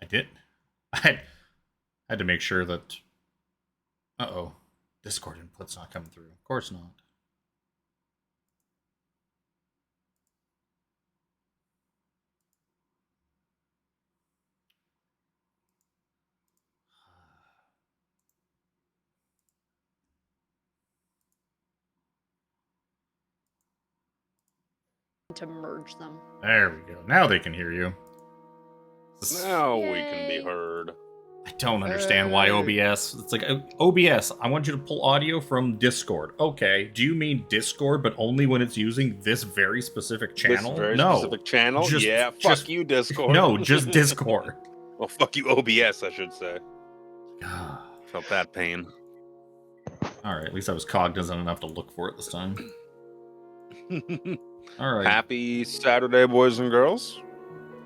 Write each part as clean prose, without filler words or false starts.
I did. I had to make sure that... Uh-oh. Discord input's not coming through. Of course not. To merge them. There we go. Now they can hear you. Now we can be heard. I don't understand why OBS. It's like, OBS, I want you to pull audio from Discord. Okay, do you mean Discord, but only when it's using this very specific channel? This very no. specific channel? Just, fuck you, Discord. No, just Discord. Well, fuck you, OBS, I should say. Felt that pain. Alright, at least I was cognizant enough to look for it this time. Alright. Happy Saturday, boys and girls.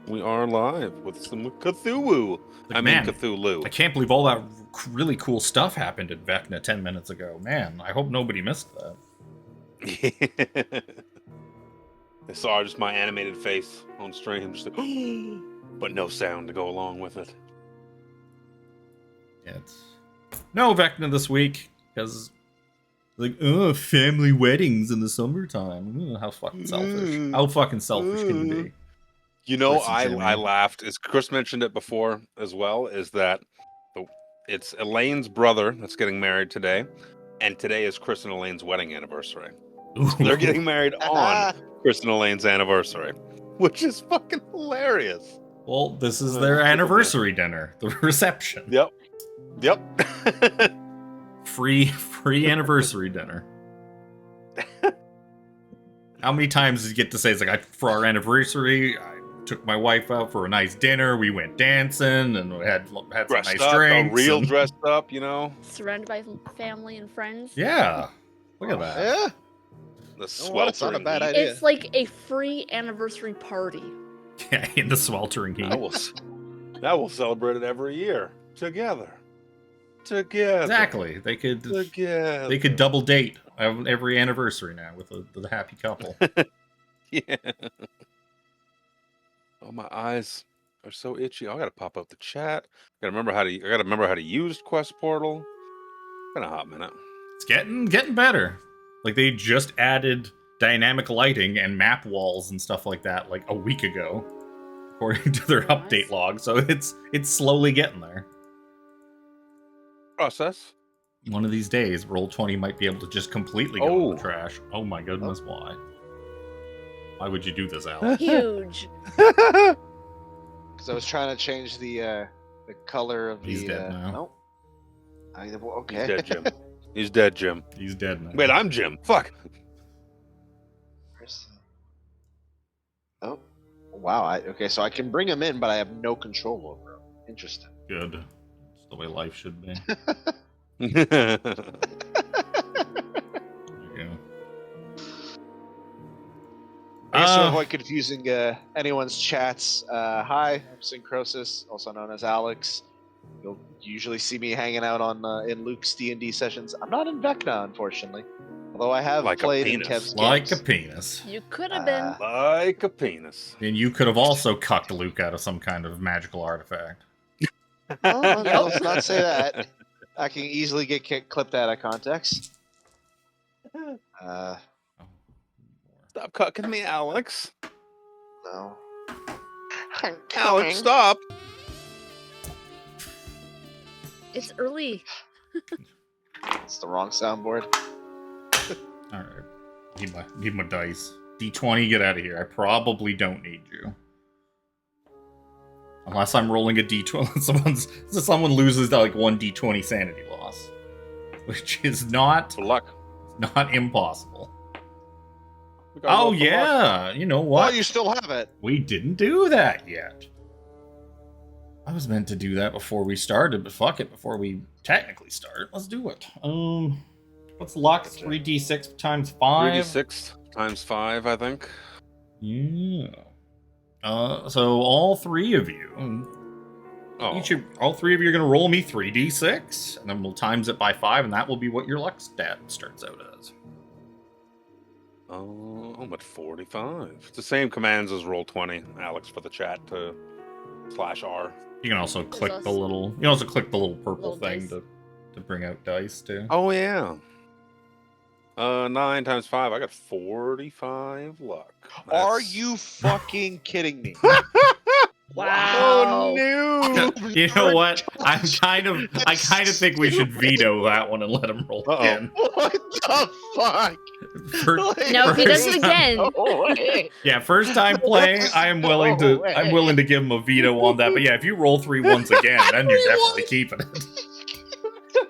We are live with some Cthulhu. Cthulhu. I can't believe all that really cool stuff happened at Vecna 10 minutes ago. Man, I hope nobody missed that. They saw just my animated face on stream, just like, but no sound to go along with it. Yeah, it's no Vecna this week, because like, family weddings in the summertime. How fucking selfish. How fucking selfish can you be? You know, I laughed, as Chris mentioned it before as well, is that it's Elaine's brother that's getting married today, and today is Chris and Elaine's wedding anniversary. So they're getting married on Chris and Elaine's anniversary, which is fucking hilarious. Well, this is their anniversary dinner, the reception. Yep. Free anniversary dinner. How many times did you get to say, it's like, for our anniversary, I took my wife out for a nice dinner, we went dancing, and we had some nice drinks. Dressed up, you know? Surrounded by family and friends. Yeah. Look at that. Yeah. That's not a bad idea. It's like a free anniversary party. Yeah, in the sweltering heat. That will celebrate it every year. Together. Exactly. They could double date every anniversary now with the happy couple. Yeah. Oh, my eyes are so itchy. I gotta pop up the chat. I gotta remember how to use Quest Portal. Been a hot minute. It's getting better. Like, they just added dynamic lighting and map walls and stuff like that like a week ago, according to their update log. So it's slowly getting there. Process. One of these days, Roll20 might be able to just completely go in the trash. Oh my goodness, why? Why would you do this, Alex? Huge. Because I was trying to change the color of He's dead now. Nope. Okay. He's dead, Jim. He's dead, Jim. He's dead now. Wait, I'm Jim. Fuck. Oh. Wow. Okay, so I can bring him in, but I have no control over him. Interesting. Good. That's the way life should be. Yeah. I guess to avoid confusing anyone's chats, hi, I'm Syncrosis, also known as Alex. You'll usually see me hanging out on in Luke's D&D sessions. I'm not in Vecna, unfortunately. Although I have played in Kev's Like games. a penis. You could have been. Like a penis. And you could have also cucked Luke out of some kind of magical artifact. Oh, no, let's not say that. I can easily get clipped out of context. Stop cucking me, Alex. No. Alex, stop. It's early. It's the wrong soundboard. Alright. Need my dice. D20, get out of here. I probably don't need you. Unless I'm rolling a D20. Someone loses like one D20 sanity loss. Which is not impossible. Oh yeah, you know what? Well, you still have it. We didn't do that yet. I was meant to do that before we started, but fuck it, before we technically start, let's do it. What's luck? 3d6 times 5? 3d6 times 5, I think. Yeah. So all three of you, all three of you are gonna roll me 3d6, and then we'll times it by 5, and that will be what your luck stat starts out as. Oh, I'm at 45. It's the same commands as Roll20, Alex, for the chat to /R. You can also click the little. You can also click the little purple Little thing dice. to bring out dice too. Oh yeah. 9 times 5. I got 45 luck. Are That's- you fucking kidding me? Wow. Oh no! You know what? I kind of think we should veto that one and let him roll Uh-oh. again. What the fuck? No, if he does first it time- again. No way. Yeah, first time playing, I'm willing to give him a veto on that. But yeah, if you roll 3 ones again, then you're definitely keeping it.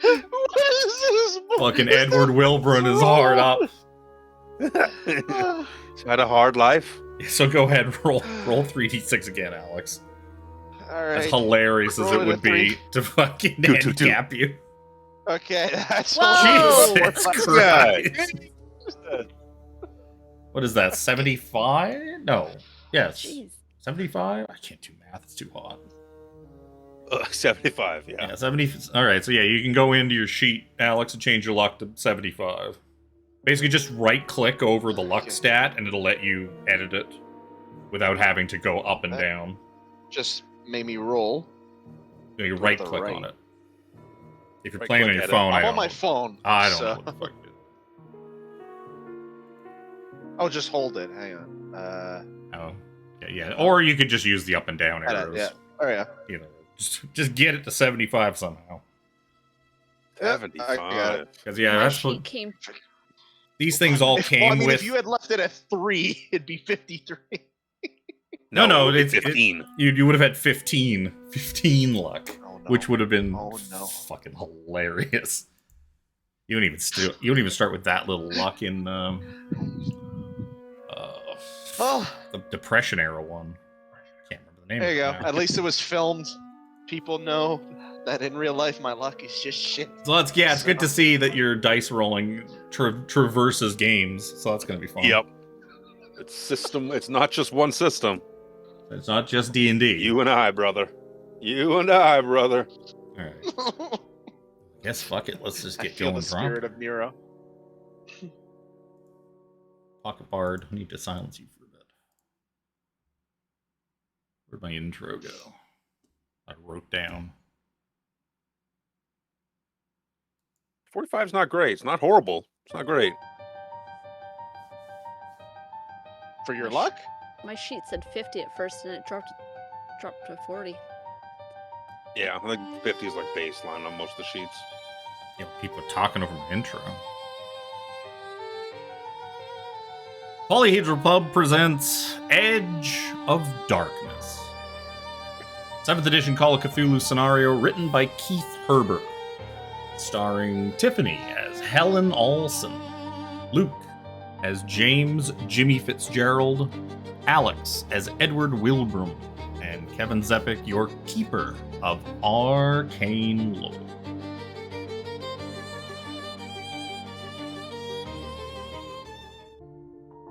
What is this? Fucking Edward Wilbrun is hard up. He's had a hard life. So go ahead, roll 3d6 again, Alex. All right. As hilarious as it Rolling a would be to fucking Two, two, two. handicap you. Okay, that's Whoa! Jesus Christ. What is that, 75? No. Yes. Jeez. 75? I can't do math, it's too hot. 75, yeah. Yeah, 70. Alright, so yeah, you can go into your sheet, Alex, and change your luck to 75. Basically, just right-click over the luck stat, and it'll let you edit it without having to go up and down. Just made me roll. You the right-click right. on it. If you're Right-click playing on your edit. phone, I'm I on my don't phone. I don't so- know what the fuck it is. Oh, just hold it. Hang on. Oh, yeah. Or you could just use the up and down arrows. Yeah. Oh yeah. You know, just get it to 75 somehow. Yep, I got 75. it. Because yeah, My that's sheet what came. these things all came Well, I mean, with. if you had left it at 3, it'd be 53. No, it would be it's 15. You would have had 15 luck, Oh no. which would have been Oh, no. fucking hilarious. You don't even start with that little luck in Well, the Depression era one. Can't remember the name. there you of go. it now. At least it was filmed. People know that in real life my luck is just shit. So it's good to see that your dice rolling traverses games. So that's gonna be fun. Yep. It's system. It's not just one system. It's not just D&D. You and I, brother. You and I, brother. All right. Guess fuck it. Let's just I get feel going. the spirit of Nero. Pocket Bard. I need to silence you for a bit. Where'd my intro go? I wrote down. 45's not great. It's not horrible. It's not great. For your luck? My sheet said 50 at first, and it dropped to 40. Yeah, I think 50 is like baseline on most of the sheets. You know, people are talking over my intro. Polyhedral Pub presents Edge of Darkness. 7th edition Call of Cthulhu scenario written by Keith Herbert. Starring Tiffany as Helen Alson, Luke as James Jimmy Fitzgerald, Alex as Edward Wilbrun, and Kevin Zepik, your Keeper of Arcane Lore.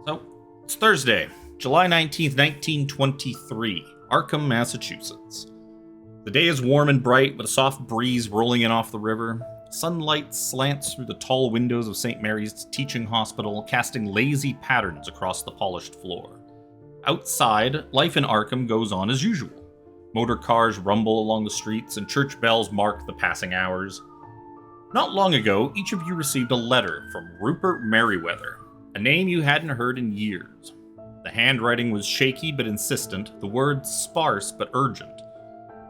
So, it's Thursday, July 19th, 1923, Arkham, Massachusetts. The day is warm and bright with a soft breeze rolling in off the river. Sunlight slants through the tall windows of St. Mary's Teaching Hospital, casting lazy patterns across the polished floor. Outside, life in Arkham goes on as usual. Motor cars rumble along the streets and church bells mark the passing hours. Not long ago, each of you received a letter from Rupert Merriweather, a name you hadn't heard in years. The handwriting was shaky but insistent, the words sparse but urgent.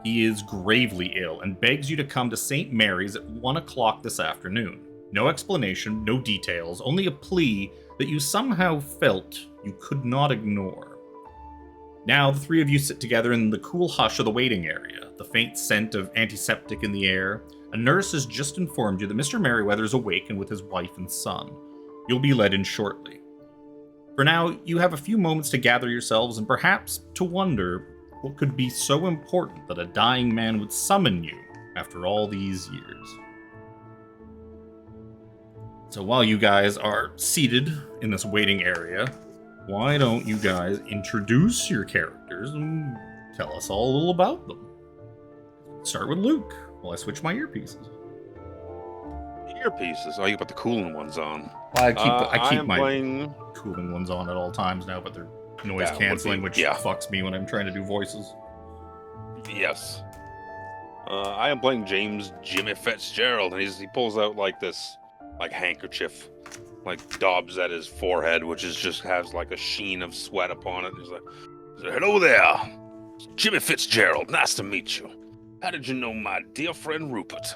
He is gravely ill and begs you to come to St. Mary's at 1 o'clock this afternoon. No explanation, no details, only a plea that you somehow felt you could not ignore. Now, the three of you sit together in the cool hush of the waiting area, the faint scent of antiseptic in the air. A nurse has just informed you that Mr. Merriweather is awake and with his wife and son. You'll be led in shortly. For now, you have a few moments to gather yourselves and perhaps to wonder what could be so important that a dying man would summon you after all these years. So while you guys are seated in this waiting area, why don't you guys introduce your characters and tell us all a little about them? Start with Luke while I switch my earpieces. Earpieces. Oh, you put the cooling ones on. I keep am my playing... cooling ones on at all times now, but they're noise That would canceling, be- which yeah. fucks me when I'm trying to do voices. Yes. I am playing James Jimmy Fitzgerald, and he pulls out like this, like handkerchief, like daubs at his forehead, which is just has like a sheen of sweat upon it. He's like, "Hello there, it's Jimmy Fitzgerald. Nice to meet you. How did you know my dear friend Rupert?"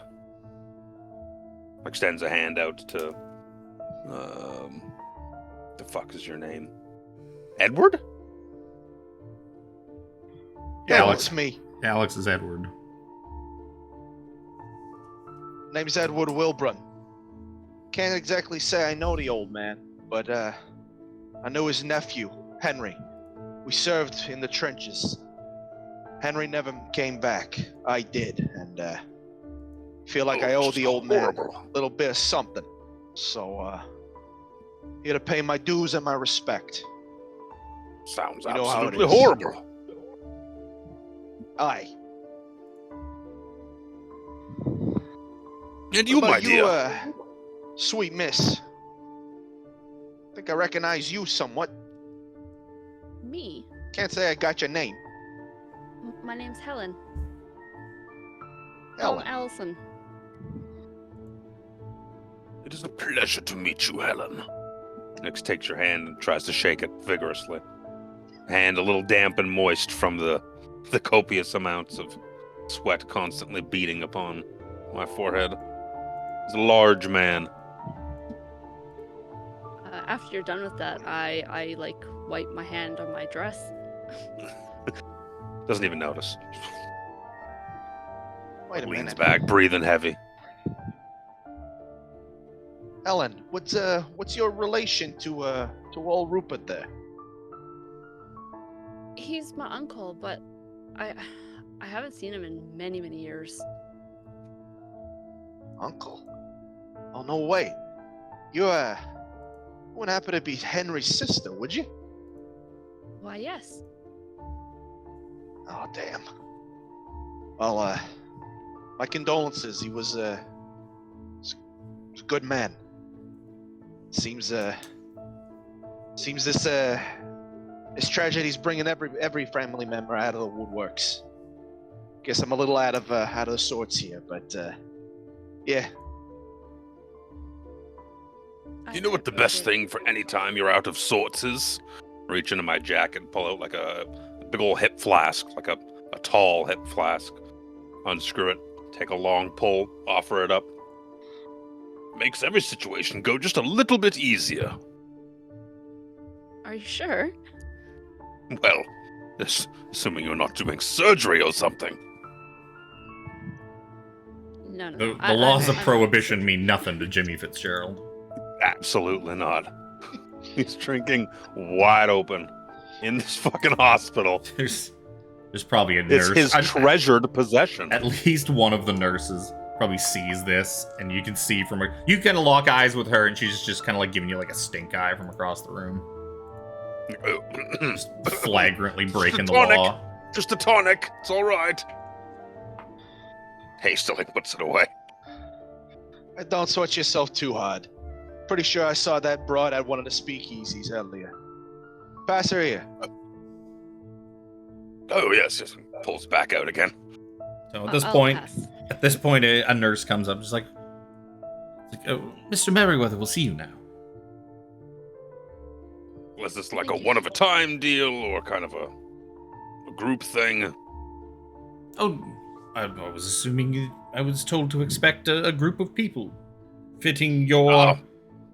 Extends a hand out to, the fuck is your name? Edward? Yeah, Alex. it's me. Alex is Edward. Name's Edward Wilbrun. Can't exactly say I know the old man, but I know his nephew, Henry. We served in the trenches. Henry never came back. I did, and feel like I owe the old man a little bit of something. So, here to pay my dues and my respect. Sounds You know how it absolutely is. horrible. Aye. And you, What my about dear. Sweet miss. I think I recognize you somewhat. Me? Can't say I got your name. My name's Helen. Helen. Alson. It is a pleasure to meet you, Helen. Nix takes your hand and tries to shake it vigorously. Hand a little damp and moist from the copious amounts of sweat constantly beating upon my forehead. He's a large man. After you're done with that, I like wipe my hand on my dress. Doesn't even notice. Wait a Leans minute. back, breathing heavy. Helen, what's your relation to old Rupert there? He's my uncle, but I haven't seen him in many, many years. Uncle? Oh, no way. You wouldn't happen to be Henry's sister, would you? Why, yes. Oh, damn. Well, my condolences. He was a good man. Seems this tragedy's bringing every family member out of the woodworks. Guess I'm a little out of the sorts here, but yeah. You know what the best thing for any time you're out of sorts is? Reach into my jacket and pull out like a big old hip flask, like a tall hip flask. Unscrew it, take a long pull, offer it up. Makes every situation go just a little bit easier. Are you sure? Well, assuming you're not doing surgery or something. No. The laws of prohibition mean nothing to Jimmy Fitzgerald. Absolutely not. He's drinking wide open in this fucking hospital. There's probably a It's nurse. his treasured possession. At least one of the nurses probably sees this, and you can see from her. You kind of lock eyes with her, and she's just kind of like giving you like a stink eye from across the room, just flagrantly breaking the law. Just a tonic. It's all right. Hastily puts it away. Don't sweat yourself too hard. Pretty sure I saw that broad at one of the speakeasies earlier. Pass her here. Oh yes. Pulls back out again. So at this I'll point, pass. a nurse comes up, just like, "Oh, Mr. Merriweather will see you now." Was this like a one-of-a-time deal or kind of a group thing? Oh, I was assuming I was told to expect a group of people, fitting your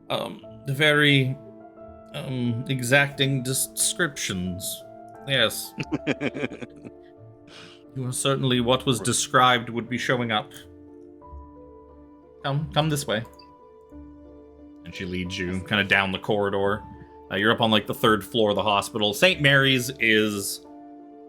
the very exacting descriptions. Yes, you are certainly what was described would be showing up. Come this way. And she leads you kind of down the corridor. You're up on like the third floor of the hospital. St. Mary's is,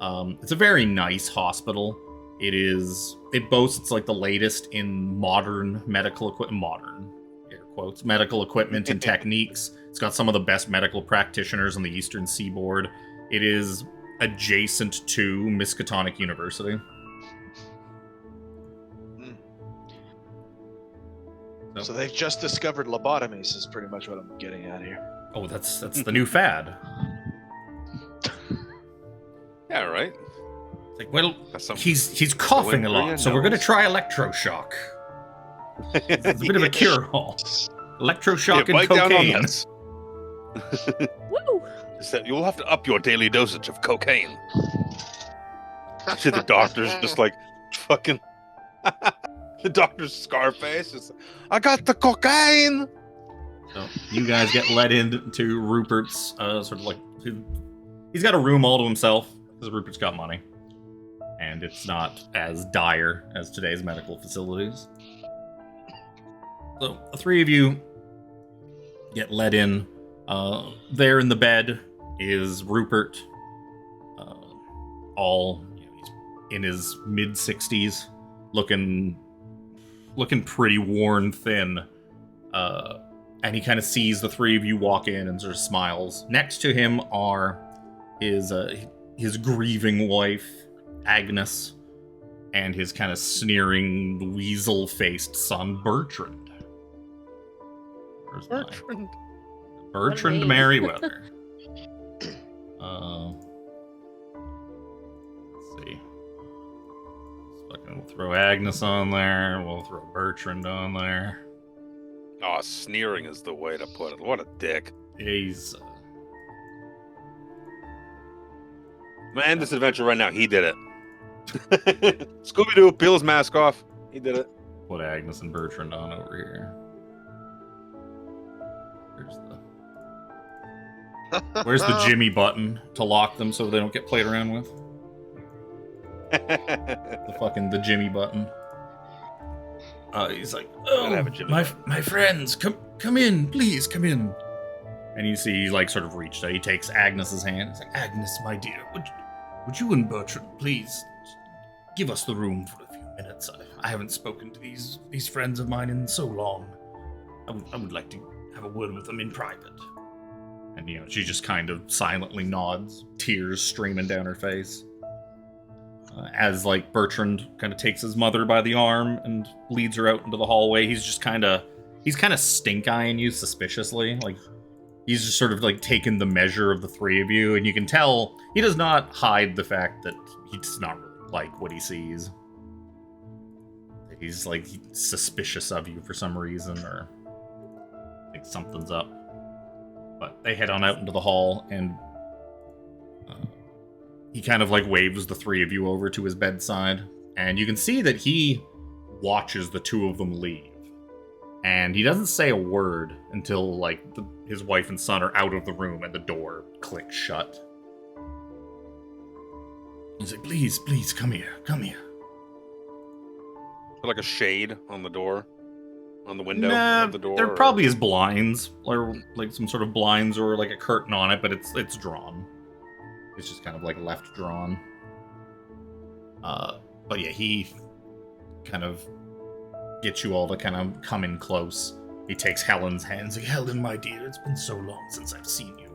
it's a very nice hospital. It boasts like the latest in modern medical equipment, modern, air quotes, medical equipment and techniques. It's got some of the best medical practitioners on the Eastern Seaboard. It is adjacent to Miskatonic University. So they've just discovered lobotomies is pretty much what I'm getting at here. Oh, that's the new fad. Yeah, right. Like, well, he's coughing a lot, so we're going to try electroshock. It's a bit of a cure-all. Electroshock and cocaine. Woo! You'll have to up your daily dosage of cocaine. See the doctor's just like fucking. The doctor's Scarface. Just, I got the cocaine. So you guys get led into Rupert's sort of like he's got a room all to himself because Rupert's got money, and it's not as dire as today's medical facilities. So the three of you get led in. There in the bed is Rupert. He's in his mid-60s, looking pretty worn thin. And he kind of sees the three of you walk in and sort of smiles. Next to him are his grieving wife, Agnes, and his kind of sneering, weasel-faced son, Bertrand. Where's Bertrand. Bertrand Merriweather. Let's see. We'll throw Agnes on there. We'll throw Bertrand on there. Oh, sneering is the way to put it. What a dick. He's... I'm gonna end this adventure right now. He did it. Scooby-Doo, peel his mask off. He did it. Put Agnes and Bertrand on over here. Where's the Jimmy button to lock them so they don't get played around with? the Jimmy button. He's like, oh, my friends, come in, please, come in. And you see, he like sort of reached out. He takes Agnes's hand. He's like, Agnes, my dear, would you and Bertrand please give us the room for a few minutes? I haven't spoken to these friends of mine in so long. I would like to have a word with them in private. And, she just kind of silently nods, tears streaming down her face. As, like, Bertrand kind of takes his mother by the arm and leads her out into the hallway, he's kind of stink-eyeing you suspiciously. Like, he's just sort of, like, taken the measure of the three of you, and you can tell he does not hide the fact that he does not really like what he sees. He's, like, suspicious of you for some reason, or I think something's up. But they head on out into the hall, and he kind of like waves the three of you over to his bedside, and you can see that he watches the two of them leave. And he doesn't say a word until like his wife and son are out of the room and the door clicks shut. He's like, please, come here. Like a shade on the door. On the window of the door? There probably is blinds, or like some sort of blinds or like a curtain on it, but it's drawn. It's just kind of like left drawn. But yeah, he kind of gets you all to kind of come in close. He takes Helen's hands. Like, Helen, my dear, it's been so long since I've seen you.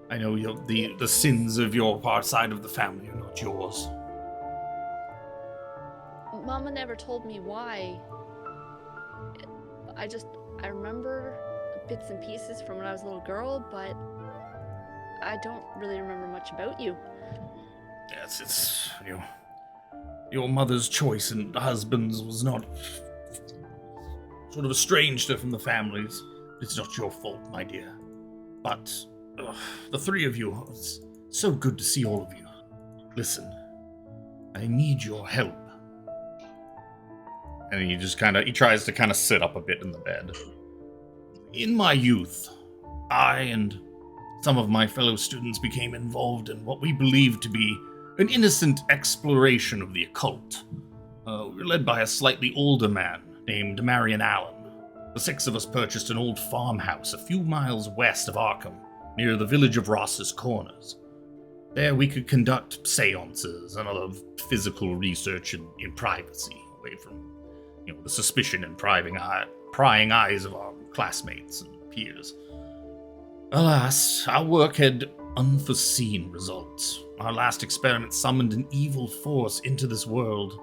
I know the sins of your side of the family are not yours. Mama never told me why. I remember bits and pieces from when I was a little girl, but I don't really remember much about you. Yes, it's your mother's choice and husband's was not sort of estranged her from the families. It's not your fault, my dear. But the three of you, it's so good to see all of you. Listen, I need your help. And he tries to kind of sit up a bit in the bed. In my youth, I and some of my fellow students became involved in what we believed to be an innocent exploration of the occult. We were led by a slightly older man named Marion Allen. The six of us purchased an old farmhouse a few miles west of Arkham, near the village of Ross's Corners. There we could conduct seances and other physical research in privacy, away from the suspicion and prying eyes of our classmates and peers. Alas, our work had unforeseen results. Our last experiment summoned an evil force into this world,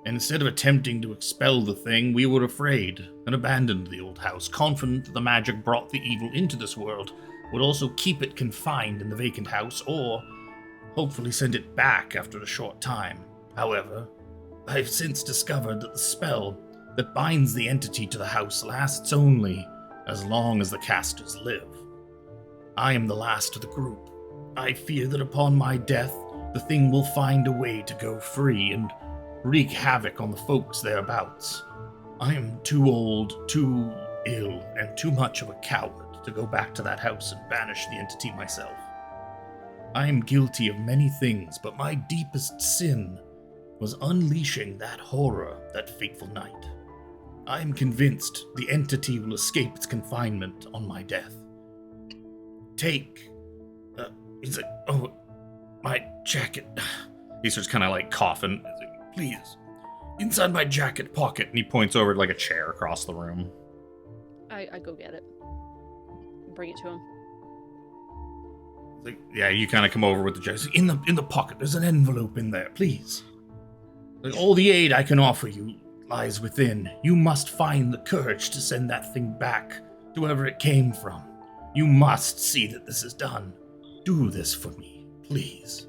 and instead of attempting to expel the thing, we were afraid and abandoned the old house, confident that the magic brought the evil into this world would also keep it confined in the vacant house, or hopefully send it back after a short time. However, I've since discovered that the spell that binds the entity to the house lasts only as long as the casters live. I am the last of the group. I fear that upon my death, the thing will find a way to go free and wreak havoc on the folks thereabouts. I am too old, too ill, and too much of a coward to go back to that house and banish the entity myself. I am guilty of many things, but my deepest sin was unleashing that horror that fateful night. I am convinced the entity will escape its confinement on my death. My jacket. He starts kind of like coughing. Please, inside my jacket pocket. And he points over to like a chair across the room. I go get it. Bring it to him. Yeah, you kind of come over with the jacket. In the pocket, there's an envelope in there, please. All the aid I can offer you lies within. You must find the courage to send that thing back to wherever it came from. You must see that this is done. Do this for me, please.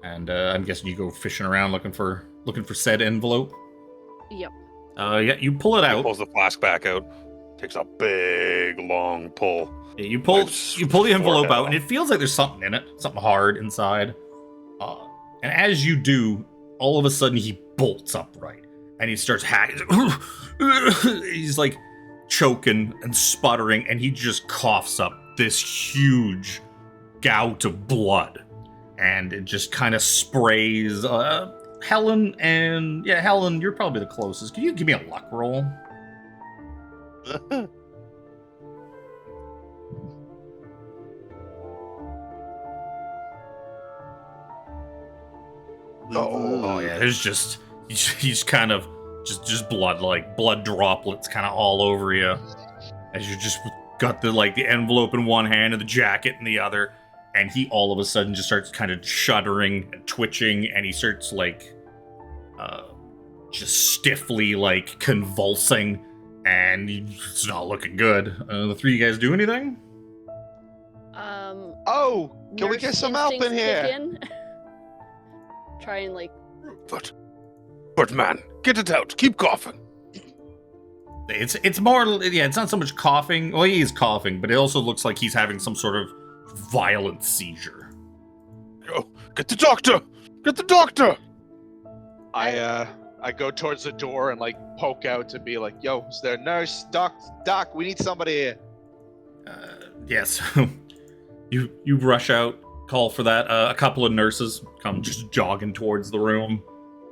And I'm guessing you go fishing around looking for said envelope. Yep. Yeah, you pull it He out. pulls the flask back out. Takes a big, long pull. Yeah, you pull the envelope out, and it feels like there's something in it, something hard inside. And as you do, all of a sudden he bolts upright, and he starts hacking. He's like choking and sputtering, and he just coughs up this huge gout of blood, and it just kind of sprays. Helen, you're probably the closest. Can you give me a luck roll? Oh yeah, there's just he's kind of just blood, like blood droplets kind of all over you as you just got the envelope in one hand and the jacket in the other, and he all of a sudden just starts kind of shuddering and twitching, and he starts just stiffly convulsing, and it's not looking good. The three of you guys do anything? Oh, can we get some help in here? Try and But man, get it out. Keep coughing. It's more, yeah, it's not so much coughing. Well, he is coughing, but it also looks like he's having some sort of violent seizure. Yo, get the doctor! Get the doctor! I go towards the door and poke out to be like, yo, is there a nurse? Doc, we need somebody here. Yes. You rush out, call for that. A couple of nurses come just jogging towards the room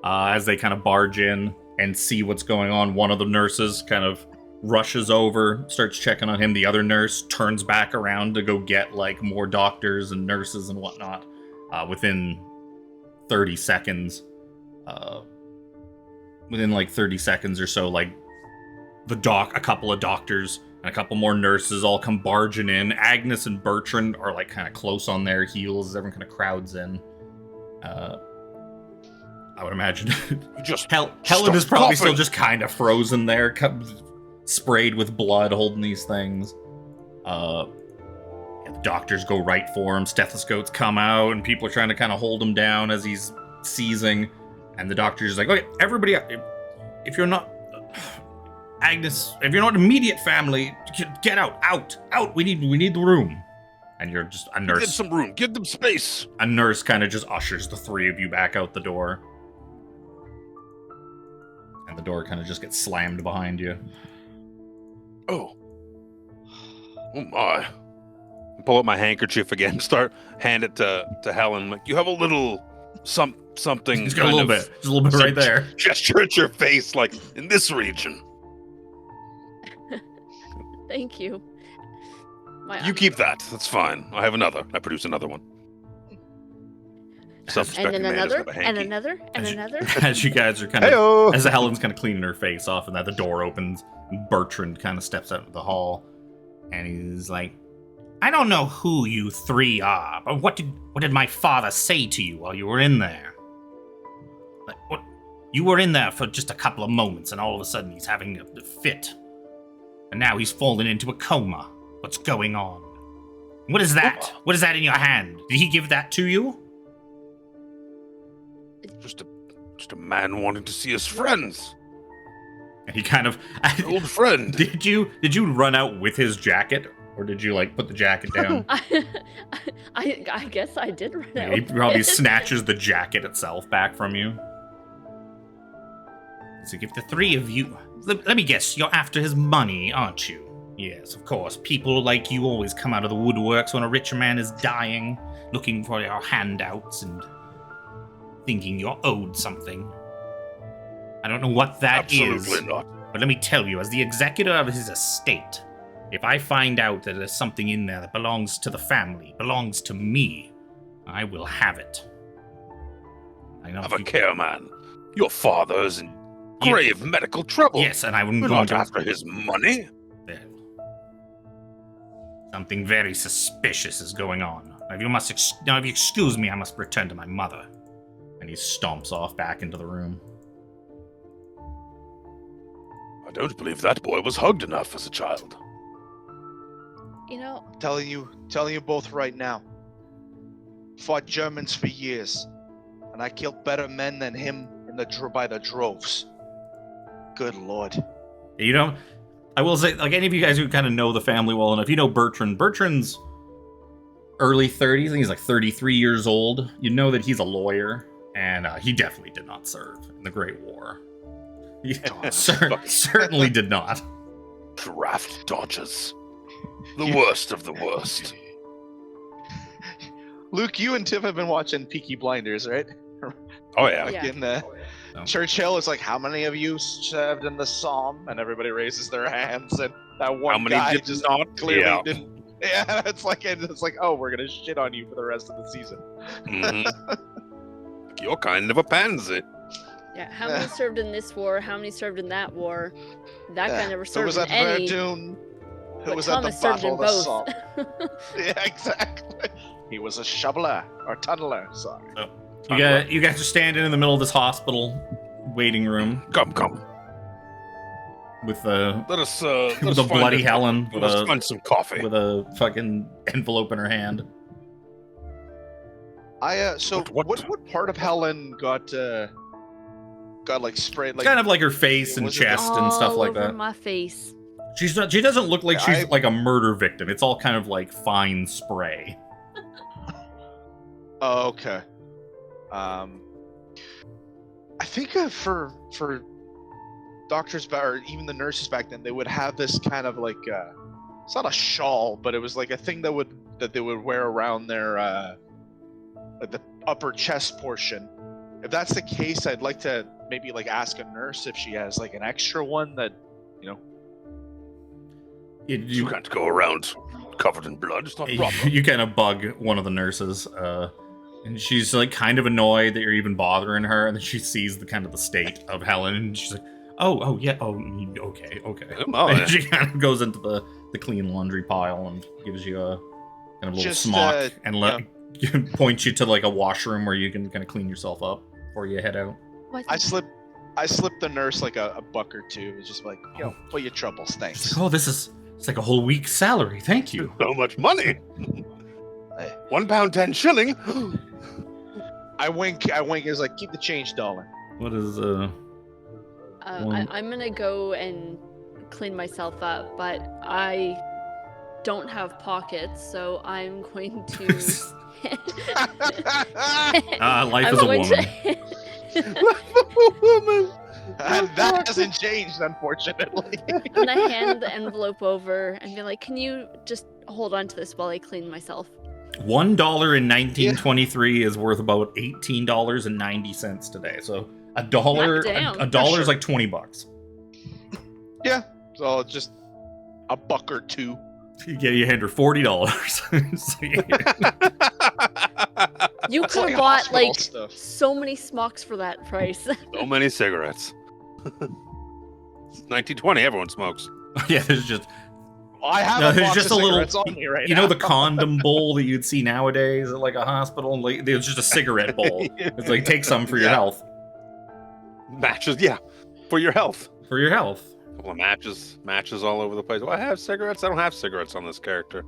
as they kind of barge in and see what's going on. One of the nurses kind of rushes over, starts checking on him. The other nurse turns back around to go get more doctors and nurses and whatnot. Within 30 seconds, within 30 seconds or so, a couple of doctors and a couple more nurses all come barging in. Agnes and Bertrand are kind of close on their heels as everyone kind of crowds in. I would imagine Helen is probably still just kind of frozen there, sprayed with blood, holding these things. The doctors go right for him. Stethoscopes come out, and people are trying to kind of hold him down as he's seizing. And the doctor's like, okay, everybody, if you're not... Agnes, if you're not immediate family, get out. We need the room. And you're just a nurse. Give them some room. Give them space. A nurse kind of just ushers the three of you back out the door. And the door kind of just gets slammed behind you. Oh my. Pull out my handkerchief again. Hand it to Helen. You have a little something. He's got a little bit. Just a little bit right there. Gesture at your face, in this region. Thank you. You keep that. That's fine. I have another. I produce another one. And then another, and another. As you guys are kind of, as Helen's kind of cleaning her face off, and that the door opens, and Bertrand kind of steps out of the hall, and he's like, "I don't know who you three are, but what did my father say to you while you were in there? What? You were in there for just a couple of moments, and all of a sudden he's having a fit, and now he's fallen into a coma. What's going on? What is that? What is that in your hand? Did he give that to you? Just a man wanting to see his friends. And he kind of Old friend. Did you run out with his jacket, or did you like put the jacket down? I guess I did run out. He probably snatches the jacket itself back from you. So if the three of you, let me guess, you're after his money, aren't you? Yes, of course. People like you always come out of the woodworks when a richer man is dying, looking for your handouts and thinking you're owed something. I don't know what that is. Absolutely not. But let me tell you, as the executor of his estate, if I find out that there's something in there that belongs to the family, belongs to me, I will have it. I know Have a care, man. Your father is in grave medical trouble. Yes, and I'm We're going not to... after his money. Well, something very suspicious is going on. Now, if you excuse me, I must return to my mother. And he stomps off back into the room. I don't believe that boy was hugged enough as a child. You know, Telling you both right now. Fought Germans for years, and I killed better men than him by the droves. Good lord. You know, I will say, like, any of you guys who kind of know the family well enough, you know Bertrand's early 30s, I think he's like 33 years old. You know that he's a lawyer, and he definitely did not serve in the Great War. He certainly did not. Draft dodgers. The worst of the worst. Luke, you and Tiff have been watching Peaky Blinders, right? Oh, yeah. Yeah. In the Churchill is like, how many of you served in the Somme? And everybody raises their hands, and that one How many guy did just not? clearly Yeah. didn't. Yeah, it's like, oh, we're gonna shit on you for the rest of the season. Mhm. You're kind of a pansy. yeah. How many served in this war? How many served in that war? That guy never Who served was in at any. Verdun? Who But was Thomas at the served in Battle of the Somme? both. Yeah, exactly. He was a shoveler or tunneler. Sorry. You guys are standing in the middle of this hospital waiting room Come. with Let us with a bloody Helen with Let's a find some coffee. with a fucking envelope in her hand. So what part of Helen got like sprayed? Like, Kind of like her face and was it chest and stuff All like over that. my face. She's not. She doesn't look like Yeah, she's like a murder victim. It's all kind of like fine spray. Oh, okay. I think for doctors or even the nurses back then, they would have this kind of like it's not a shawl, but it was like a thing that they would wear around their like the upper chest portion. If that's the case, I'd like to maybe like ask a nurse if she has like an extra one that, you know. You can't go around covered in blood. It's not proper. You kind of bug one of the nurses, and she's like kind of annoyed that you're even bothering her, and then she sees the kind of the state of Helen, and she's like, "Oh yeah, okay." Come on. And she kind of goes into the clean laundry pile and gives you a kind of little Just, smock and points you to like a washroom where you can kind of clean yourself up before you head out. What? I slipped the nurse like a buck or two. It's just like, yo, what your troubles, thanks. She's like, it's like a whole week's salary. Thank you. So much money. £1.10 shilling. I wink. It's like, keep the change, darling. What is I'm gonna go and clean myself up, but I don't have pockets, so I'm going to. life I'm as a going woman. to- And that hasn't changed, unfortunately. Can I hand the envelope over and be like, can you just hold on to this while I clean myself? $1 in 1923 is worth about $18.90 today. So a dollar is like $20. Yeah. So just a buck or two. You hand her $40. You That's could like have bought hospital like stuff. so many smocks for that price. So many cigarettes. It's 1920. Everyone smokes. Yeah, there's just I have No, a there's box just of a little- cigarettes on me right you now. know the condom bowl that you'd see nowadays at like a hospital. Like there's just a cigarette bowl. It's like take some for your Yeah. health. Matches, yeah. For your health. For your health. Couple of matches all over the place. Well, I have cigarettes. I don't have cigarettes on this character.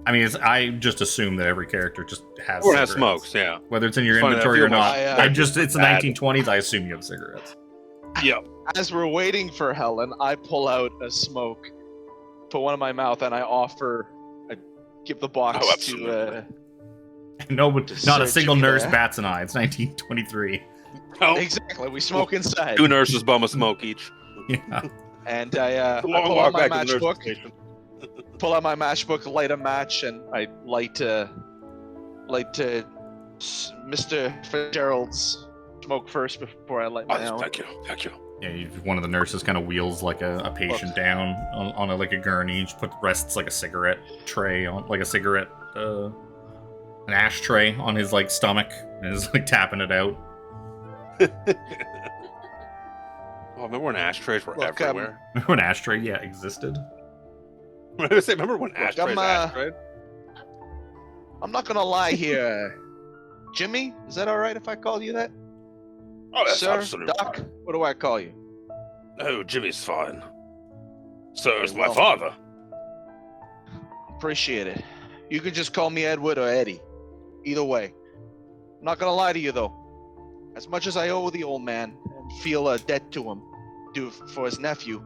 I mean, I just assume that every character just has Or has cigarettes. smokes, yeah. Whether it's in your It's funny, I inventory feel or not. like It's the bad. 1920s. I assume you have cigarettes. Yep. As we're waiting for Helen, I pull out a smoke, put one in my mouth, and I give the box Oh, to. absolutely. No, but Just not a search single me nurse there. bats an eye. It's 1923. Oh, Exactly, we smoke inside. 2 nurses bum a smoke each. Yeah. And I It's a long pull walk out my back to the nurse's matchbook, station. light a match, and I light Mr. Fitzgerald's smoke first before I light my own. Thank you. Yeah, one of the nurses kind of wheels like a patient down on like a gurney. Just rests like a cigarette tray on like a cigarette, an ashtray on his like stomach, and is like tapping it out. Oh, remember when ashtrays were Look, everywhere? Remember when ashtray existed? Remember when ashtrays I'm, ashtrayed? I'm not gonna lie here. Jimmy, is that alright if I call you that? Oh, that's Sir, absolutely Doc, fine. what do I call you? No, Jimmy's fine. So is my Well. father. Appreciate it. You can just call me Edward or Eddie. Either way. I'm not gonna lie to you though. As much as I owe the old man and feel a debt to him, for his nephew,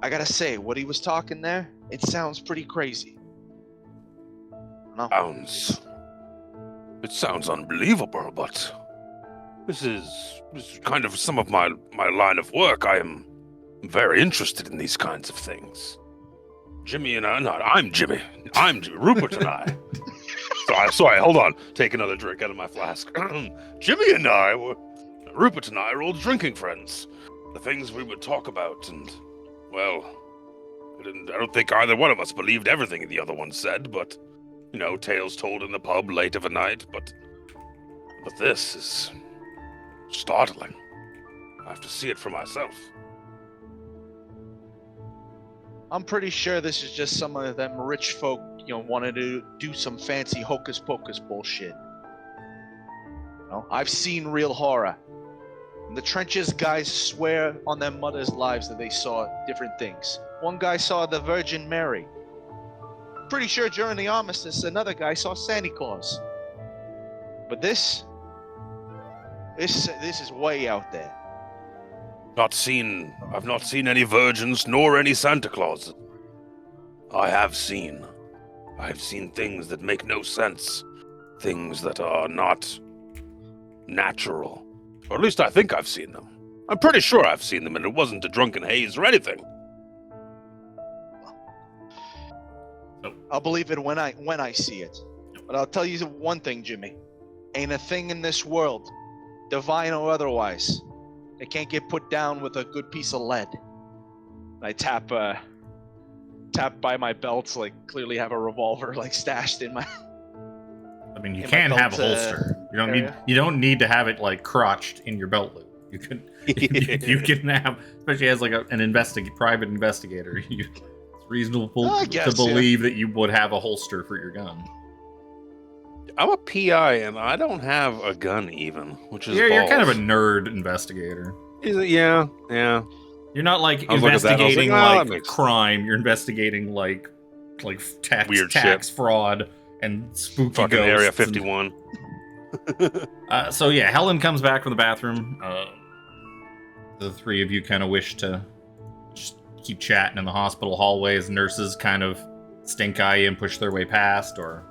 I gotta say, what he was talking there, it sounds pretty crazy. No. It sounds unbelievable, but this is kind of some of my line of work. I am very interested in these kinds of things. Jimmy and I'm Jimmy. Rupert and I. Sorry, hold on. Take another drink out of my flask. Rupert and I were old drinking friends. The things we would talk about, and, well, I don't think either one of us believed everything the other one said, but, tales told in the pub late of a night, but this is startling. I have to see it for myself. I'm pretty sure this is just some of them rich folk, wanted to do some fancy hocus pocus bullshit. I've seen real horror. In the trenches, guys swear on their mother's lives that they saw different things. One guy saw the Virgin Mary. Pretty sure during the armistice, another guy saw Santa Claus. But this is way out there. I've not seen any virgins nor any Santa Claus. I've seen things that make no sense. Things that are not natural. Or at least I think I've seen them. I'm pretty sure I've seen them and it wasn't a drunken haze or anything. I'll believe it when I see it. But I'll tell you one thing, Jimmy. Ain't a thing in this world, divine or otherwise, that can't get put down with a good piece of lead. I tap by my belt, like clearly have a revolver like stashed in my. I mean, you in my can have a belt, holster. area. You don't need to have it like crotched in your belt loop. You can you can have, especially as like an private investigator. It's reasonable I to guess, believe that you would have a holster for your gun. I'm a PI and I don't have a gun even, which is You're kind of a balls. nerd investigator. Is it? Yeah. You're not like I was looking at that, I was investigating like, "Oh, like that makes crime. You're investigating like Weird tax fraud and spooky Fucking ghosts. Area and- 51. So yeah, Helen comes back from the bathroom. The three of you kind of wish to just keep chatting in the hospital hallways. Nurses kind of stink eye and push their way past, or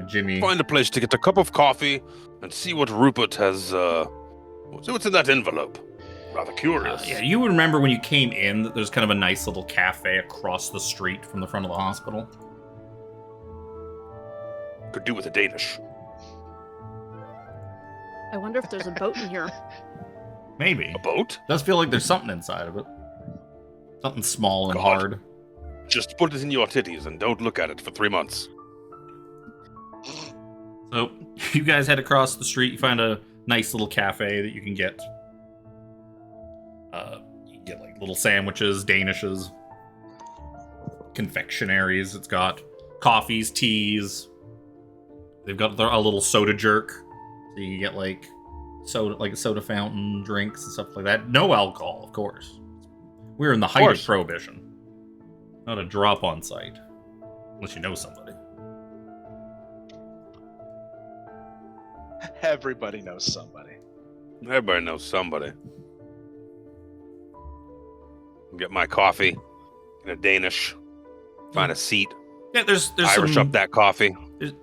Jimmy. Find a place to get a cup of coffee and see what Rupert has. See what's in that envelope. Rather curious. Yeah, you remember when you came in that there's kind of a nice little cafe across the street from the front of the hospital. Could do with a Danish. I wonder if there's a boat in here. Maybe. A boat? Does feel like there's something inside of it. Something small and God. hard. Just put it in your titties and don't look at it for 3 months. So you guys head across the street. You find a nice little cafe that you can get. You can get like little sandwiches, danishes, confectionaries. It's got coffees, teas. They've got a little soda jerk, so you can get like a soda fountain, drinks and stuff like that. No alcohol, of course. We're in the height of prohibition. Not a drop on site, unless you know somebody. Everybody knows somebody. Everybody knows somebody. Get my coffee in a Danish. Find a seat. Yeah, there's Irish some, up that coffee.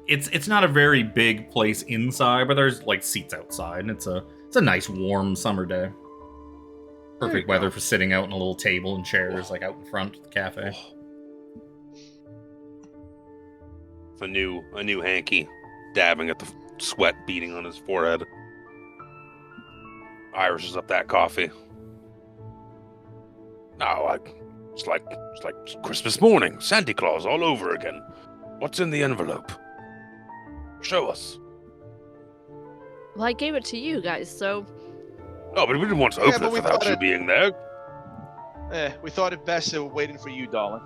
It's not a very big place inside, but there's like seats outside, and it's a nice warm summer day. Perfect weather for sitting out in a little table and chairs, like out in front of the cafe. It's a new hanky, dabbing at the sweat beating on his forehead. Irishes up that coffee. No, it's like Christmas morning, Santa Claus all over again. What's in the envelope? Show us. Well, I gave it to you guys, so... Oh, but we didn't want to open it we without thought you it- being there. We thought it best that we're waiting for you, darling.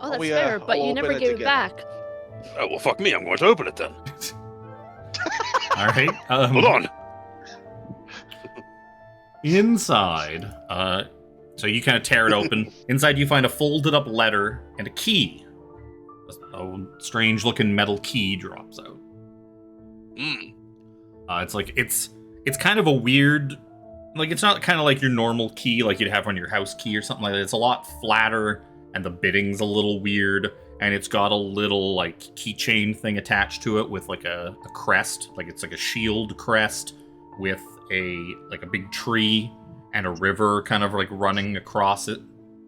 Oh, that's We, fair, but we'll you open never it gave it together. back. Oh, well, fuck me. I'm going to open it then. All right. Hold on. Inside, so you kind of tear it open. Inside, you find a folded up letter and a key. A strange looking metal key drops out. It's kind of a weird, like, it's not kind of like your normal key like you'd have on your house key or something like that. It's a lot flatter, and the bitting's a little weird, and it's got a little like keychain thing attached to it with like a crest, like it's like a shield crest with a big tree and a river kind of like running across it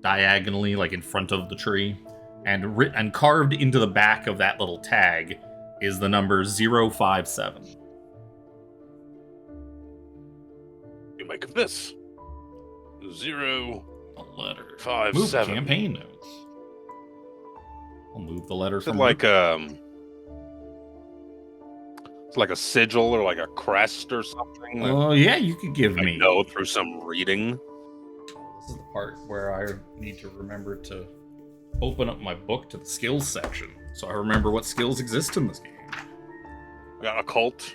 diagonally, like in front of the tree. And carved into the back of that little tag is the number 057. You make of this. 057. A letter. Move campaign notes. I'll move the letter Is it from like it's like a sigil or like a crest or something? Oh, yeah, you could give I me. know through some reading. This is the part where I need to remember to open up my book to the skills section, so I remember what skills exist in this game. We got occult.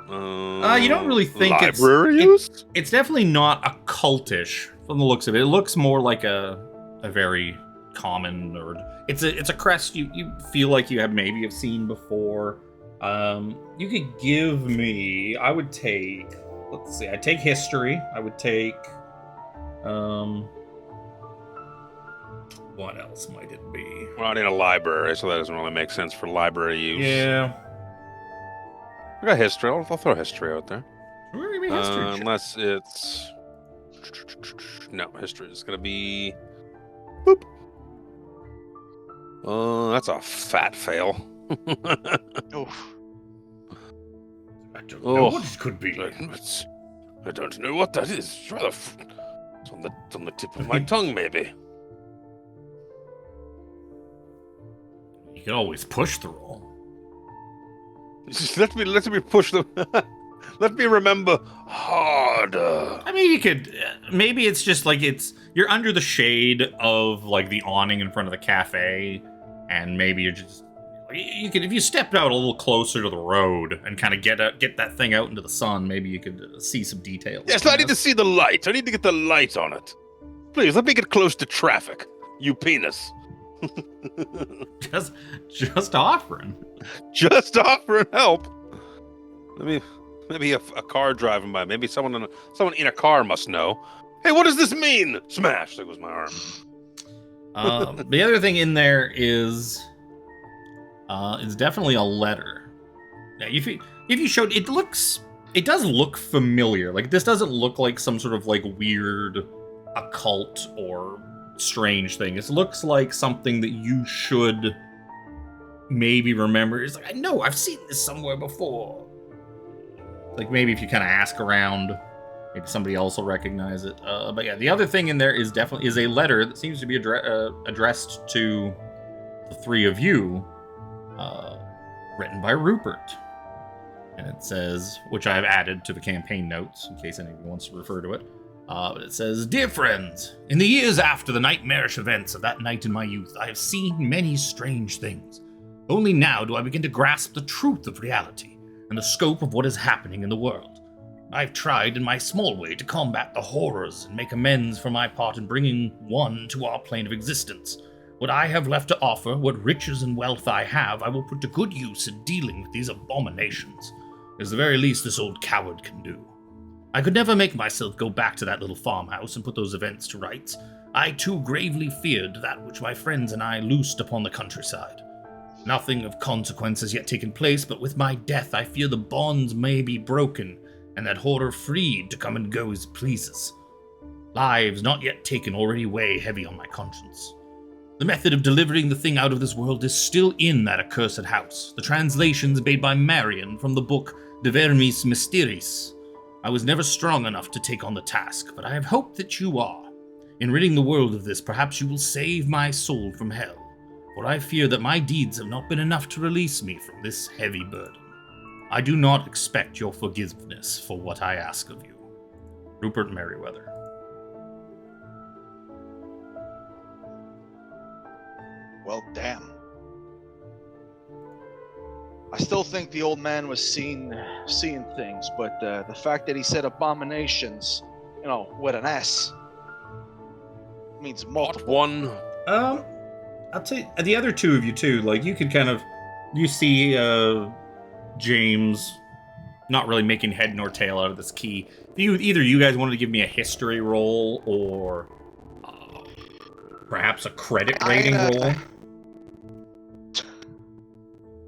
You don't really think library use? It's definitely not occultish from the looks of it. It looks more like a very common, or it's a crest you feel like you have seen before. You could give me. I would take. Let's see. I'd take history. I would take. What else might it be? We're not in a library, so that doesn't really make sense for library use. Yeah. We got history. I'll throw history out there. We're gonna be history. check. Unless it's... No, history is going to be... Boop. That's a fat fail. Oof. I don't know what it could be. I don't know what that is. It's rather... It's on the tip of my tongue, maybe. You can always push the roll. Just let me push them. Let me remember harder. I mean, you could. Maybe it's just like you're under the shade of like the awning in front of the cafe, and maybe you're just. You could, if you stepped out a little closer to the road and kind of get that thing out into the sun, maybe you could see some details. Yes, I need to see the light. I need to get the light on it. Please, let me get close to traffic. You penis. just offering. Just offering help. Maybe a car driving by. Maybe someone in a car must know. Hey, what does this mean? Smash! There goes my arm. The other thing in there is definitely a letter. Now, if you showed it does look familiar. Like, this doesn't look like some sort of like weird occult or strange thing. It looks like something that you should maybe remember. It's like, I know I've seen this somewhere before. Like, maybe if you kind of ask around, maybe somebody else will recognize it. But yeah, the other thing in there is definitely a letter that seems to be addressed to the three of you, written by Rupert. And it says, which I've added to the campaign notes in case anyone wants to refer to it. It says, "Dear friends, in the years after the nightmarish events of that night in my youth, I have seen many strange things. Only now do I begin to grasp the truth of reality and the scope of what is happening in the world. I've tried in my small way to combat the horrors and make amends for my part in bringing one to our plane of existence. What I have left to offer, what riches and wealth I have, I will put to good use in dealing with these abominations. is the very least this old coward can do. I could never make myself go back to that little farmhouse and put those events to rights. I too gravely feared that which my friends and I loosed upon the countryside. Nothing of consequence has yet taken place, but with my death I fear the bonds may be broken, and that horror freed to come and go as it pleases. Lives not yet taken already weigh heavy on my conscience. The method of delivering the thing out of this world is still in that accursed house, the translations made by Marion from the book De Vermis Mysteris. I was never strong enough to take on the task, but I have hope that you are. In ridding the world of this, perhaps you will save my soul from hell, for I fear that my deeds have not been enough to release me from this heavy burden. I do not expect your forgiveness for what I ask of you. Rupert Merriweather. Well, damn. I still think the old man was seeing things, but the fact that he said abominations, with an S, means multiple. One. I'll tell you, the other two of you too, like you could you see James not really making head nor tail out of this key. Either you guys wanted to give me a history roll or perhaps a credit rating roll.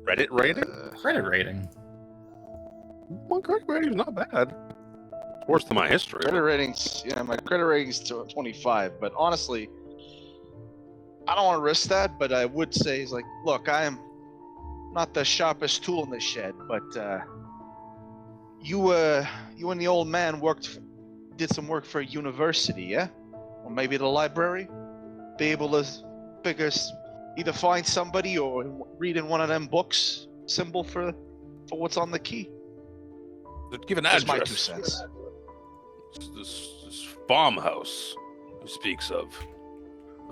Credit rating? Credit rating. My credit rating's not bad. It's worse than my history. My credit rating's 25, but honestly, I don't want to risk that, but I would say, look, I am not the sharpest tool in the shed, but you and the old man did some work for a university, yeah? Or maybe the library? Be able to either find somebody or read in one of them books, symbol for what's on the key. Give an address. That's my 2 cents. This farmhouse he speaks of.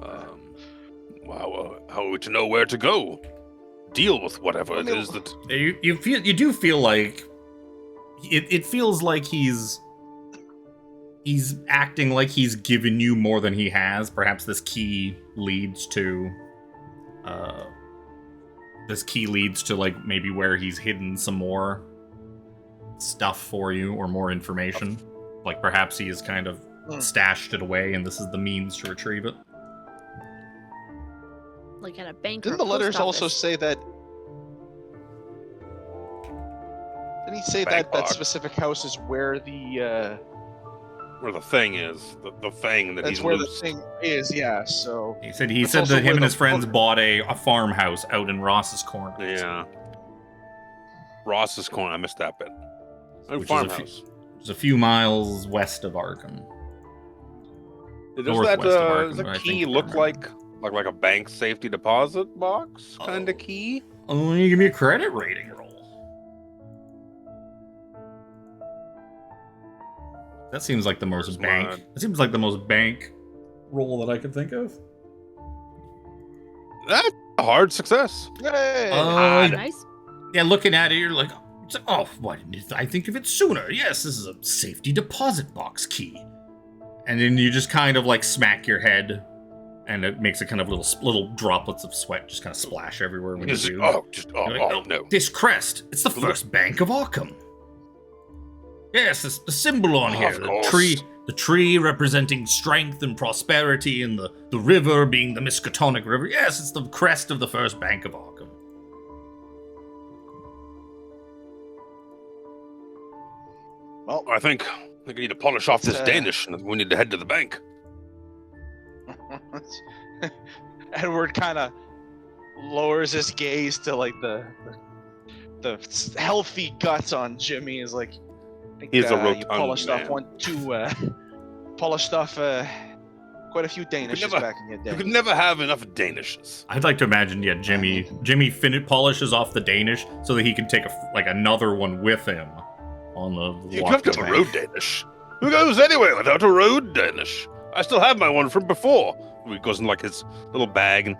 How would you know where to go? Deal with whatever it is that you do feel like it feels like he's acting like he's given you more than he has. Perhaps this key leads to like maybe where he's hidden some more stuff for you or more information. Like perhaps he has kind of stashed it away and this is the means to retrieve it. Like at a bank. Didn't or the letters post also office. say that? Didn't he say Bank that box. specific house is where the thing is? The thing that that's he's where loosed. the thing is? Yeah. So He said That's that also him where and the his friends book- bought a farmhouse out in Ross's Corner. Yeah. Ross's Corner. I missed that bit. Which is Farmhouse. It's a few miles west of Arkham. Does northwest of Arkham, does but I the think key if I look remember. like a bank safety deposit box kind of key? Oh, you give me a credit rating roll. That seems like the most Where's bank. mine? It seems like the most bank roll that I could think of. That's a hard success. hey, Nice. Yeah, looking at it, you're like, oh, why didn't I think of it sooner? Yes, this is a safety deposit box key. And then you just kind of like smack your head, and it makes a kind of little droplets of sweat just kind of splash everywhere when you do. You're like, No. This crest, it's the first bank of Arkham. Yes, it's the symbol on here. Of The course. tree representing strength and prosperity, and the river being the Miskatonic River. Yes, it's the crest of the first bank of Arkham. well, I think I need to polish off this It's, Danish, and we need to head to the bank. Edward kind of lowers his gaze to like the healthy guts on Jimmy. Is like, I think, He's a you rotund polished off man. polished off quite a few Danishes never- back in your You day. could never have enough Danishes. I'd like to imagine, Jimmy polishes off the Danish so that he can take another one with him on the You walk have to to have the a road bank. Danish. Who goes anywhere without a road Danish? I still have my one from before. He goes in like his little bag and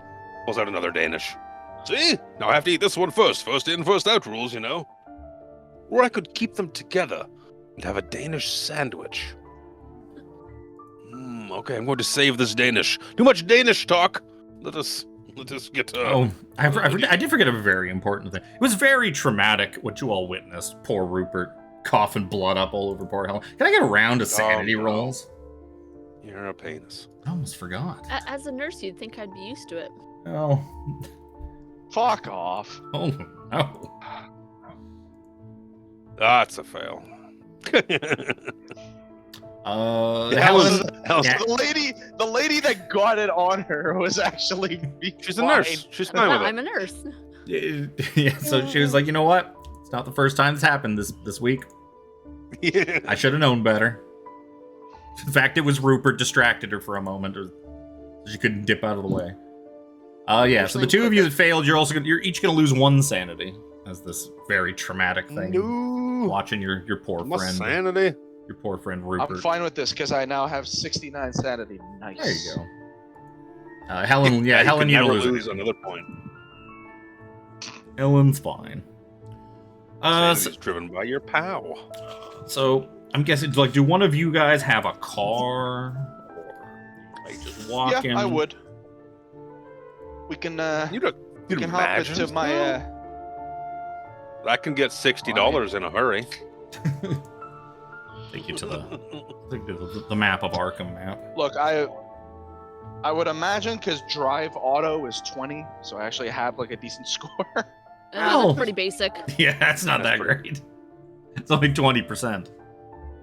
pulls out another Danish. See? Now I have to eat this one first. First in, first out rules, you know? Or I could keep them together and have a Danish sandwich. Okay, I'm going to save this Danish. Too much Danish talk. Let us Just get I did forget a very important thing. It was very traumatic what you all witnessed. Poor Rupert coughing blood up all over poor Helen. Can I get a round of sanity rolls? You're a penis. I almost forgot. As a nurse, you'd think I'd be used to it. Oh. Fuck off. Oh no. That's a fail. Helen. The lady that got it on her was actually She's a nurse. She's fine with it. I'm a nurse. Yeah, so she was like, you know what? It's not the first time this happened this week. Yeah. I should have known better. In fact, it was Rupert distracted her for a moment, or she couldn't dip out of the way. Yeah. So the two of you that failed, you're each gonna lose 1 sanity as this very traumatic thing. No. Watching your poor My friend, sanity. your poor friend Rupert. I'm fine with this because I now have 69 sanity. Nice. There you go. Helen, Helen, you never don't lose another point. Helen's fine. Sanity's driven by your pal. So I'm guessing, like, do one of you guys have a car, or like just walk in? Yeah, I would. We can You'd hop imagine. into my I can get $60 in a hurry. Take you to the map of Arkham map. Look, I would imagine because drive auto is 20, so I actually have like a decent score. Ow. That's pretty basic. Yeah, that's not that great. It's only 20%.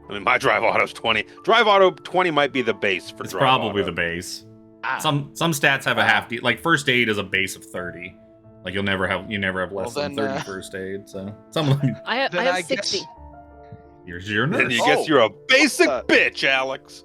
I mean, my drive auto's 20. Drive auto 20 might be the base for It's drive probably auto. the base. Some stats have a half like first aid is a base of 30. Like you never have less than 30 first aid. So some of them, I have 60. you're a nurse. Then you guess you're a basic bitch, Alex.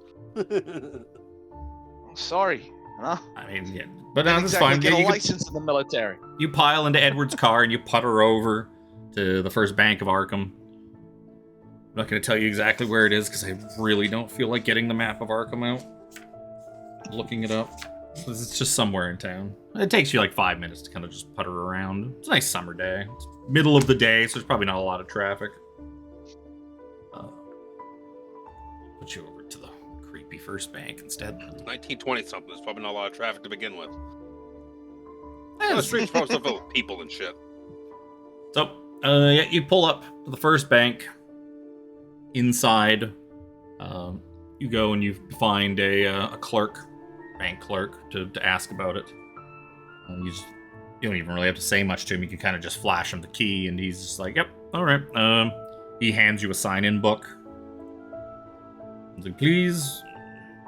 Sorry. Huh? I mean, yeah, but Didn't that's exactly fine. get Yeah, a you, can- license in the military. you pile into Edward's car and you putter over to the first bank of Arkham. I'm not going to tell you exactly where it is because I really don't feel like getting the map of Arkham out. Looking it up. It's just somewhere in town. It takes you like 5 minutes to kind of just putter around. It's a nice summer day. It's middle of the day, so there's probably not a lot of traffic. Put you over to the creepy first bank instead. 1920 something. There's probably not a lot of traffic to begin with. Yeah, The streets probably still full of people and shit. So, yeah, you pull up to the first bank. Inside, you go and you find a clerk, bank clerk, to ask about it. You don't even really have to say much to him. You can kind of just flash him the key, and he's just like, "Yep, all right." He hands you a sign-in book. He's like, "Please,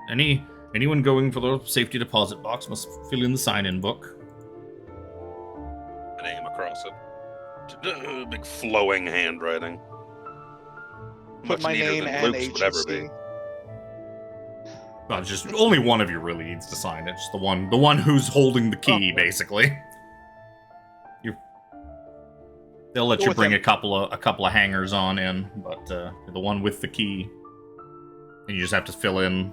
anyone going for the safety deposit box must fill in the sign-in book." A name across it. Big flowing handwriting. Put Much my neater name than and Luke's would ever agency. be. Well, it's just only one of you really needs to sign it. Just the one who's holding the key, basically. They'll let Go you with bring him. a couple of hangers on in, but the one with the key, and you just have to fill in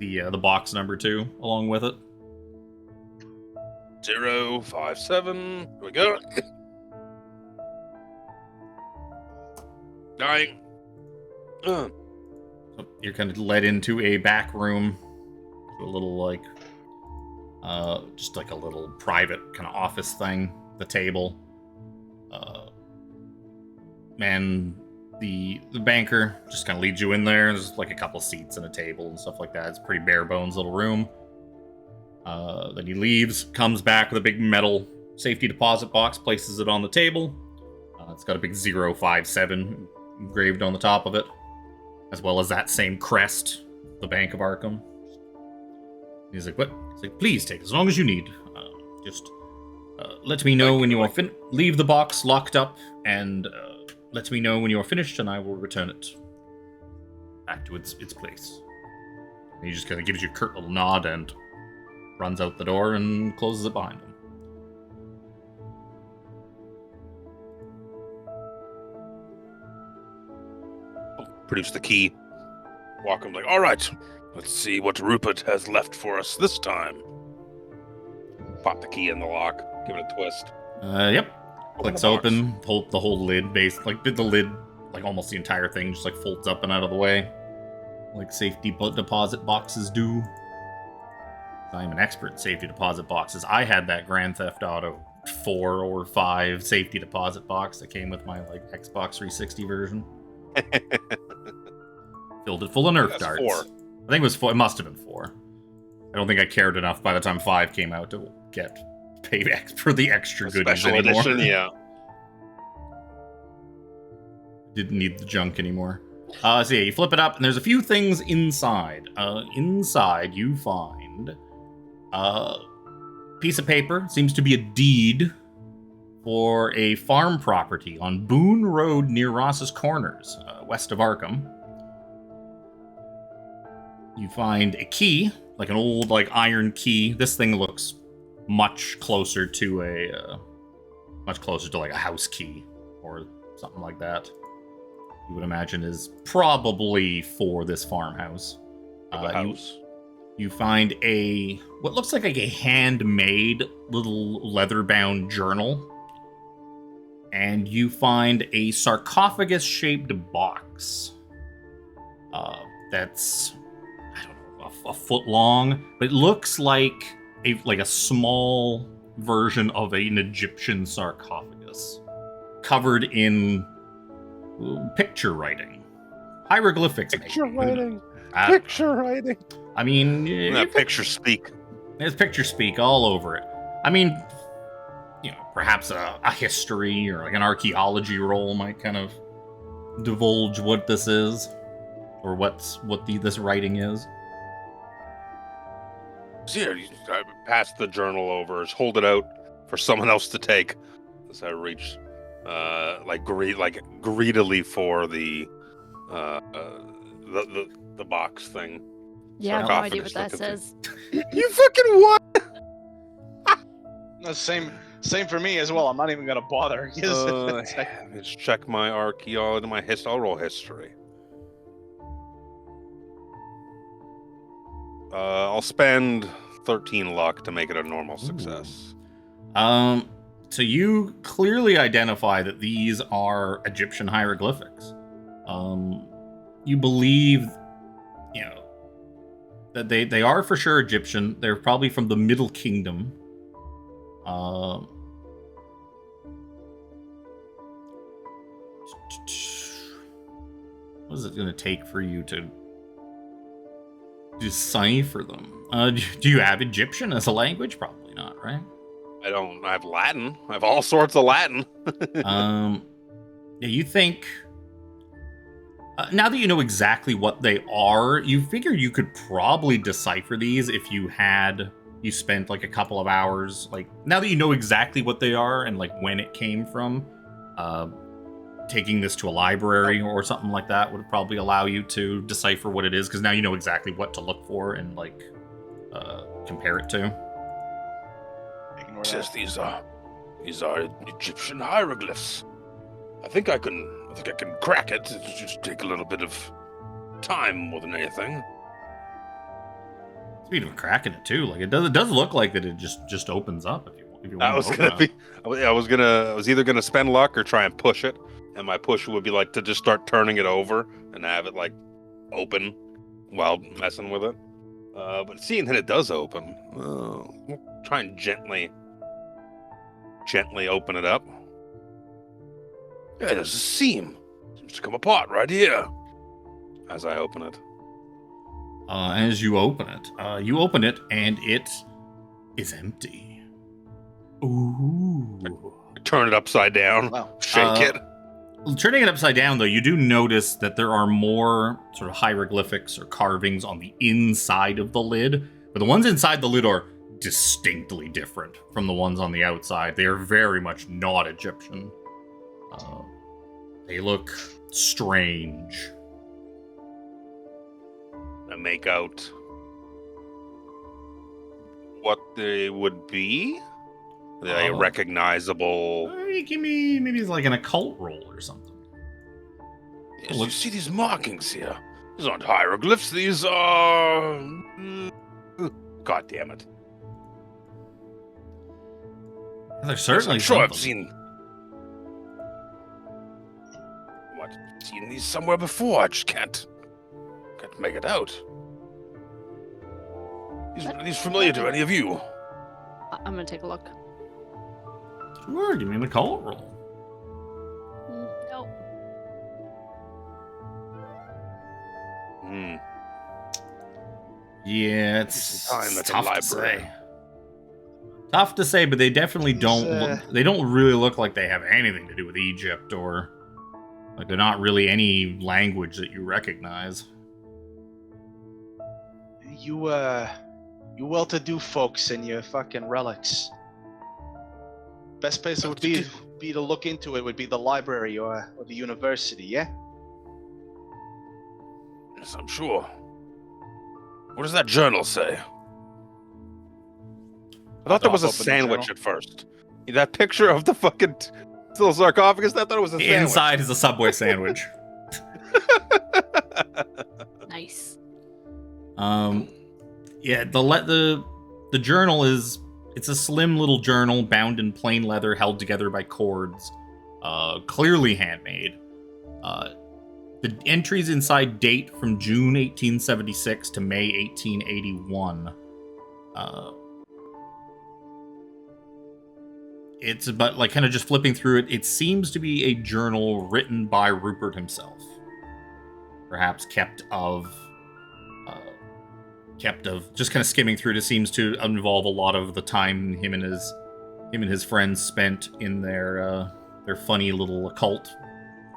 the box number 2 along with it. 057. Here we go. Dying. So you're kind of led into a back room, to a little like, just like a little private kind of office thing. The table, and the banker just kind of leads you in there. There's like a couple seats and a table and stuff like that. It's a pretty bare bones little room. Then he leaves, comes back with a big metal safety deposit box, places it on the table. It's got a big 057 engraved on the top of it, as well as that same crest, the Bank of Arkham. He's like, "What?" He's like, "Please take as long as you need. Just let me know when you are leave the box locked up, and let me know when you are finished, and I will return it back to its place." And he just kind of gives you a curt little nod and runs out the door and closes it behind him. Produce the key. Walk him like, all right, let's see what Rupert has left for us this time. Pop the key in the lock. Give it a twist. Yep. Clicks the box. open. The whole lid the lid, like almost the entire thing, just like folds up and out of the way, like safety deposit boxes do. I'm an expert in safety deposit boxes. I had that Grand Theft Auto 4 or 5 safety deposit box that came with my like Xbox 360 version. Filled it full of Nerf darts. 4. I think it was 4. It must have been 4. I don't think I cared enough by the time 5 came out to get paid for the extra goodies Special anymore. edition, yeah. Didn't need the junk anymore. So yeah, you flip it up, and there's a few things inside. Inside, you find a piece of paper. Seems to be a deed for a farm property on Boone Road near Ross's Corners, west of Arkham. You find a key, like an old iron key. This thing looks much closer to a house key or something like that. You would imagine is probably for this farmhouse. You find what looks like a handmade little leather-bound journal. And you find a sarcophagus-shaped box. That's, I don't know, a foot long, but it looks like a small version of an Egyptian sarcophagus, covered in picture writing, hieroglyphics. Picture writing. I mean, Picture speak. There's picture speak all over it. I mean, perhaps a history or like an archaeology role might kind of divulge what this is, or what this writing is. So here, I pass the journal over, just hold it out for someone else to take. As I reach, greedily for the box thing. Yeah, I have no idea what that says. You fucking what? Same for me as well. I'm not even gonna bother. Let's check my archaeology, I'll roll history. I'll spend 13 luck to make it a normal success. So you clearly identify that these are Egyptian hieroglyphics. You believe, that they are for sure Egyptian. They're probably from the Middle Kingdom. What is it going to take for you to decipher them? Do you have Egyptian as a language? Probably not, right? I don't. I have Latin. I have all sorts of Latin. Yeah, you think... now that you know exactly what they are, you figure you could probably decipher these if you spent a couple of hours. Now that you know exactly what they are and when it came from, taking this to a library or something like that would probably allow you to decipher what it is, because now you know exactly what to look for and compare it to. It says these are Egyptian hieroglyphs. I think I can crack it. It'll just take a little bit of time more than anything. Speaking of cracking it too, it does look like that it just opens up if you want. I was either gonna spend luck or try and push it, and my push would be to just start turning it over and have it open while messing with it. But seeing that it does open, we'll try and gently open it up. Yeah, there's a seam. Seems to come apart right here. As I open it. As you open it, and it is empty. Ooh. I turn it upside down. Wow. Shake it. Turning it upside down, though, you do notice that there are more sort of hieroglyphics or carvings on the inside of the lid, but the ones inside the lid are distinctly different from the ones on the outside. They are very much not Egyptian. They look strange. I make out what they would be. Are they recognizable? Give me maybe it's like an occult roll or something. Yes, you see these markings here. These aren't hieroglyphs. These are. God damn it! They're certainly. I'm sure I've seen these somewhere before. I just can't make it out. Are these familiar to any of you? I'm gonna take a look. Sure, give me an occult roll. Nope. Yeah, it's Time at the tough to library. say. Tough to say, but they definitely don't. They don't really look like they have anything to do with Egypt, or like they're not really any language that you recognize. You well-to-do folks and your fucking relics. Best place it would be to look into it would be the library or the university, yeah? Yes, I'm sure. What does that journal say? I thought there was a sandwich at first. That picture of the fucking little sarcophagus, I thought it was a sandwich. Inside is a Subway sandwich. Nice. Yeah, the journal is, it's a slim little journal bound in plain leather, held together by cords, clearly handmade. The entries inside date from June 1876 to May 1881. It's about, like, kind of just flipping through it. It seems to be a journal written by Rupert himself. Perhaps kept of just kind of skimming through it. It seems to involve a lot of the time him and his friends spent in their funny little occult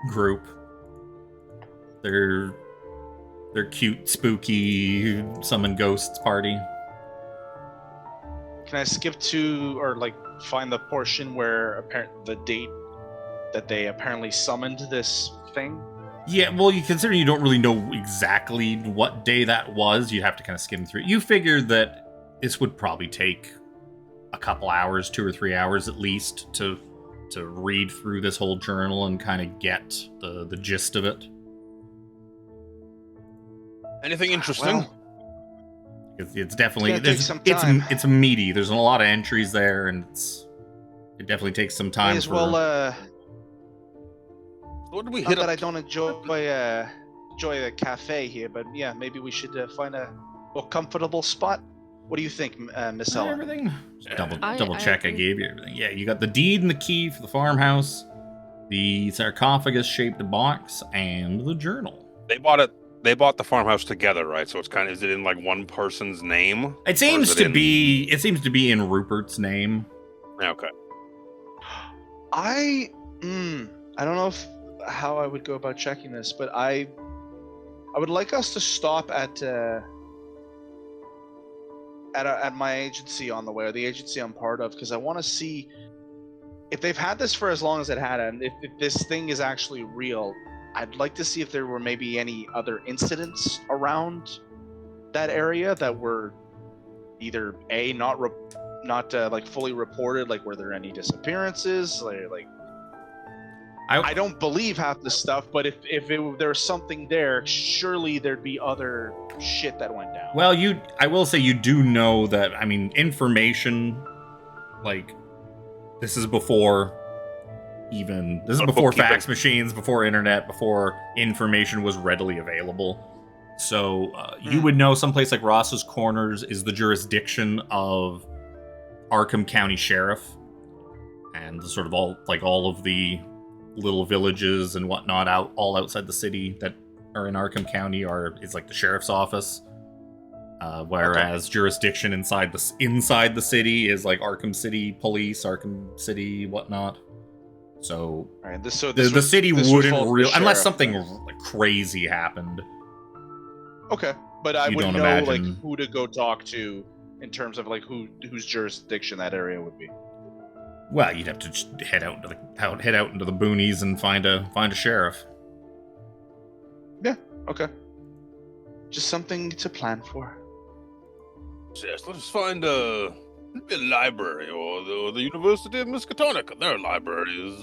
group. Their cute, spooky summon ghosts party. Can I skip to, or like find the portion where the date that they apparently summoned this thing? Yeah, well, you consider you don't really know exactly what day that was. You have to kind of skim through it. You figured that this would probably take a couple hours, 2 or 3 hours at least, to read through this whole journal and kind of get the gist of it. Anything interesting? It's definitely It's gonna take some time. it's meaty. There's a lot of entries there, and it definitely takes some time. May as well. What did we Not hit that up? I don't enjoy the cafe here, but yeah, maybe we should find a more comfortable spot. What do you think, Miss Ellen? Everything. Just double I check. I agree. gave you everything. Yeah, you got the deed and the key for the farmhouse, the sarcophagus-shaped box, and the journal. They bought the farmhouse together, right? So it's kind of, is it in like one person's name? It seems to be. It seems to be in Rupert's name. Okay. I don't know how I would go about checking this, but I would like us to stop at my agency on the way, or the agency I'm part of, because I want to see if they've had this for as long as it had, and if this thing is actually real. I'd like to see if there were maybe any other incidents around that area that were either not like fully reported, like were there any disappearances, like I don't believe half the stuff, but if there was something there, surely there'd be other shit that went down. Well, I will say you do know that, I mean, information, like, this is before fax machines, before internet, before information was readily available. So you would know someplace like Ross's Corners is the jurisdiction of Arkham County Sheriff, and sort of all of the little villages and whatnot all outside the city that are in Arkham County is like the sheriff's office. Whereas jurisdiction inside the city is like Arkham City Police, Arkham City whatnot. So, right, the city wouldn't really, unless something like crazy happened. Okay, but I You wouldn't don't know imagine- like who to go talk to in terms of like whose jurisdiction that area would be. Well, you'd have to just head out into the boonies and find a sheriff. Yeah. Okay. Just something to plan for. Yes, let's find a library or the University of Miskatonic. Their library is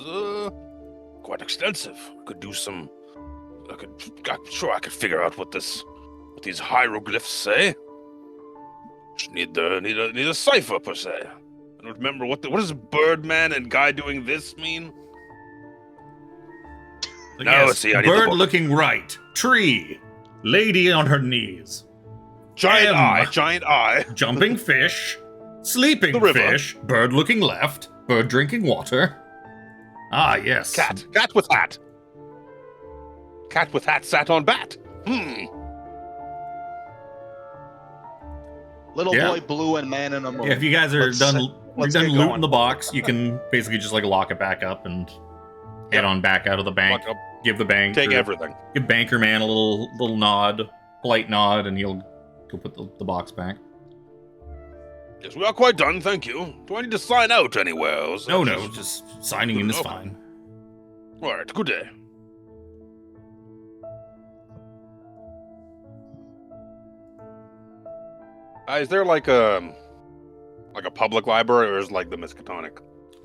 quite extensive. I'm sure I could figure out what these hieroglyphs say. Just need a cipher per se. I don't remember what does Birdman and guy doing this mean? So No, yes, see, I need the bird book. looking right, tree, lady on her knees. Giant M. eye. Jumping fish, sleeping The river. fish, bird looking left, bird drinking water. Ah, yes. Cat with hat. Cat with hat sat on bat. Little Yeah. boy blue and man in a moon. Yeah, if you guys are Let's done get looting going. the box, you can basically just like lock it back up and head on back out of the bank. Lock up, Give the bank take everything. Give banker man a little nod, polite nod, and he'll go put the box back. Yes, we are quite done, thank you. Do I need to sign out anywhere? Or is that No, just signing in is Okay. fine. All right, good day. Is there like a public library, or is like the Miskatonic?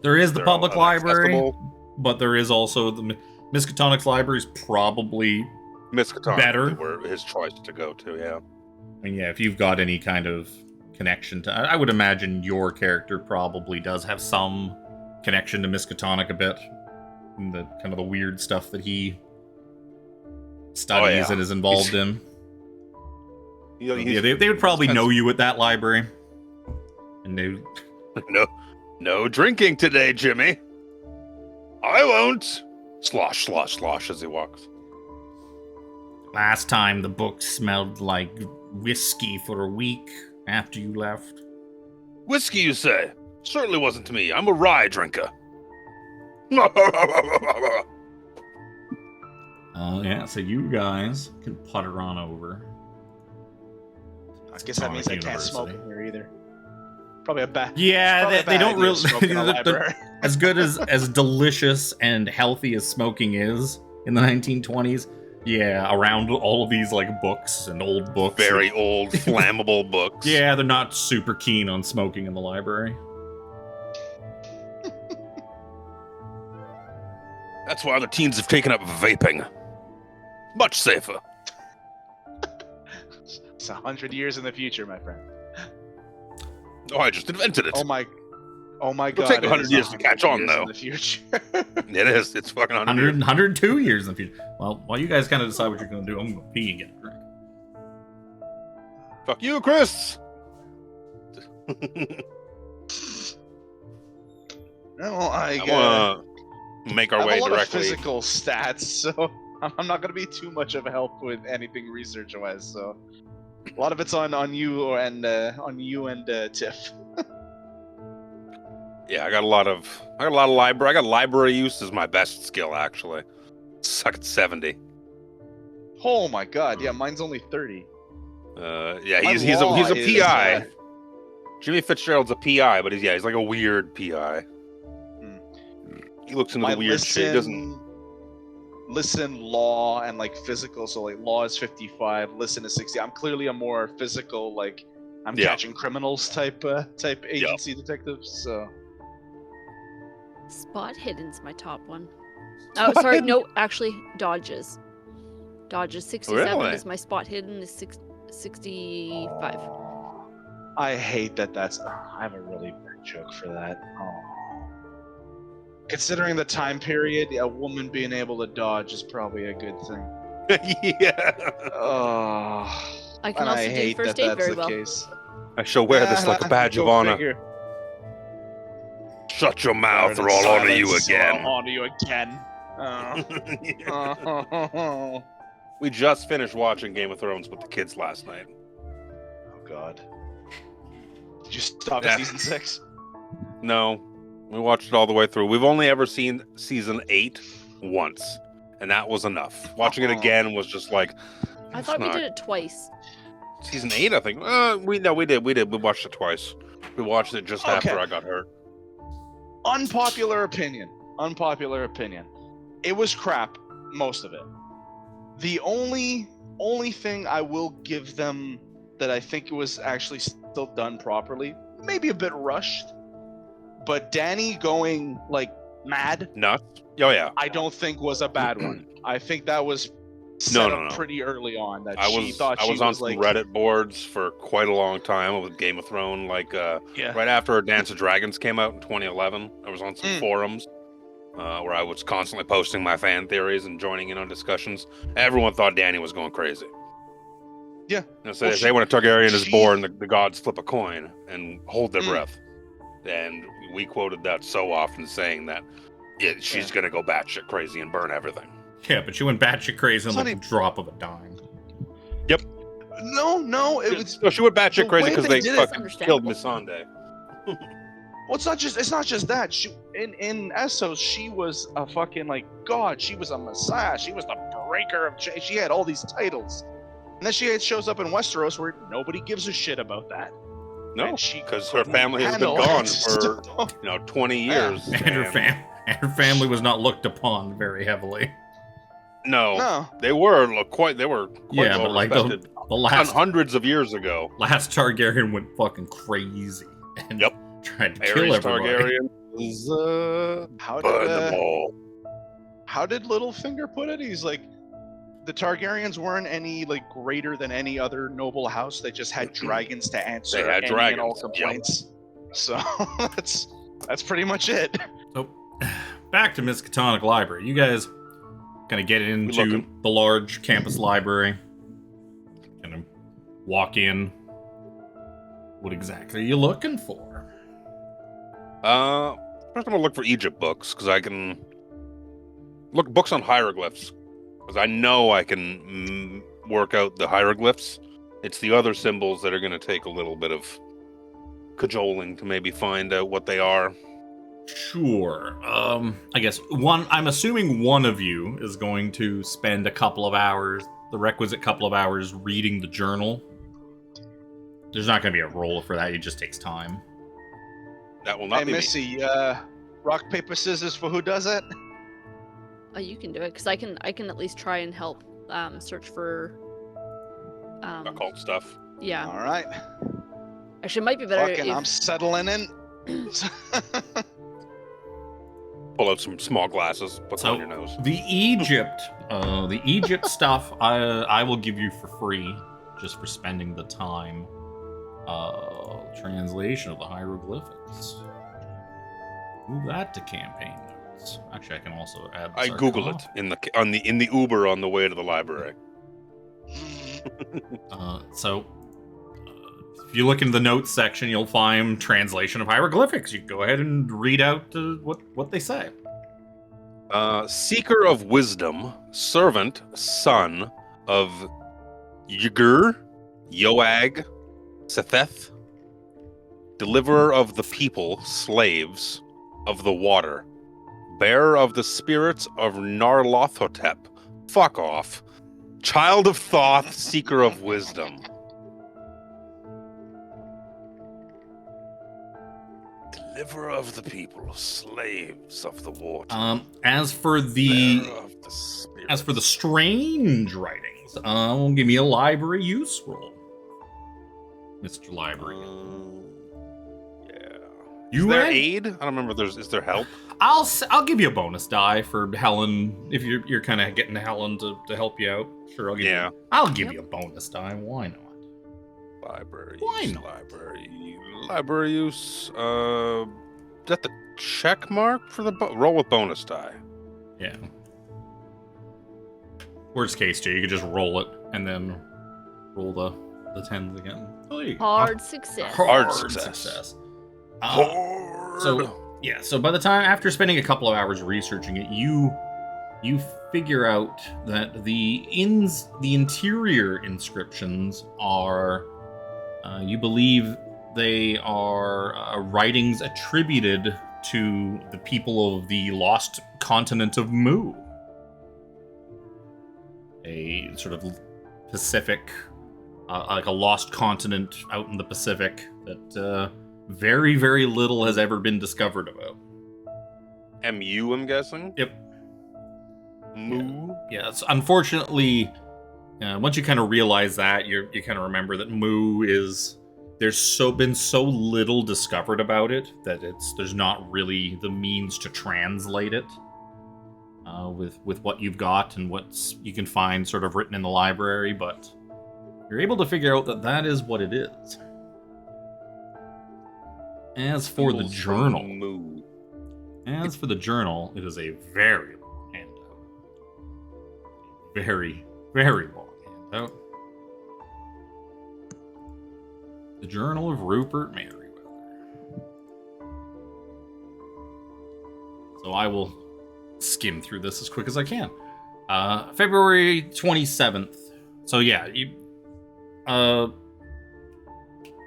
There is the They're public all library, accessible? but there is also the Miskatonic's library is probably. Miskatonic Better. were his choice to go to. Yeah. I mean, yeah, if you've got any kind of connection to, I would imagine your character probably does have some connection to Miskatonic a bit, and the kind of the weird stuff that he studies yeah. and is involved in. He's- Yeah, they would probably know you at that library, and they. No drinking today, Jimmy. I won't. Slosh, slosh, slosh as he walks. Last time the book smelled like whiskey for a week after you left. Whiskey, you say? Certainly wasn't me. I'm a rye drinker. Yeah, so you guys can putter on over. I guess that means I Miskatonic can't smoke University. in here either. Probably a bad. Yeah, probably a they bad don't idea really. to smoke in a they're- library. as good as delicious and healthy as smoking is in the 1920s, yeah, around all of these like books and old books. Very old, flammable books. Yeah, they're not super keen on smoking in the library. That's why the teens have taken up vaping. Much safer. It's 100 years in the future, my friend. Oh, I just invented it. Oh my It'll god! take it 100 is years to catch on, 100 years though. In the future. It is. It's fucking 100, 100. 102 years in the future. Well, while you guys kind of decide what you're going to do, I'm going to pee and get a drink. Fuck you, Chris. Well, I want to make our have way a lot of directly. physical stats, so I'm not going to be too much of a help with anything research-wise. So a lot of it's on you and Tiff. Yeah, I got a lot of library. I got library use as my best skill, actually. Suck at 70. Oh my god! Yeah, mine's only 30. Yeah, My he's law a is, PI. Jimmy Fitzgerald's a PI, but he's like a weird PI. He looks into My the weird shit. He doesn't. listen, law, and like physical. So like law is 55, listen is 60. I'm clearly a more physical, like I'm Yeah. catching criminals type agency detective. So Spot hidden's my top one. Oh, sorry, no, actually, dodges. Dodges 67 Really? is my spot hidden is 65. I hate that. I have a really bad joke for that. Oh. Considering the time period, a woman being able to dodge is probably a good thing. Yeah. Oh, I can and also I do hate first that aid that's very the well. case. I shall wear this like a badge of Go honor. figure. Shut your mouth, or Guarded I'll honor you silence, or again. I'll honor you again. Oh. We just finished watching Game of Thrones with the kids last night. Oh god. Did you stop Yeah. at season 6? No, we watched it all the way through. We've only ever seen season 8 once, and that was enough. Watching it again was just like. I it's thought we not- did it twice. Season 8, I think. We did. We watched it twice. We watched it just Okay. after I got hurt. Unpopular opinion. It was crap, most of it. The only thing I will give them that I think it was actually still done properly, maybe a bit rushed, but Danny going like mad, Nuts? Oh yeah. I don't think was a bad one. I think that was set up No. pretty early on that I she thought I she was on was some like Reddit boards for quite a long time with Game of Thrones. Like yeah. right after Dance of Dragons came out in 2011, I was on some forums where I was constantly posting my fan theories and joining in on discussions. Everyone thought Danny was going crazy. Yeah. So say when a Targaryen is born, the gods flip a coin and hold their breath. And we quoted that so often, saying that she's going to go batshit crazy and burn everything. Yeah, but she went batshit crazy on like a drop of a dime. Yep. No, it was. No, she went batshit crazy because they fucking killed understandable. Missandei. Well, it's not just that. She in Essos, she was a fucking like god. She was a messiah. She was the breaker of chains. She had all these titles, and then she shows up in Westeros where nobody gives a shit about that. No, because her family has been gone for 20 years, and her family was not looked upon very heavily. No, they were quite. Yeah, well but like respected the last hundreds of years ago. Last Targaryen went fucking crazy. And tried to kill everybody. Targaryen was how did Littlefinger put it? He's like, the Targaryens weren't any like greater than any other noble house. They just had dragons to answer any and all complaints. So that's pretty much it. So back to Miskatonic Library. You guys kind of get into the large campus library. Kind of walk in. What exactly are you looking for? First I'm gonna look for Egypt books because I can look books on hieroglyphs because I know I can work out the hieroglyphs. It's the other symbols that are gonna take a little bit of cajoling to maybe find out what they are. Sure. I guess I'm assuming one of you is going to spend a couple of hours, the requisite couple of hours, reading the journal. There's not going to be a roll for that. It just takes time. That will not be Missy, rock, paper, scissors for who does it? Oh, you can do it, because I can at least try and help search for occult stuff. Yeah. All right. Actually, it might be better if... I'm settling in. Pull out some small glasses, put them on your nose. The Egypt stuff, I will give you for free, just for spending the time. Translation of the hieroglyphics. Move that to campaign notes. Actually, I can also add. I Google it in the Uber on the way to the library. If you look in the notes section, you'll find translation of hieroglyphics. You can go ahead and read out what they say. Seeker of wisdom, servant, son of Ygr, Yoag, Setheth, deliverer of the people, slaves of the water, bearer of the spirits of Narlothotep, fuck off, child of Thoth, seeker of wisdom. Deliverer of the people, slaves of the water. As for the strange writings, give me a library use roll, Mr. Library. Yeah. Is there aid? I don't remember. Is there help? I'll give you a bonus die for Helen if you're kind of getting Helen to help you out. Sure, I'll give you a bonus die. Why not? Library. Why use, not? Library use. Is that the check mark for the roll with bonus die? Yeah. Worst case, Jay, you could just roll it and then roll the tens again. Hard success. Hard success. So by the time, after spending a couple of hours researching it, you figure out that the interior inscriptions are, you believe they are writings attributed to the people of the lost continent of Mu. A sort of Pacific, like a lost continent out in the Pacific that very, very little has ever been discovered about. MU, I'm guessing? Yep. Mu? Yeah, so unfortunately, once you kind of realize that, you kind of remember that Mu is... There's been so little discovered about it that there's not really the means to translate it with what you've got and what you can find sort of written in the library, but you're able to figure out that is what it is. As for the journal, it is a very long handout. Very, very long handout. The Journal of Rupert Merriweather. So I will skim through this as quick as I can. February 27th. So yeah,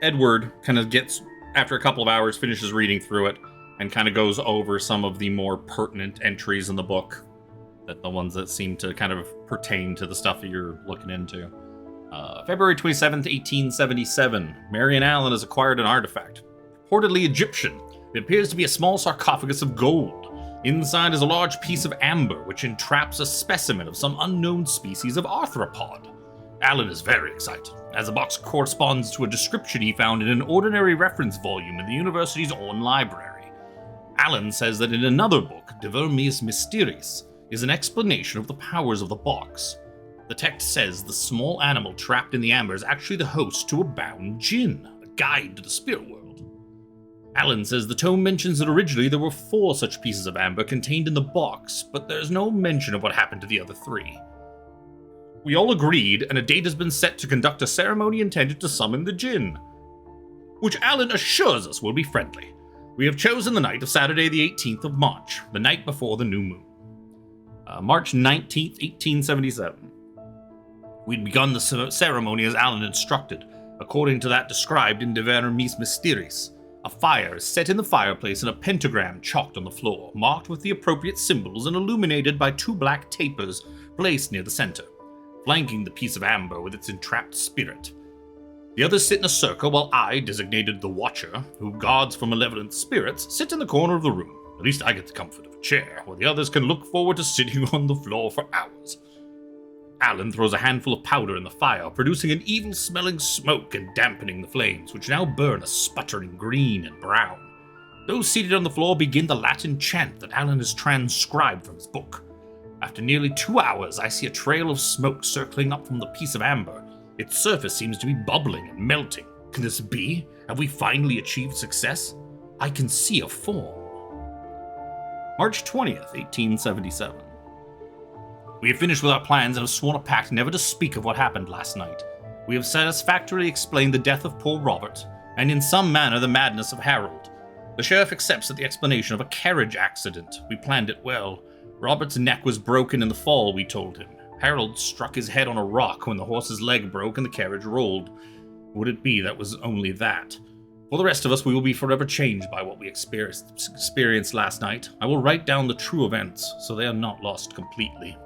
Edward kind of gets, after a couple of hours, finishes reading through it and kind of goes over some of the more pertinent entries in the book, the ones that seem to kind of pertain to the stuff that you're looking into. February 27th, 1877. Marion Allen has acquired an artifact, reportedly Egyptian. It appears to be a small sarcophagus of gold. Inside is a large piece of amber, which entraps a specimen of some unknown species of arthropod. Allen is very excited, as the box corresponds to a description he found in an ordinary reference volume in the university's own library. Allen says that in another book, De Vermis Mysteris, is an explanation of the powers of the box. The text says the small animal trapped in the amber is actually the host to a bound djinn, a guide to the spirit world. Allen says the tome mentions that originally there were 4 such pieces of amber contained in the box, but there's no mention of what happened to the other 3. We all agreed, and a date has been set to conduct a ceremony intended to summon the djinn, which Allen assures us will be friendly. We have chosen the night of Saturday the 18th of March, the night before the new moon. March 19th, 1877. We'd begun the ceremony as Allen instructed, according to that described in De Vermis Mysteris. A fire is set in the fireplace and a pentagram chalked on the floor, marked with the appropriate symbols and illuminated by 2 black tapers placed near the center, flanking the piece of amber with its entrapped spirit. The others sit in a circle while I, designated the Watcher, who guards from malevolent spirits, sit in the corner of the room. At least I get the comfort of a chair, while the others can look forward to sitting on the floor for hours. Allen throws a handful of powder in the fire, producing an evil-smelling smoke and dampening the flames, which now burn a sputtering green and brown. Those seated on the floor begin the Latin chant that Allen has transcribed from his book. After nearly 2 hours, I see a trail of smoke circling up from the piece of amber. Its surface seems to be bubbling and melting. Can this be? Have we finally achieved success? I can see a form. March 20th, 1877. We have finished with our plans and have sworn a pact never to speak of what happened last night. We have satisfactorily explained the death of poor Robert, and in some manner the madness of Harold. The sheriff accepts the explanation of a carriage accident. We planned it well. Robert's neck was broken in the fall, we told him. Harold struck his head on a rock when the horse's leg broke and the carriage rolled. Would it be that was only that? For the rest of us, we will be forever changed by what we experienced last night. I will write down the true events, so they are not lost completely.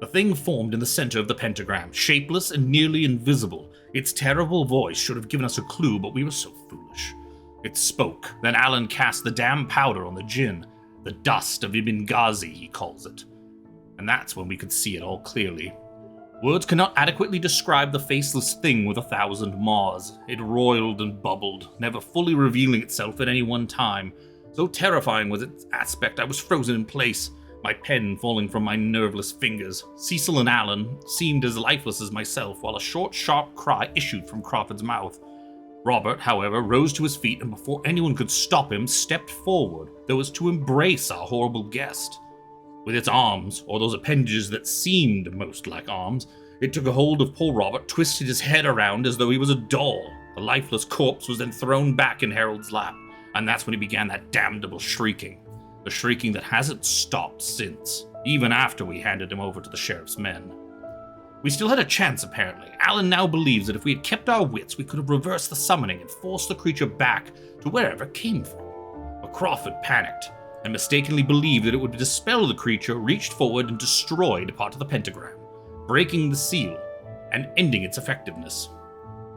The thing formed in the center of the pentagram, shapeless and nearly invisible. Its terrible voice should have given us a clue, but we were so foolish. It spoke. Then Allen cast the damn powder on the djinn. The dust of Ibn Ghazi, he calls it. And that's when we could see it all clearly. Words cannot adequately describe the faceless thing with 1,000 maws. It roiled and bubbled, never fully revealing itself at any one time. So terrifying was its aspect, I was frozen in place, my pen falling from my nerveless fingers. Cecil and Allen seemed as lifeless as myself, while a short, sharp cry issued from Crawford's mouth. Robert, however, rose to his feet and before anyone could stop him, stepped forward, though as to embrace our horrible guest. With its arms, or those appendages that seemed most like arms, it took a hold of poor Robert, twisted his head around as though he was a doll. The lifeless corpse was then thrown back in Harold's lap, and that's when he began that damnable shrieking. The shrieking that hasn't stopped since, even after we handed him over to the sheriff's men. We still had a chance, apparently. Allen now believes that if we had kept our wits, we could have reversed the summoning and forced the creature back to wherever it came from. But Crawford panicked, and mistakenly believed that it would dispel the creature, reached forward and destroyed part of the pentagram, breaking the seal and ending its effectiveness.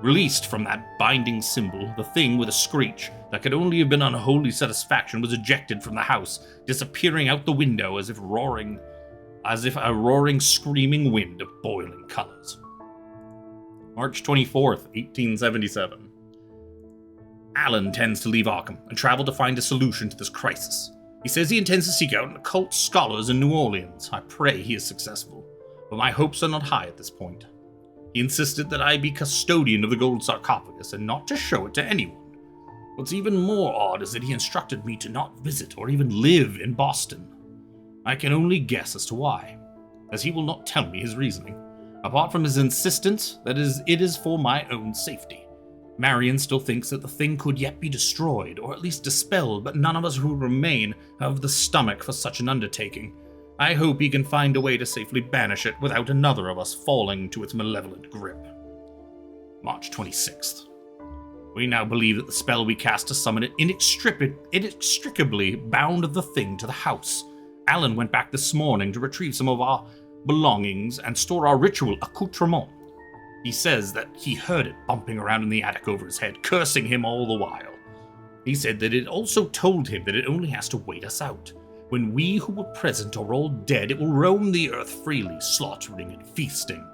Released from that binding symbol, the thing with a screech that could only have been unholy satisfaction was ejected from the house, disappearing out the window as if a roaring, screaming wind of boiling colors. March 24th, 1877. Allen intends to leave Arkham and travel to find a solution to this crisis. He says he intends to seek out occult scholars in New Orleans. I pray he is successful, but my hopes are not high at this point. He insisted that I be custodian of the gold sarcophagus and not to show it to anyone. What's even more odd is that he instructed me to not visit or even live in Boston. I can only guess as to why, as he will not tell me his reasoning, apart from his insistence that it is for my own safety. Marion still thinks that the thing could yet be destroyed, or at least dispelled, but none of us who remain have the stomach for such an undertaking. I hope he can find a way to safely banish it without another of us falling to its malevolent grip. March 26th. We now believe that the spell we cast to summon it inextricably bound the thing to the house. Alan went back this morning to retrieve some of our belongings and store our ritual accoutrement. He says that he heard it bumping around in the attic over his head, cursing him all the while. He said that it also told him that it only has to wait us out. When we who were present are all dead, it will roam the earth freely, slaughtering and feasting.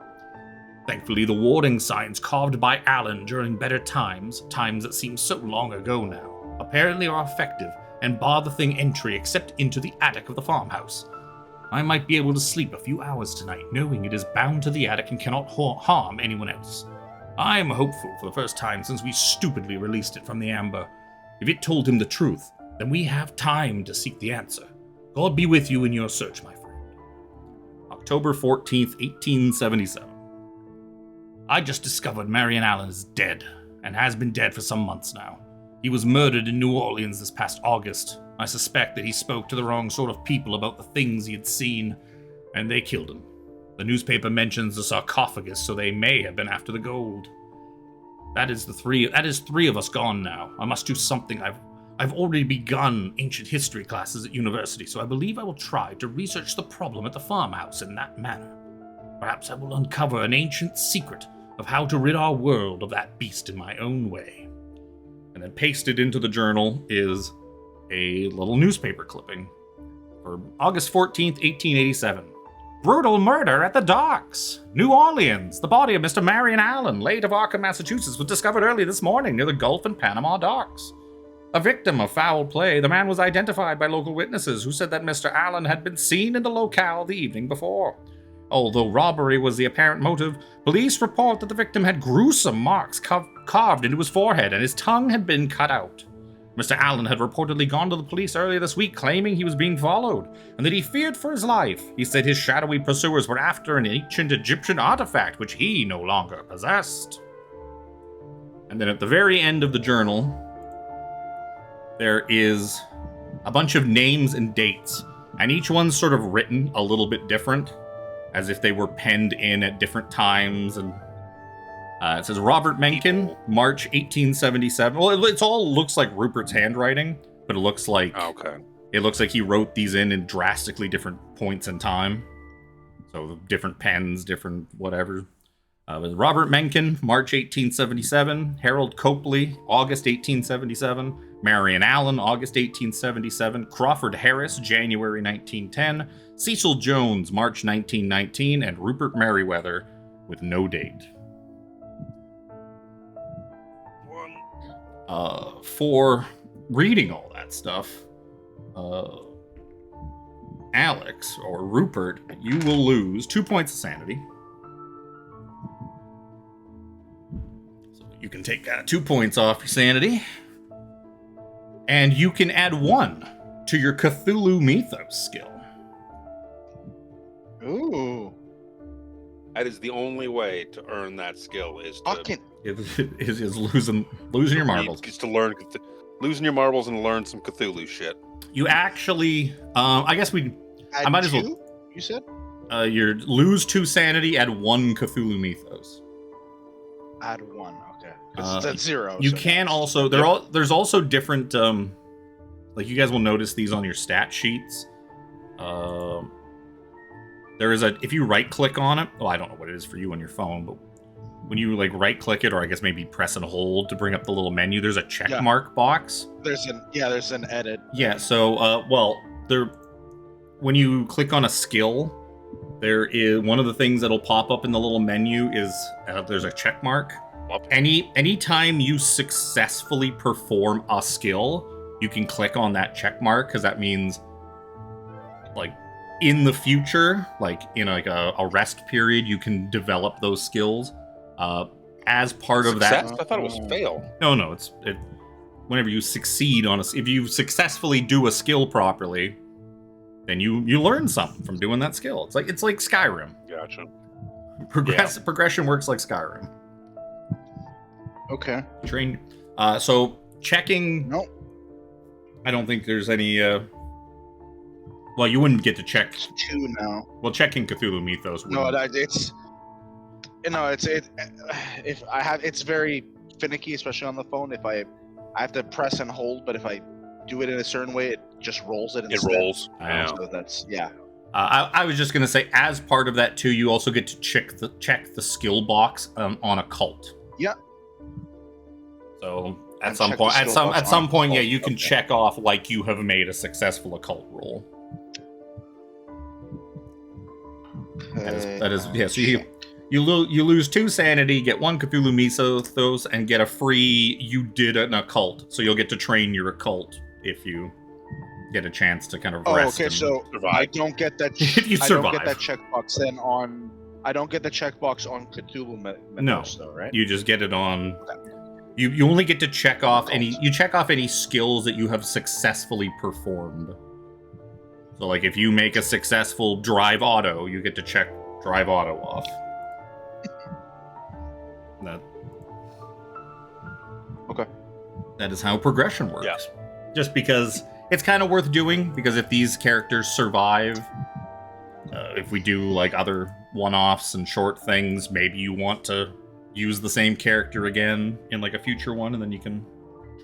Thankfully, the warding signs carved by Alan during better times that seem so long ago now, apparently are effective and bar the thing entry except into the attic of the farmhouse. I might be able to sleep a few hours tonight, knowing it is bound to the attic and cannot harm anyone else. I am hopeful for the first time since we stupidly released it from the amber. If it told him the truth, then we have time to seek the answer. God be with you in your search, my friend. October 14th, 1877. I just discovered Marion Allen is dead, and has been dead for some months now. He was murdered in New Orleans this past August. I suspect that he spoke to the wrong sort of people about the things he had seen, and they killed him. The newspaper mentions the sarcophagus, so they may have been after the gold. That is three of us gone now. I must do something. I've already begun ancient history classes at university, so I believe I will try to research the problem at the farmhouse in that manner. Perhaps I will uncover an ancient secret of how to rid our world of that beast in my own way. And then pasted into the journal is a little newspaper clipping for August 14th, 1887. Brutal murder at the docks. New Orleans. The body of Mr. Marion Allen, late of Arkham, Massachusetts, was discovered early this morning near the Gulf and Panama docks. A victim of foul play, the man was identified by local witnesses who said that Mr. Allen had been seen in the locale the evening before. Although robbery was the apparent motive, police report that the victim had gruesome marks carved into his forehead and his tongue had been cut out. Mr. Allen had reportedly gone to the police earlier this week claiming he was being followed and that he feared for his life. He said his shadowy pursuers were after an ancient Egyptian artifact which he no longer possessed. And then at the very end of the journal, there is a bunch of names and dates, and each one's sort of written a little bit different, as if they were penned in at different times. And it says Robert Mencken, March 1877. Well, it all looks like Rupert's handwriting, but it looks like he wrote these in drastically different points in time. So different pens, different whatever. Robert Mencken, March 1877. Harold Copley, August 1877. Marion Allen, August 1877. Crawford Harris, January 1910. Cecil Jones, March 1919. And Rupert Merriweather, with no date. For reading all that stuff, Alex, or Rupert, you will lose 2 points of sanity. So you can take 2 points off your sanity. And you can add 1 to your Cthulhu Mythos skill. Ooh. That is the only way to earn that skill is to... Is losing your marbles. Just to learn... Losing your marbles and learn some Cthulhu shit. You actually... I guess I might as well... You said? You lose 2 sanity, add 1 Cthulhu Mythos. Add 1, okay. Because that's 0. You can also... There's also different... like, you guys will notice these on your stat sheets. There is if you right-click on it... Well, I don't know what it is for you on your phone, but when you, like, right-click it, or I guess maybe press and hold to bring up the little menu, there's a check mark box. There's an edit. Yeah, so, when you click on a skill, there is... One of the things that'll pop up in the little menu is there's a check mark. Anytime you successfully perform a skill, you can click on that check mark, because that means, like, in the future, like in like a rest period, you can develop those skills. As part of that, I thought it was fail. No, it's whenever you succeed on if you successfully do a skill properly, then you learn something from doing that skill. It's like Skyrim. Gotcha. Progression works like Skyrim. Okay. Trained. So checking. Nope. I don't think there's any. Well, you wouldn't get to check. It's 2 now. Well, checking Cthulhu Mythos. No, wouldn't. it's if I have, it's very finicky, especially on the phone. If I have to press and hold, but if I do it in a certain way, it just rolls it instead. It rolls. Yeah. So that's I was just gonna say, as part of that too, you also get to check the skill box on occult. Yeah. So And at some check point, the at skill box some on point, yeah, occult. you can Okay. check off like you have made a successful occult roll. That is yeah. So you lose 2 sanity, get 1 Cthulhu Mythos, and get a free you did an occult. So you'll get to train your occult if you get a chance to kind of Oh, rest. okay. and So survive. I don't get that. You I don't get survive. that checkbox then on. I don't get the checkbox on Cthulhu Mythos, though, right? You just get it on. You only get to check off any skills that you have successfully performed. So like if you make a successful drive auto, you get to check drive auto off. That is how progression works. Yeah. Just because it's kind of worth doing, because if these characters survive, if we do like other one-offs and short things, maybe you want to use the same character again in like a future one, and then you can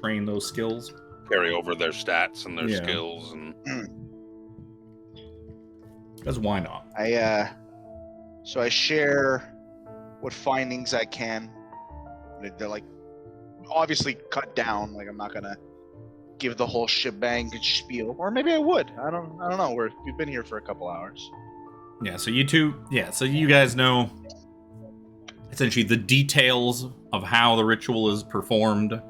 train those skills. Carry over their stats and their Yeah. skills and Because why not? So I share what findings I can. They're like obviously cut down. Like I'm not gonna give the whole shebang spiel, or maybe I would. I don't know. We've been here for a couple hours. Yeah, so you guys know essentially the details of how the ritual is performed.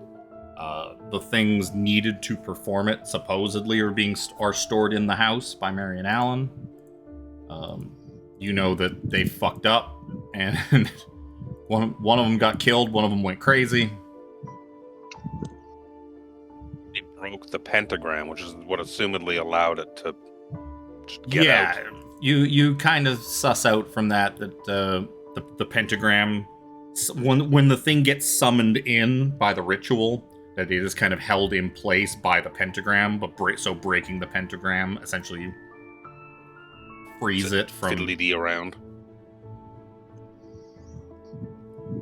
The things needed to perform it supposedly are stored in the house by Marion Allen. You know that they fucked up, and one of them got killed. One of them went crazy. it broke the pentagram, which is what assumedly allowed it to just get out. You kind of suss out from that the pentagram, when the thing gets summoned in by the ritual, that it is kind of held in place by the pentagram, but breaking the pentagram essentially frees it from Fiddly-dee around.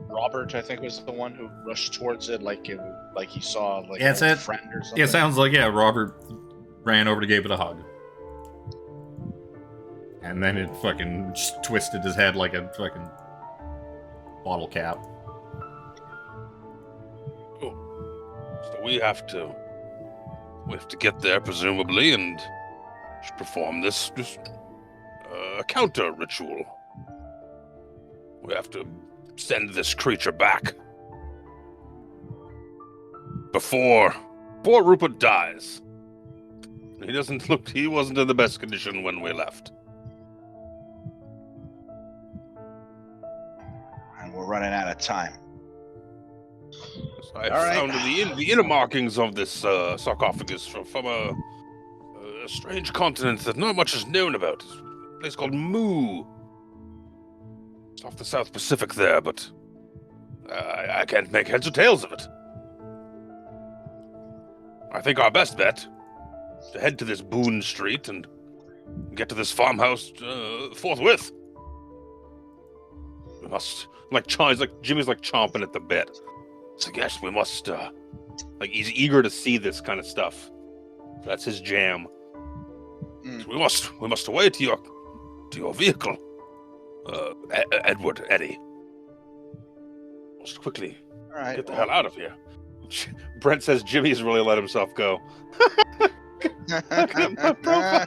Robert, I think, was the one who rushed towards it, like he saw like Yeah, an it's old it. friend or something. Yeah, it sounds like Robert ran over to give it a hug. And then it fucking just twisted his head like a fucking bottle cap. So we have to get there presumably and just perform this counter ritual. We have to send this creature back before Rupert dies. He wasn't in the best condition when we left. And we're running out of time. I All right. found the inner markings of this sarcophagus from a strange continent that not much is known about. It's a place called Mu. It's off the South Pacific there, but I can't make heads or tails of it. I think our best bet is to head to this Boone Street and get to this farmhouse forthwith. We must, Jimmy's chomping at the bit. So yes, we must, he's eager to see this kind of stuff. That's his jam. So we must away to your vehicle. Eddie. Most quickly, All right. get the hell out of here. Brent says Jimmy's really let himself go. Look at my profile.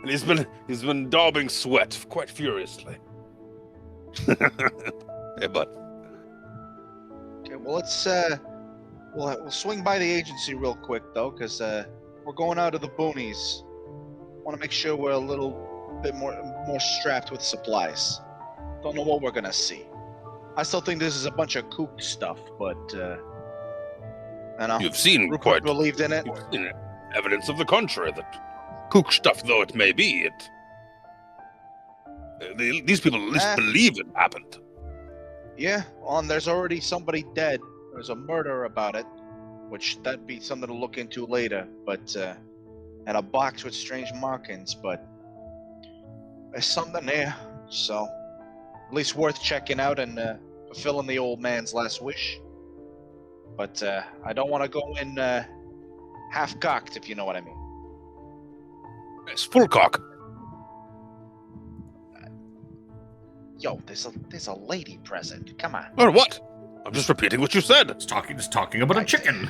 And he's been daubing sweat quite furiously. Hey, bud. Okay, well, let's we'll swing by the agency real quick though, because we're going out of the boonies. Want to make sure we're a little bit more strapped with supplies. Don't know what we're gonna see. I still think this is a bunch of kook stuff, but I know You've seen Rupert quite believed in it. you've seen evidence of the contrary. That kook stuff, though it may be, these people at least believe it happened. Yeah, well, and there's already somebody dead there's a murder about it, which that'd be something to look into later. But and a box with strange markings, but there's something there, so at least worth checking out and fulfilling the old man's last wish. But I don't want to go in half-cocked, if you know what I mean. It's full cock. Yo, there's a lady present. Come on. Or what? I'm just repeating what you said. It's talking about a chicken.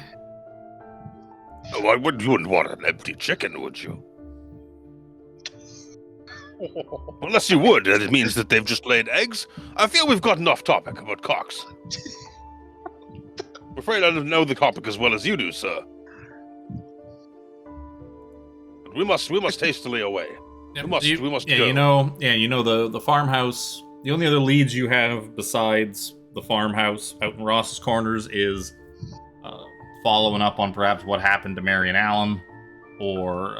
Oh, you wouldn't want an empty chicken, would you? Unless you would, and it means that they've just laid eggs. I feel we've gotten off topic about cocks. I'm afraid I don't know the topic as well as you do, sir. But we must hastily away. We must go. You know the farmhouse. The only other leads you have besides the farmhouse out in Ross's Corners is following up on perhaps what happened to Marion Allen, or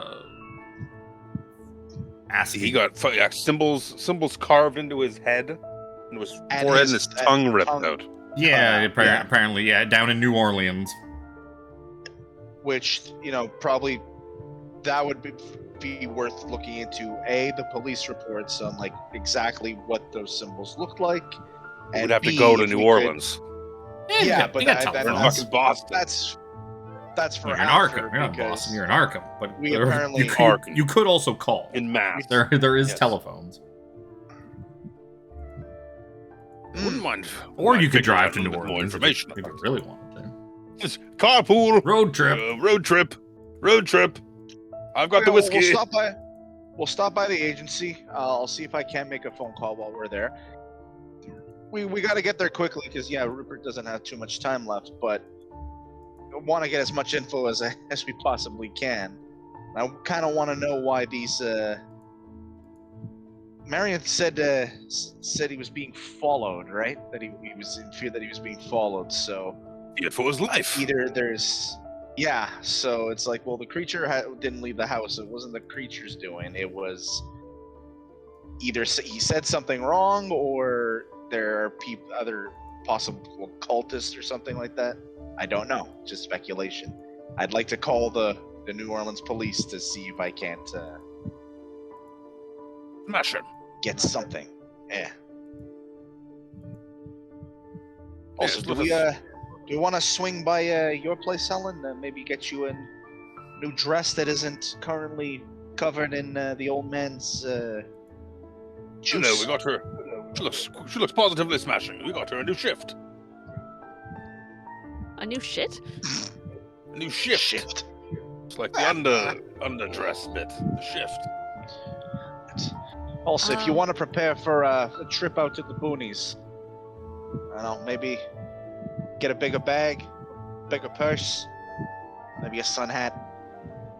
asking. He got symbols carved into his head, and his forehead and his tongue ripped out. Yeah, apparently, down in New Orleans. Which, probably that would be worth looking into. The police reports on like exactly what those symbols looked like. And we'd have to go to New Orleans. But fucking Boston. That's for you're in Arkham. You're not in Boston. You're in Arkham. But we apparently you could also call in mass. There is telephones. Wouldn't mind. Or you could drive to New Orleans. More information if you really wanted to. Just carpool. Road trip. Road trip. I've got the whiskey. We'll stop by the agency. I'll see if I can make a phone call while we're there. We got to get there quickly because Rupert doesn't have too much time left, but I want to get as much info as we possibly can. I kind of want to know why these. Marion said he was being followed, right? That he was in fear that he was being followed. So feared for his life. Either there's. Yeah, so it's like, well, the creature didn't leave the house. It wasn't the creature's doing. It was either he said something wrong, or there are other possible cultists or something like that. I don't know. Just speculation. I'd like to call the New Orleans police to see if I can't smash it. Get something. Yeah. Also, do we want to swing by your place, Helen? Maybe get you a new dress that isn't currently covered in the old man's juice. No, we got her. She looks positively smashing. We got her a new shift. A new shit? A new shift. It's like the underdress bit. The shift. Also, if you want to prepare for a trip out to the boonies, I don't know, maybe get a bigger bag, bigger purse, maybe a sun hat.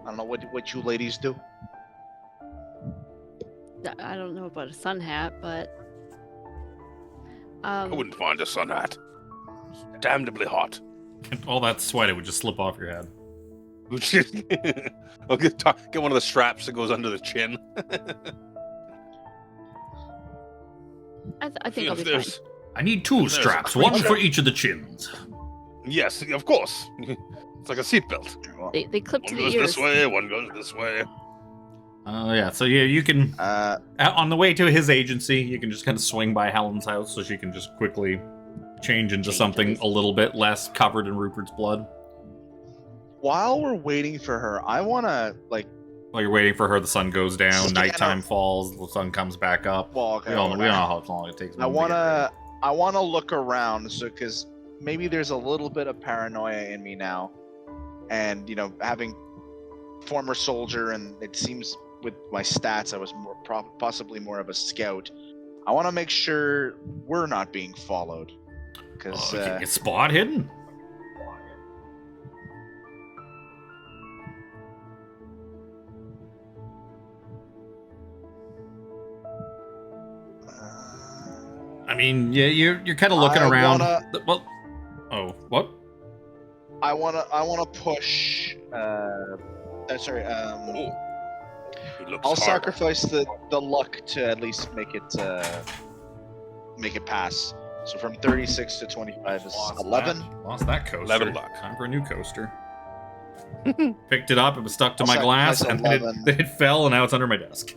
I don't know what you ladies do. I don't know about a sun hat, but I wouldn't mind a sun hat. Damnably hot. All that sweat, it would just slip off your head. I'll get one of the straps that goes under the chin. I think I'll be fine. I need two straps, one for each of the chins. Yes, of course. It's like a seatbelt. They clip to the ears. One goes this way, one goes this way. So you can, on the way to his agency, you can just kind of swing by Helen's house so she can just quickly change into something a little bit less covered in Rupert's blood. While we're waiting for her, I want to, While you're waiting for her, the sun goes down, nighttime falls, the sun comes back up. Well, okay, we don't know how long it takes. I want to look around, because maybe there's a little bit of paranoia in me now. And, having former soldier, and it seems with my stats, I was possibly more of a scout. I want to make sure we're not being followed. Because you can get spot hidden. I mean, yeah, you're kind of looking around. What? I wanna push. I'll sacrifice the luck to at least make it pass. So from 36 to 25 is 11. Lost that coaster. 11 luck. Time for a new coaster. Picked it up. It was stuck to I'll my glass, sacrifice and 11. then it fell, and now it's under my desk.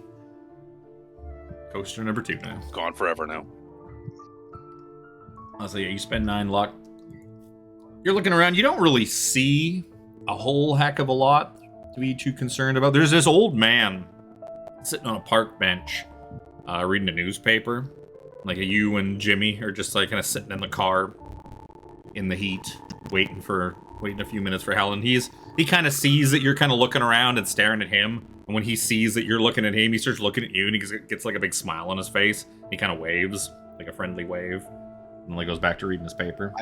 Coaster number 2 now. Gone forever now. So yeah, you spend 9 luck. You're looking around. You don't really see a whole heck of a lot to be too concerned about. There's this old man sitting on a park bench, reading a newspaper. Like you and Jimmy are just like kind of sitting in the car in the heat, waiting a few minutes for Helen. He kind of sees that you're kind of looking around and staring at him. And when he sees that you're looking at him, he starts looking at you, and he gets like a big smile on his face. He kind of waves, like a friendly wave, and then he goes back to reading his paper.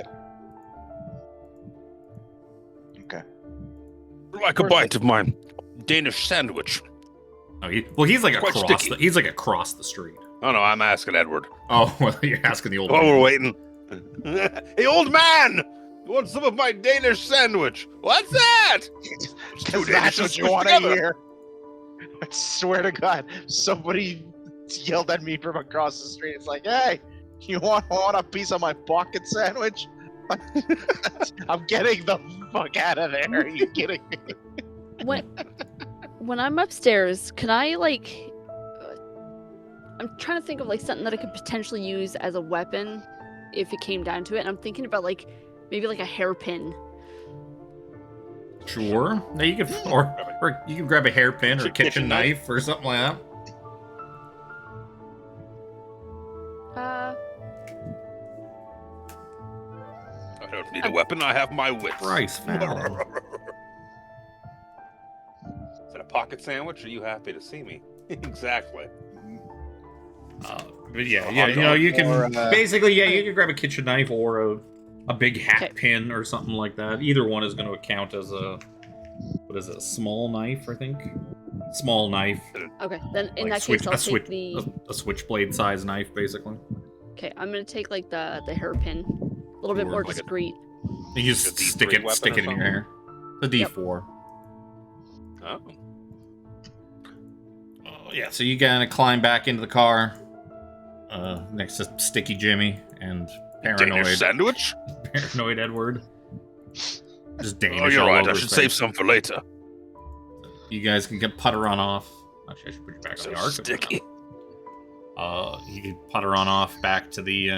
Okay. Like a bite of my Danish sandwich. Oh, he's like Quite across sticky. he's like across the street. Oh no, I'm asking Edward. Oh, well, you're asking the old While man. we're waiting. Hey, old man! You want some of my Danish sandwich? What's that? Because that's what you want to hear. I swear to God, somebody yelled at me from across the street. It's like, hey, you want a piece of my pocket sandwich? I'm getting the fuck out of there. Are you kidding me? When I'm upstairs, can I I'm trying to think of something that I could potentially use as a weapon if it came down to it. And I'm thinking about maybe a hairpin. Sure. Now you can, or you can grab a hairpin or a kitchen Kitchen knife or something like that. I don't need a weapon, I have my wits. Christ, Is Fallon. it a pocket sandwich? Are you happy to see me? Exactly. But yeah, you can Or, basically, you can grab a kitchen knife or a big hat Okay. pin or something like that. Either one is going to account as a small knife, I think. Small knife. Okay, then in Like that case, I'll take a switchblade size knife, basically. Okay, I'm gonna take the hairpin, a little bit Or more like a- discreet. You just A D3 stick weapon it or in your something? hair. The D4. Oh. Yeah, so you gotta climb back into the car next to Sticky Jimmy and Danish sandwich? paranoid Edward. Just Danish Oh, you're all right. over I his should face. save some for later. You guys can get putter on off. Actually, I should put you back So on the Arkham. sticky. You can putter on off back to the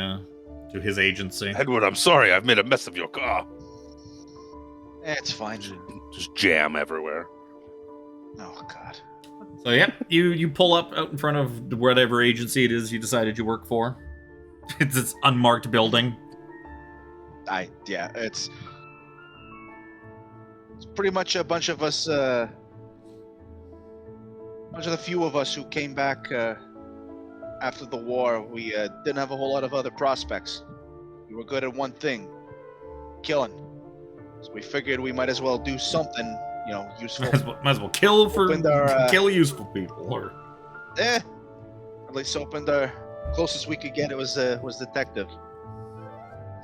to his agency. Edward, I'm sorry. I've made a mess of your car. It's fine. Just jam everywhere. Oh God. So yeah, you pull up out in front of whatever agency it is you decided you work for. It's this unmarked building. It's pretty much a bunch of us, bunch of the few of us who came back after the war. We didn't have a whole lot of other prospects. We were good at one thing, killing. So we figured we might as well do something, useful. Might as well kill Opened our, kill useful people. Or at least opened our closest we could get. It was detective.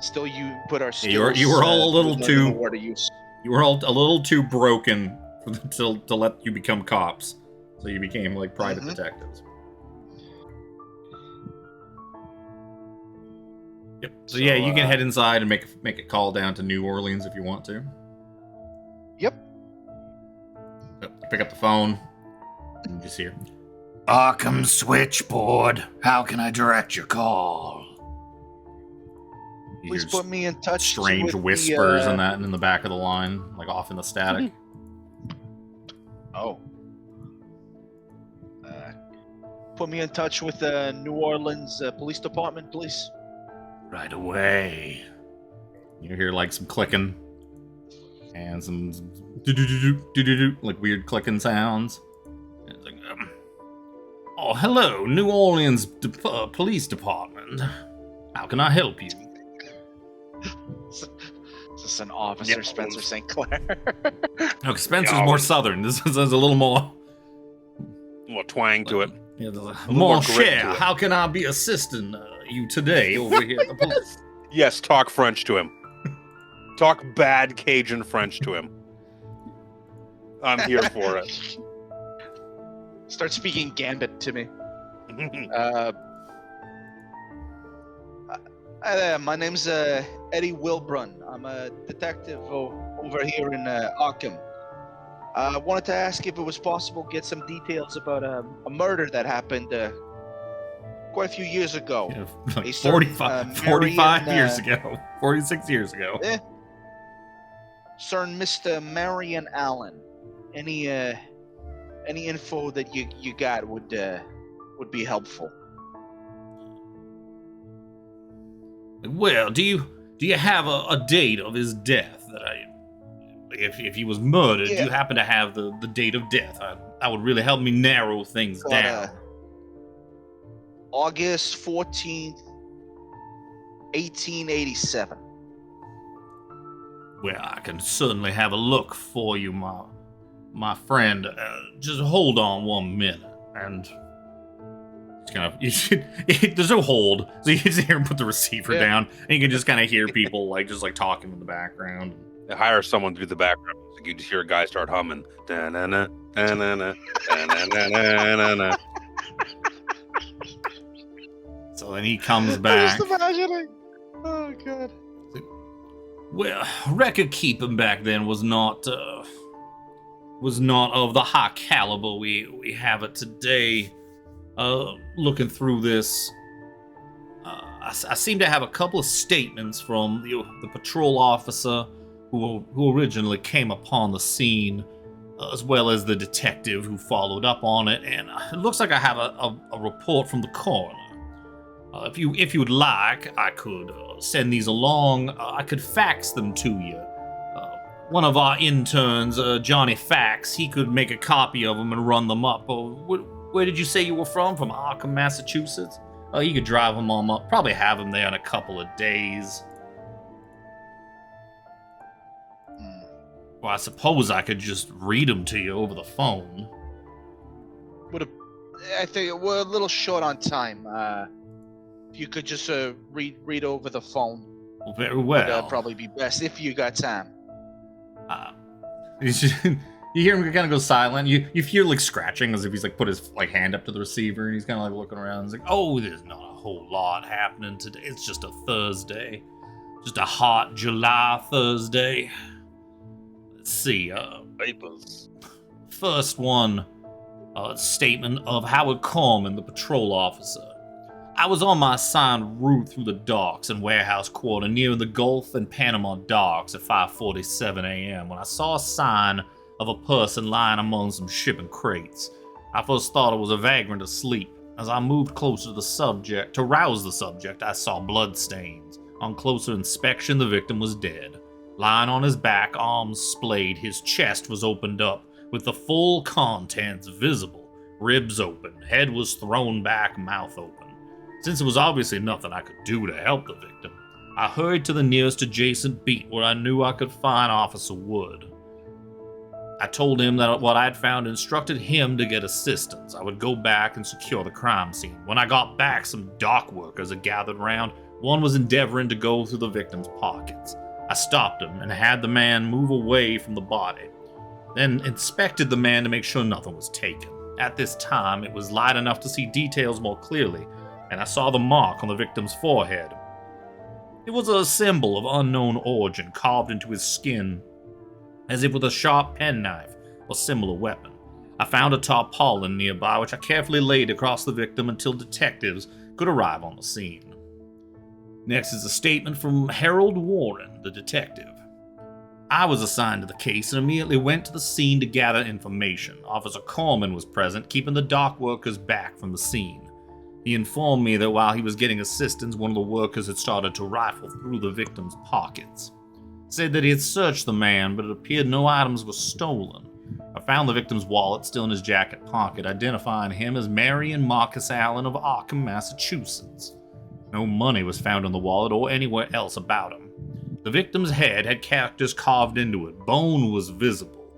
Still, you put our skills. you were all a little in the too- war to use. you were all a little too broken to let you become cops. So you became like private Mhm. detectives. Yep. So yeah, you can head inside and make a call down to New Orleans if you want to. Yep. Yep, you pick up the phone and you just hear, Arkham switchboard. How can I direct your call? you Please hear put me in touch. strange with whispers the, and that in the back of the line, like off in the static. Oh. Put me in touch with the New Orleans Police Department, please. Right away. You hear like some clicking and some do-do-do-do-do-do-do, like weird clicking sounds. And it's like, oh, hello, New Orleans Police Department. How can I help you? Is this an officer, Yep. Spencer St. Clair? Okay, Spencer's Yeah. more southern. This is a little more. More twang to it. Yeah, more more grit share. to it. How can I be assisting you today over here at the police? Yes, talk French to him. Talk bad Cajun French to him. I'm here for it. Start speaking Gambit to me. Hi there, my name's Eddie Wilbrun. I'm a detective over here in Arkham. I wanted to ask if it was possible to get some details about a murder that happened quite a few years ago. Yeah, like A certain, 45 Marion, years ago. 46 years ago. Certain Mr. Marion Allen. Any info that you got would be helpful. Well, do you have a date of his death? If he was murdered, do you happen to have the date of death? That would really help me narrow things down. August 14th, 1887. Well, I can certainly have a look for you, my friend. Just hold on 1 minute, and it's kind of there's no hold, so you can just hear him put the receiver down, and you can just kind of hear people just talking in the background. They hire someone to do the background music. You just hear a guy start humming. Da-na-na, da-na-na, da-na-na-na-na-na. So then he comes back. I'm just imagining. Oh god. Well, record keeping back then was not of the high caliber we have it today. Looking through this, I seem to have a couple of statements from the patrol officer who originally came upon the scene, as well as the detective who followed up on it, and it looks like I have a report from the coroner. If you would like, I could send these along. I could fax them to you. One of our interns, Johnny Fax, he could make a copy of them and run them up. Where did you say you were from? From Arkham, Massachusetts? You could drive them all up. Probably have them there in a couple of days. Well, I suppose I could just read them to you over the phone. I think we're a little short on time. If you could just read over the phone. Well, very well. Would probably be best if you got time. You hear him kind of go silent. You hear scratching as if he's put his hand up to the receiver, and he's kind of looking around. He's oh, there's not a whole lot happening today. It's just a Thursday, just a hot July Thursday. Let's see. Papers. First one, statement of Howard Corman, the patrol officer. I was on my assigned route through the docks and warehouse quarter near the Gulf and Panama docks at 5:47 a.m. when I saw a sign of a person lying among some shipping crates. I first thought it was a vagrant asleep. As I moved closer to rouse the subject, I saw blood stains. On closer inspection, the victim was dead. Lying on his back, arms splayed, his chest was opened up, with the full contents visible. Ribs open, head was thrown back, mouth open. Since there was obviously nothing I could do to help the victim, I hurried to the nearest adjacent beat where I knew I could find Officer Wood. I told him that what I'd found instructed him to get assistance. I would go back and secure the crime scene. When I got back, some dock workers had gathered round. One was endeavoring to go through the victim's pockets. I stopped him and had the man move away from the body, then inspected the man to make sure nothing was taken. At this time, it was light enough to see details more clearly, and I saw the mark on the victim's forehead. It was a symbol of unknown origin carved into his skin, as if with a sharp penknife or similar weapon. I found a tarpaulin nearby, which I carefully laid across the victim until detectives could arrive on the scene. Next is a statement from Harold Warren, the detective. I was assigned to the case and immediately went to the scene to gather information. Officer Corman was present, keeping the dock workers back from the scene. He informed me that while he was getting assistance, one of the workers had started to rifle through the victim's pockets. Said that he had searched the man, but it appeared no items were stolen. I found the victim's wallet still in his jacket pocket, identifying him as Marion Marcus Allen of Arkham, Massachusetts. No money was found in the wallet or anywhere else about him. The victim's head had characters carved into it. Bone was visible.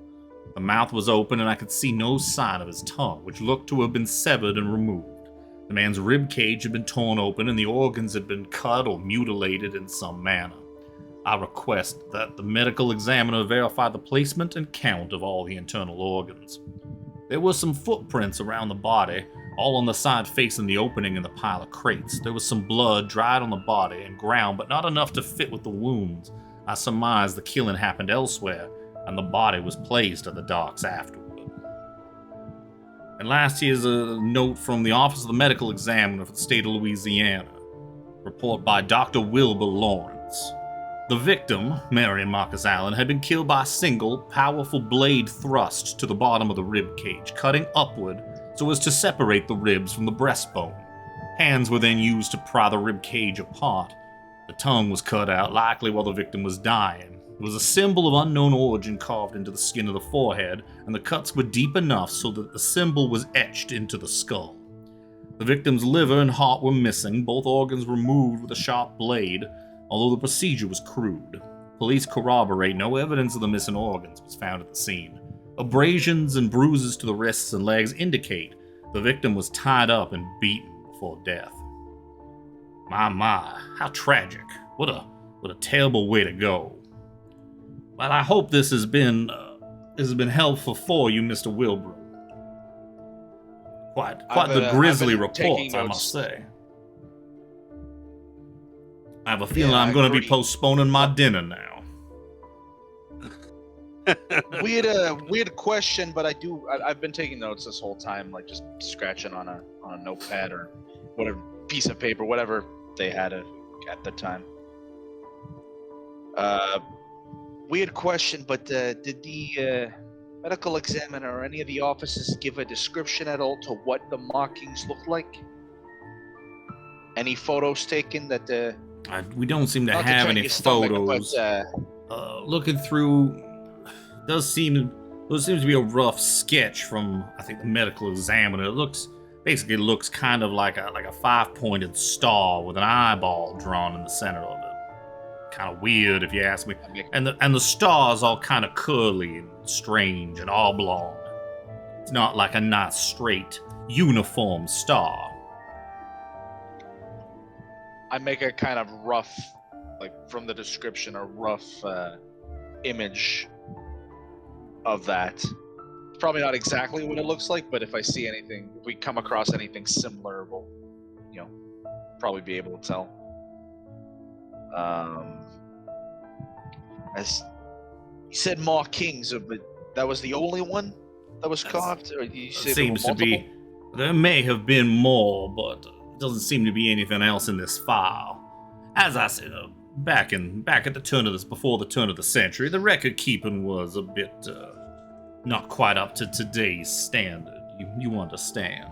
The mouth was open and I could see no sign of his tongue, which looked to have been severed and removed. The man's rib cage had been torn open and the organs had been cut or mutilated in some manner. I request that the medical examiner verify the placement and count of all the internal organs. There were some footprints around the body, all on the side facing the opening in the pile of crates. There was some blood dried on the body and ground, but not enough to fit with the wounds. I surmised the killing happened elsewhere, and the body was placed at the docks afterward. And last, here's a note from the Office of the Medical Examiner for the state of Louisiana. Report by Dr. Wilbur Lawrence. The victim, Marion Marcus Allen, had been killed by a single, powerful blade thrust to the bottom of the rib cage, cutting upward so as to separate the ribs from the breastbone. Hands were then used to pry the rib cage apart. The tongue was cut out, likely while the victim was dying. There was a symbol of unknown origin carved into the skin of the forehead, and the cuts were deep enough so that the symbol was etched into the skull. The victim's liver and heart were missing, both organs removed with a sharp blade, although the procedure was crude. Police corroborate no evidence of the missing organs was found at the scene. Abrasions and bruises to the wrists and legs indicate the victim was tied up and beaten before death. My, how tragic. What a terrible way to go. Well, I hope this has been helpful for you, Mr. Wilbrun. Quite the grisly reports, I must say. I have a feeling I'm going to be postponing my dinner now. Weird question, but I've been taking notes this whole time, like just scratching on a notepad or whatever piece of paper, whatever they had at the time. Weird question, but did the medical examiner or any of the officers give a description at all to what the markings look like? Any photos taken that we don't seem to have any photos. Looking through, does seem to be a rough sketch from, I think, the medical examiner. It basically looks kind of like a 5-pointed star with an eyeball drawn in the center of it. Kind of weird, if you ask me. And the star's all kind of curly and strange and oblong. It's not like a nice straight uniform star. I make a kind of rough, like from the description, a rough image of that. It's probably not exactly what it looks like, but if we come across anything similar, we'll, probably be able to tell. As you said, markings, but that was the only one that was carved? Or you said seems to be. There may have been more, but doesn't seem to be anything else in this file. As I said, back at the turn of this, before the turn of the century, the record keeping was a bit not quite up to today's standard. You understand?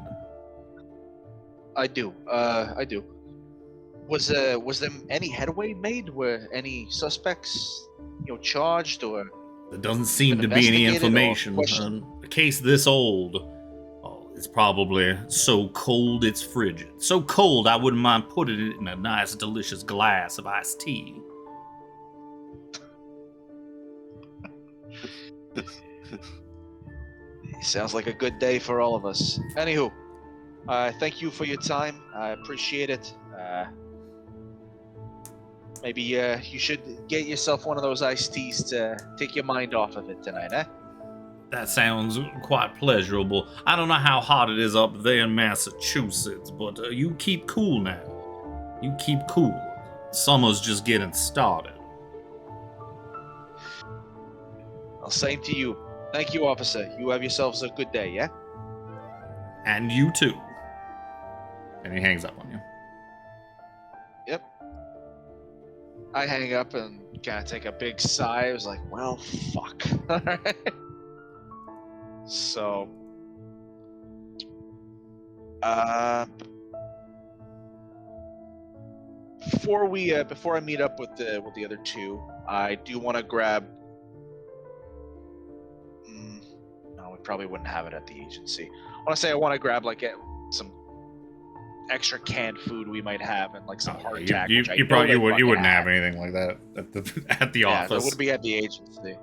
I do. Was there any headway made? Were any suspects, charged or? There doesn't seem to be any information. A case this old. It's probably so cold it's frigid. So cold I wouldn't mind putting it in a nice, delicious glass of iced tea. Sounds like a good day for all of us. Anywho, thank you for your time. I appreciate it. Maybe you should get yourself one of those iced teas to take your mind off of it tonight, eh? That sounds quite pleasurable. I don't know how hot it is up there in Massachusetts, but you keep cool now. You keep cool. Summer's just getting started. Well, same to you. Thank you, officer. You have yourselves a good day, yeah? And you too. And he hangs up on you. Yep. I hang up and kind of take a big sigh. I was like, well, fuck. All right. So, before I meet up with the other two, I do want to grab. No, we probably wouldn't have it at the agency. I want to grab some extra canned food we might have and like some hardtack. You wouldn't have anything like that at the office. Yeah, it would be at the agency.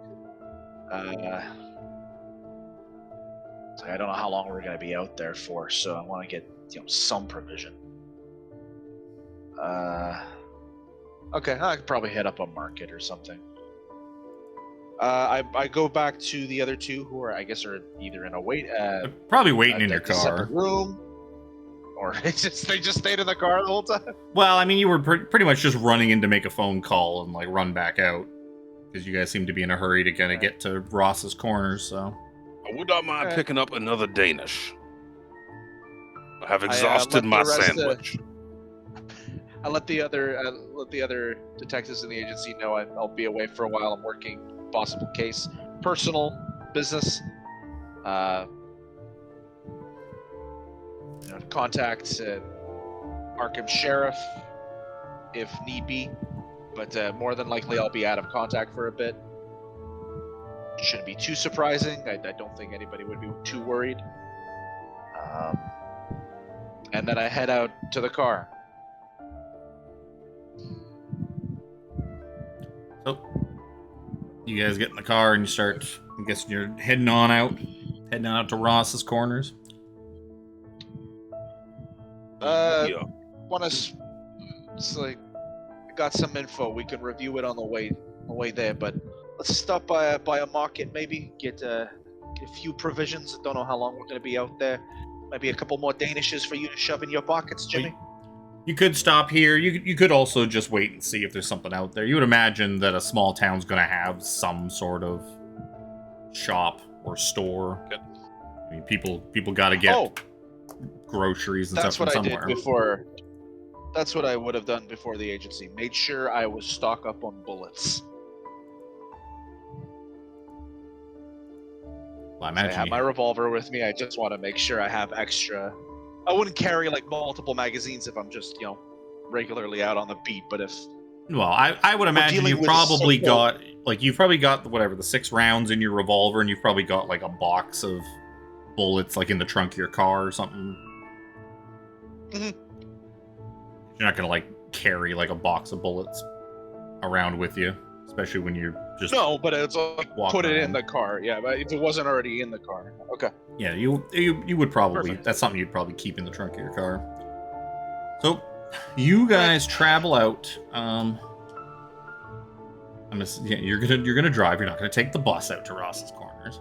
I don't know how long we're going to be out there for, so I want to get some provision. Okay, I could probably hit up a market or something. I go back to the other two who are, I guess, are either in a Probably waiting in your a separate car. room, or they just stayed in the car the whole time. Well, I mean, you were pretty much just running in to make a phone call and like run back out because you guys seem to be in a hurry to kind of get to Ross's Corners. So I would not mind picking up another Danish. I have let exhausted the my rest, sandwich. I let the other detectives in the agency know I'll be away for a while. I'm working possible case, personal business. Contact Arkham Sheriff if need be, but more than likely I'll be out of contact for a bit. Shouldn't be too surprising. I don't think anybody would be too worried. And then I head out to the car. So, you guys get in the car and you start, I'm guessing you're heading out to Ross's Corners. Yeah. It's like I got some info. We can review it on the way there. But let's stop by a market, maybe get a few provisions. Don't know how long we're gonna be out there. Maybe a couple more Danishes for you to shove in your pockets, Jimmy. You could stop here. You could also just wait and see if there's something out there. You would imagine that a small town's going to have some sort of shop or store. Good. I mean, people got to get groceries and stuff from somewhere. That's what I would have done before the agency. Made sure I was stocked up on bullets. Well, I imagine I have my revolver with me. I just want to make sure I have extra. I wouldn't carry like multiple magazines if I'm just, regularly out on the beat. But if I would imagine you've probably got the 6 rounds in your revolver, and you've probably got like a box of bullets like in the trunk of your car or something. Mm-hmm. You're not gonna like carry like a box of bullets around with you, especially when you're just but it's like put it in the car. Yeah, but if it wasn't already in the car, okay. Yeah, you would probably. Perfect. That's something you'd probably keep in the trunk of your car. So, you guys travel out. You're gonna drive. You're not gonna take the bus out to Ross's Corners.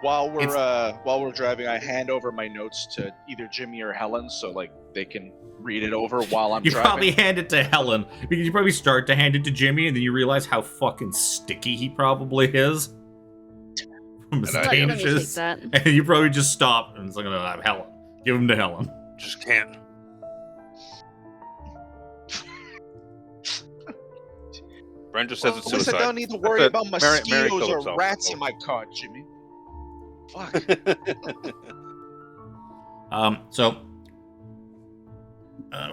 While we're driving, I hand over my notes to either Jimmy or Helen, so like they can read it over while I'm driving. You probably hand it to Helen because you probably start to hand it to Jimmy, and then you realize how fucking sticky he probably is from his Danishes. And you probably just stop and it's like, "No, Helen, give him to Helen." Just can't. Brent just says it's At least suicide. I don't need to worry about mosquitoes or himself. rats in my car, Jimmy. Fuck.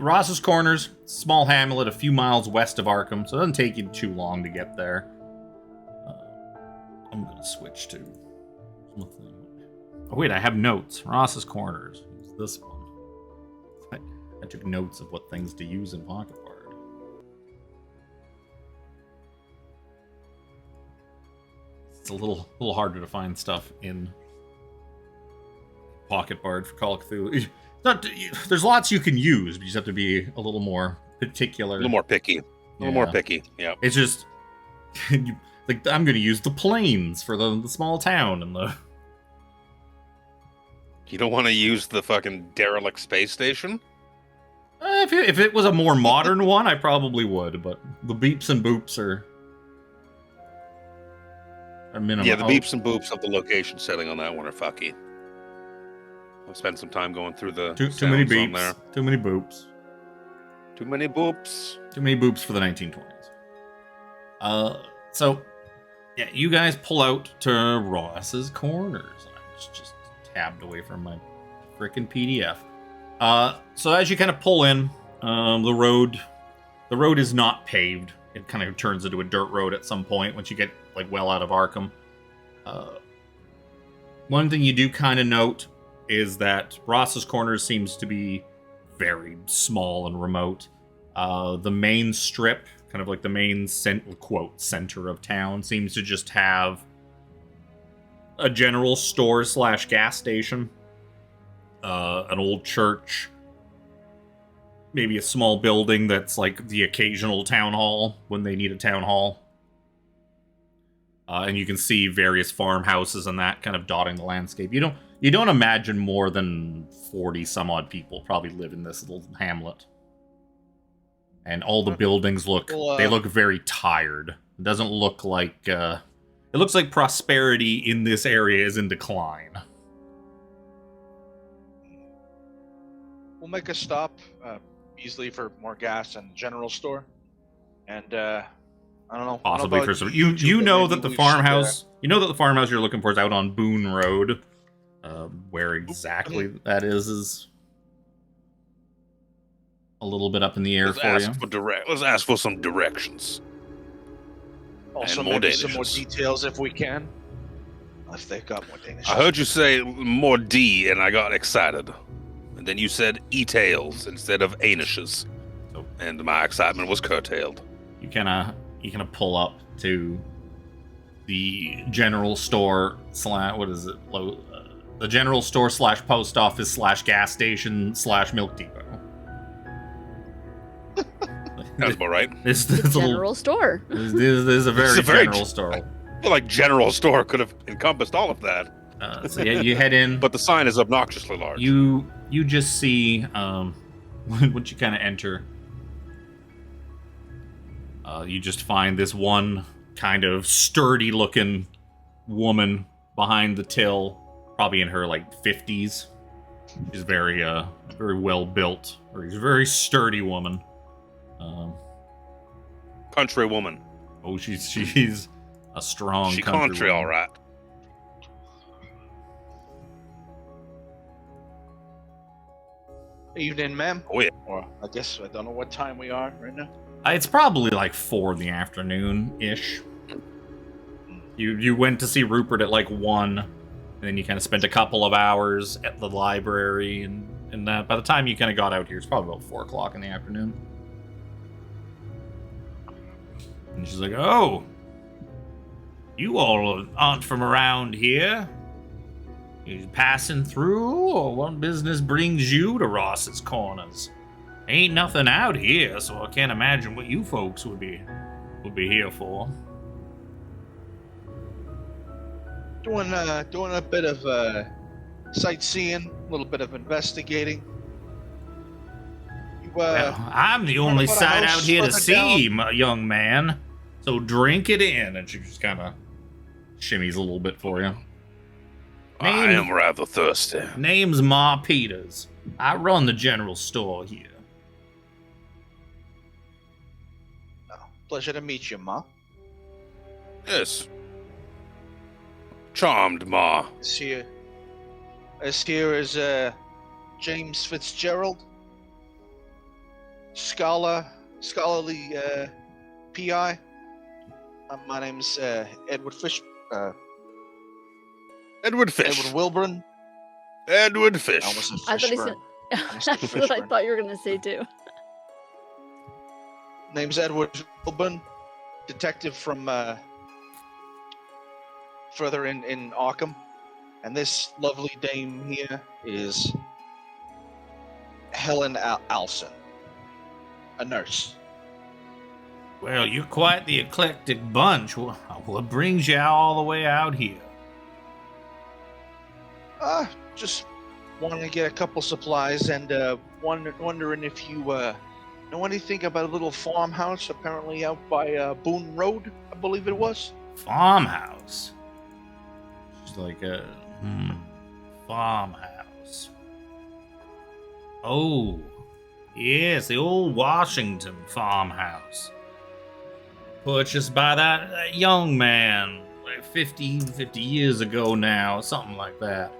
Ross's Corners, small hamlet a few miles west of Arkham, so it doesn't take you too long to get there. I'm going to switch to something. Oh, wait, I have notes. Ross's Corners. It's this one. I took notes of what things to use in Pocket Bard. It's a little harder to find stuff in Pocket Bard for Call of Cthulhu. There's lots you can use, but you just have to be a little more particular. A little more picky. More picky. Yeah. It's just like I'm going to use the planes for the small town and the. You don't want to use the fucking derelict space station? If it was a more modern one, I probably would. But the beeps and boops are a minimum. Yeah, the beeps and boops of the location setting on that one are fucky. I'll spend some time going through the too many beeps, on there. Too many boops. Too many boops. Too many boops for the 1920s. So, yeah, you guys pull out to Ross's Corners. I just tabbed away from my frickin' PDF. So as you kind of pull in, the road is not paved. It kind of turns into a dirt road at some point once you get like well out of Arkham. One thing you do kind of note is that Ross's Corners seems to be very small and remote. The main strip, kind of like the main center of town, seems to just have a general store / gas station, an old church, maybe a small building that's like the occasional town hall when they need a town hall. And you can see various farmhouses and that kind of dotting the landscape. You don't imagine more than 40 some odd people probably live in this little hamlet. And all the buildings look very tired. It doesn't look like it looks like prosperity in this area is in decline. We'll make a stop, easily for more gas and general store, and I don't know. Possibly for some. You know that the farmhouse. You know that the farmhouse you're looking for is out on Boone Road. Where exactly that is a little bit up in the air for you. Let's ask for some directions. Also, and more maybe Danishes. some more details if we can. If they've got more Danish. I heard you say more D, and I got excited. And then you said e-tails instead of anishes. And my excitement was curtailed. You kind of pull up to the general store the general store / post office / gas station / milk depot. That's about right. This General store. This is a very general store. I feel like general store could have encompassed all of that. So yeah, you head in. But the sign is obnoxiously large. You just see once you kind of enter, you just find this one kind of sturdy-looking woman behind the till, probably in her like 50s. She's very well built, or she's a very sturdy woman. Country woman. Oh, she's a strong country woman. all right. Evening, ma'am. Oh yeah. Or I guess I don't know what time we are right now. It's probably like 4 in the afternoon-ish. You went to see Rupert at like 1, and then you kind of spent a couple of hours at the library, and by the time you kind of got out here, it's probably about 4 o'clock in the afternoon. And she's like, "Oh, you all aren't from around here? You passing through, or what business brings you to Ross's Corners? Ain't nothing out here, so I can't imagine what you folks would be here for." Doing a bit of sightseeing, a little bit of investigating. Well, I'm the only sight out here to see, my young man. So drink it in. And she just kind of shimmies a little bit for you. I am rather thirsty. Name's Ma Peters. I run the general store here. Pleasure to meet you, Ma. Yes. Charmed, Ma. As here is James Fitzgerald, scholarly PI. My name's Edward Fish. Edward Fish. Edward Wilbrun. Edward Fish. I thought he said. That's what I thought you were gonna say too. Name's Edward Wilbrun, detective from further in Arkham, and this lovely dame here is Helen Alson, a nurse. Well, you're quite the eclectic bunch. What brings you all the way out here? Just wanting to get a couple supplies, and wondering if you know anything about a little farmhouse apparently out by Boone Road, I believe it was. Farmhouse? She's like farmhouse. Oh, yes, the old Washington farmhouse. Purchased by that young man, like 50 years ago now, something like that.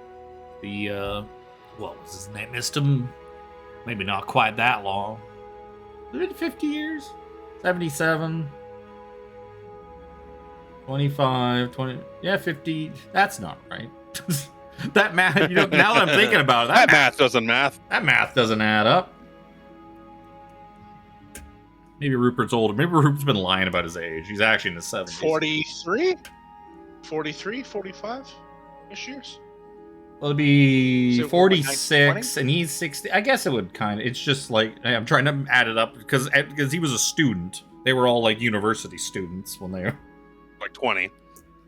What was his name? Mr. Maybe not quite that long. Was it 50 years? 77? 25, 20, yeah, 50. That's not right. That math, now that I'm thinking about it, that math doesn't math. That math doesn't add up. Maybe Rupert's older. Maybe Rupert's been lying about his age. He's actually in the 70s. 43? 43, 45-ish years? Well, it'd be So, 46, and he's 60. I guess it would kind of. It's just like, I'm trying to add it up because he was a student. They were all like university students when they were like 20.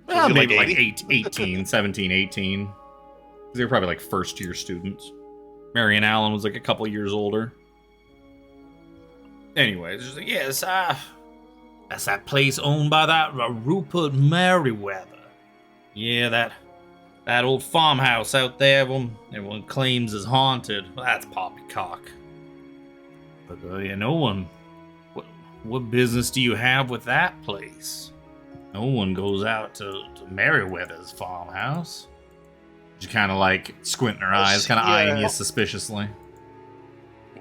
Well, you maybe like like 80? 18, 17, 18. They were probably like first year students. Mary and Allen was like a couple years older. Anyways, just like, yes, that's that place owned by that Rupert Merriweather. Yeah, that old farmhouse out there, everyone claims is haunted. Well, that's poppycock. But yeah, no one. What business do you have with that place? No one goes out to Merriweather's farmhouse. She kind of like squinting her eyes, kind of eyeing you suspiciously.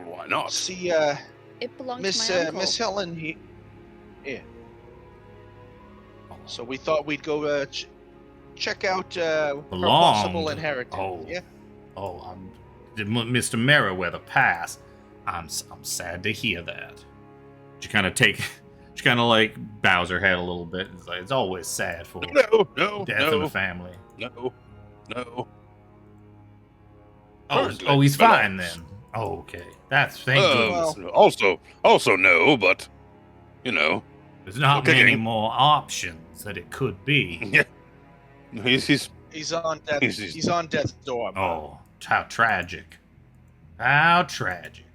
Why not? See, It belonged Miss to my uncle. Miss Helen, yeah. So we thought we'd go check out her possible inheritance. Oh, Yeah. oh, did Mr. Merriweather pass? I'm sad to hear that. She kind of like bows her head a little bit. It's like it's always sad for death in the family. No. Oh, he's fine then. Oh, okay. That's thank goodness. Also no, but you know, There's not okay. many more options that it could be. yeah. He's on death. He's on death's door. Oh, how tragic. How tragic.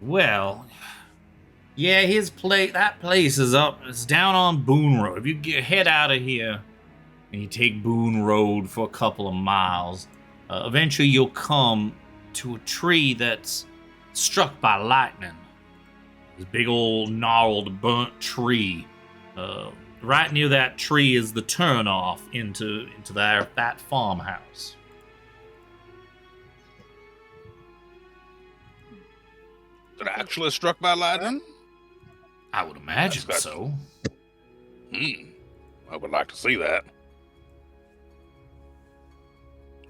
Well, yeah, that place is up. It's down on Boone Road. If you head out of here and you take Boone Road for a couple of miles, eventually you'll come to a tree that's struck by lightning. This big old gnarled, burnt tree. Right near that tree is the turnoff into that farmhouse. Is it actually struck by lightning? I would imagine so. I would like to see that.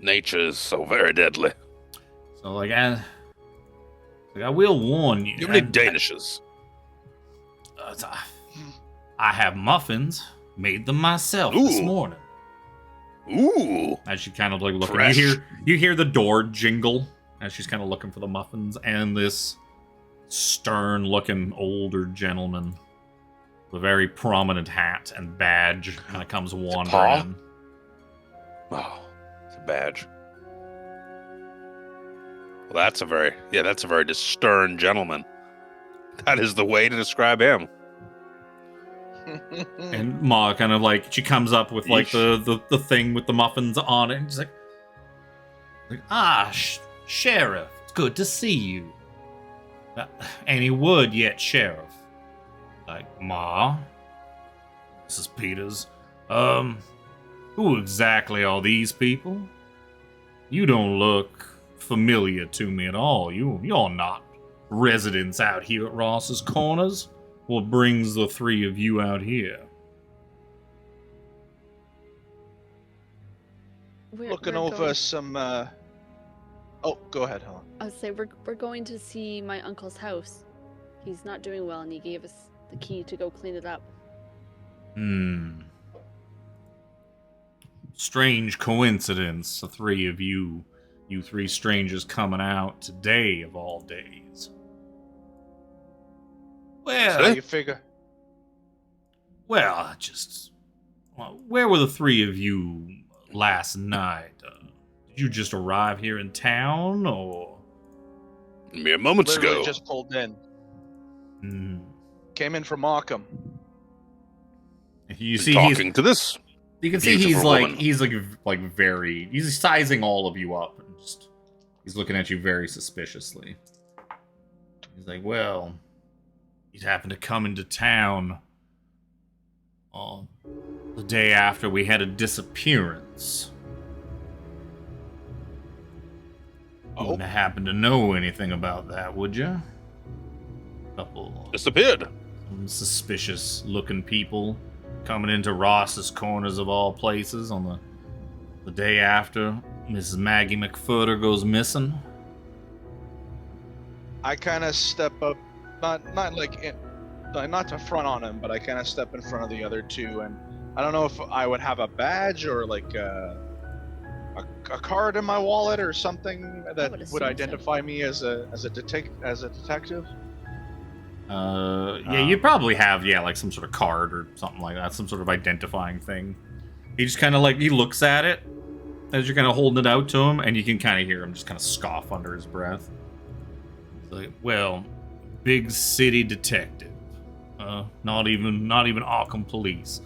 Nature is so very deadly. So, like, I will warn you. You need Danishes. I have muffins. Made them myself this morning. Ooh. As she kind of like looking, Fresh. you hear the door jingle as she's kind of looking for the muffins, and this stern-looking older gentleman with a very prominent hat and badge kind of comes wandering in. Oh, it's a badge. Well, that's a very stern gentleman. That is the way to describe him. And Ma kind of like, she comes up with like the thing with the muffins on it, and she's like Sheriff, it's good to see you. Any word yet, Sheriff? Like, Ma? Mrs. Peters, who exactly are these people? You don't look familiar to me at all. You're not residents out here at Ross's Corners. What brings the three of you out here? Looking over some. Oh, go ahead, Helen. I would say we're going to see my uncle's house. He's not doing well, and he gave us the key to go clean it up. Strange coincidence, the three of you three strangers coming out today of all days. Well, So you figure. Well, where were the three of you last night? Did you just arrive here in town, or? Mere moments Literally ago. just pulled in. Came in from Arkham. You see, talking to this. You can see he's beautiful like woman. he's sizing all of you up, and he's looking at you very suspiciously. He's like, well, he'd happened to come into town the day after we had a disappearance. You wouldn't happen to know anything about that, would you? Couple Disappeared. suspicious-looking people coming into Ross's Corners of all places on the day after Mrs. Maggie McFurter goes missing. I kind of step up, not to front on him, but I kind of step in front of the other two, and I don't know if I would have a badge or like a card in my wallet or something that would identify me as a detective. Yeah, you probably have, like some sort of card or something like that, some sort of identifying thing. He just kind of he looks at it as you're kind of holding it out to him, and you can kind of hear him just kind of scoff under his breath. He's like, well, big city detective. Not even Arkham police.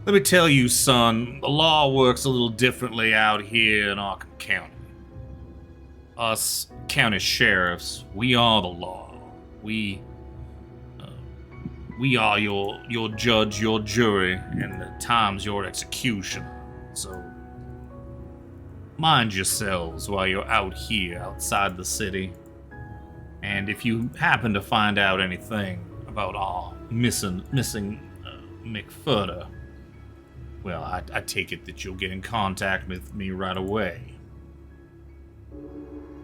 Let me tell you, son, the law works a little differently out here in Arkham County. Us county sheriffs, we are the law. We are your judge, your jury, and at times your executioner. So mind yourselves while you're out here outside the city. And if you happen to find out anything about our missing McFurter, well, I take it that you'll get in contact with me right away.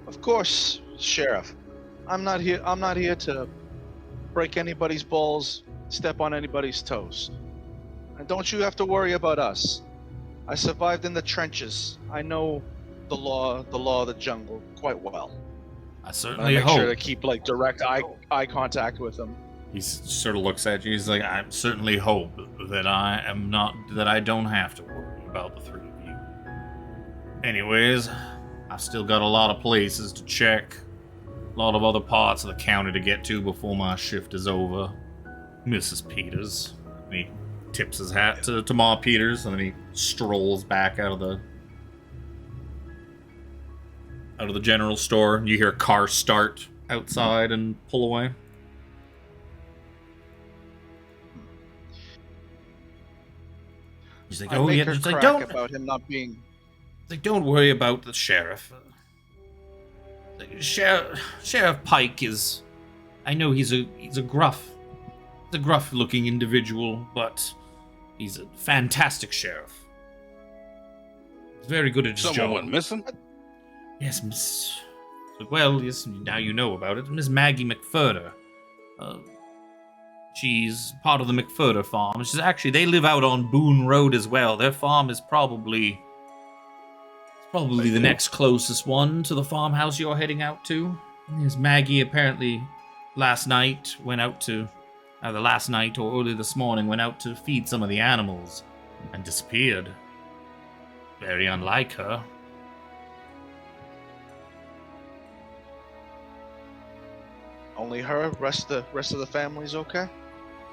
Of course, Sheriff. I'm not here to break anybody's balls, step on anybody's toes. And don't you have to worry about us. I survived in the trenches. I know the law of the jungle quite well. I certainly make hope. Sure to keep direct eye contact with him. He sort of looks at you. He's like, I certainly hope that I don't have to worry about the three of you. Anyways, I've still got a lot of places to check. A lot of other parts of the county to get to before my shift is over. Mrs. Peters. And he tips his hat to Ma Peters, and then he strolls back out of the general store. You hear a car start outside and pull away. He's like, oh yeah, it's like, don't about him not being. It's like, don't worry about the sheriff. Sheriff Pike is, I know he's a gruff-looking individual, but he's a fantastic sheriff. He's very good at his job. Someone went missing? Yes, yes, now you know about it. Miss Maggie McFurter. She's part of the McFurter farm. They live out on Boone Road as well. Their farm is probably the next closest one to the farmhouse you're heading out to. Miss Maggie apparently last night or early this morning went out to feed some of the animals and disappeared. Very unlike her. Only her. Rest of the family's okay.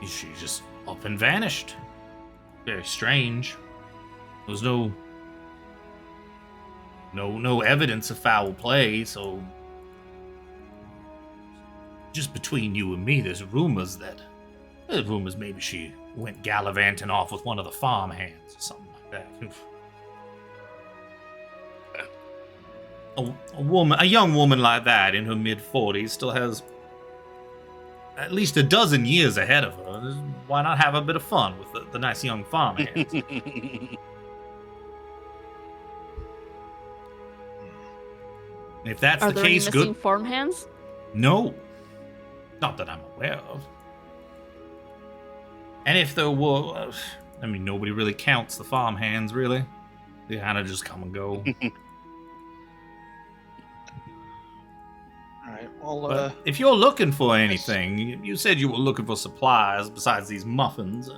She just up and vanished. Very strange. There was no evidence of foul play, so just between you and me, there's rumors maybe she went gallivanting off with one of the farm hands or something like that. A young woman like that in her mid-40s still has at least a dozen years ahead of her. Why not have a bit of fun with the nice young farm hands? If that's the case, Are there any missing farmhands? No. Not that I'm aware of. And if there were, nobody really counts the farmhands, really. They kind of just come and go. Alright, well, But if you're looking for anything, you said you were looking for supplies besides these muffins.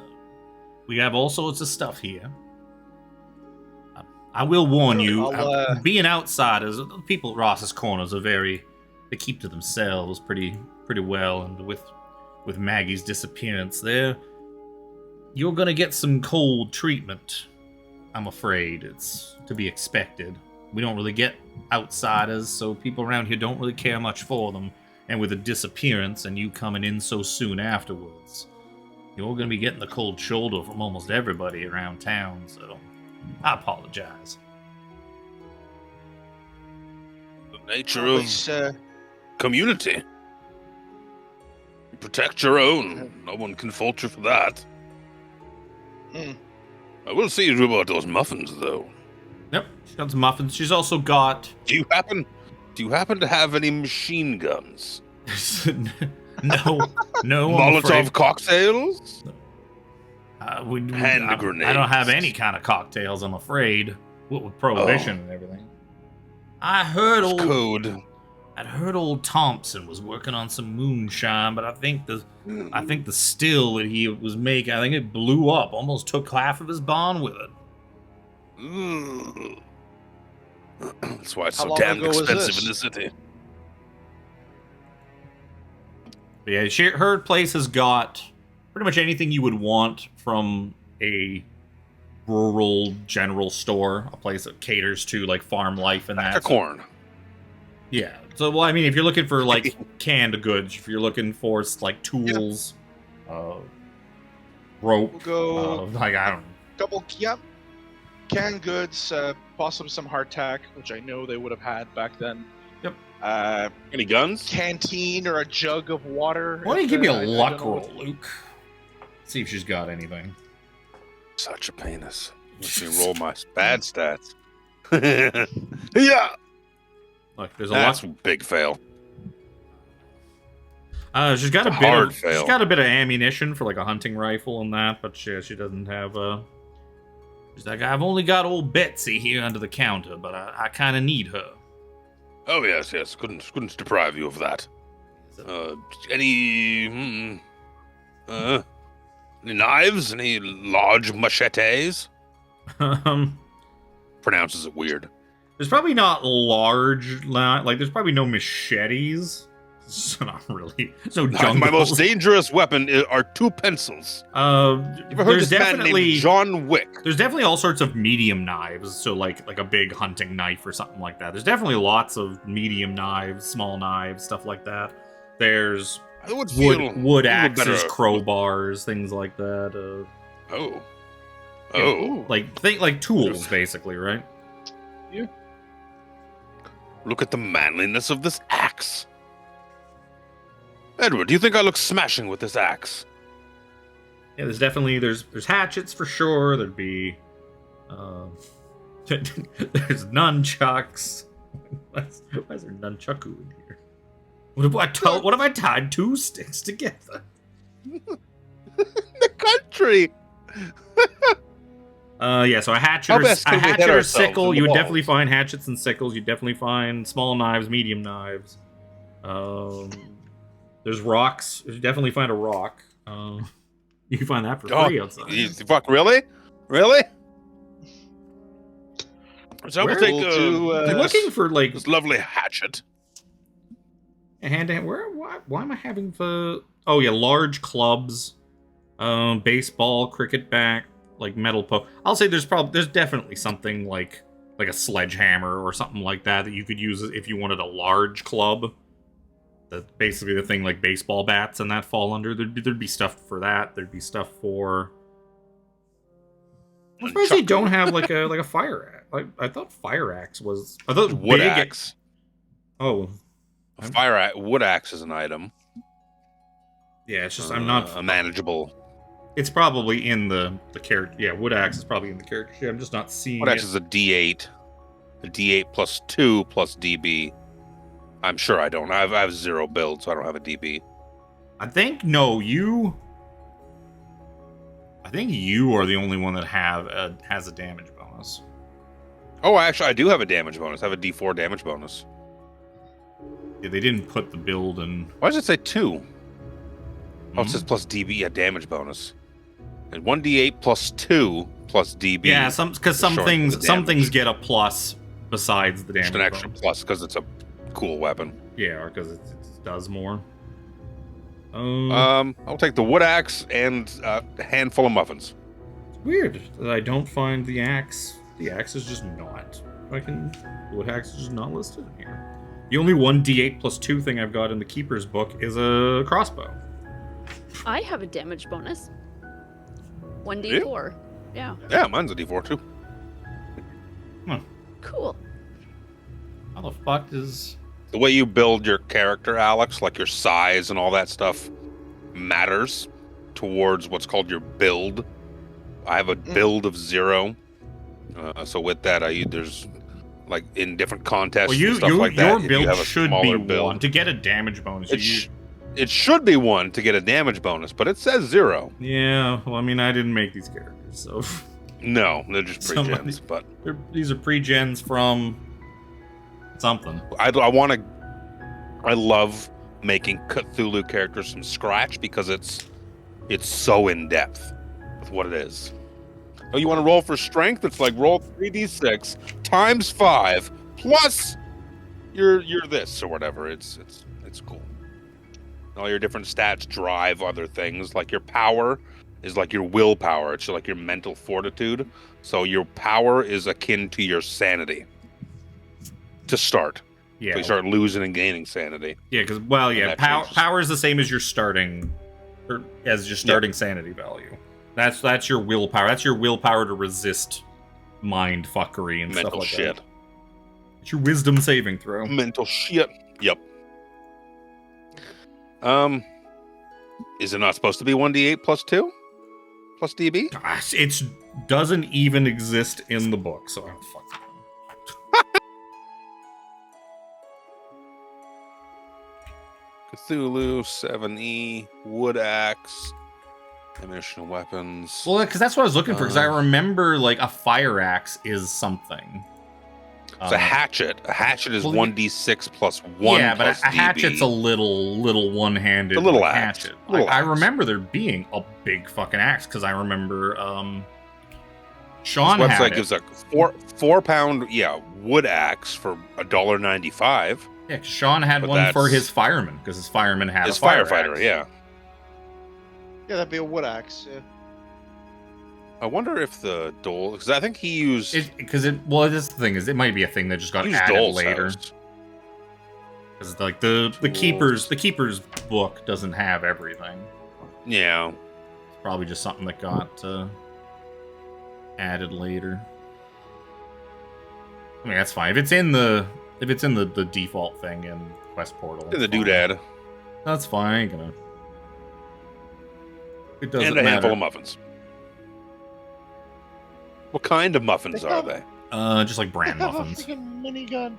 We have all sorts of stuff here. I will warn you, being outsiders, the people at Ross's Corners they keep to themselves pretty well, and with Maggie's disappearance there, you're gonna get some cold treatment, I'm afraid. It's to be expected. We don't really get outsiders, so people around here don't really care much for them, and with a disappearance and you coming in so soon afterwards, you're gonna be getting the cold shoulder from almost everybody around town, so I apologize. The nature of community. Protect your own. No one can fault you for that. I will see you about those muffins, though. Yep, she's got some muffins. She's also got... Do you happen to have any machine guns? No. Molotov cocktails? Hand grenades. I don't have any kind of cocktails, I'm afraid. What with prohibition and everything. I heard I'd heard old Thompson was working on some moonshine, but I think the still that he was making, I think it blew up. Almost took half of his barn with it. That's why it's How so long damn ago was expensive this? in the city. But yeah, her place has got pretty much anything you would want from a rural general store, a place that caters to like farm life and that. Corn. Yeah. So, well, I mean, if you're looking for like canned goods, if you're looking for like tools, rope, We'll go like I don't know. couple, canned goods, possibly some hardtack, which I know they would have had back then. Yep. Any guns? Canteen or a jug of water. Why don't you if, give me a I don't luck know roll, Luke? See if she's got anything. Such a penis. Let me roll my bad stats. Yeah. Look, there's a That's luck. a big fail. She's got It's a a bit hard of fail. she's got a bit of ammunition for like a hunting rifle and that, but she doesn't have she's like, I've only got old Betsy here under the counter, but I kind of need her. Oh yes, yes. Couldn't deprive you of that. Any knives? Any large machetes? Pronounces it weird. There's probably not large, like there's probably no machetes. It's not really. It's no jungles. My most dangerous weapon are 2 pencils. You've ever heard this man named John Wick? There's definitely all sorts of medium knives, so like a big hunting knife or something like that. There's definitely lots of medium knives, small knives, stuff like that. There's I would feel wood a little axes, better. crowbars, things like that. Think like tools, basically, right? Look at the manliness of this axe. Edward, do you think I look smashing with this axe? Yeah, there's definitely there's hatchets for sure. There'd be there's nunchucks. Why is there nunchaku in here? What if I tied 2 sticks together? The country. Yeah, so a hatchet or a sickle. You would definitely find hatchets and sickles. You'd definitely find small knives, medium knives. There's rocks. You definitely find a rock. You can find that for free outside. Fuck, really? Really? So we'll take You're looking for like this lovely hatchet. a hand-to-hand. Why am I having the? Oh yeah, large clubs, baseball, cricket bat, like metal poke. I'll say there's definitely something like a sledgehammer or something like that you could use if you wanted a large club. That's basically the thing like baseball bats and that fall under. There'd be stuff for that. There'd be stuff for. I'm surprised they don't have like a fire axe. I thought fire axe was. I thought Wood axe. Oh. Wood axe is an item. Yeah, it's just I'm not a manageable. It's probably in the character. Yeah, wood axe is probably in the character sheet. I'm just not seeing Wood axe is a D8. A D8 plus 2 plus DB. I'm sure I don't. I have 0 build, so I don't have a DB. I think you are the only one that has a damage bonus. Oh, actually, I do have a damage bonus. I have a D4 damage bonus. Yeah, they didn't put the build in. Why does it say 2? Oh, it says plus DB, a damage bonus. And 1D8 plus 2 plus DB. Yeah, because some things get a plus besides the damage. Just an extra bonus. plus because it's a cool weapon. Yeah, or because it does more. I'll take the wood axe and a handful of muffins. It's weird that I don't find the axe. The axe is just not. Wood axe is just not listed in here. The only 1d8 plus 2 thing I've got in the Keeper's book is a crossbow. I have a damage bonus. 1d4. Yeah. Yeah, mine's a D4 too. Cool. How the fuck is... The way you build your character, Alex, like your size and all that stuff, matters towards what's called your build. I have a build of 0. So with that, there's like in different contests and stuff like that. Your build should be build, 1 to get a damage bonus. It should be 1 to get a damage bonus, but it says 0. Yeah, well, I mean, I didn't make these characters, so... No, they're just pre-gens, but... These are pre-gens from... something. I want to I love making Cthulhu characters from scratch because it's so in depth with what it is. Oh, you want to roll for strength? It's like roll 3d6 times 5 plus you're this or whatever. It's cool. All your different stats drive other things. Like your power is like your willpower. It's like your mental fortitude. So your power is akin to your sanity to start. Yeah. So you start losing and gaining sanity. Yeah, because power is the same as your starting, or as your starting sanity value. That's your willpower. That's your willpower to resist mind fuckery and mental stuff like shit. that. It's your wisdom saving throw. Mental shit. Yep. Is it not supposed to be 1d8 plus 2? Plus DB? Gosh, it doesn't even exist in the book, so I don't fucking know. Cthulhu, 7e, wood axe, ammunition and weapons. Well, because that's what I was looking for, because I remember, like, a fire axe is something. It's a hatchet. A hatchet is 1d6 plus 1 yeah, but plus a hatchet's DB. a little one-handed A little hatchet. I remember there being a big fucking axe, because I remember Sean this had website it. gives a 4-pound wood axe for $1.95. Yeah, 'cause Sean had one for his fireman, because his fireman had his a fire firefighter. axe. Yeah. Yeah, that'd be a wood axe. Yeah. I wonder if the Dole, because I think he used. Well, this the thing is, it might be a thing that just got used added Dole's later. house. Because like the keeper's book doesn't have everything. Yeah. It's probably just something that got added later. I mean, that's fine if it's in the default thing in Quest Portal. In the fine. doodad. That's fine. I ain't gonna. It doesn't And a handful matter. of muffins. What kind of muffins are they? Just like bran Have muffins. a freaking minigun.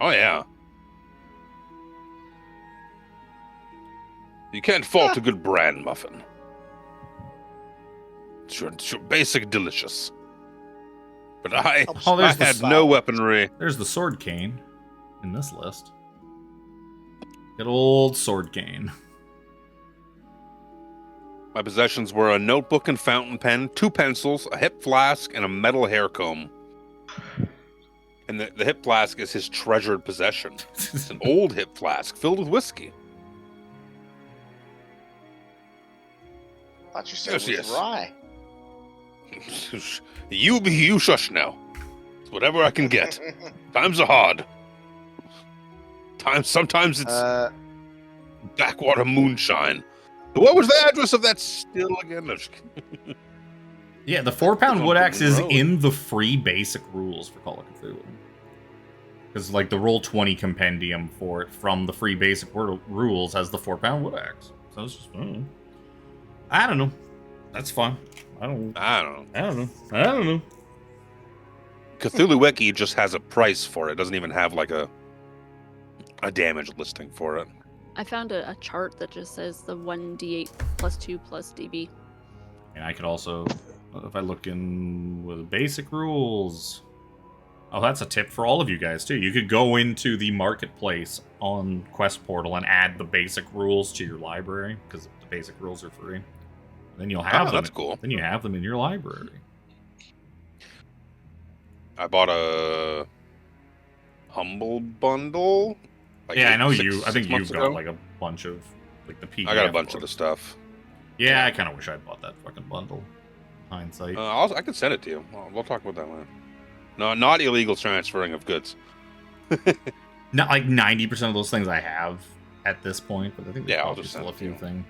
Oh yeah. You can't fault a good bran muffin. It's your basic delicious. But I there's the had no weaponry. There's the sword cane in this list. Good old sword cane. My possessions were a notebook and fountain pen, 2 pencils, a hip flask, and a metal hair comb. And the hip flask is his treasured possession. It's an old hip flask filled with whiskey. Thought you said Yes, it was yes. rye. You shush now. It's whatever I can get. Times are hard. Sometimes it's backwater moonshine. What was the address of that still again? No, just kidding. Yeah, the 4-pound wood axe is in the free basic rules for Call of Cthulhu. Because, like, the Roll20 compendium for it from the free basic rules has the 4-pound wood axe. So it's just, I don't know. That's fine. I don't know. Cthulhu Wiki just has a price for it. It doesn't even have, like, a damage listing for it. I found a chart that just says the 1d8 plus 2 plus db. And I could also, if I look in with basic rules. Oh, that's a tip for all of you guys, too. You could go into the marketplace on Quest Portal and add the basic rules to your library, because the basic rules are free. Then you'll have them. That's cool. Then you have them in your library. I bought a Humble Bundle. Like yeah, I know six you. I think months you've got ago. like a bunch of like the PDF. I got a bunch of the books. stuff. Yeah, I kind of wish I'd bought that fucking bundle. Hindsight. I can send it to you. We'll talk about that later. No, not illegal transferring of goods. Not like 90% of those things I have at this point, but I think there's I'll probably just still a send it to few you. things.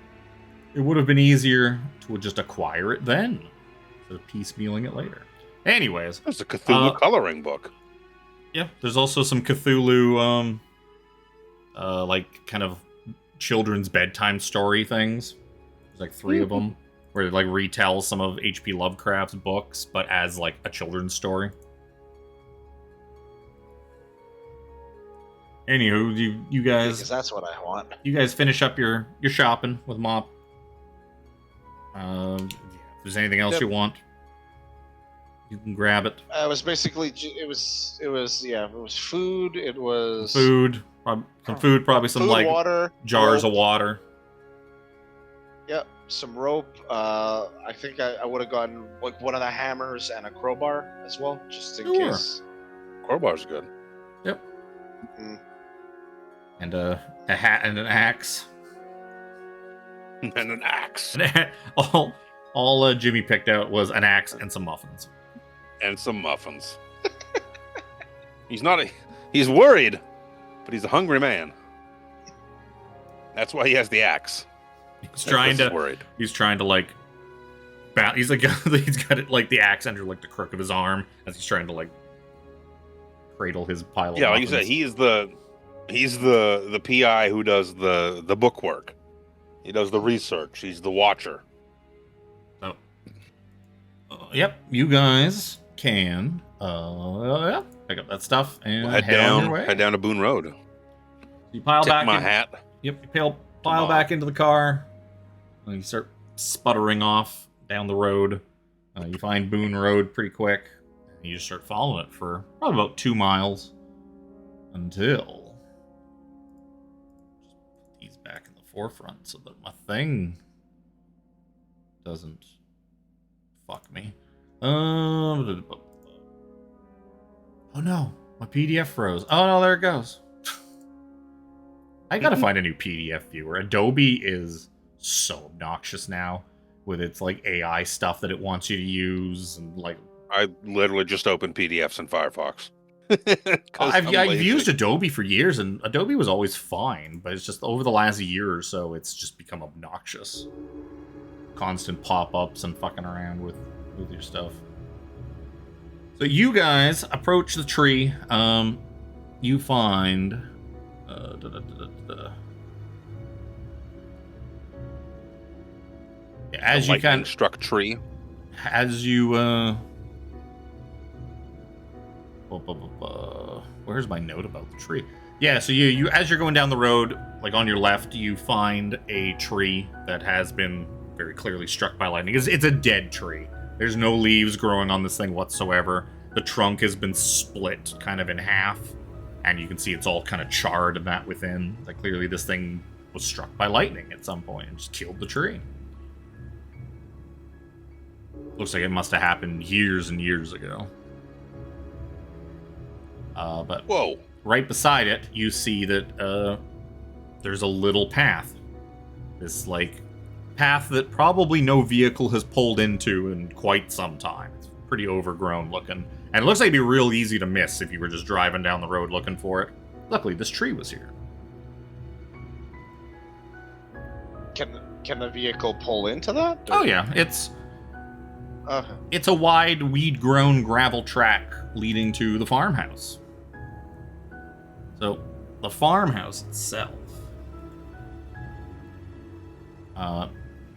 It would have been easier to just acquire it then, instead of piecemealing it later. Anyways, There's a Cthulhu coloring book. yeah, there's also some Cthulhu, like kind of children's bedtime story things. There's like 3 of them where it like retells some of H.P. Lovecraft's books, but as like a children's story. Anywho, you guys, Because that's what I want. you guys finish up your shopping with Mop. If there's anything else Yep. you want, You can grab it. It was basically it was food. It was Food, some food, probably some food, like water, jars rope. of water. Yep, some rope. I think I would have gotten like one of the hammers and a crowbar as well, just in Sure. case. Crowbar's good. Yep. Mm. And a hat and an axe. And an axe. all Jimmy picked out was an axe and some muffins. And some muffins. He's worried, but he's a hungry man. That's why he has the axe. He's trying to worried. He's trying to like he's like he's got it like the axe under like the crook of his arm as he's trying to like cradle his pile of Yeah, like you muffins. said, he's the PI who does the book work. He does the research. He's the watcher. Yep, you guys can pick up that stuff and We'll head on your way. head down to Boone Road. You pile Tip back my in. hat. Yep, you pile back into the car. And you start sputtering off down the road. You find Boone Road pretty quick. And you just start following it for probably about 2 miles until just put these back in the forefront so that my thing doesn't fuck me. Oh no, my PDF froze. Oh no, there it goes. I gotta find a new PDF viewer. Adobe is so obnoxious now with its like AI stuff that it wants you to use and like. I literally just opened PDFs in Firefox. I've used Adobe for years, and Adobe was always fine, but it's just over the last year or so, it's just become obnoxious. Constant pop-ups and fucking around with your stuff. So you guys approach the tree. You find as you kind of struck tree. As you where's my note about the tree? Yeah, so you as you're going down the road, like on your left, you find a tree that has been very clearly struck by lightning. It's a dead tree. There's no leaves growing on this thing whatsoever. The trunk has been split kind of in half, and you can see it's all kind of charred and that within. Like clearly this thing was struck by lightning at some point and just killed the tree. Looks like it must have happened years and years ago. But Whoa. Right beside it, you see that there's a little path. This, like, path that probably no vehicle has pulled into in quite some time. It's pretty overgrown looking. And it looks like it'd be real easy to miss if you were just driving down the road looking for it. Luckily, this tree was here. Can the vehicle pull into that? Or? Oh, yeah. It's a wide, weed-grown gravel track leading to the farmhouse. So, the farmhouse itself.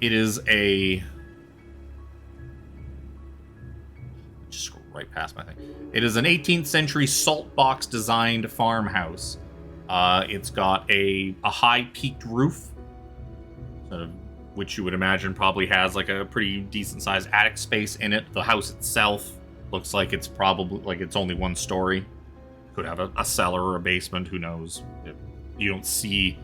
It is a... Just scroll right past my thing. It is an 18th century salt box designed farmhouse. It's got a high peaked roof, which you would imagine probably has like a pretty decent sized attic space in it. The house itself looks like it's probably like it's only one story. Could have a cellar or a basement, who knows. You don't see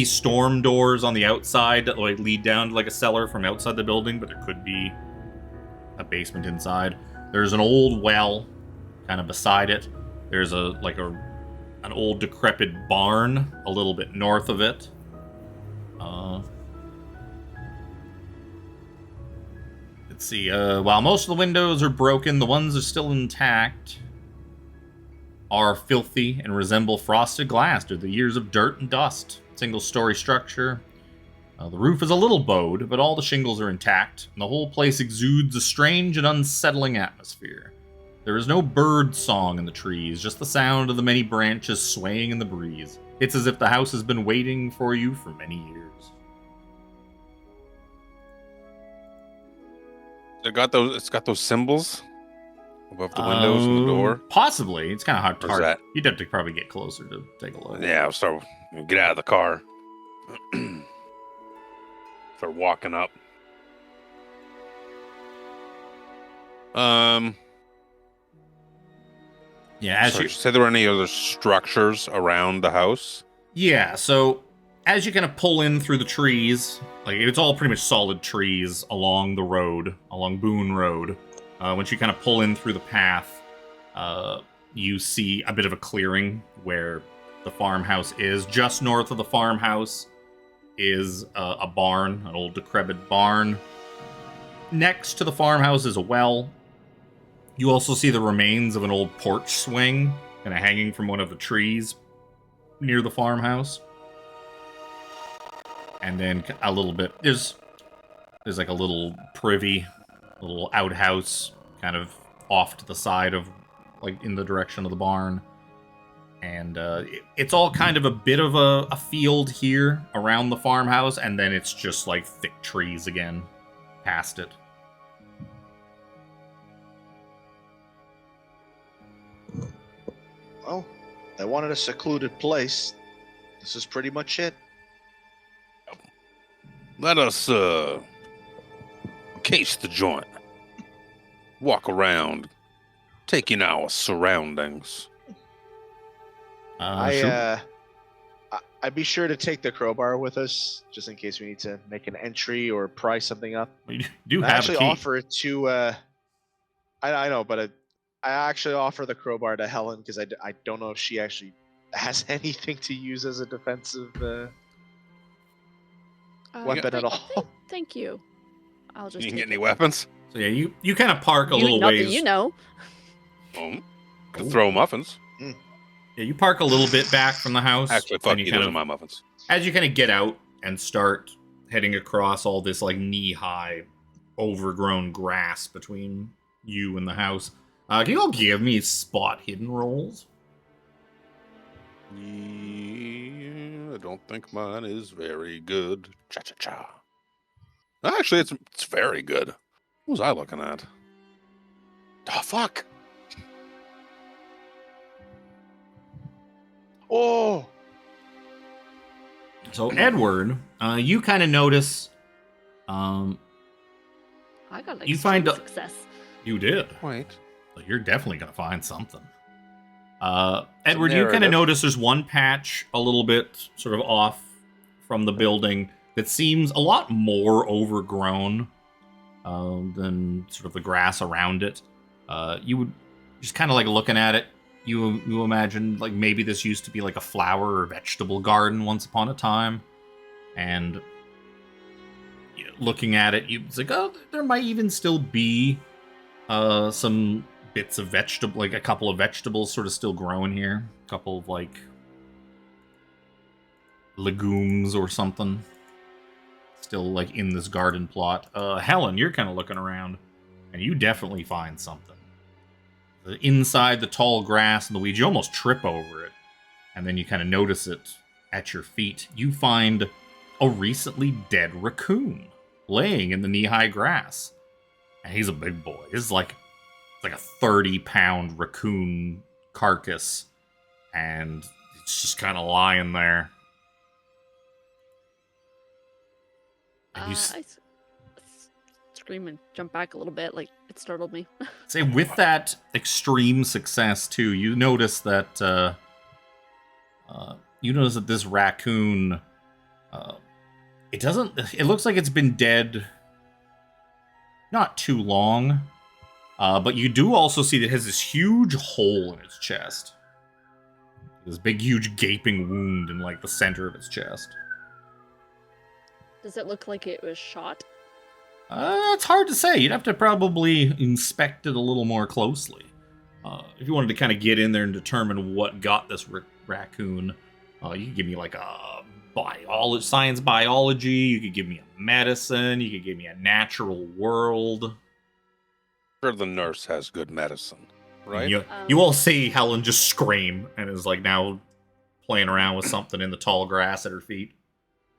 storm doors on the outside that like lead down to like a cellar from outside the building, but there could be a basement inside. There's an old well kind of beside it. There's an old decrepit barn a little bit north of it. Let's see. While most of the windows are broken, the ones that are still intact are filthy and resemble frosted glass due to the years of dirt and dust. Single-story structure. The roof is a little bowed, but all the shingles are intact, and the whole place exudes a strange and unsettling atmosphere. There is no bird song in the trees, just the sound of the many branches swaying in the breeze. It's as if the house has been waiting for you for many years. It's got those symbols above the windows and the door. Possibly. It's kind of hard to Where's that? You'd have to probably get closer to take a look. Yeah, I'll start. Get out of the car. Start walking up. Yeah, as Sorry, you did you say there were any other structures around the house? Yeah, so as you kind of pull in through the trees, like it's all pretty much solid trees along the road, along Boone Road. Once you kind of pull in through the path, you see a bit of a clearing where the farmhouse is. Just north of the farmhouse is a barn, an old decrepit barn. Next to the farmhouse is a well. You also see the remains of an old porch swing kind of hanging from one of the trees near the farmhouse. And then a little bit, there's like a little privy, a little outhouse kind of off to the side of, like, in the direction of the barn. And it's all kind of a bit of a field here around the farmhouse, and then it's just like thick trees again past it. Well, they wanted a secluded place. This is pretty much it. Let us case the joint. Walk around, take in our surroundings. I'd be sure to take the crowbar with us, just in case we need to make an entry or pry something up. We do I have actually a key. offer it to. I know, but I actually offer the crowbar to Helen because I don't know if she actually has anything to use as a defensive weapon at all. Thank you. I'll just. You can take get any it. weapons? So yeah, you kind of park a little not ways. That you know. Could throw muffins. Yeah, you park a little bit back from the house. Actually, fuck and you, those are my muffins. As you kind of get out and start heading across all this like knee-high, overgrown grass between you and the house, can you all give me spot hidden rolls? Yeah, I don't think mine is very good. Cha-cha-cha. Actually, it's very good. What was I looking at? Oh, fuck. Oh, So Edward, you kind of notice. I got like You find a- success. You did. Wait. So you're definitely gonna find something. Edward, you kind of notice there's one patch a little bit sort of off from the building that seems a lot more overgrown than sort of the grass around it. You would just kind of like looking at it. You imagine like maybe this used to be like a flower or vegetable garden once upon a time, and looking at it, it's like, oh, there might even still be some bits of vegetable, like a couple of vegetables sort of still growing here. A couple of like legumes or something still like in this garden plot. Helen, you're kind of looking around and you definitely find something. Inside the tall grass and the weeds, you almost trip over it. And then you kind of notice it at your feet. You find a recently dead raccoon laying in the knee-high grass. And he's a big boy. This is like a 30-pound raccoon carcass, and it's just kind of lying there. And I scream and jump back a little bit, like it startled me. say with that extreme success too, you notice that this raccoon, it looks like it's been dead not too long. But you do also see that it has this huge hole in its chest. This big, huge, gaping wound in, like, the center of its chest. Does it look like it was shot? It's hard to say. You'd have to probably inspect it a little more closely. If you wanted to kind of get in there and determine what got this raccoon, you could give me, like, a science biology. You could give me a medicine. You could give me a natural world. Sure, the nurse has good medicine, right? You all see Helen just scream and is like now playing around with something in the tall grass at her feet.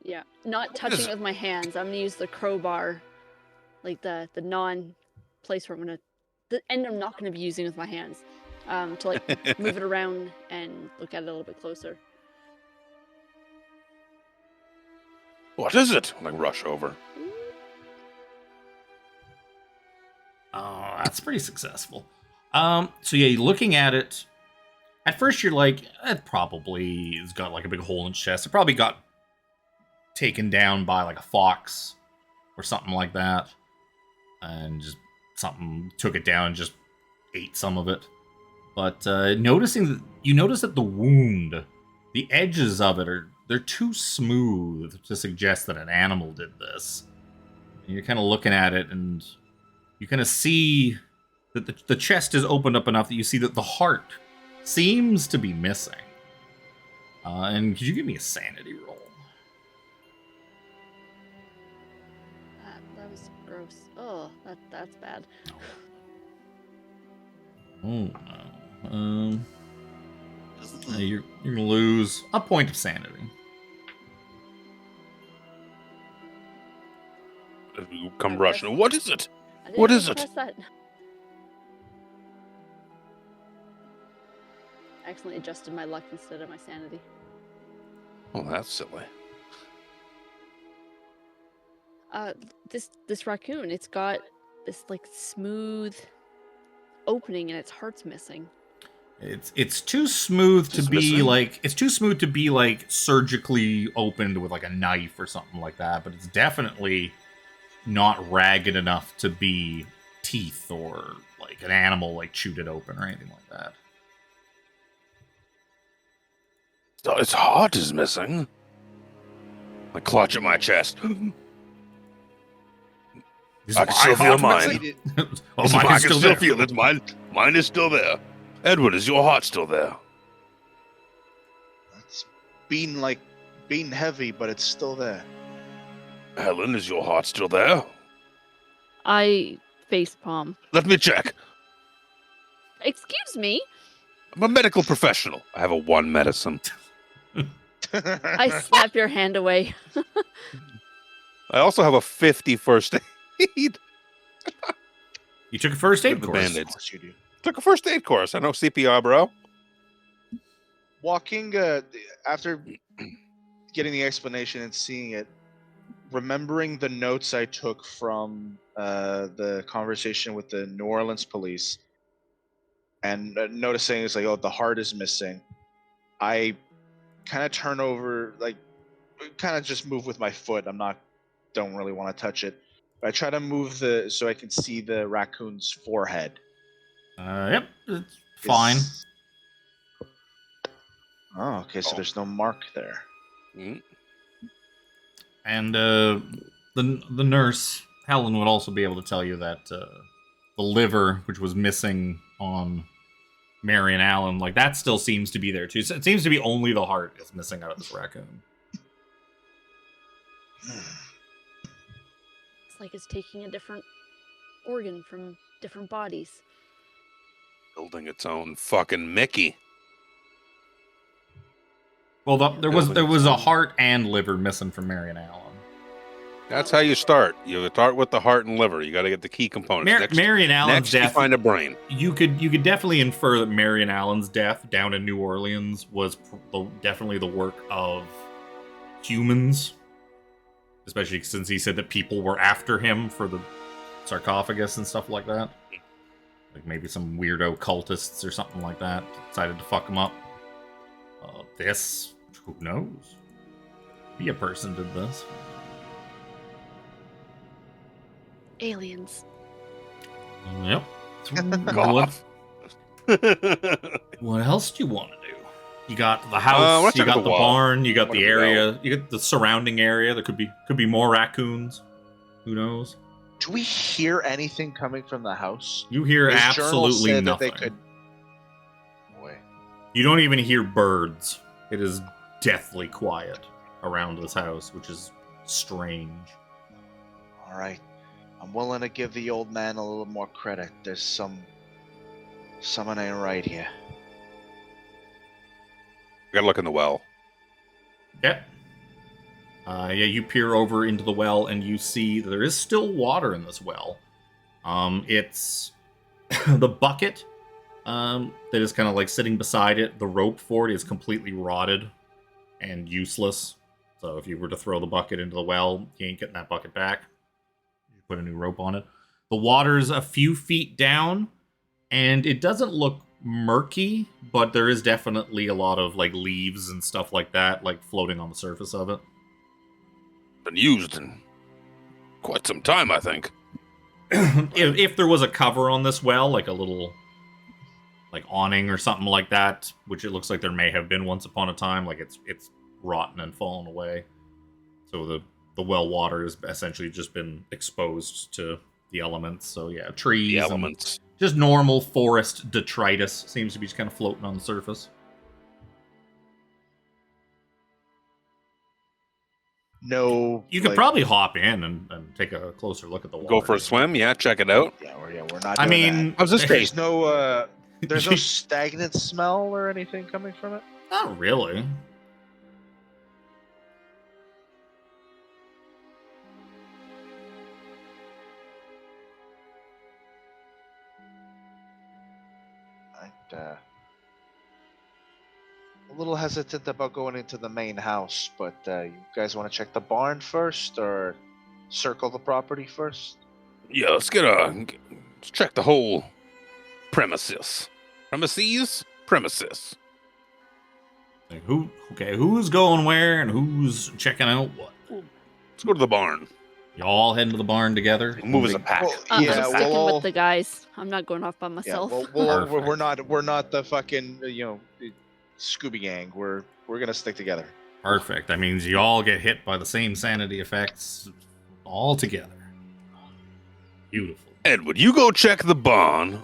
Yeah, not touching it with my hands. I'm gonna use the crowbar, like the non-place where the end I'm not gonna be using with my hands, to like move it around and look at it a little bit closer. What is it? Like rush over. That's pretty successful. So yeah, looking at it, at first you're like, it probably has got like a big hole in its chest. It probably got taken down by like a fox or something like that, and just something took it down and just ate some of it. But you notice that the wound, the edges of it they're too smooth to suggest that an animal did this. And you're kind of looking at it, and you kind of see that the chest is opened up enough that you see that the heart seems to be missing. And could you give me a sanity roll? That was gross. Oh, that's bad. Oh no. You're gonna lose a point of sanity. Come rushing. What is it? I didn't What is press it? that. I accidentally adjusted my luck instead of my sanity. Oh, that's silly. This raccoon, it's got this like smooth opening and its heart's missing. It's too smooth to Just be missing? like surgically opened with like a knife or something like that, but it's definitely not ragged enough to be teeth or like an animal like chewed it open or anything like that. Its heart is missing. I clutch at my chest. Is I can still feel mine. Succeeded. Oh, I mine can is still still there. feel it. Mine is still there. Edward, is your heart still there? It's been heavy, but it's still there. Helen, is your heart still there? I facepalm. Let me check. Excuse me? I'm a medical professional. I have a 1 medicine. I slap your hand away. I also have a 50 first aid. You took a first aid With the course. Band-Aids. Of course you do. Took a first aid course. I know CPR, bro. Walking after getting the explanation and seeing it, remembering the notes I took from the conversation with the New Orleans police, and noticing it's like, oh, the heart is missing. I kind of turn over, like, kind of just move with my foot. Don't really want to touch it. But I try to move so I can see the raccoon's forehead. Yep, it's fine. Oh, okay, so there's no mark there. Mm. And the nurse, Helen, would also be able to tell you that the liver, which was missing on Marion Allen, like that still seems to be there too. So it seems to be only the heart is missing out of this raccoon. It's like it's taking a different organ from different bodies. Building its own fucking Mickey. Well, there was a heart and liver missing from Marion Allen. That's how you start. You start with the heart and liver. You got to get the key components. Marion Allen's next you death. find a brain. You could definitely infer that Marion Allen's death down in New Orleans was definitely the work of humans, especially since he said that people were after him for the sarcophagus and stuff like that. Like maybe some weirdo cultists or something like that decided to fuck him up. This, who knows? Maybe a person did this. Aliens. Yep. Cough. What else do you want to do? You got the house, let's you check got out the the wall. barn, you got What the about the area, you got the surrounding area. There could be more raccoons. Who knows? Do we hear anything coming from the house? You hear His journal absolutely said that nothing. they could. Boy. You don't even hear birds. It is deathly quiet around this house, which is strange. All right. I'm willing to give the old man a little more credit. There's someone ain't right here. You gotta look in the well. Yep. You peer over into the well and you see that there is still water in this well. It's the bucket that is kind of like sitting beside it. The rope for it is completely rotted and useless. So if you were to throw the bucket into the well, you ain't getting that bucket back. You put a new rope on it. The water's a few feet down, and it doesn't look murky, but there is definitely a lot of like leaves and stuff like that, like floating on the surface of it. Been used in quite some time, I think. If there was a cover on this well, like a little like awning or something like that, which it looks like there may have been once upon a time, like it's rotten and fallen away. So the well water has essentially just been exposed to the elements. So yeah, trees, The elements. just normal forest detritus seems to be just kind of floating on the surface. No. You could like- probably hop in and take a closer look at the water. Go for a swim, yeah, check it out. Yeah, we're not. I Doing mean, How's this that. taste? There's no stagnant smell or anything coming from it. Not really. A little hesitant about going into the main house, but you guys want to check the barn first, or circle the property first? Yeah, let's check the whole premises. Premises? Like who's going where and who's checking out what? Let's go to the barn. You all heading to the barn together? We'll move as a pack. Well, I'm yeah, sticking well, with the guys. I'm not going off by Yeah, myself. we're not the fucking Scooby Gang. We're gonna stick together. Perfect. That means you all get hit by the same sanity effects all together. Beautiful. Edward, you go check the barn.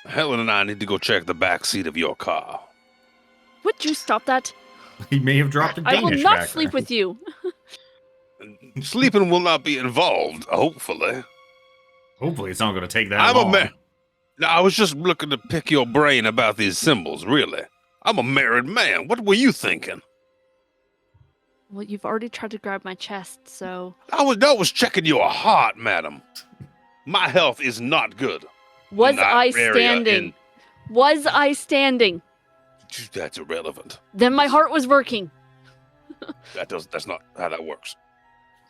Helen and I need to go check the back seat of your car. Would you stop that? He may have dropped a I Danish will not back sleep there. with you. Sleeping will not be involved, hopefully. Hopefully it's not going to take that I'm long. a man. No, I was just looking to pick your brain about these symbols, really. I'm a married man. What were you thinking? Well, you've already tried to grab my chest, so... I was checking your heart, madam. My health is not good. Was in that I area standing? Was I standing? That's irrelevant. Then my heart was working. That's not how that works.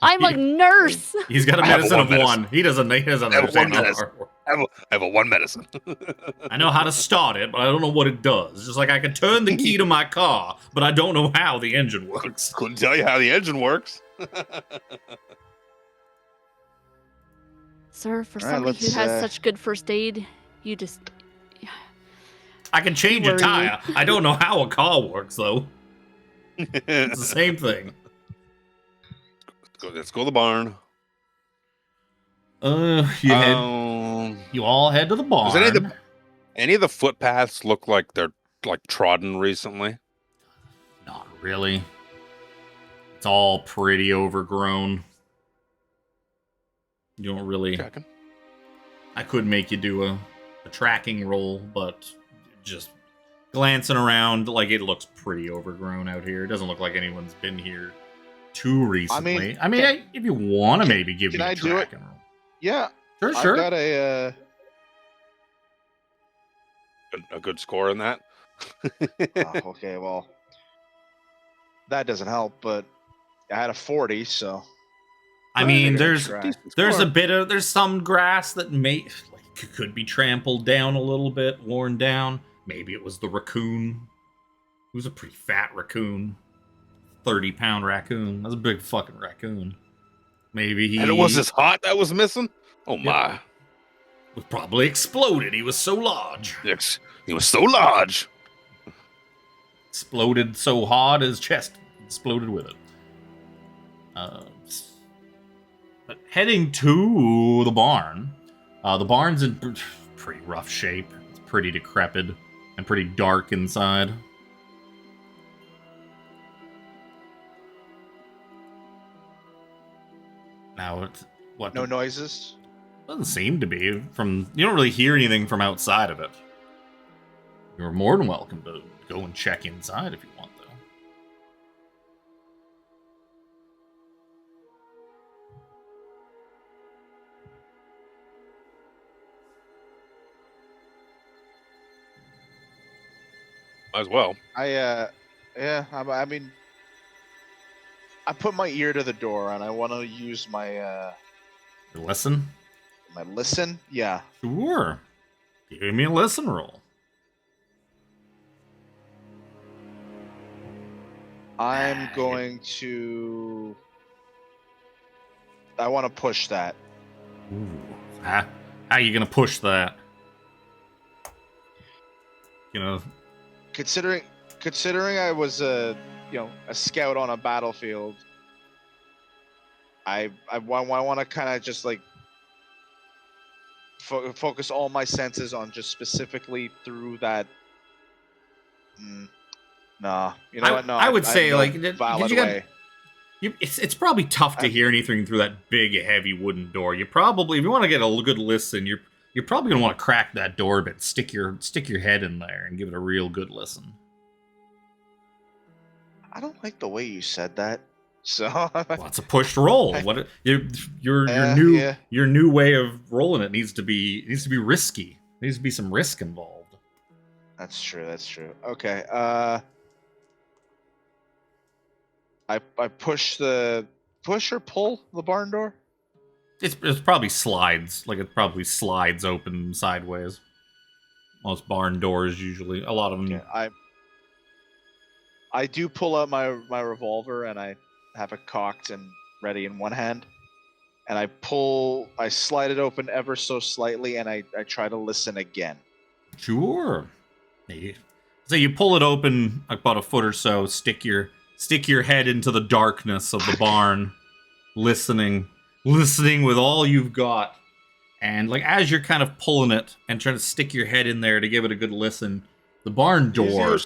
I'm a nurse. He's got a I have a medicine one of medicine. one. He doesn't I have a understand one how medicine. it works. I have a one medicine. I know how to start it, but I don't know what it does. Just like I can turn the key to my car, but I don't know how the engine works. Couldn't tell you how the engine works. Sir, for All right, somebody who let's, has such good first aid, you just... I can change a Worry. tire. I don't know how a car works, though. It's the same thing. Let's go to the barn. You all head to the barn. Does any of the footpaths look like they're like trodden recently? Not really. It's all pretty overgrown. You don't really... Checking. I could make you do a tracking roll, but just glancing around, like, it looks pretty overgrown out here. It doesn't look like anyone's been here too recently. I mean, if you want to maybe give me can a I do it? tracking roll. Yeah, Sure. I've got a. A good score in that. Okay, well, that doesn't help, but I had a 40, so. I mean, Give it a there's try. there's some grass that could be trampled down a little bit, worn down. Maybe it was the raccoon. It was a pretty fat raccoon. 30-pound raccoon. That's a big fucking raccoon. Maybe he... And it was his heart that was missing? Oh my. was probably exploded. He was so large. He was so large. Exploded so hard his chest exploded with it. But heading to the barn. The barn's in pretty rough shape. It's pretty decrepit and pretty dark inside. Now, what? No noises? Doesn't seem to be. You don't really hear anything from outside of it. You're more than welcome to go and check inside if you want, though. Might as well. I mean, I put my ear to the door and I want to use my, Listen? My listen? Yeah. Sure. Give me a listen roll. I'm going to... I want to push that. Ooh. How are you going to push that? You know... Considering I was a scout on a battlefield, I want to kind of just like focus all my senses on just specifically through that. Nah, you know what? No, I would say no like valid way. It's probably tough to hear anything through that big, heavy wooden door. You probably, if you want to get a good listen, you're probably gonna want to crack that door a bit, stick your head in there, and give it a real good listen. I don't like the way you said that. So well, it's a pushed roll. What your new way of rolling it needs to be risky. There needs to be some risk involved. That's true. Okay. I push or pull the barn door. It's probably slides. Like it probably slides open sideways. Most barn doors usually. A lot of them. Okay, I do pull out my revolver and I have it cocked and ready in one hand, and I slide it open ever so slightly, and I try to listen again. Sure. So you pull it open about a foot or so, stick your head into the darkness of the barn, listening with all you've got. And like as you're kind of pulling it and trying to stick your head in there to give it a good listen, the barn door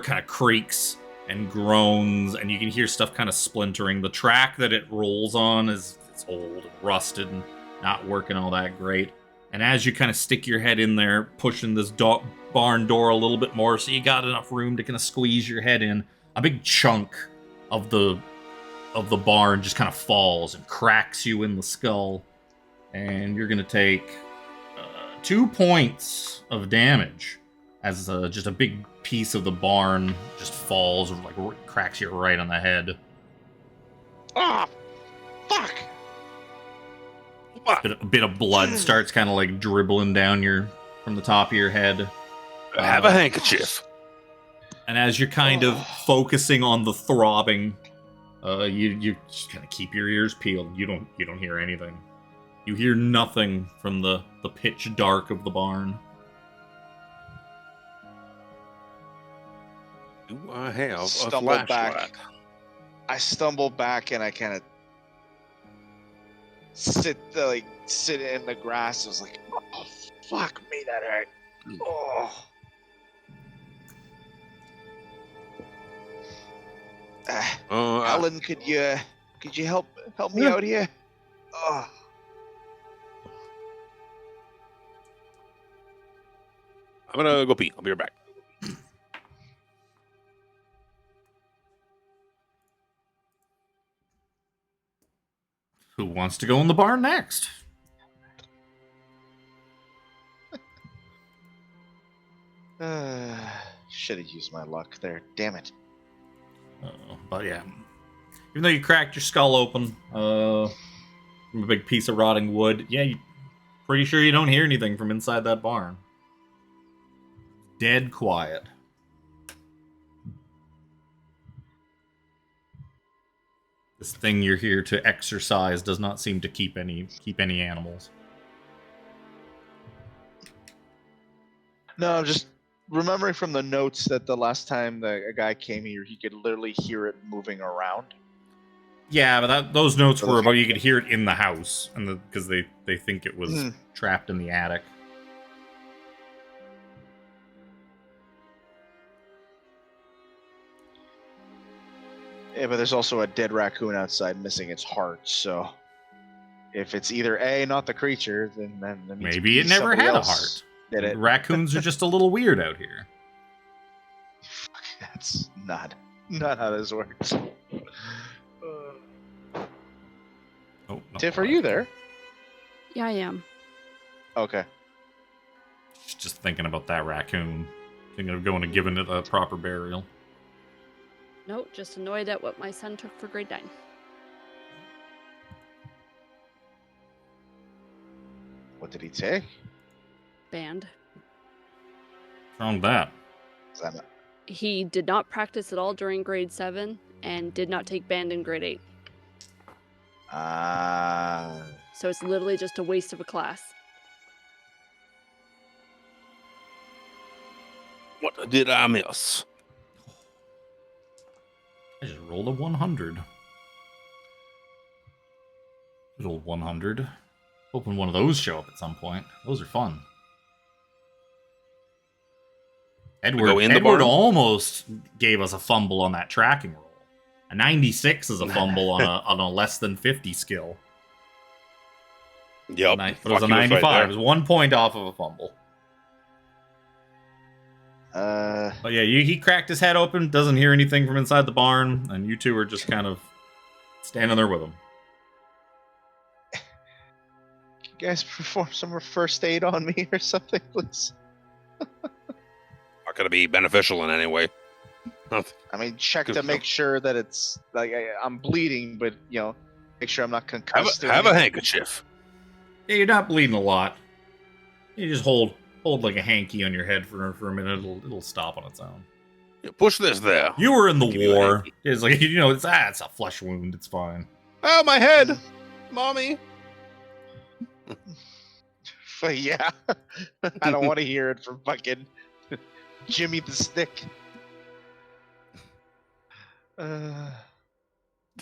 kind of creaks and groans, and you can hear stuff kind of splintering. The track that it rolls on it's old and rusted and not working all that great. And as you kind of stick your head in there, pushing this barn door a little bit more so you got enough room to kind of squeeze your head in, a big chunk of the barn just kind of falls and cracks you in the skull. And you're going to take 2 points of damage as just a big piece of the barn just falls or like cracks you right on the head. Ah, fuck! A bit of blood starts kind of like dribbling down from the top of your head. Have a handkerchief. And as you're kind of focusing on the throbbing, you just kind of keep your ears peeled. You don't hear anything. You hear nothing from the pitch dark of the barn. Do I have a Stumble flashlight? back. I stumble back and I kind of sit in the grass. I was like, oh, fuck me, that hurt. Oh. Helen, could you help me out here? Oh. I'm gonna go pee. I'll be right back. Who wants to go in the barn next? Should have used my luck there. Damn it. But yeah, even though you cracked your skull open from a big piece of rotting wood, yeah, you're pretty sure you don't hear anything from inside that barn. Dead quiet. This thing you're here to exercise does not seem to keep any animals. No, I'm just remembering from the notes that the last time a guy came here, he could literally hear it moving around. Yeah, but those notes were about you could hear it in the house, and because they think it was trapped in the attic. Yeah, but there's also a dead raccoon outside missing its heart, so if it's either A, not the creature, then maybe it never had a heart. Raccoons are just a little weird out here. That's not how this works. No, Tiff, are you there? Yeah, I am. Okay. Just thinking about that raccoon. Thinking of going and giving it a proper burial. Nope, just annoyed at what my son took for grade 9. What did he take? Band. What's wrong with that? Is that not... He did not practice at all during grade 7 and did not take band in grade 8. So it's literally just a waste of a class. What did I miss? I just rolled a 100. Good old 100. Hoping one of those show up at some point. Those are fun. Edward almost gave us a fumble on that tracking roll. A 96 is a fumble on a less than 50 skill. Yep. But it was a 95. It was 1 point off of a fumble. But yeah, he cracked his head open, doesn't hear anything from inside the barn, and you two are just kind of standing there with him. Can you guys perform some first aid on me or something, please? Not gonna be beneficial in any way. I mean, check to make sure that it's like I'm bleeding, but make sure I'm not concussed. Have a handkerchief. Yeah, you're not bleeding a lot. You just hold like a hanky on your head for a minute. It'll stop on its own. Yeah, push this there. You were in the war. It's like it's a flesh wound. It's fine. Oh, my head, mommy. But yeah, I don't want to hear it from fucking Jimmy the Stick.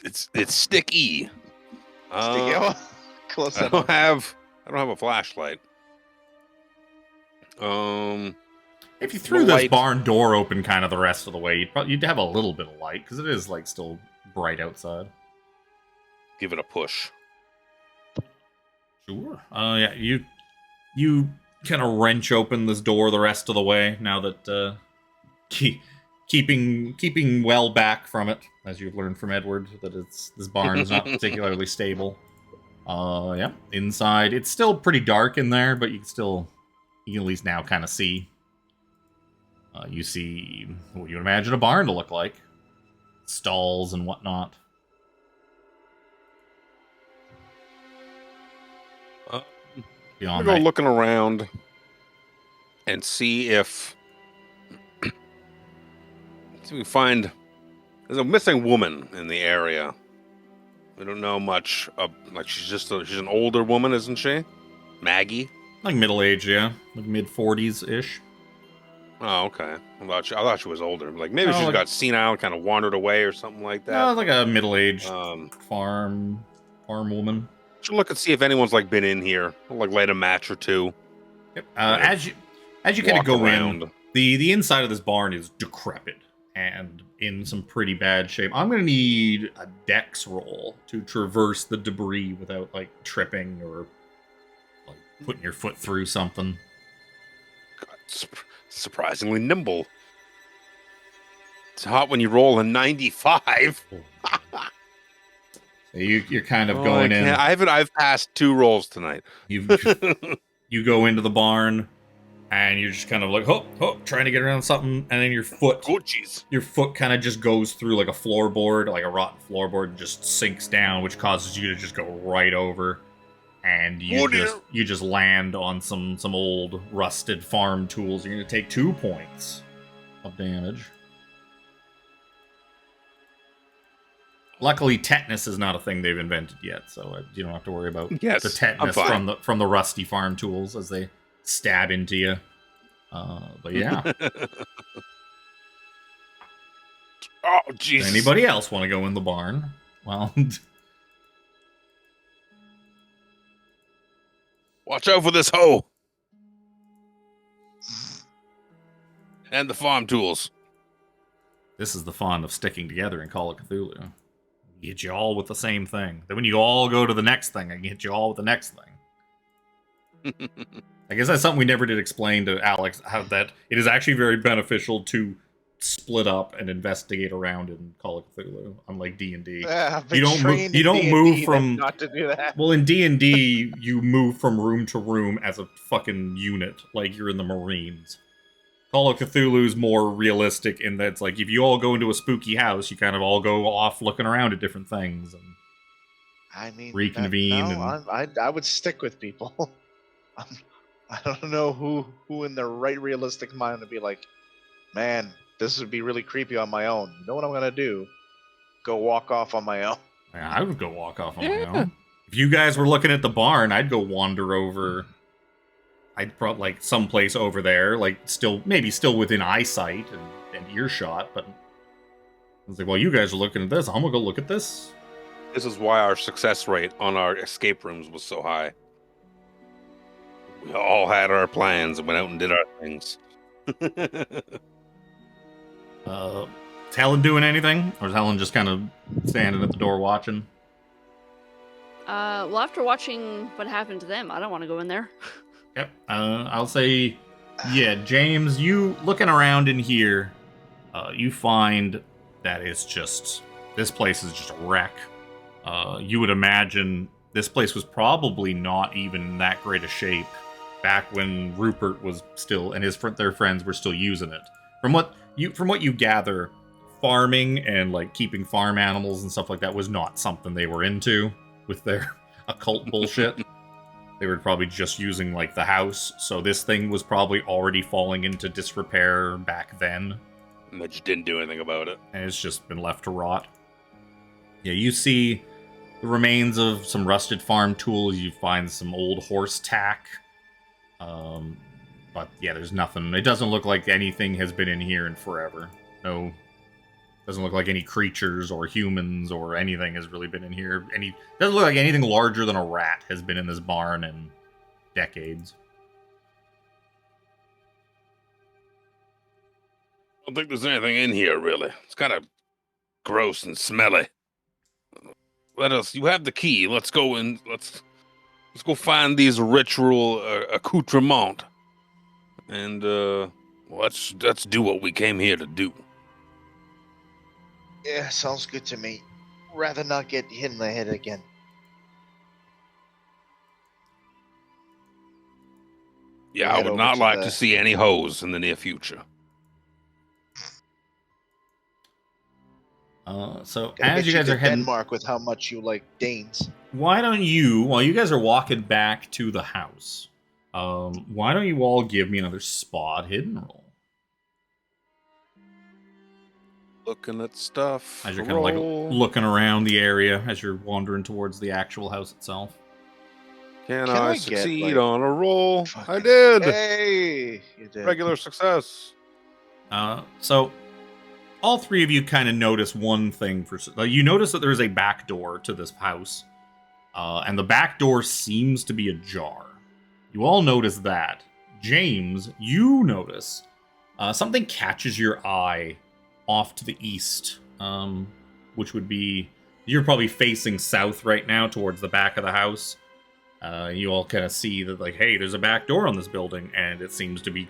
It's sticky. Close I enough. don't have a flashlight. If you threw this barn door open kind of the rest of the way, you'd have a little bit of light because it is like still bright outside. Give it a push. Sure. Yeah, you kind of wrench open this door the rest of the way now that keeping well back from it, as you've learned from Edward, that this barn is not particularly stable. Yeah, inside it's still pretty dark in there, but you can at least now kind of see. You see what you would imagine a barn to look like, stalls and whatnot. I'm gonna go looking around and see if we find there's a missing woman in the area. We don't know much. She's an older woman, isn't she? Maggie, like middle age, yeah, like mid 40s ish. Oh, okay. I thought she was older. Like maybe she got senile and kind of wandered away or something like that. No, like a middle aged farm woman. Should look and see if anyone's like been in here, like light a match or two. Yep. As you kind of go around. The inside of this barn is decrepit and in some pretty bad shape. I'm gonna need a dex roll to traverse the debris without like tripping or like putting your foot through something. God, surprisingly nimble. It's hot when you roll a 95. You're kind of going in. I've passed 2 rolls tonight. You go into the barn, and you're just kind of like, trying to get around something, and then your foot kind of just goes through like a floorboard, like a rotten floorboard, and just sinks down, which causes you to just go right over, and you just land on some old rusted farm tools. You're gonna take 2 points of damage. Luckily, tetanus is not a thing they've invented yet, so you don't have to worry about the tetanus from the rusty farm tools as they stab into you. But yeah. Oh, Jesus. Anybody else want to go in the barn? Well, watch out for this hoe and the farm tools. This is the fun of sticking together in Call of Cthulhu. Get you all with the same thing. Then when you all go to the next thing, I can hit you all with the next thing. I guess that's something we never did explain to Alex, how that it is actually very beneficial to split up and investigate around in Call of Cthulhu, unlike D&D. You don't move from not to do that. Well, in D&D, you move from room to room as a fucking unit, like you're in the Marines. Call of Cthulhu is more realistic in that it's like if you all go into a spooky house, you kind of all go off looking around at different things and reconvene. I would stick with people. I don't know who in their right realistic mind would be like, man, this would be really creepy on my own. You know what I'm gonna do? Go walk off on my own. Yeah, I would go walk off on my own. If you guys were looking at the barn, I'd go wander over. I'd probably like someplace over there, like maybe still within eyesight and earshot. But I was like, well, you guys are looking at this. I'm gonna go look at this. This is why our success rate on our escape rooms was so high. We all had our plans and went out and did our things. Is Helen doing anything, or is Helen just kind of standing at the door watching? Well, after watching what happened to them, I don't want to go in there. Yep. I'll say, yeah, James, you looking around in here, you find that it's just, this place is just a wreck. You would imagine this place was probably not even in that great a shape back when Rupert was still, and their friends were still using it. From what you gather, farming and like keeping farm animals and stuff like that was not something they were into with their occult bullshit. They were probably just using like the house, so this thing was probably already falling into disrepair back then. And they just didn't do anything about it. And it's just been left to rot. Yeah, you see the remains of some rusted farm tools. You find some old horse tack. But yeah, there's nothing. It doesn't look like anything has been in here in forever. No, doesn't look like any creatures or humans or anything has really been in here. Doesn't look like anything larger than a rat has been in this barn in decades. I don't think there's anything in here, really. It's kind of gross and smelly. You have the key. Let's go and let's go find these ritual accoutrements. And let's do what we came here to do. Yeah, sounds good to me. Rather not get hit in the head again. Yeah, I would not like to see any hoes in the near future. So as you guys are heading Denmark with how much you like Danes. Why don't you, while you guys are walking back to the house, why don't you all give me another spot hidden roll? Looking at stuff. As you're kind of like looking around the area as you're wandering towards the actual house itself. Can I succeed on a roll? I did. Hey, you did. Regular success. So all three of you kind of notice one thing. You notice that there is a back door to this house, and the back door seems to be ajar. You all notice that. James, you notice something catches your eye off to the east, which would be, you're probably facing south right now towards the back of the house. You all kind of see that, like, hey, there's a back door on this building, and it seems to be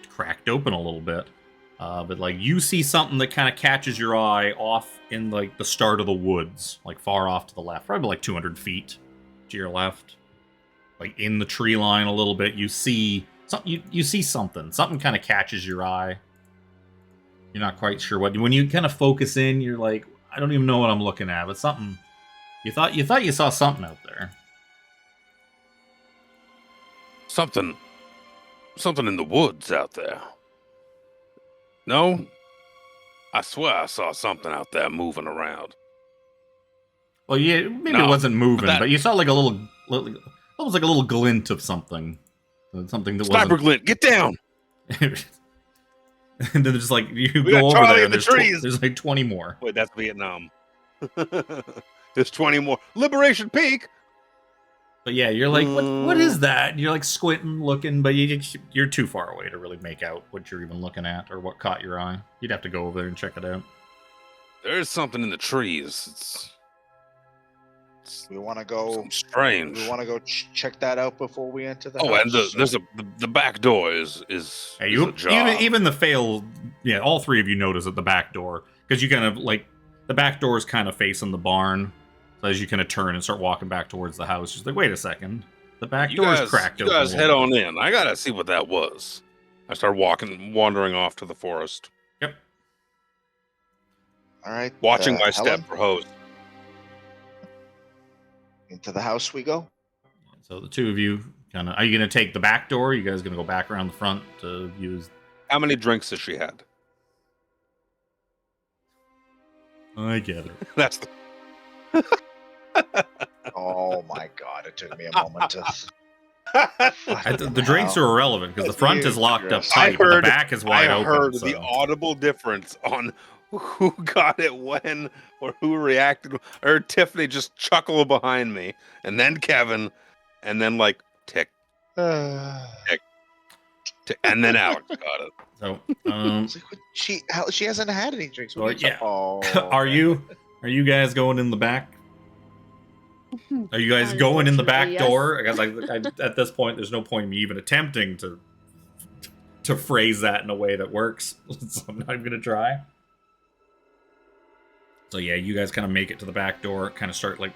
cracked open a little bit. But, like, you see something that kind of catches your eye off in, like, the start of the woods, like, far off to the left, probably like 200 feet to your left. Like, in the tree line a little bit, you see something. You see something. Something kind of catches your eye. You're not quite sure what. When you kind of focus in, you're like, I don't even know what I'm looking at, but something. You thought you saw something out there. Something in the woods out there. No? I swear I saw something out there moving around. Well, yeah, maybe it wasn't moving, but you saw like a little, almost like a little glint of something. Something that Sniper glint, get down! And then just like, you go over there and there's like 20 more. Wait, that's Vietnam. There's 20 more. Liberation Peak! But yeah, you're like, what is that? And you're like squinting, looking, but you're too far away to really make out what you're even looking at or what caught your eye. You'd have to go over there and check it out. There's something in the trees. We want to go. Strange. We want to go check that out before we enter the house. Oh, and there's the back door is even the fail. Yeah, all three of you notice at the back door because you kind of like the back door is kind of facing the barn. So as you kind of turn and start walking back towards the house, just like, wait a second, the back door is cracked open. You guys head on in. I gotta see what that was. I start wandering off to the forest. Yep. All right. Watching my step for hose. Into the house we go. So the two of you Are you gonna take the back door? Or are you guys gonna go back around the front to use? How many drinks has she had? I get it. That's the... Oh my god! It took me a moment to. The drinks are irrelevant because the front is locked up I tight, but the heard- back is wide open. I heard so. the audible difference on who got it when or who reacted. I heard Tiffany just chuckle behind me, and then Kevin, and then like tick, tick, and then Alex got it. So, It's like, she hasn't had any drinks. What well, are you yeah. talking- Are you guys going in the back? Are you guys going in the back Unfortunately, door? Because I, at this point, there's no point in me even attempting to phrase that in a way that works. So I'm not even gonna try. So yeah, you guys kind of make it to the back door, kind of start like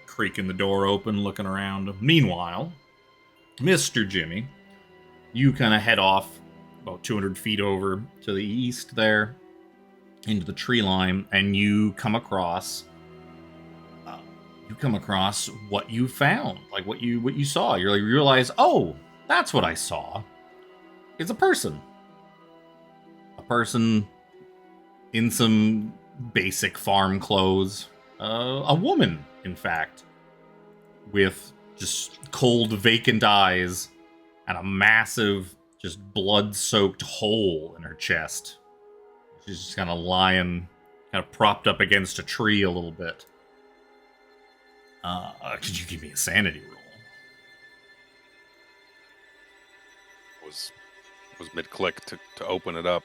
creaking the door open, looking around. Meanwhile, Mr. Jimmy, you kind of head off about 200 feet over to the east there into the tree line, and you come across what you found, like what you saw. You realize, oh, that's what I saw. It's a person in some basic farm clothes, a woman, in fact, with just cold, vacant eyes and a massive, just blood-soaked hole in her chest. She's just kind of lying, kind of propped up against a tree a little bit. Could you give me a sanity roll? Was mid-click to open it up.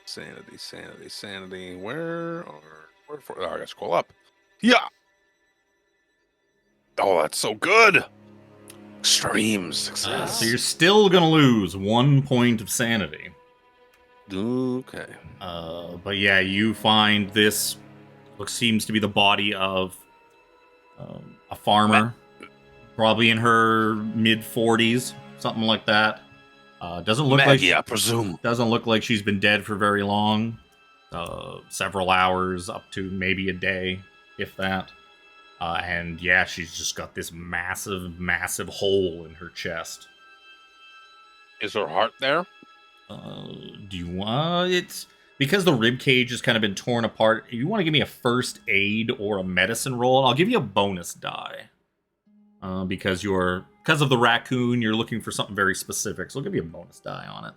Sanity. Where for? Oh, I gotta scroll up. Yeah. Oh, that's so good. Extreme success. So you're still gonna lose 1 point of sanity. Okay. But yeah, you find this seems to be the body of a farmer, probably in her mid-40s, something like that. Doesn't look Maggie, like I presume. Doesn't look like she's been dead for very long. Several hours, up to maybe a day, if that. And yeah, she's just got this massive hole in her chest. Is her heart there? Do you want it's because the rib cage has kind of been torn apart? If you want to give me a first aid or a medicine roll, I'll give you a bonus die. Because of the raccoon, you're looking for something very specific, so I'll give you a bonus die on it.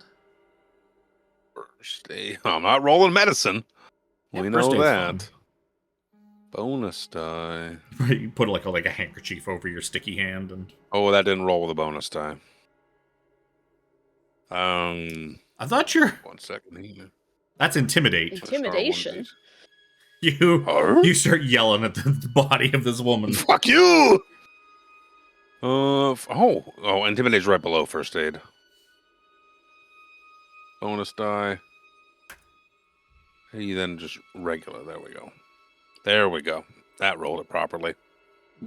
First aid. I'm not rolling medicine. Yeah, We first know aid's that. fine. Bonus die. You put like a handkerchief over your sticky hand, and Oh, that didn't roll with a bonus die. I thought you're. 1 second here. That's intimidate. Intimidation. You start yelling at the body of this woman. Fuck you! Intimidate's right below first aid. Bonus die. Hey, then just regular. There we go. That rolled it properly.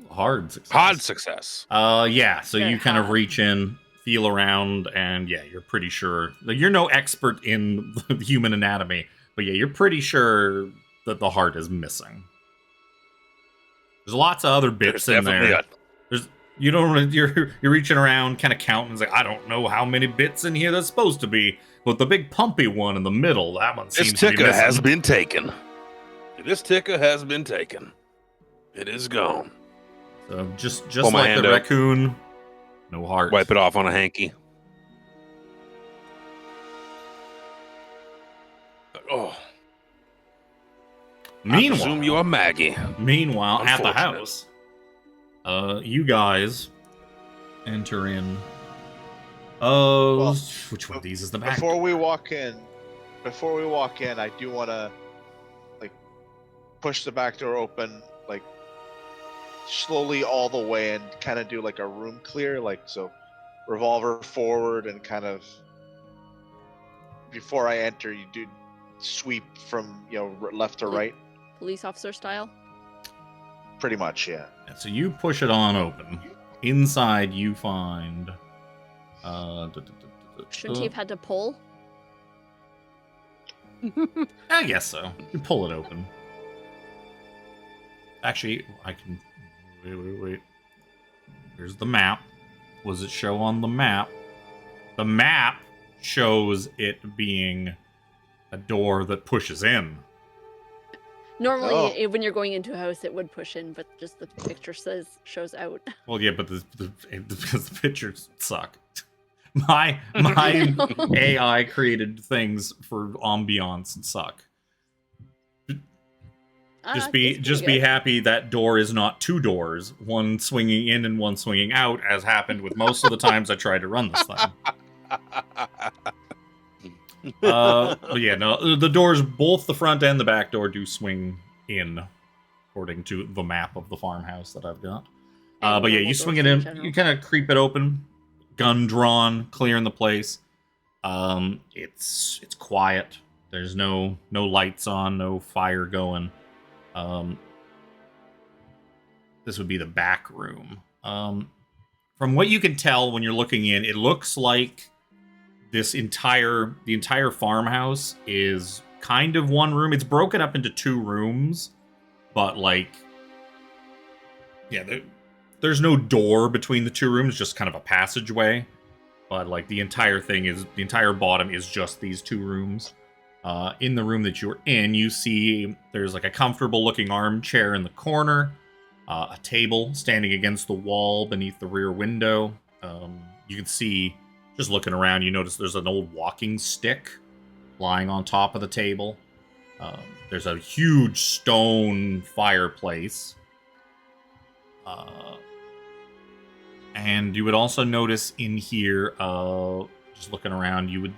Hard success. Hard success. Yeah. So Very you kind of hard. reach in, feel around, and yeah, you're pretty sure. Like, you're no expert in the human anatomy, but yeah, you're pretty sure that the heart is missing. There's lots of other bits in there. You're reaching around, kind of counting. It's like, I don't know how many bits in here there's supposed to be, but the big pumpy one in the middle, that one seems to be missing. This ticker has been taken. This ticker has been taken. It is gone. So just Pull my like hand the out. raccoon, no heart. Wipe it off on a hanky. Oh. I presume Meanwhile, you are Maggie. at the Unfortunate. house, you guys enter in. Well, Which one of these is the back? Before we walk in, I do want to push the back door open, slowly all the way, and kind of do a room clear, so revolver forward, and kind of before I enter, you do sweep from left to right, Police officer style. pretty much, yeah. So you push it on open. Inside, you find. Shouldn't he have had to pull? I guess so. You pull it open. Actually, I can. Wait. Here's the map. was it show on the map? The map shows it being a door that pushes in. Normally, when you're going into a house, it would push in, but just the picture shows out. Well, yeah, but because the pictures suck. My AI created things for ambiance and suck. Just be happy that door is not two doors, one swinging in and one swinging out, as happened with most of the times I tried to run this thing. But yeah, no, the doors, both the front and the back door, do swing in, according to the map of the farmhouse that I've got. But yeah, you swing it in, you kind of creep it open, gun drawn, clearing the place. It's quiet. There's no lights on, no fire going. This would be the back room. From what you can tell when you're looking in, it looks like the entire farmhouse is kind of one room. It's broken up into two rooms, but like, yeah, there's no door between the two rooms, just kind of a passageway. But like the entire bottom is just these two rooms. In the room that you're in, you see there's like a comfortable looking armchair in the corner, a table standing against the wall beneath the rear window. You can see, just looking around, you notice there's an old walking stick lying on top of the table. There's a huge stone fireplace. And you would also notice in here, just looking around, you would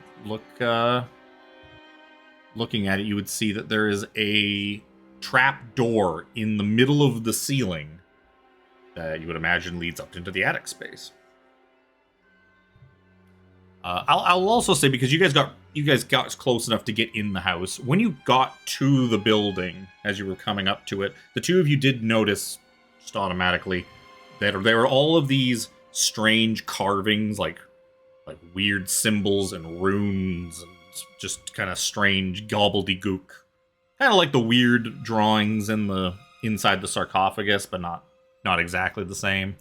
looking at it, you would see that there is a trap door in the middle of the ceiling that you would imagine leads up into the attic space. I'll also say, because you guys got close enough to get in the house, when you got to the building, as you were coming up to it, the two of you did notice, just automatically, that there were all of these strange carvings, like weird symbols and runes, and just kind of strange gobbledygook. Kind of like the weird drawings inside the sarcophagus, but not exactly the same.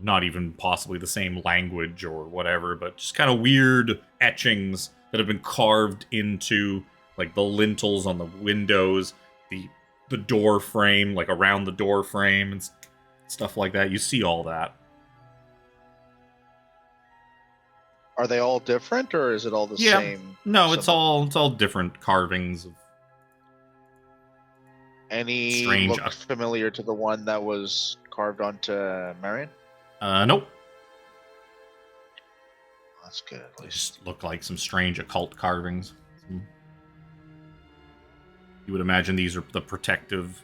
Not even possibly the same language or whatever, but just kind of weird etchings that have been carved into like the lintels on the windows, the door frame, like around the door frame and stuff like that. You see all that. Are they all different, or is it all the same? No, it's all different carvings of any strange. Look familiar to the one that was carved onto Marion? Nope. That's good. They just look like some strange occult carvings. You would imagine these are the protective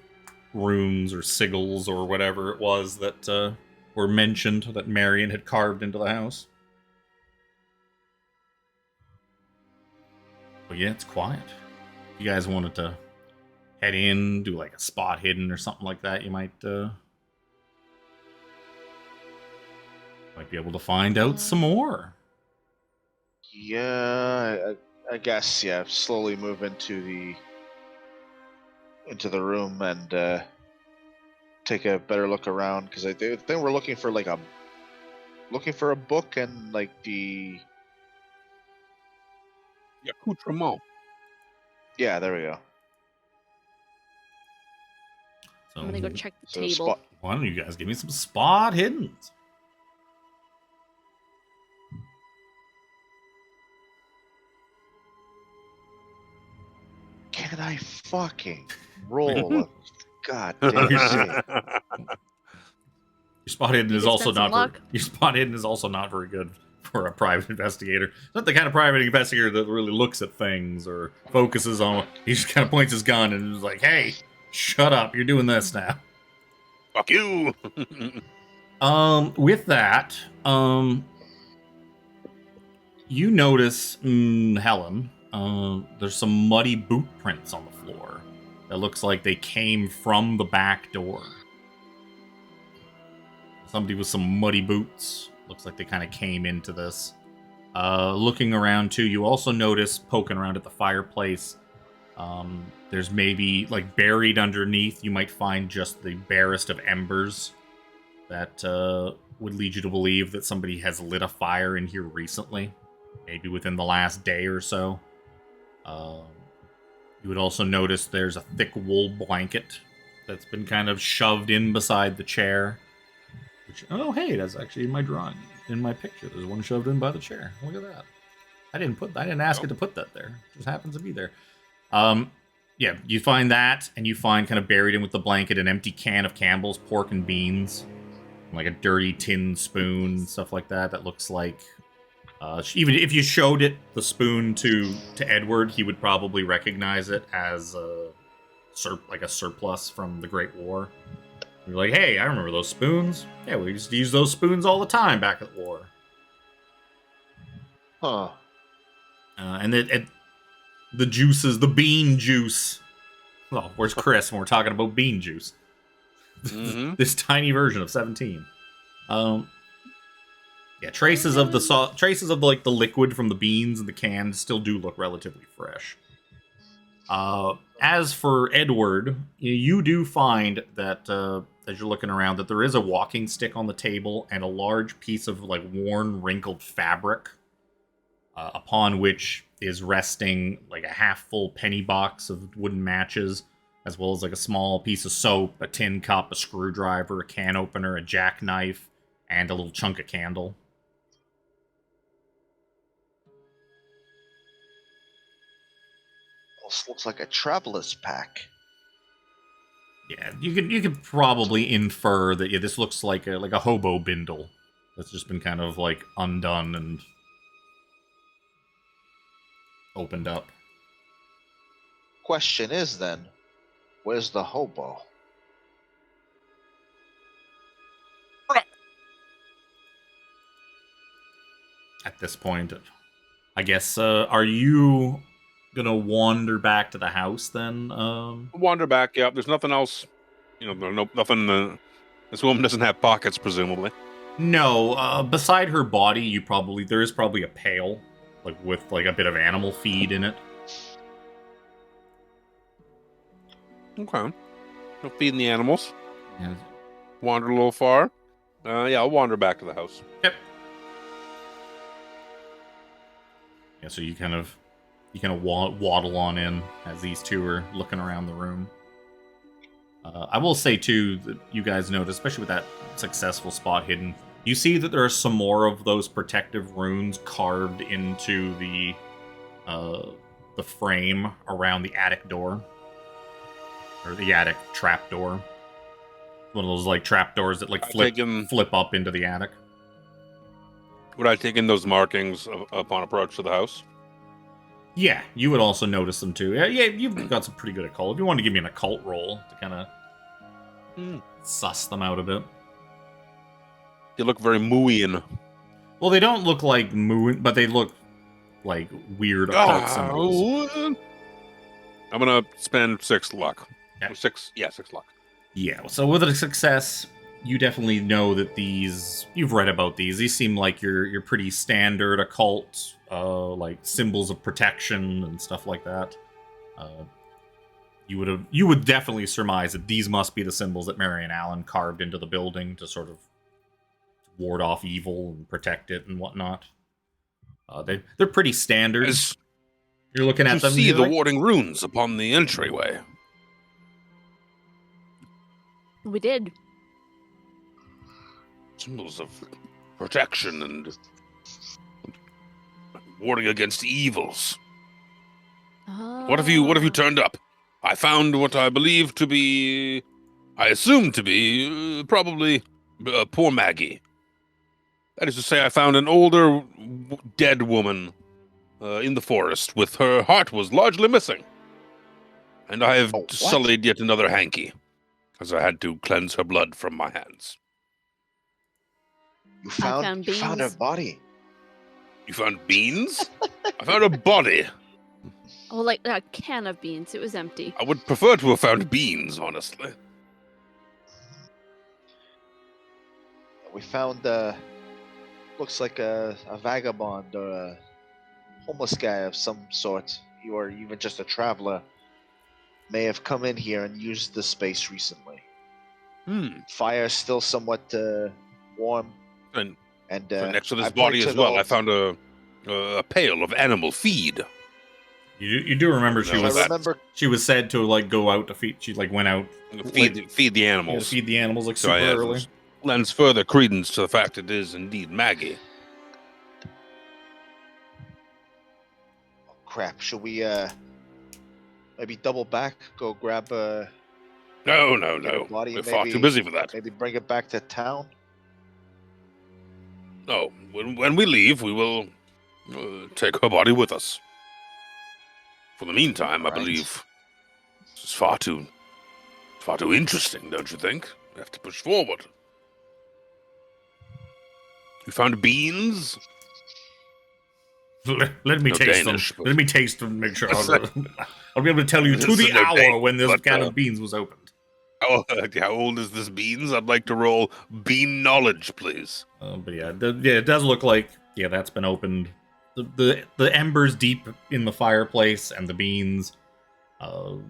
runes or sigils or whatever it was that were mentioned that Marion had carved into the house. But yeah, it's quiet. If you guys wanted to head in, do like a spot hidden or something like that, you might be able to find out some more. Yeah, I guess, yeah. Slowly move into the room and take a better look around, because I think we're looking for a book and like the accoutrement. Yeah, there we go. So, I'm gonna go check the table. Why don't you guys give me some spot hiddens? Can I fucking roll? God damn it. Your spot hidden is also not very good for a private investigator. It's not the kind of private investigator that really looks at things or focuses on. He just kind of points his gun and is like, "Hey, shut up! You're doing this now." Fuck you. With that, you notice, Helen, there's some muddy boot prints on the floor. That looks like they came from the back door. Somebody with some muddy boots. Looks like they kind of came into this. Looking around too, you also notice, poking around at the fireplace, there's maybe, like, buried underneath, you might find just the barest of embers that would lead you to believe that somebody has lit a fire in here recently, maybe within the last day or so. You would also notice there's a thick wool blanket that's been kind of shoved in beside the chair. Which, oh, hey, that's actually in my drawing, in my picture. There's one shoved in by the chair. Look at that. I didn't ask it to put that there. It just happens to be there. Yeah, you find that, and you find kind of buried in with the blanket an empty can of Campbell's pork and beans, like a dirty tin spoon, stuff like that. That looks like, even if you showed the spoon to Edward, he would probably recognize it as like a surplus from the Great War. You're like, hey, I remember those spoons. Yeah, we used to use those spoons all the time back at the war. Huh. And the juices, the bean juice. Oh, where's Chris when we're talking about bean juice? Mm-hmm. This tiny version of 17. Yeah, traces of like the liquid from the beans and the cans still do look relatively fresh. As for Edward, you do find that as you're looking around that there is a walking stick on the table and a large piece of like worn, wrinkled fabric, upon which is resting like a half-full penny box of wooden matches, as well as like a small piece of soap, a tin cup, a screwdriver, a can opener, a jackknife, and a little chunk of candle. This looks like a traveler's pack. Yeah, you could probably infer that this looks like a hobo bindle that's just been kind of like undone and opened up. Question is then, where's the hobo? At this point, I guess, are you gonna wander back to the house then? Wander back, yeah. There's nothing else. Nothing. This woman doesn't have pockets, presumably. No, beside her body, there is probably a pail, like with like a bit of animal feed in it. Okay. No feeding the animals. Yeah. Wander a little far. Yeah, I'll wander back to the house. Yep. Yeah, so you kind of waddle on in as these two are looking around the room. I will say too that you guys notice, especially with that successful spot hidden, you see that there are some more of those protective runes carved into the frame around the attic door, or the attic trap door. One of those like trap doors that like flip up into the attic. Would I take in those markings upon approach to the house? Yeah, you would also notice them too. Yeah, you've got some pretty good occult. If you want to give me an occult roll to kind of suss them out a bit. They look very Mooian. Well, they don't look like moon, but they look like weird occult symbols. I'm gonna spend 6 luck. Yeah. 6 luck. Yeah, so with a success, you definitely know that you've read about these. These seem like your pretty standard occult, like symbols of protection and stuff like that. You would definitely surmise that these must be the symbols that Marion Allen carved into the building to sort of ward off evil and protect it and whatnot. They're pretty standard. You're looking at them. You see the warding runes upon the entryway. We did. Symbols of protection and warding against evils. What have you turned up? I found what I assume to be probably poor Maggie. That is to say, I found an older dead woman in the forest with her heart was largely missing. And I have sullied yet another hanky, as I had to cleanse her blood from my hands. You found her body. You found beans? I found a body. Oh, like a can of beans. It was empty. I would prefer to have found beans, honestly. We found, looks like a vagabond or a homeless guy of some sort, or even just a traveler, may have come in here and used the space recently. Fire is still somewhat warm, And And so next to I this point body to as the well, I old- found a pail of animal feed. You do remember No, I remember she was said to like go out to feed. She like went out Feed the to animals. feed the animals like So super I have early. lends further credence to the fact it is indeed Maggie. crap. Should we maybe double back, go grab No. get a body, We're and far maybe too busy for that. maybe bring it back to town? No, when we leave, we will take her body with us. For the meantime, I All right. believe this is far too interesting, don't you think? We have to push forward. You found beans? Let me No taste Danish, them. but- Let me taste them. Make sure I'll be able to tell you to This the is no hour date, when this but, can of beans was opened. How old is this beans? I'd like to roll bean knowledge, please. But yeah, it does look like that's been opened. The embers deep in the fireplace and the beans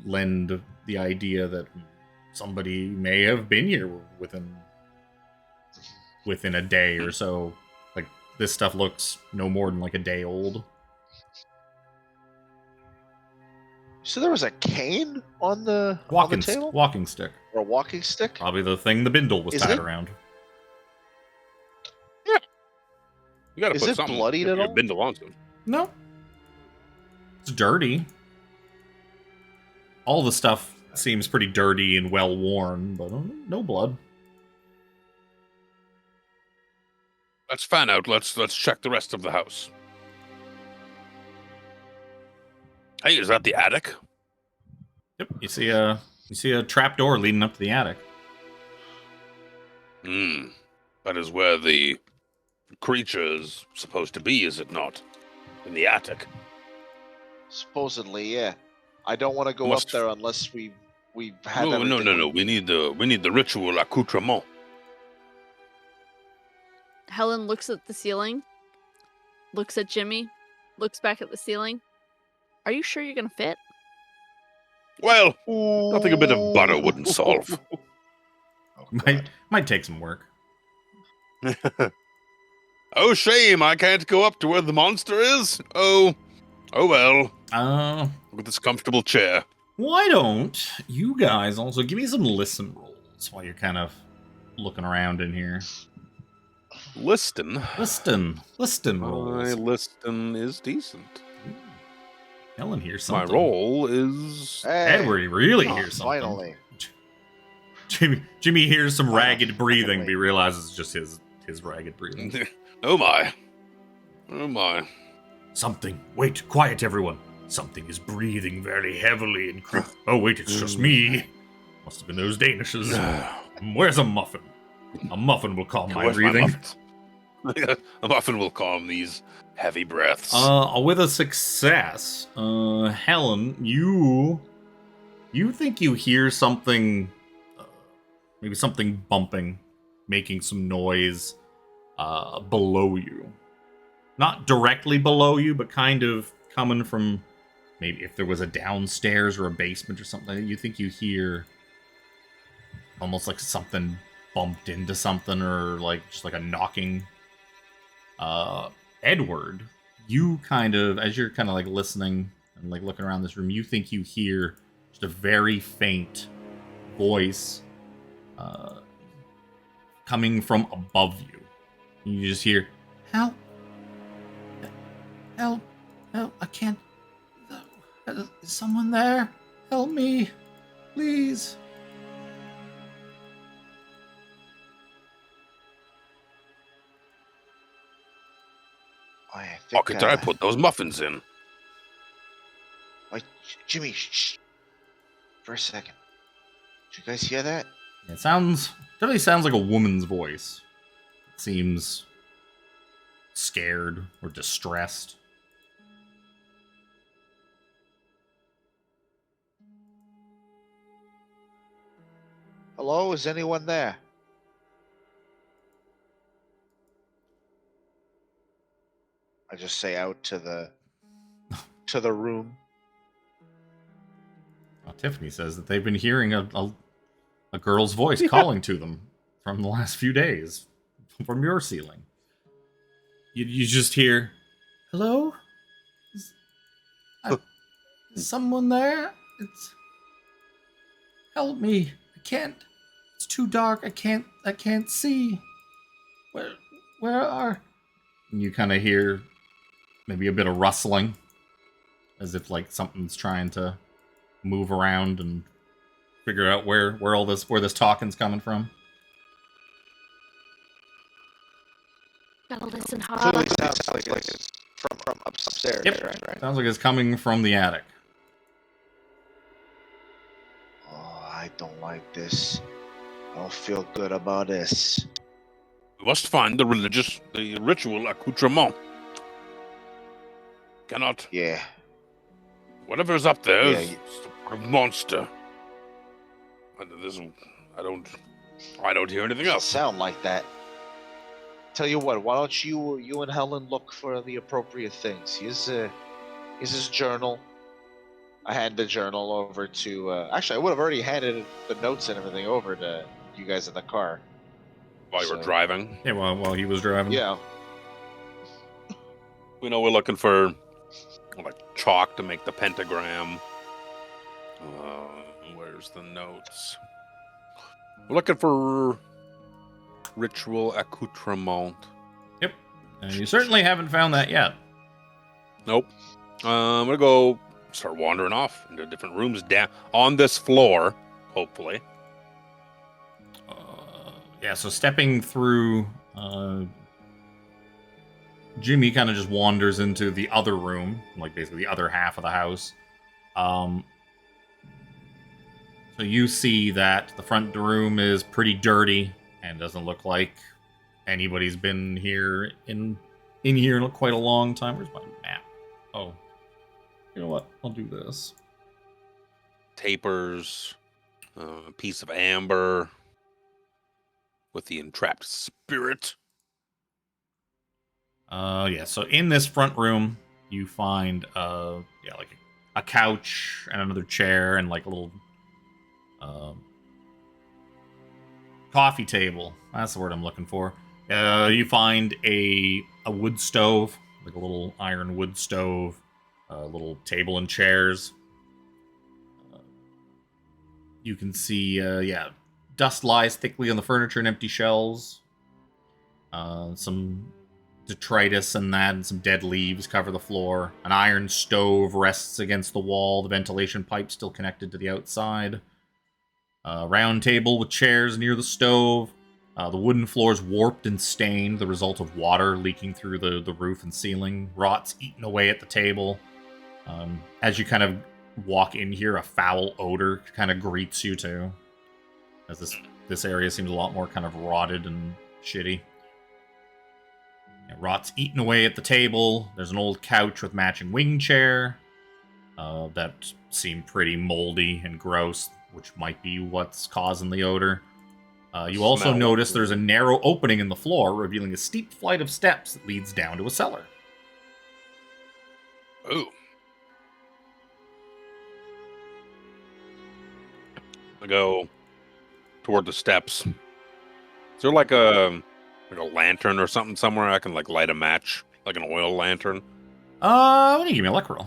lend the idea that somebody may have been here within a day or so. Like this stuff looks no more than like a day old. So there was a cane on the table, Walking stick. or a walking stick. Probably the thing the bindle was Is tied it? around. You gotta Is put it something bloodied with at your all? bindle onto. No. It's dirty. All the stuff seems pretty dirty and well worn, but no blood. Let's fan out. Let's check the rest of the house. Hey, is that the attic? Yep. You see a trap door leading up to the attic. That is where the creature is supposed to be, is it not? In the attic. Supposedly, yeah. I don't want to go Must- up there unless we have No. everything. We need the ritual accoutrement. Helen looks at the ceiling, looks at Jimmy, looks back at the ceiling. Are you sure you're gonna fit? Well, nothing a bit of butter wouldn't solve. Might take some work. Oh, shame! I can't go up to where the monster is. Oh well. With this comfortable chair. Why don't you guys also give me some listen rolls while you're kind of looking around in here? Listen rolls. My listen is decent. Helen hears My something. roll is Hey, Edward really hears something. finally. Jimmy hears some ragged breathing, Finally. but he realizes it's just his ragged breathing. Oh my. Something. Wait, quiet, everyone. Something is breathing very heavily and oh wait, it's just me. Must have been those Danishes. Where's a muffin? A muffin will calm my Where's breathing. A muffin will calm these heavy breaths. With a success, Helen, you think you hear something, maybe something bumping, making some noise, below you. Not directly below you, but kind of coming from maybe if there was a downstairs or a basement or something. You think you hear almost like something bumped into something, or like just like a knocking. Edward, you kind of, as you're kind of like listening and like looking around this room, you think you hear just a very faint voice coming from above you. You just hear, "Help! Help! Help! I can't. Is someone there? Help me, please." I think, Pocket, I put those muffins in. Wait, Jimmy, shh. For a second. Did you guys hear that? It definitely sounds like a woman's voice. It seems scared or distressed. Hello, is anyone there? I just say out to the room. Well, Tiffany says that they've been hearing a girl's voice calling to them from the last few days. from your ceiling. You just hear, "Hello? Is someone there? Help me. I can't. It's too dark. I can't see. Where are..." And you kind of hear maybe a bit of rustling, as if like something's trying to move around and figure out where this talking's coming from. Gotta listen Clearly hard. sounds like it's from upstairs. Yep. Right. Sounds like it's coming from the attic. Oh, I don't like this. I don't feel good about this. We must find the ritual accoutrement. Cannot. Yeah. Whatever's up there Yeah, is a monster. I don't hear anything else. Sound like that. Tell you what, why don't you and Helen look for the appropriate things? Here's his journal. I hand the journal over to. Actually, I would have already handed the notes and everything over to you guys in the car. While you were driving. Yeah, while he was driving. Yeah. We know we're looking for like chalk to make the pentagram. Where's the notes? We're looking for ritual accoutrement. Yep. And you certainly haven't found that yet. Nope. I'm gonna go start wandering off into different rooms down on this floor, hopefully. Yeah, so stepping through, Jimmy kind of just wanders into the other room, like basically the other half of the house. So you see that the front room is pretty dirty and doesn't look like anybody's been here in here in quite a long time. Where's my map? Oh, you know what? I'll do this. Tapers, a piece of amber with the entrapped spirit. Yeah, so in this front room, you find, like a couch and another chair and like a little, coffee table. That's the word I'm looking for. You find a wood stove, like a little iron wood stove, a little table and chairs. You can see, dust lies thickly on the furniture and empty shelves. Some detritus and that, and some dead leaves cover the floor. An iron stove rests against the wall, the ventilation pipe still connected to the outside. A round table with chairs near the stove. The wooden floor is warped and stained, the result of water leaking through the roof and ceiling. Rot's eaten away at the table. As you kind of walk in here, a foul odor kind of greets you too, as this area seems a lot more kind of rotted and shitty. Rot's eaten away at the table. There's an old couch with matching wing chair that seem pretty moldy and gross, which might be what's causing the odor. You also notice there's a narrow opening in the floor, revealing a steep flight of steps that leads down to a cellar. Ooh. I go toward the steps. Is there like a lantern or something somewhere I can like light a match, like an oil lantern? Why don't you give me a luck roll?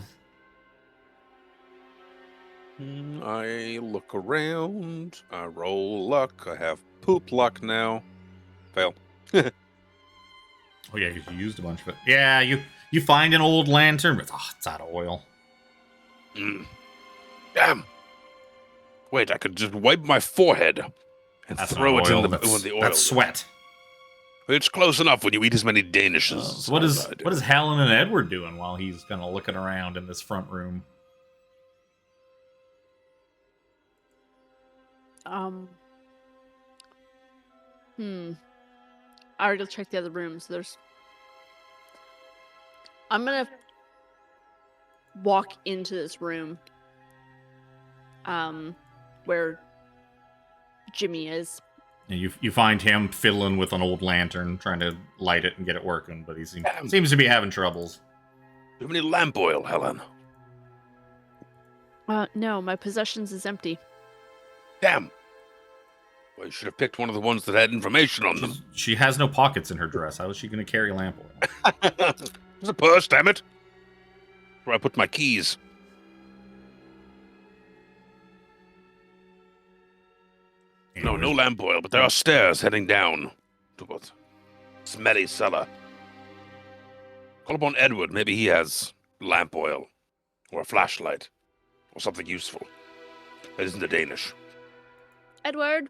I look around. I roll luck. I have poop luck now. Fail. Oh yeah, because you used a bunch of it. Yeah, you find an old lantern, but it's out of oil. Damn. Wait, I could just wipe my forehead and throw it in the oil. That's sweat. It's close enough when you eat as many Danishes. So what is Helen and Edward doing while he's kind of looking around in this front room? I already checked the other rooms. I'm gonna walk into this room, where Jimmy is. And you find him fiddling with an old lantern, trying to light it and get it working, but he seems to be having troubles. Do you have any lamp oil, Helen? No, my possessions is empty. Damn. Well, you should have picked one of the ones that had information on them. She has no pockets in her dress. How is she going to carry lamp oil? There's a purse, damn it. Where I put my keys. No, no lamp oil, but there are stairs heading down to a smelly cellar. Call upon Edward. Maybe he has lamp oil or a flashlight or something useful. That isn't the Danish. Edward.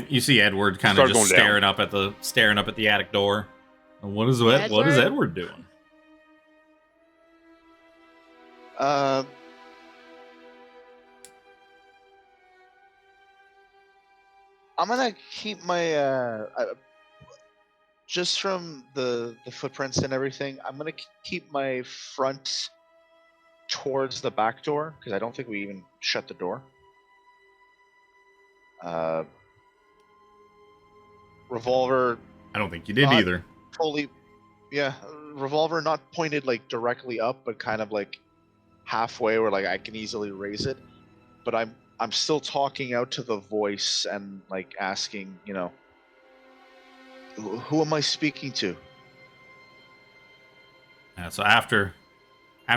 You see Edward kind of just staring up at the attic door. And what is Edward doing? I'm gonna keep my just from the footprints and everything. I'm gonna keep my front towards the back door because I don't think we even shut the door. Revolver. I don't think you did either. Fully, yeah. Revolver not pointed like directly up, but kind of like halfway, where like I can easily raise it. But I'm still talking out to the voice and like asking, you know, who am I speaking to? So after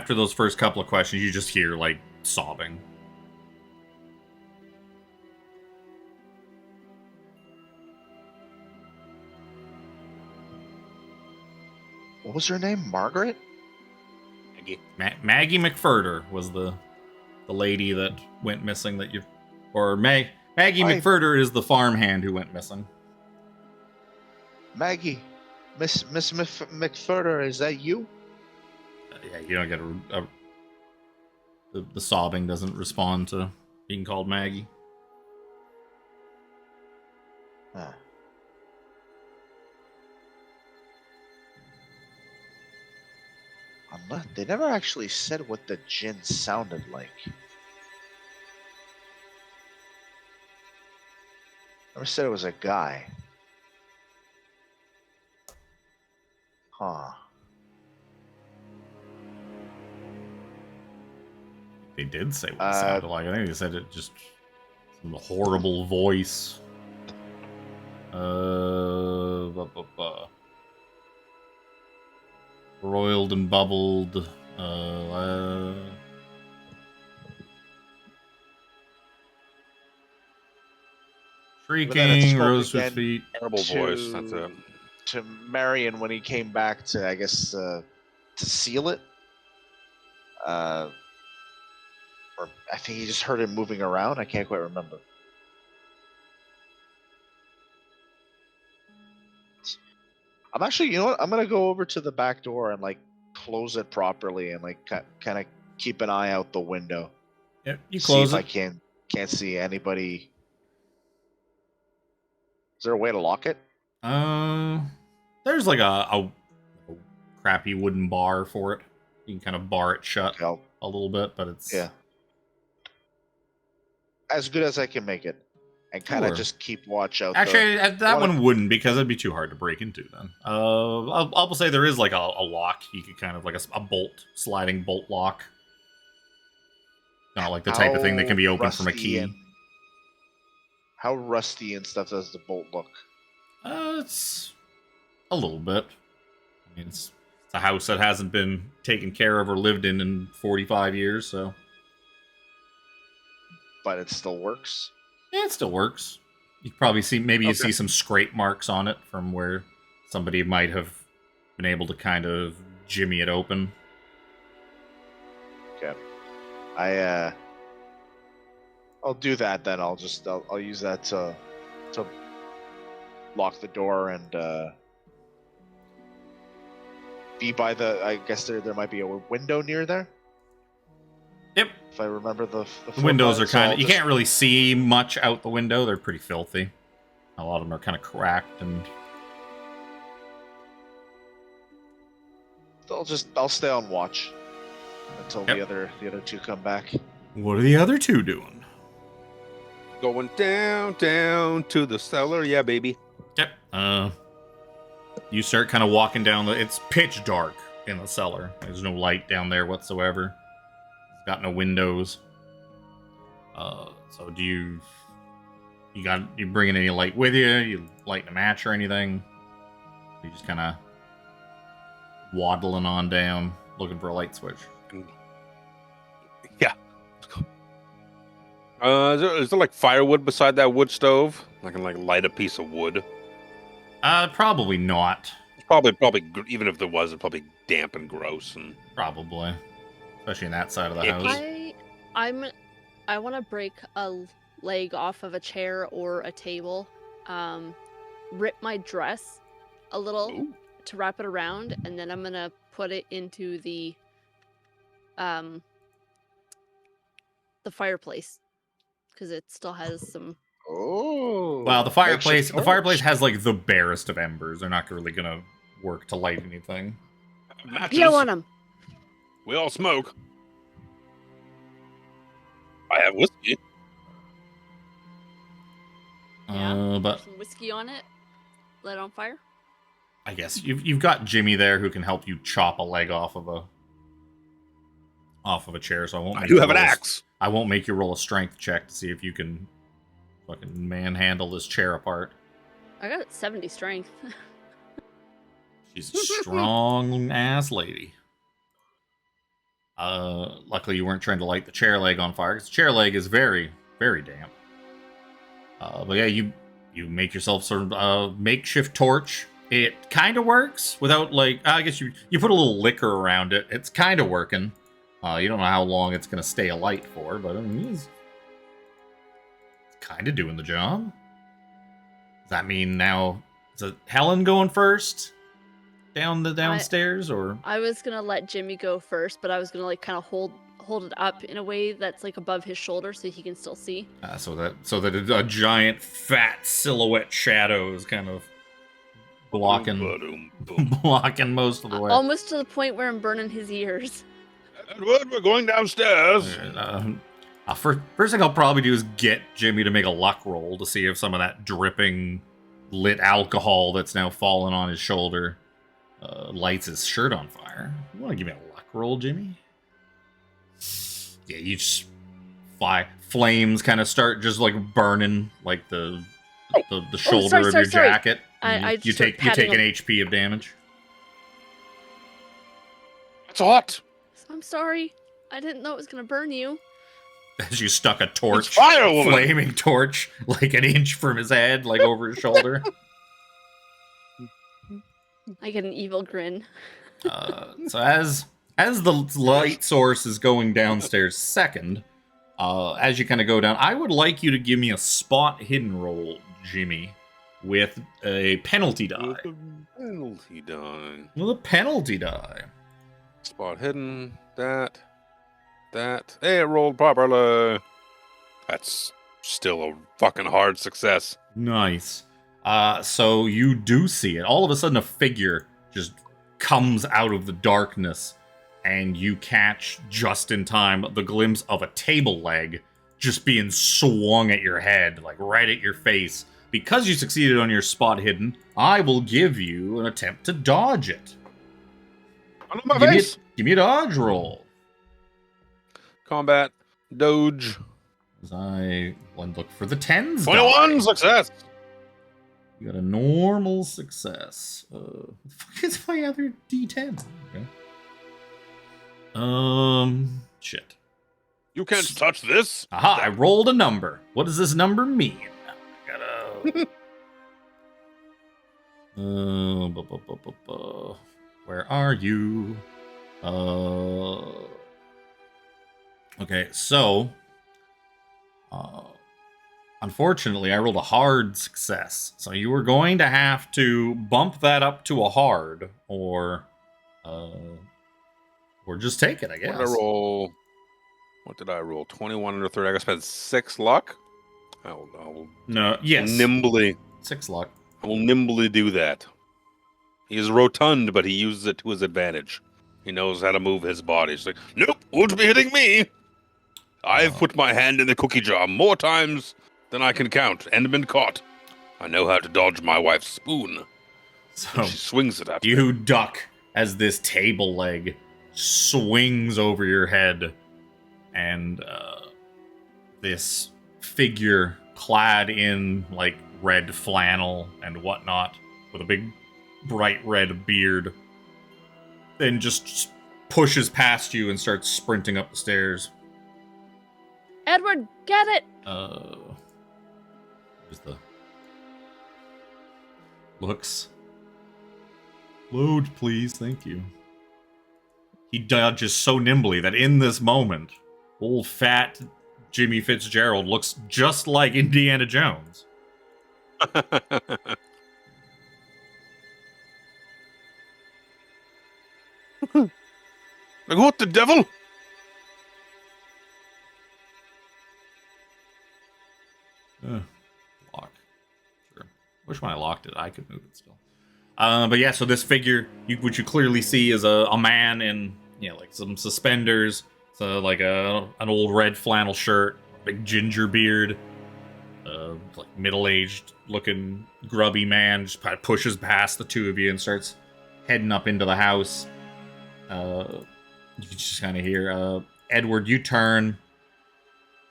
those first couple of questions, you just hear like sobbing. What was her name? Margaret? Maggie McFurter was the lady that went missing that you... Or Maggie McFurter is the farmhand who went missing. Maggie. Miss McFurter, is that you? Yeah, you don't get the sobbing doesn't respond to being called Maggie. Huh. They never actually said what the djinn sounded like. Never said it was a guy. Huh. They did say what it sounded like. I think they said it just some horrible voice. Broiled and bubbled. Shrieking, rose with feet. Terrible voice. That's it. To Marion when he came back to, I guess, to seal it. Or I think he just heard him moving around. I can't quite remember. I'm actually, you know what? I'm gonna go over to the back door and like close it properly and like kind of keep an eye out the window. Yep, you close see it. If I can't see anybody. Is there a way to lock it? There's like a crappy wooden bar for it. You can kind of bar it shut a little bit, but it's as good as I can make it. And kind of just keep watch out. Actually, that one wouldn't, because it'd be too hard to break into then. I'll say there is like a lock. You could kind of like a sliding bolt lock. Not like the type of thing that can be opened from a key. How rusty and stuff does the bolt look? It's a little bit. I mean, it's a house that hasn't been taken care of or lived in 45 years, so. But it still works? Yeah, it still works. You probably see, you see some scrape marks on it from where somebody might have been able to kind of jimmy it open. Okay. I'll do that then. I'll use that to lock the door and be by the. I guess there might be a window near there. Yep. If I remember the windows are kind of... You can't really see much out the window. They're pretty filthy. A lot of them are kind of cracked and... I'll stay on watch until the other two come back. What are the other two doing? Going down to the cellar. Yeah, baby. Yep. You start kind of walking down it's pitch dark in the cellar. There's no light down there whatsoever. Got no windows. So do you bringing any light with you? You lighting a match or anything? You just kind of waddling on down, looking for a light switch. Yeah. Is there like firewood beside that wood stove? I can like light a piece of wood. Probably not. Probably. Even if there was, it's probably damp and gross and probably, especially in that side of the house. I want to break a leg off of a chair or a table, rip my dress a little. Ooh. To wrap it around, and then I'm gonna put it into the fireplace because it still has some. Oh. Well, the fireplace has like the barest of embers. They're not really gonna work to light anything. Matches. You want them? We all smoke. I have whiskey. But some whiskey on it. Light on fire. I guess you've got Jimmy there who can help you chop a leg off of a chair. So I won't. I do have an axe. I won't make you roll a strength check to see if you can fucking manhandle this chair apart. I got 70 strength. She's a strong ass lady. Luckily you weren't trying to light the chair leg on fire, because the chair leg is very, very damp. But yeah, you make yourself sort of a makeshift torch. It kind of works without, like, I guess you put a little liquor around it. It's kind of working. You don't know how long it's going to stay alight for, but I mean, it's kind of doing the job. Does that mean now, is it Helen going first? Down the downstairs, or? I was going to let Jimmy go first, but I was going to, like, kind of hold it up in a way that's, like, above his shoulder so he can still see. So that a giant, fat silhouette shadow is kind of blocking most of the way. Almost to the point where I'm burning his ears. Edward, we're going downstairs. First thing I'll probably do is get Jimmy to make a luck roll to see if some of that dripping lit alcohol that's now fallen on his shoulder lights his shirt on fire. You want to give me a luck roll, Jimmy? Yeah, you just flames kind of start just like burning like the shoulder of your jacket. You take an HP of damage. It's hot. I'm sorry. I didn't know it was going to burn you. As you stuck a torch, flaming torch, like an inch from his head, like over his shoulder. I get an evil grin. So as the light source is going downstairs second, as you kind of go down, I would like you to give me a spot hidden roll, Jimmy, with a penalty die. With a penalty die. Spot hidden. That. Hey, it rolled properly. That's still a fucking hard success. Nice. So you do see it. All of a sudden, a figure just comes out of the darkness, and you catch just in time the glimpse of a table leg just being swung at your head, like right at your face. Because you succeeded on your spot hidden, I will give you an attempt to dodge it. Give me a dodge roll. Combat. Doge. As I look for the 10s. 21 success. You got a normal success. What the fuck is my other D10? Okay. Shit. You can't touch this. Aha, I rolled a number. What does this number mean? I gotta... Where are you? Okay, so... unfortunately, I rolled a hard success. So you were going to have to bump that up to a hard, or just take it, I guess. What did I roll? 21 under 30. I guess I spent 6 luck. Yes. Nimbly. 6 luck. I will nimbly do that. He is rotund, but he uses it to his advantage. He knows how to move his body. He's like, nope, won't be hitting me. I've put my hand in the cookie jar more times than I can count and been caught. I know how to dodge my wife's spoon. So she swings it at me. You duck as this table leg swings over your head, and this figure clad in like red flannel and whatnot, with a big bright red beard, then just pushes past you and starts sprinting up the stairs. Edward, get it! Just the looks. Load, please, thank you. He dodges so nimbly that in this moment, old fat Jimmy Fitzgerald looks just like Indiana Jones. Like, what the devil? Lock. Sure. Wish when I locked it, I could move it still. But yeah, so this figure, which you clearly see is a man in, like some suspenders, so like an old red flannel shirt, big ginger beard, like middle-aged looking grubby man, just kind of pushes past the two of you and starts heading up into the house. You can just kind of hear, Edward, you turn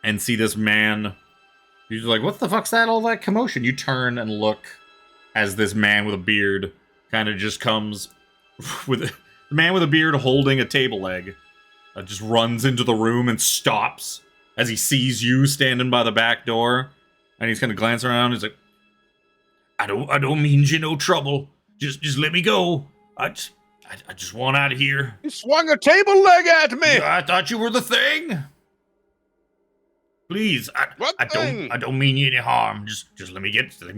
and see this man. You're like, what the fuck's that, all that commotion? You turn and look as this man with a beard kind of just comes with the man with a beard holding a table leg, just runs into the room and stops as he sees you standing by the back door, and he's kind of glancing around. He's like, I don't mean you no trouble. Just let me go. I just want out of here. You swung a table leg at me. I thought you were the thing. Please, I don't mean you any harm. Just let me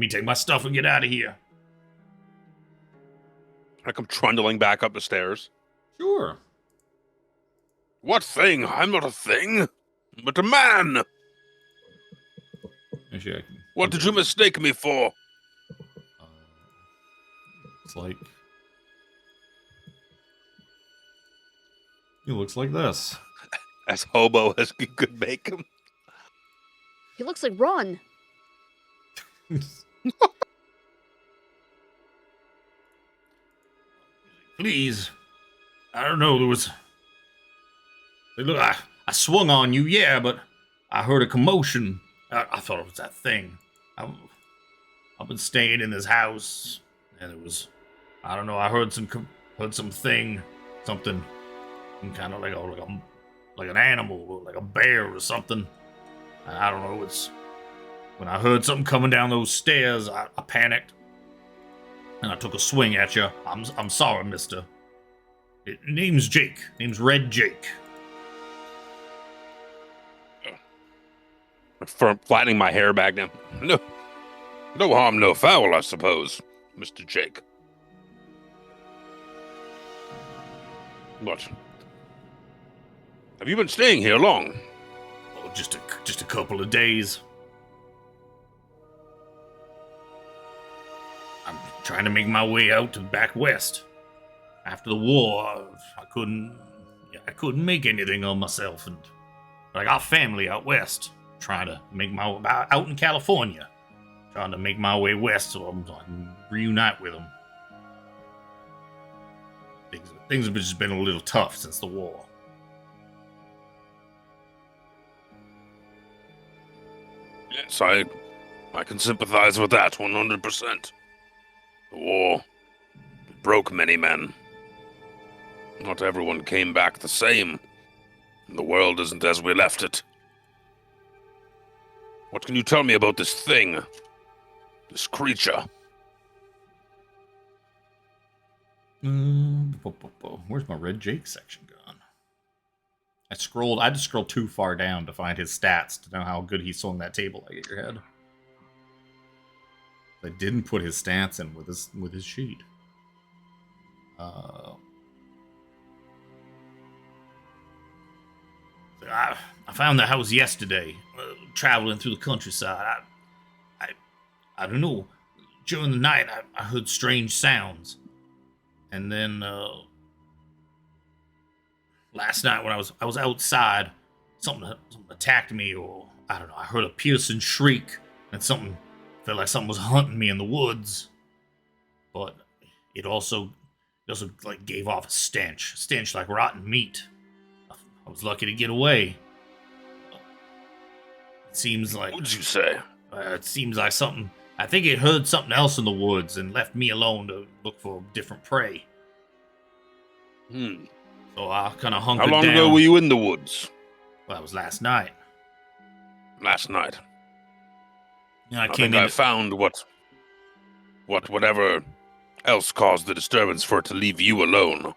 take my stuff and get out of here. I come trundling back up the stairs. Sure. What thing? I'm not a thing, but a man. Actually, what did you mistake me for? It's like he looks like this. As hobo as you could make him. He looks like Ron. Please. I don't know, there was... Look, I swung on you, yeah, but I heard a commotion. I thought it was that thing. I've been staying in this house, and it was... I don't know, I heard something, kind of like an animal, like a bear or something. And I don't know, it's... When I heard something coming down those stairs, I panicked. And I took a swing at you. I'm sorry, mister. Name's Jake. Name's Red Jake. Flattening my hair back down. No harm, no foul, I suppose, Mr. Jake. What? Have you been staying here long? Oh, just a couple of days. I'm trying to make my way out to back west. After the war, I couldn't make anything of myself, and I got family out west. Trying to make my way out in California. Trying to make my way west so I can reunite with them. Things have just been a little tough since the war. Yes, I can sympathize with that 100%. The war broke many men. Not everyone came back the same. The world isn't as we left it. What can you tell me about this thing? This creature? Where's my Red Jake section gone? I had to scroll too far down to find his stats to know how good he swung that table leg at your head. I didn't put his stats in with his sheet. I found the house yesterday, traveling through the countryside. I don't know. During the night, I heard strange sounds, and then last night when I was outside, something attacked me, or I don't know. I heard a piercing shriek, and felt like something was hunting me in the woods. But it also like gave off a stench like rotten meat. I was lucky to get away. Seems like... What'd you say? It seems like something... I think it heard something else in the woods and left me alone to look for different prey. So I kind of hunkered How long down. ago were you in the woods? Well, that was last night. Last night. And I think I found whatever else caused the disturbance for it to leave you alone.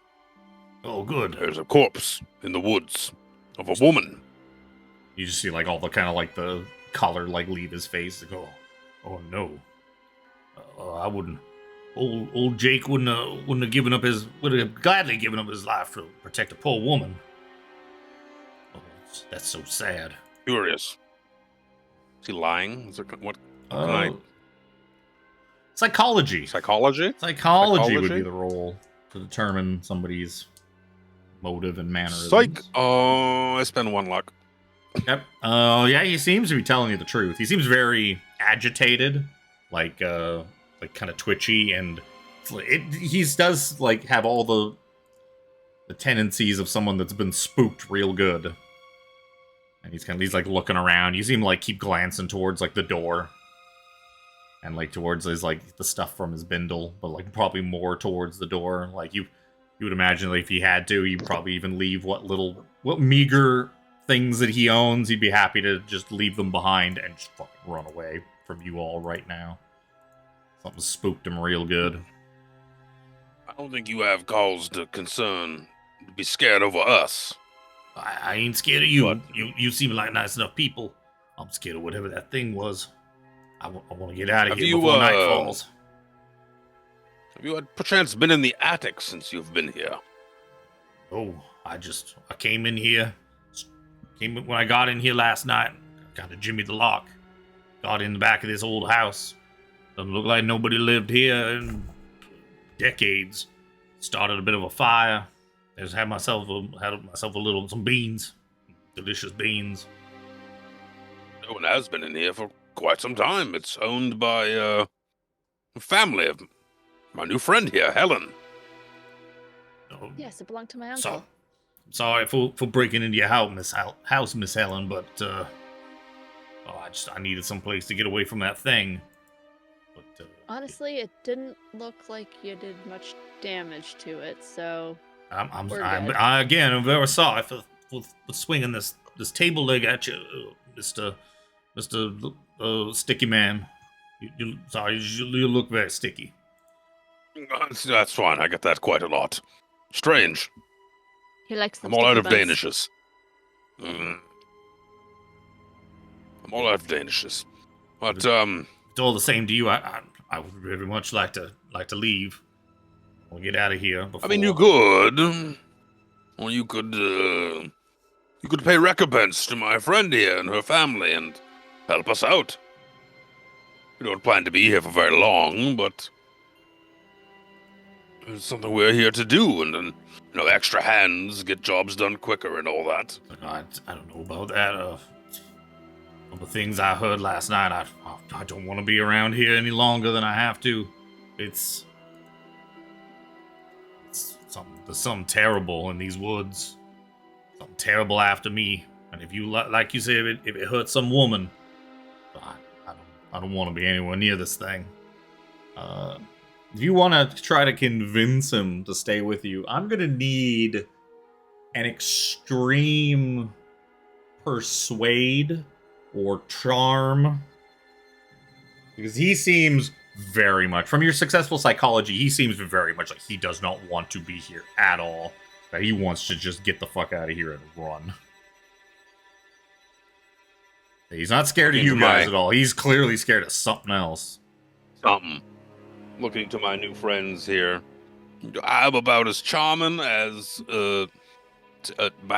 Oh, good. There's a corpse in the woods of a woman. You just see like all the kind of like the color like leave his face and go, oh no. I wouldn't. Old Jake wouldn't have given up his. Would have gladly given up his life to protect a poor woman. Oh, that's so sad. Curious. Is he lying? Is there, what? Psychology. Psychology Would be the role to determine somebody's motive and mannerisms. Oh, I spend 1 luck. Yep. Yeah, he seems to be telling you the truth. He seems very agitated, like kind of twitchy, and he does like have all the tendencies of someone that's been spooked real good. And he's like looking around. You see him like keep glancing towards like the door, and like towards his like the stuff from his bindle, but like probably more towards the door. Like you would imagine that if he had to, he'd probably even leave what meager things that he owns. He'd be happy to just leave them behind and just fucking run away from you all right now. Something spooked him real good. I don't think you have cause to concern to be scared over us. I ain't scared of you. You seem like nice enough people. I'm scared of whatever that thing was. I want to get out of here before night falls. Have you perchance been in the attic since you've been here? Oh, I came in here. When I got in here last night, kind of jimmied the lock. Got in the back of this old house. Doesn't look like nobody lived here in decades. Started a bit of a fire. Just had myself some beans. Delicious beans. No one has been in here for quite some time. It's owned by a family of my new friend here, Helen. Oh, yes, it belonged to my uncle. Sorry for breaking into your house, Miss Helen, but I needed some place to get away from that thing. But honestly, it didn't look like you did much damage to it, so I'm very sorry for swinging this table leg at you, Mr. Sticky Man. You look very sticky. That's fine. I get that quite a lot. Strange. He likes them. I'm all out of Danishes. I'm all out of Danishes. But it's all the same to you. I would very much like to leave. We'll get out of here. Before... I mean, you could. Or you could pay recompense to my friend here and her family and help us out. We don't plan to be here for very long, but it's something we're here to do, and then, extra hands get jobs done quicker and all that. I don't know about that. All the things I heard last night, I don't want to be around here any longer than I have to. There's something terrible in these woods. Something terrible after me. And if you, like you said, if it hurts some woman, I don't want to be anywhere near this thing. If you want to try to convince him to stay with you, I'm going to need an extreme persuade or charm. Because he seems very much, from your successful psychology, he seems very much like he does not want to be here at all. That he wants to just get the fuck out of here and run. He's not scared of you guys at all. He's clearly scared of something else. Looking to my new friends here, I'm about as charming as my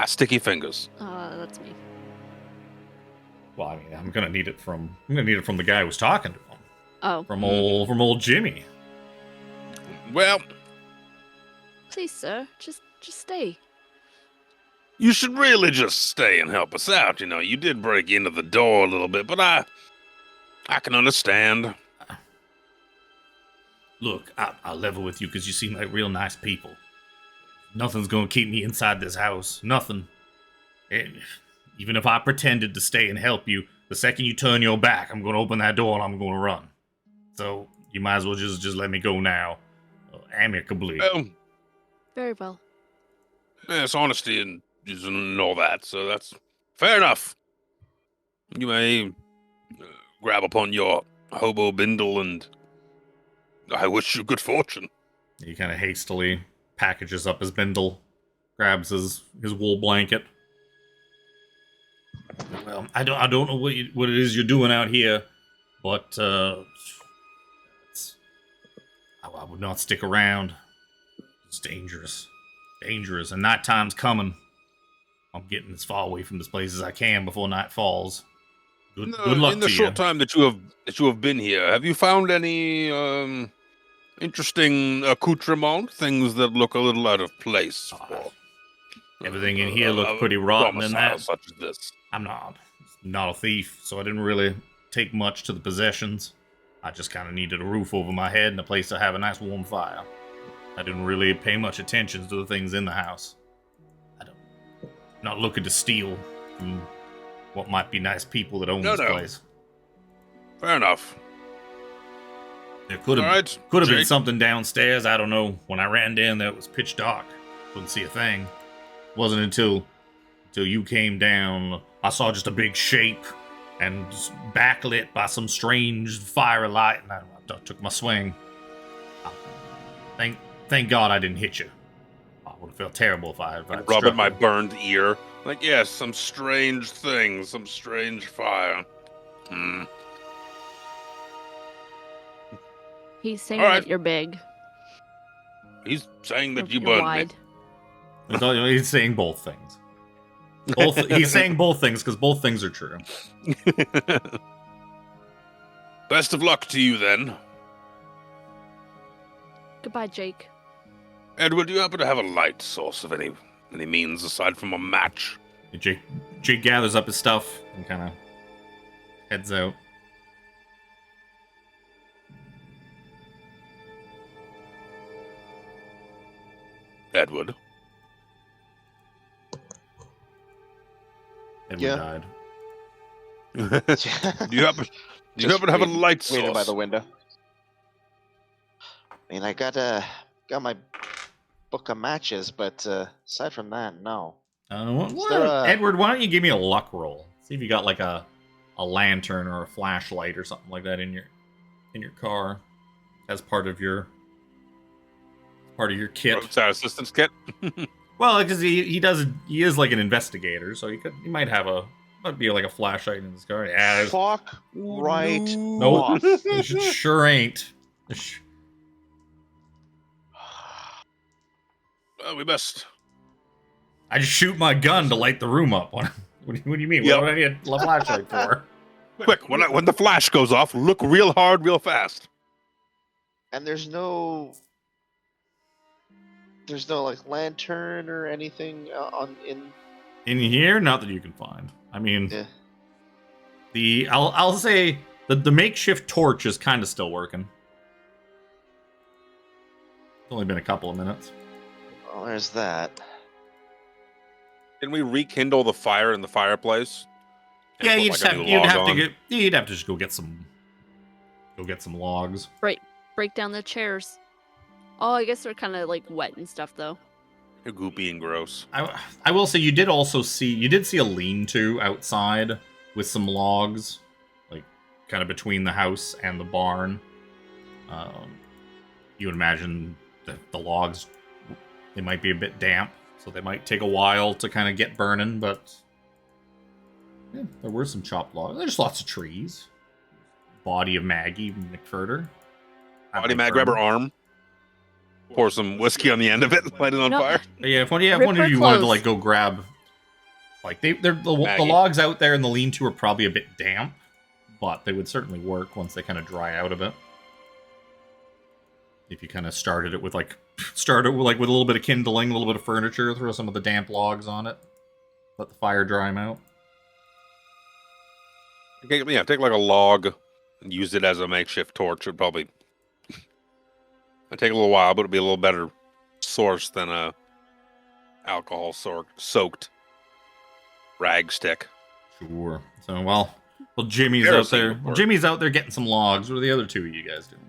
sticky fingers. That's me. Well, I mean, I'm gonna need it from the guy who was talking to him. Oh. From old Jimmy. Well, please, sir, just stay. You should really just stay and help us out. You did break into the door a little bit, but I can understand. Look, I'll level with you because you seem like real nice people. Nothing's gonna keep me inside this house. Nothing. And even if I pretended to stay and help you, the second you turn your back, I'm going to open that door and I'm going to run. So you might as well just let me go now, amicably. Very well. Yes, honesty and all that, so that's fair enough. You may grab upon your hobo bindle, and I wish you good fortune. He kind of hastily packages up his bindle, grabs his wool blanket. Well, I don't know what it is you're doing out here, but I would not stick around. It's dangerous, and night time's coming. I'm getting as far away from this place as I can before night falls. Good luck to you. In the short time that you have been here, have you found any interesting accoutrement, things that look a little out of place? Everything in here looks pretty rotten in that. Such as this. I'm not a thief, so I didn't really take much to the possessions. I just kind of needed a roof over my head and a place to have a nice warm fire. I didn't really pay much attention to the things in the house. I'm not looking to steal from what might be nice people that own this place. Fair enough. There could have been something downstairs. I don't know. When I ran down there, it was pitch dark. Couldn't see a thing. It wasn't until you came down, I saw just a big shape and backlit by some strange fiery light, and I took my swing. Thank God I didn't hit you. I would have felt terrible if I had rubbing my burned ear. Like, yes, some strange things, some strange fire. He's saying that you're big. He's saying that you you're burned wide. me. He's saying both things. He's saying both things because both things are true. Best of luck to you, then. Goodbye, Jake. Edward, do you happen to have a light source of any means aside from a match? Jake gathers up his stuff and kind of heads out. Edward died. Do you happen to have a light source? Waiting by the window. I mean, I got my book of matches, but aside from that, no. Edward, why don't you give me a luck roll? See if you got like a lantern or a flashlight or something like that in your car as part of your kit. Roadside assistance kit. Well, because he is like an investigator, so he might be like a flashlight in his car. Yeah, Fuck right. Nope. Sure ain't. Well, we best. I just shoot my gun to light the room up. What do you mean? Yep. What do I need a flashlight for? Quick, when the flash goes off, look real hard, real fast. And there's no like lantern or anything in here. Not that you can find. I mean, yeah. I'll say the makeshift torch is kind of still working. It's only been a couple of minutes. Well, there's that. Can we rekindle the fire in the fireplace? Yeah, you'd have to just go get some logs. Break down the chairs. Oh, I guess they're kind of like wet and stuff, though. They're goopy and gross. I will say you did see a lean-to outside with some logs, like kind of between the house and the barn. You would imagine that the logs, they might be a bit damp, so they might take a while to kind of get burning, but yeah, there were some chopped logs. There's lots of trees. Body of Maggie McFurter. Body Mag, grab her arm. Pour some whiskey on the end of it, light it on fire. Yeah, if one of you wanted to like go grab, like the logs out there in the lean-to are probably a bit damp, but they would certainly work once they kind of dry out a bit. If you kind of started with a little bit of kindling, a little bit of furniture, throw some of the damp logs on it, let the fire dry them out. Okay, yeah, take like a log and use it as a makeshift torch. It'd probably take a little while, but it'd be a little better source than a alcohol soaked rag stick. Sure. So, well, Well, Jimmy's out there. Well, Jimmy's out there getting some logs. What are the other two of you guys doing?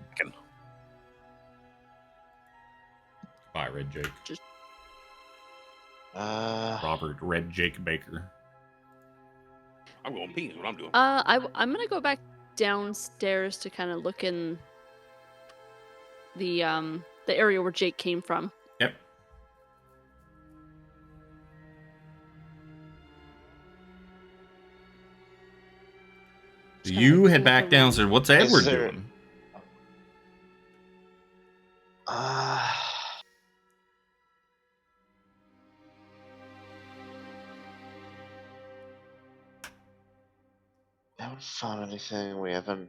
Bye, Red Jake. Robert Red Jake Baker. I'm going pee. Is what I'm doing. I'm gonna go back downstairs to kind of look in the area where Jake came from. Yep. You head back downstairs. What's Edward doing? Haven't found anything. We haven't.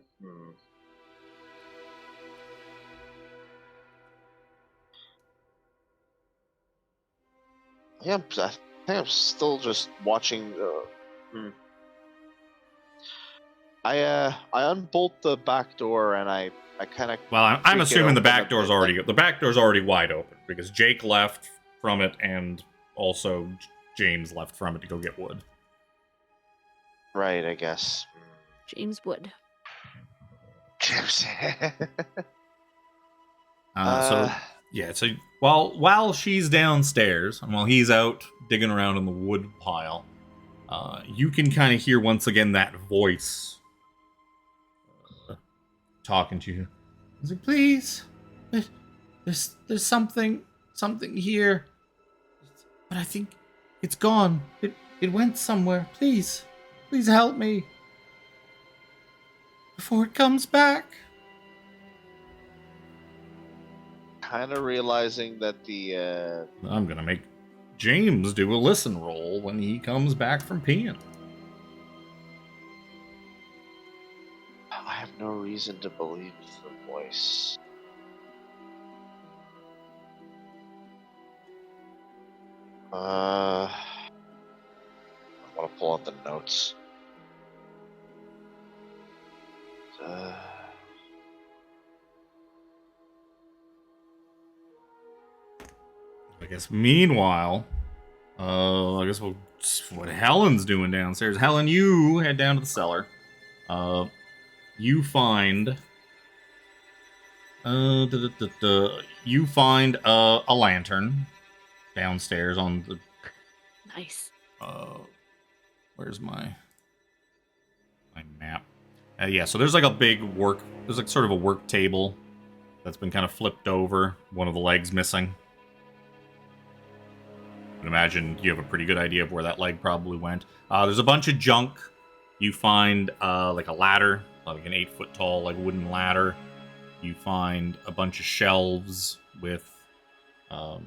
Yeah, I think I'm still just watching. I unbolt the back door and I kind of. Well, I'm assuming the back door's already wide open because Jake left from it and also James left from it to go get wood. Right, I guess. James Wood. James. So while she's downstairs and while he's out digging around in the wood pile, you can kind of hear once again that voice talking to you. He's like, please, there's something here, but I think it's gone. It went somewhere. Please help me before it comes back. Kind of realizing that I'm gonna make James do a listen roll when he comes back from peeing. I have no reason to believe the voice. I want to pull out the notes. I guess meanwhile, what Helen's doing downstairs. Helen, you head down to the cellar. You find you find a lantern downstairs on the. Nice. Where's my map? Yeah, so there's like a big work. There's like sort of a work table that's been kind of flipped over. One of the legs missing. I imagine you have a pretty good idea of where that leg probably went. There's a bunch of junk. You find like a ladder, like an 8-foot tall like wooden ladder. You find a bunch of shelves with. The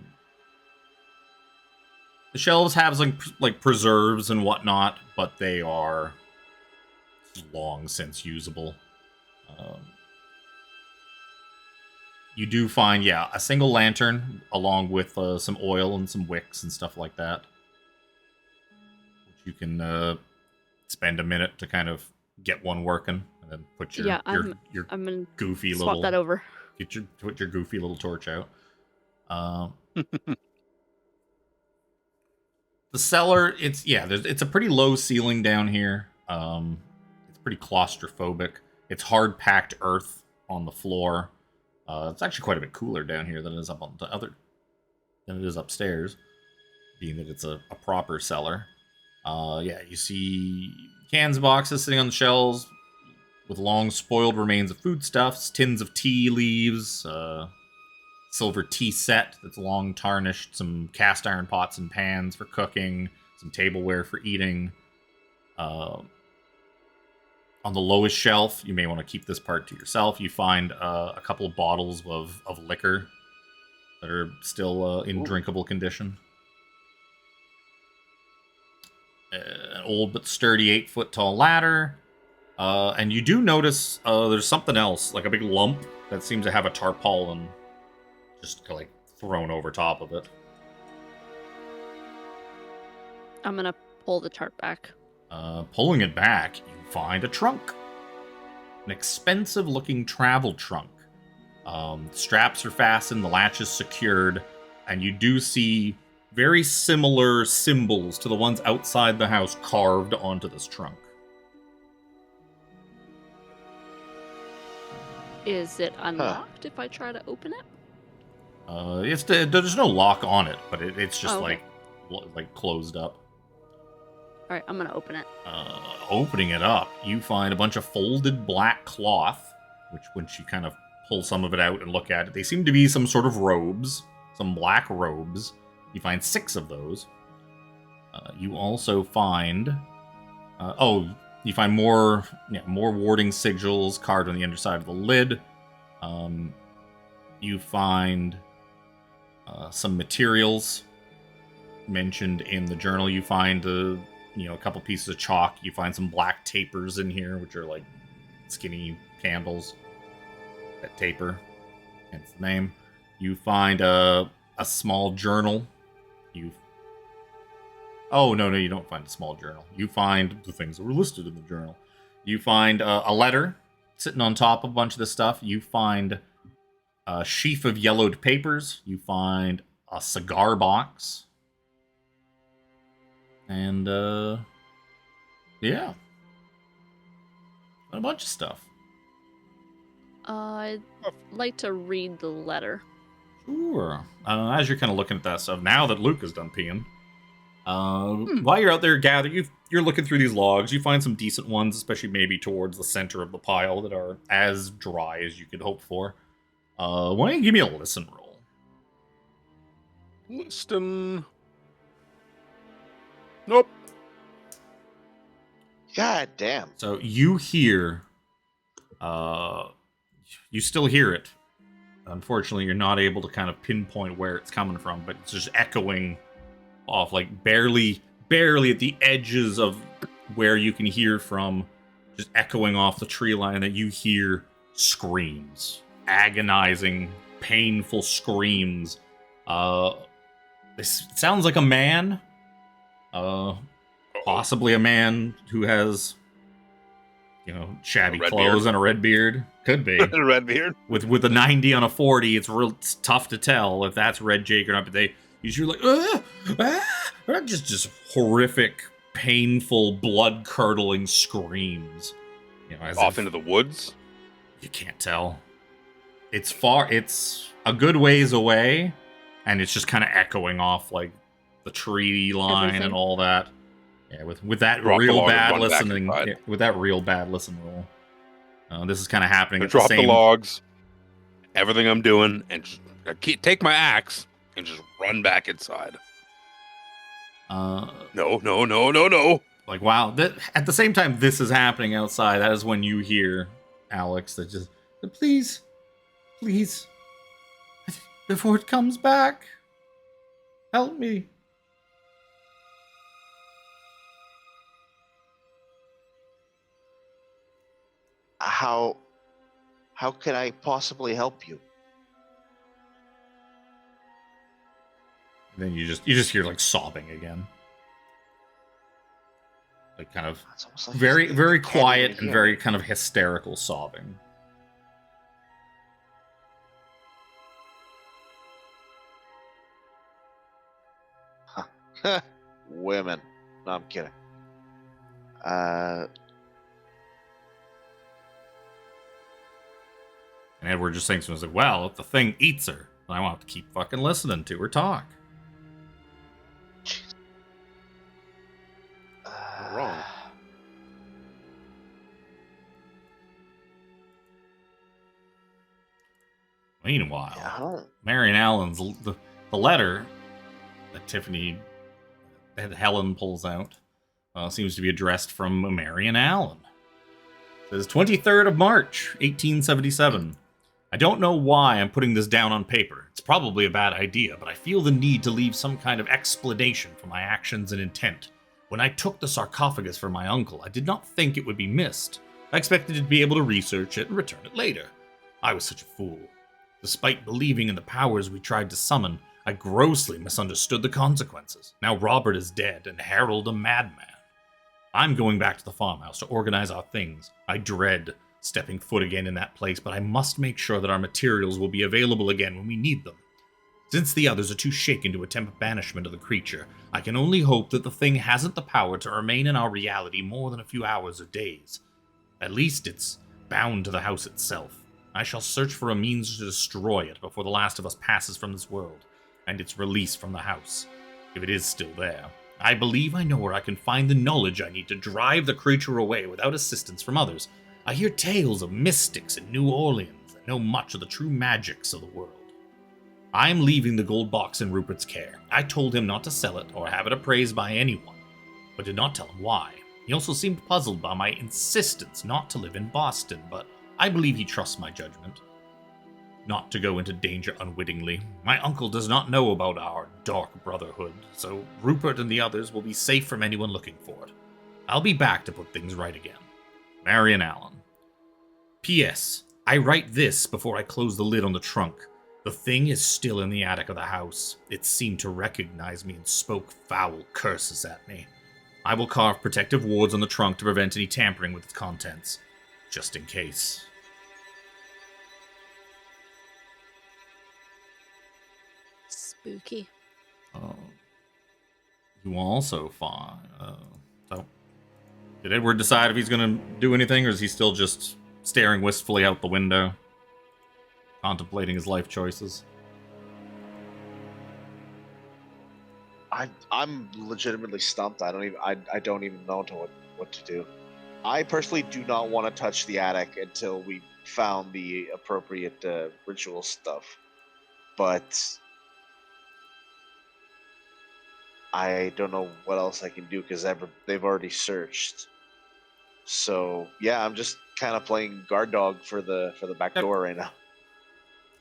shelves have like preserves and whatnot, but they are long since usable. You do find, a single lantern along with some oil and some wicks and stuff like that, which you can spend a minute to kind of get one working, and then put your I'm gonna goofy swap little that over. Put your goofy little torch out. The cellar, it's a pretty low ceiling down here. It's pretty claustrophobic. It's hard packed earth on the floor. It's actually quite a bit cooler down here than it is than it is upstairs, being that it's a proper cellar. You see cans and boxes sitting on the shelves with long spoiled remains of foodstuffs, tins of tea leaves, silver tea set that's long tarnished, some cast iron pots and pans for cooking, some tableware for eating. On the lowest shelf, you may want to keep this part to yourself, you find a couple of bottles of liquor that are still in drinkable condition. An old but sturdy 8-foot tall ladder. And you do notice there's something else, like a big lump that seems to have a tarpaulin just like thrown over top of it. I'm gonna pull the tarp back. Pulling it back, you find a trunk. An expensive-looking travel trunk. Straps are fastened, the latch is secured, and you do see very similar symbols to the ones outside the house carved onto this trunk. Is it unlocked if I try to open it? There's no lock on it, but it's just Oh, okay. like closed up. All right, I'm gonna open it. Opening it up, you find a bunch of folded black cloth, which once you kind of pull some of it out and look at it, they seem to be some sort of robes, some black robes. You find 6 of those. You also find, you find more warding sigils carved on the underside of the lid. You find some materials mentioned in the journal. You find a couple pieces of chalk. You find some black tapers in here, which are like skinny candles that taper. Hence the name. You find a small journal. Oh, no, you don't find a small journal. You find the things that were listed in the journal. You find a letter sitting on top of a bunch of this stuff. You find a sheaf of yellowed papers. You find a cigar box. And, yeah. A bunch of stuff. I'd like to read the letter. Sure. As you're kind of looking at that stuff, now that Luke is done peeing, while you're out there gathering, you're looking through these logs. You find some decent ones, especially maybe towards the center of the pile, that are as dry as you could hope for. Why don't you give me a listen roll? Listen. Nope. God damn. So you hear, you still hear it. Unfortunately, you're not able to kind of pinpoint where it's coming from, but it's just echoing off, like barely at the edges of where you can hear from, just echoing off the tree line, that you hear screams. Agonizing, painful screams. This sounds like a man. Possibly a man who has, shabby clothes and a red beard. Could be. A red beard? With a 90 on a 40, it's tough to tell if that's Red Jake or not, but they usually just horrific, painful, blood-curdling screams. Off into the woods? You can't tell. It's a good ways away, and it's just kind of echoing off like the tree line Everything. And all that. Yeah, with that Drop the real log and bad run back listening, inside. with that real bad listen roll. This is kind of happening I at the drop same. the logs, everything I'm doing, and just take my axe and just run back inside. No. Like, wow. At the same time this is happening outside, that is when you hear Alex that just, please, before it comes back, help me. How can I possibly help you? And then you just hear like sobbing again. Like kind of It's almost like very, you very can't quiet even and hear very me. kind of hysterical sobbing. Women. No, I'm kidding. And Edward just thinks to himself, well, if the thing eats her, then I won't have to keep fucking listening to her talk. Wrong. Meanwhile, Yeah, I don't- Marion Allen's the letter that Tiffany and Helen pulls out seems to be addressed from Marion Allen. It says 23rd of March, 1877. I don't know why I'm putting this down on paper. It's probably a bad idea, but I feel the need to leave some kind of explanation for my actions and intent. When I took the sarcophagus for my uncle, I did not think it would be missed. I expected to be able to research it and return it later. I was such a fool. Despite believing in the powers we tried to summon, I grossly misunderstood the consequences. Now Robert is dead and Harold a madman. I'm going back to the farmhouse to organize our things. I dread stepping foot again in that place, but I must make sure that our materials will be available again when we need them. Since the others are too shaken to attempt banishment of the creature, I can only hope that the thing hasn't the power to remain in our reality more than a few hours or days. At least it's bound to the house itself. I shall search for a means to destroy it before the last of us passes from this world, and its release from the house, if it is still there. I believe I know where I can find the knowledge I need to drive the creature away without assistance from others. I hear tales of mystics in New Orleans that know much of the true magics of the world. I am leaving the gold box in Rupert's care. I told him not to sell it or have it appraised by anyone, but did not tell him why. He also seemed puzzled by my insistence not to live in Boston, but I believe he trusts my judgment. Not to go into danger unwittingly. My uncle does not know about our dark brotherhood, so Rupert and the others will be safe from anyone looking for it. I'll be back to put things right again. Marion Allen. P.S. I write this before I close the lid on the trunk. The thing is still in the attic of the house. It seemed to recognize me and spoke foul curses at me. I will carve protective wards on the trunk to prevent any tampering with its contents, just in case. Spooky. You also find... So, did Edward decide if he's going to do anything, or is he still just staring wistfully out the window, contemplating his life choices? I'm legitimately stumped. I don't even know what to do. I personally do not want to touch the attic until we found the appropriate ritual stuff. But I don't know what else I can do because they've already searched. So yeah, I'm just kind of playing guard dog for the back door right now.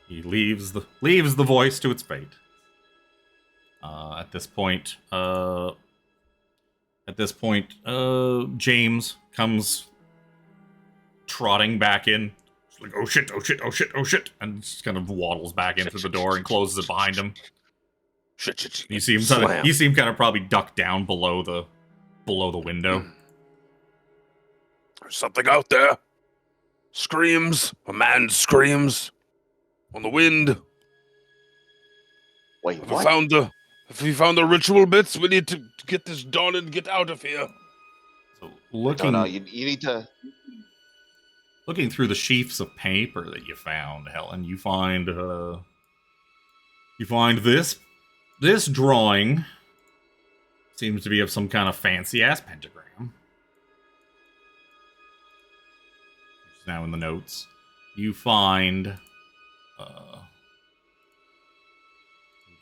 He leaves the voice to its fate. At this point, James comes trotting back in. He's like, oh shit, oh shit, oh shit, oh shit, and just kind of waddles back in through the door and closes it behind him. Shit. You see him kind of probably duck down below the window. There's something out there. Screams. A man screams. On the wind. Wait, If what? we found the ritual bits, we need to get this done and get out of here. So No, you need to... Looking through the sheafs of paper that you found, Helen, you find this drawing. Seems to be of some kind of fancy-ass pentagram. It's now in the notes. You find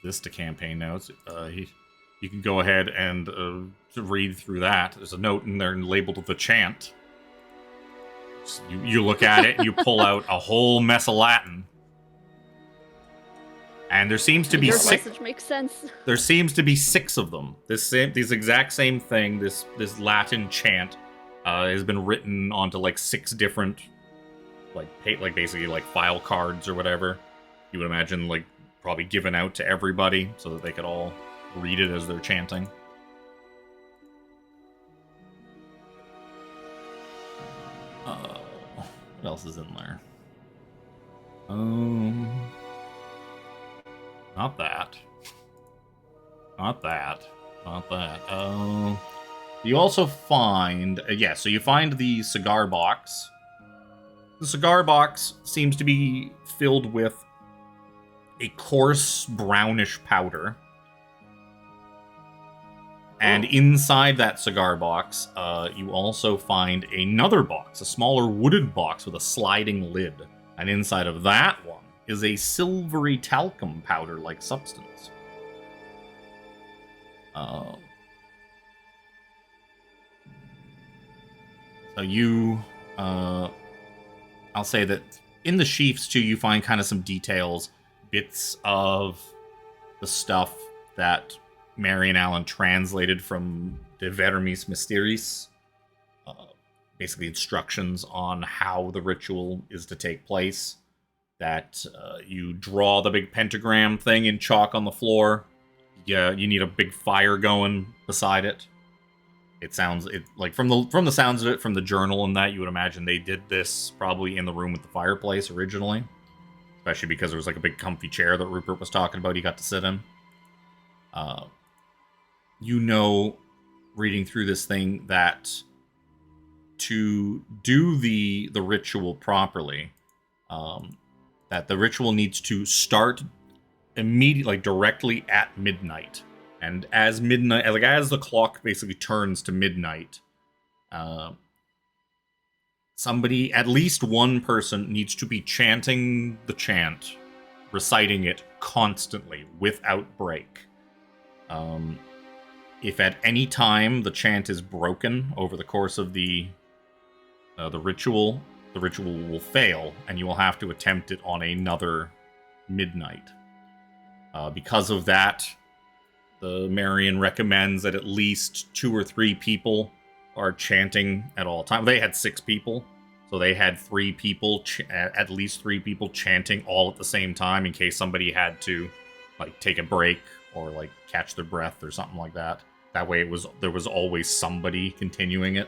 this to campaign notes. You can go ahead and read through that. There's a note in there labeled the chant. So you look at it and you pull out a whole mess of Latin. And there seems to be Your six. message makes sense. There seems to be 6 of them. This exact same thing. This Latin chant has been written onto like 6 different, like basically like file cards or whatever. You would imagine like probably given out to everybody so that they could all read it as they're chanting. What else is in there? Not that. You also find... so you find the cigar box. The cigar box seems to be filled with a coarse brownish powder. And inside that cigar box, you also find another box, a smaller wooden box with a sliding lid. And inside of that one is a silvery talcum powder-like substance. So you, I'll say that in the sheafs too, you find kind of some details, bits of the stuff that Marion Allen translated from De Vermis Mysteris. Basically instructions on how the ritual is to take place. That you draw the big pentagram thing in chalk on the floor. Yeah, you need a big fire going beside it. It sounds like from the sounds of it, from the journal and that, you would imagine they did this probably in the room with the fireplace originally. Especially because there was like a big comfy chair that Rupert was talking about he got to sit in. Reading through this thing, that to do the ritual properly, that the ritual needs to start immediately, like directly at midnight. And as the clock basically turns to midnight, somebody, at least one person, needs to be chanting the chant, reciting it constantly without break. If at any time the chant is broken over the course of the ritual will fail, and you will have to attempt it on another midnight. Because of that, the Marion recommends that at least 2 or 3 people are chanting at all times. They had 6 people, so they had 3 people, at least 3 people chanting all at the same time in case somebody had to, like, take a break or, like, catch their breath or something like that. That way there was always somebody continuing it.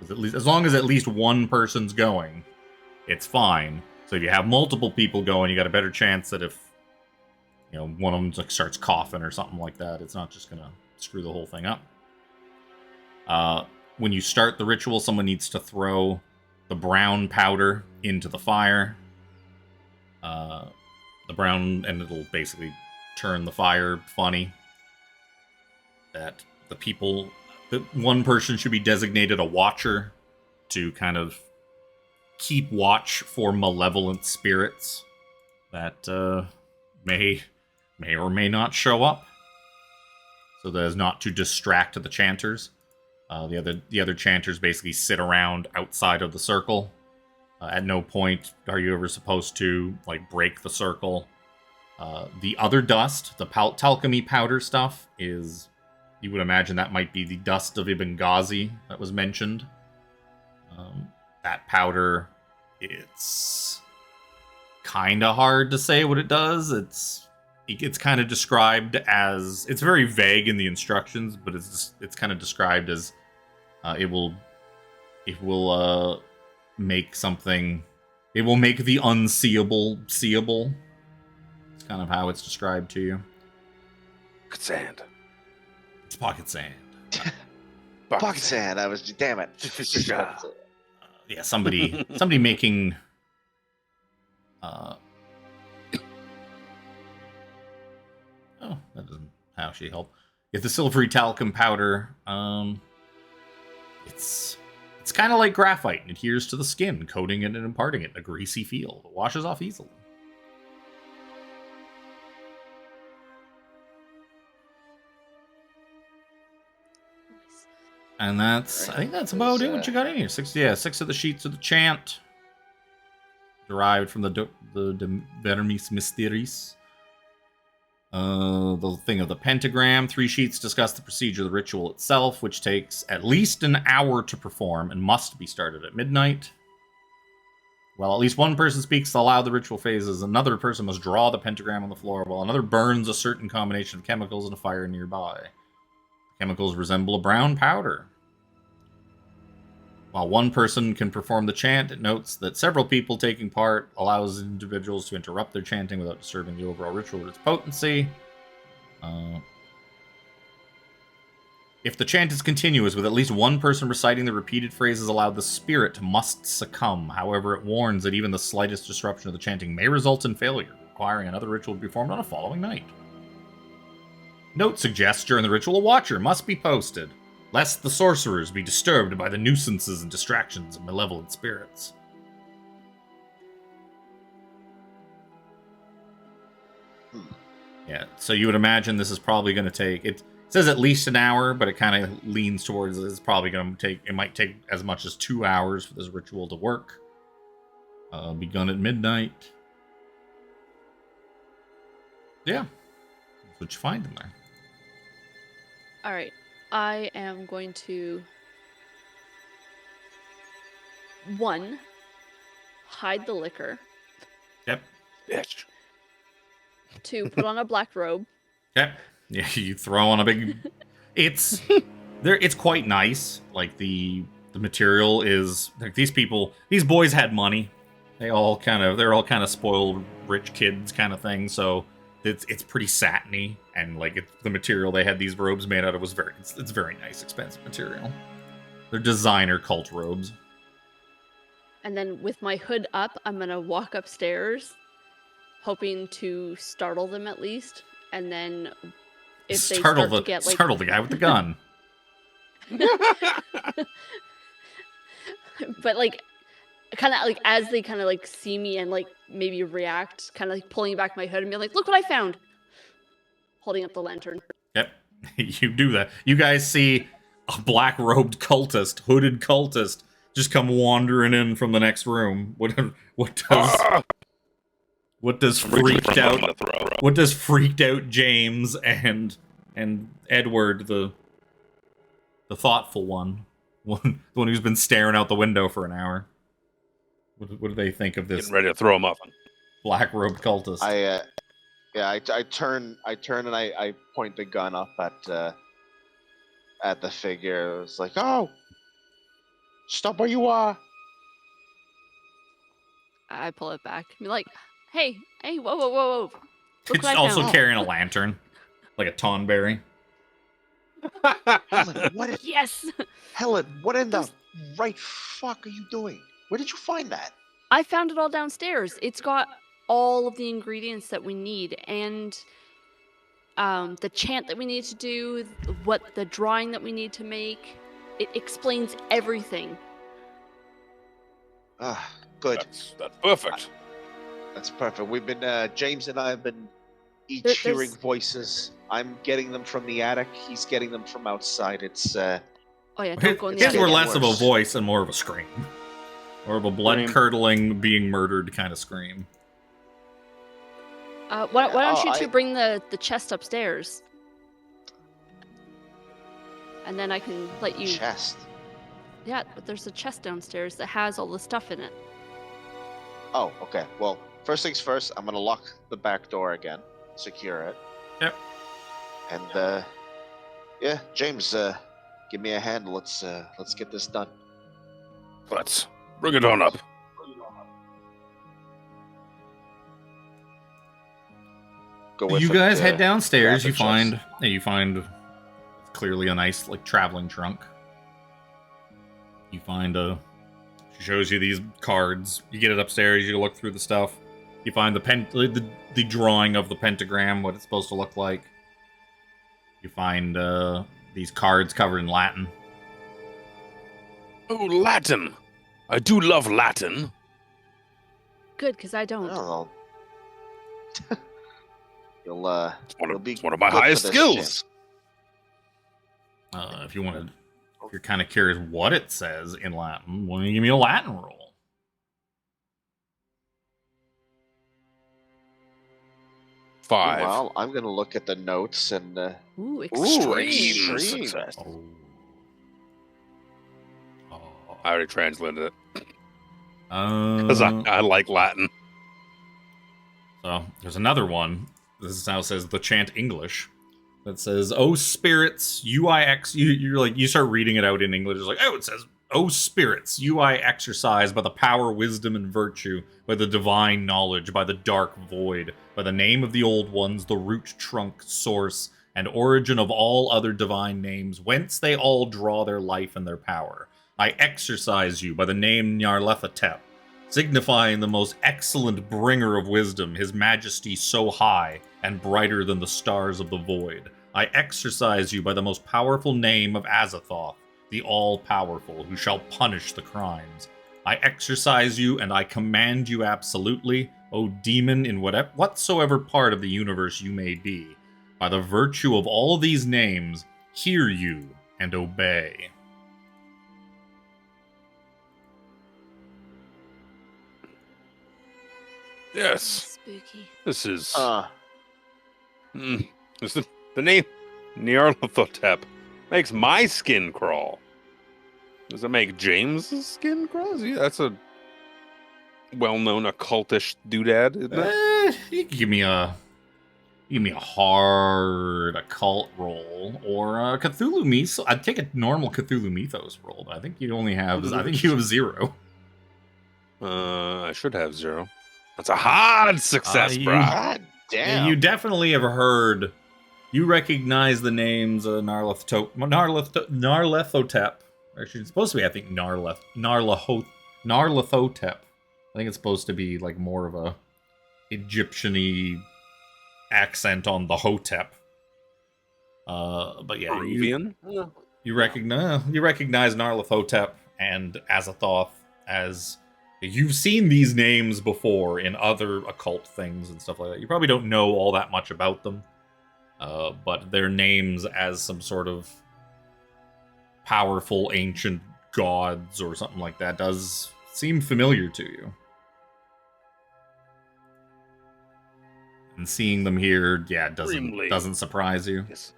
At least, as long as at least one person's going, it's fine. So if you have multiple people going, you got a better chance that if, you know, one of them like starts coughing or something like that, it's not just gonna screw the whole thing up. When you start the ritual, someone needs to throw the brown powder into the fire. The brown, and it'll basically turn the fire funny. That one person should be designated a watcher to kind of keep watch for malevolent spirits that may or may not show up, so that as not to distract the chanters. The other chanters basically sit around outside of the circle. At no point are you ever supposed to, like, break the circle. The other dust, the talcum-y powder stuff, is, you would imagine that might be the dust of Ibn Ghazi that was mentioned. That powder, it's kind of hard to say what it does. It's kind of described as, it's very vague in the instructions, but it's kind of described as it will make something, it will make the unseeable seeable. It's kind of how it's described to you. Sand. It's pocket sand. Pocket sand. I was, damn it. Yeah, somebody making oh, that doesn't actually help. If the silvery talcum powder, it's kind of like graphite and adheres to the skin, coating it and imparting it in a greasy feel. It washes off easily. And that's, I think that's about it. What you got in here? 6 of the sheets of the chant, derived from the Vermis Mysteris. The thing of the pentagram. 3 sheets discuss the procedure of the ritual itself, which takes at least an hour to perform and must be started at midnight. While at least one person speaks aloud the ritual phases, another person must draw the pentagram on the floor, while another burns a certain combination of chemicals in a fire nearby. The chemicals resemble a brown powder. While one person can perform the chant, it notes that several people taking part allows individuals to interrupt their chanting without disturbing the overall ritual with its potency. If the chant is continuous, with at least one person reciting the repeated phrases aloud, the spirit must succumb. However, it warns that even the slightest disruption of the chanting may result in failure, requiring another ritual to be performed on a following night. Note suggests during the ritual a watcher must be posted, lest the sorcerers be disturbed by the nuisances and distractions of malevolent spirits. Yeah, so you would imagine this is probably going to take, it says at least an hour, but it kind of leans towards it's probably going to take, it might take as much as 2 hours for this ritual to work. Begun at midnight. Yeah, that's what you find in there. All right. I am going to, 1, hide the liquor. Yep. Bitch. 2, put on a black robe. Yep. Yeah, you throw on a big. It's quite nice. Like the material is like these boys had money. They're all kind of spoiled rich kids kind of thing. So it's pretty satiny, and like the material they had these robes made out of was it's very nice, expensive material. They're designer cult robes. And then with my hood up, I'm going to walk upstairs, hoping to startle them at least. And then if they start to get like... Startle the guy with the gun. But like, kind of like as they kind of like see me and like maybe react, kind of like pulling back my hood and being like, look what I found. Holding up the lantern. Yep, you do that. You guys see a black-robed cultist, hooded cultist, just come wandering in from the next room. What does freaked out James and Edward, the thoughtful one, the one who's been staring out the window for an hour? What do they think of this? Getting ready to throw him up. Black-robed cultist. I turn and I point the gun up at the figure. It's like, oh, stop where you are. I pull it back. Be like, hey, whoa. Look It's also carrying a lantern, like a tonberry. Helen, what? Yes. Helen, what in the right fuck are you doing? Where did you find that? I found it all downstairs. It's got all of the ingredients that we need, and the chant that we need to do, what the drawing that we need to make. It explains everything. Good. That's perfect. That's perfect. We've been James and I have been each hearing voices. I'm getting them from the attic. He's getting them from outside. It's oh yeah, don't go in the His attic. were less of a voice and more of a scream. More of a blood-curdling, being murdered kind of scream. Why don't you two bring the chest upstairs? And then I can let you... Chest? Yeah, but there's a chest downstairs that has all the stuff in it. Oh, okay. Well, first things first, I'm going to lock the back door again. Secure it. Yep. And, yeah, James, give me a hand. Let's get this done. Let's bring it on up. You guys head downstairs. You find clearly a nice like traveling trunk. You find she shows you these cards. You get it upstairs. You look through the stuff. You find the drawing of the pentagram, what it's supposed to look like. You find these cards covered in Latin. Oh, Latin! I do love Latin. Good, because I don't. Oh. It's one of my highest skills. If you're kind of curious what it says in Latin, why don't you give me a Latin roll? Five. Well, I'm going to look at the notes and... Ooh, extreme. Success. Oh. I already translated it. Because I like Latin. So, there's another one. This now says the chant English. That says, "Oh spirits, you start reading it out in English. It's like, oh, it says, "Oh spirits, you I exercise by the power, wisdom, and virtue, by the divine knowledge, by the dark void, by the name of the old ones, the root, trunk, source, and origin of all other divine names, whence they all draw their life and their power. I exercise you by the name Nyarlathotep, signifying the most excellent bringer of wisdom, his majesty so high and brighter than the stars of the void. I exercise you by the most powerful name of Azathoth, the all-powerful, who shall punish the crimes. I exercise you and I command you absolutely, O demon, in whatsoever part of the universe you may be. By the virtue of all these names, hear you and obey." Yes. Spooky. This is... Is the name Nyarlathotep makes my skin crawl. Does it make James's skin crawl? Yeah, that's a well-known occultish doodad, isn't it? You can give me a hard occult roll or a Cthulhu Mythos. I'd take a normal Cthulhu Mythos roll, but I think you have 0. I should have 0. That's a hard success, bro. God damn. You definitely have heard. You recognize the names of Nyarlathotep. Actually, it's supposed to be, I think, Nyarlathotep. Narlathotep. I think it's supposed to be like more of a Egyptian-y accent on the Hotep. But yeah, Peruvian? you recognize Narlathotep and Azathoth as you've seen these names before in other occult things and stuff like that. You probably don't know all that much about them, but their names as some sort of powerful ancient gods or something like that does seem familiar to you. And seeing them here, yeah, doesn't surprise you. It's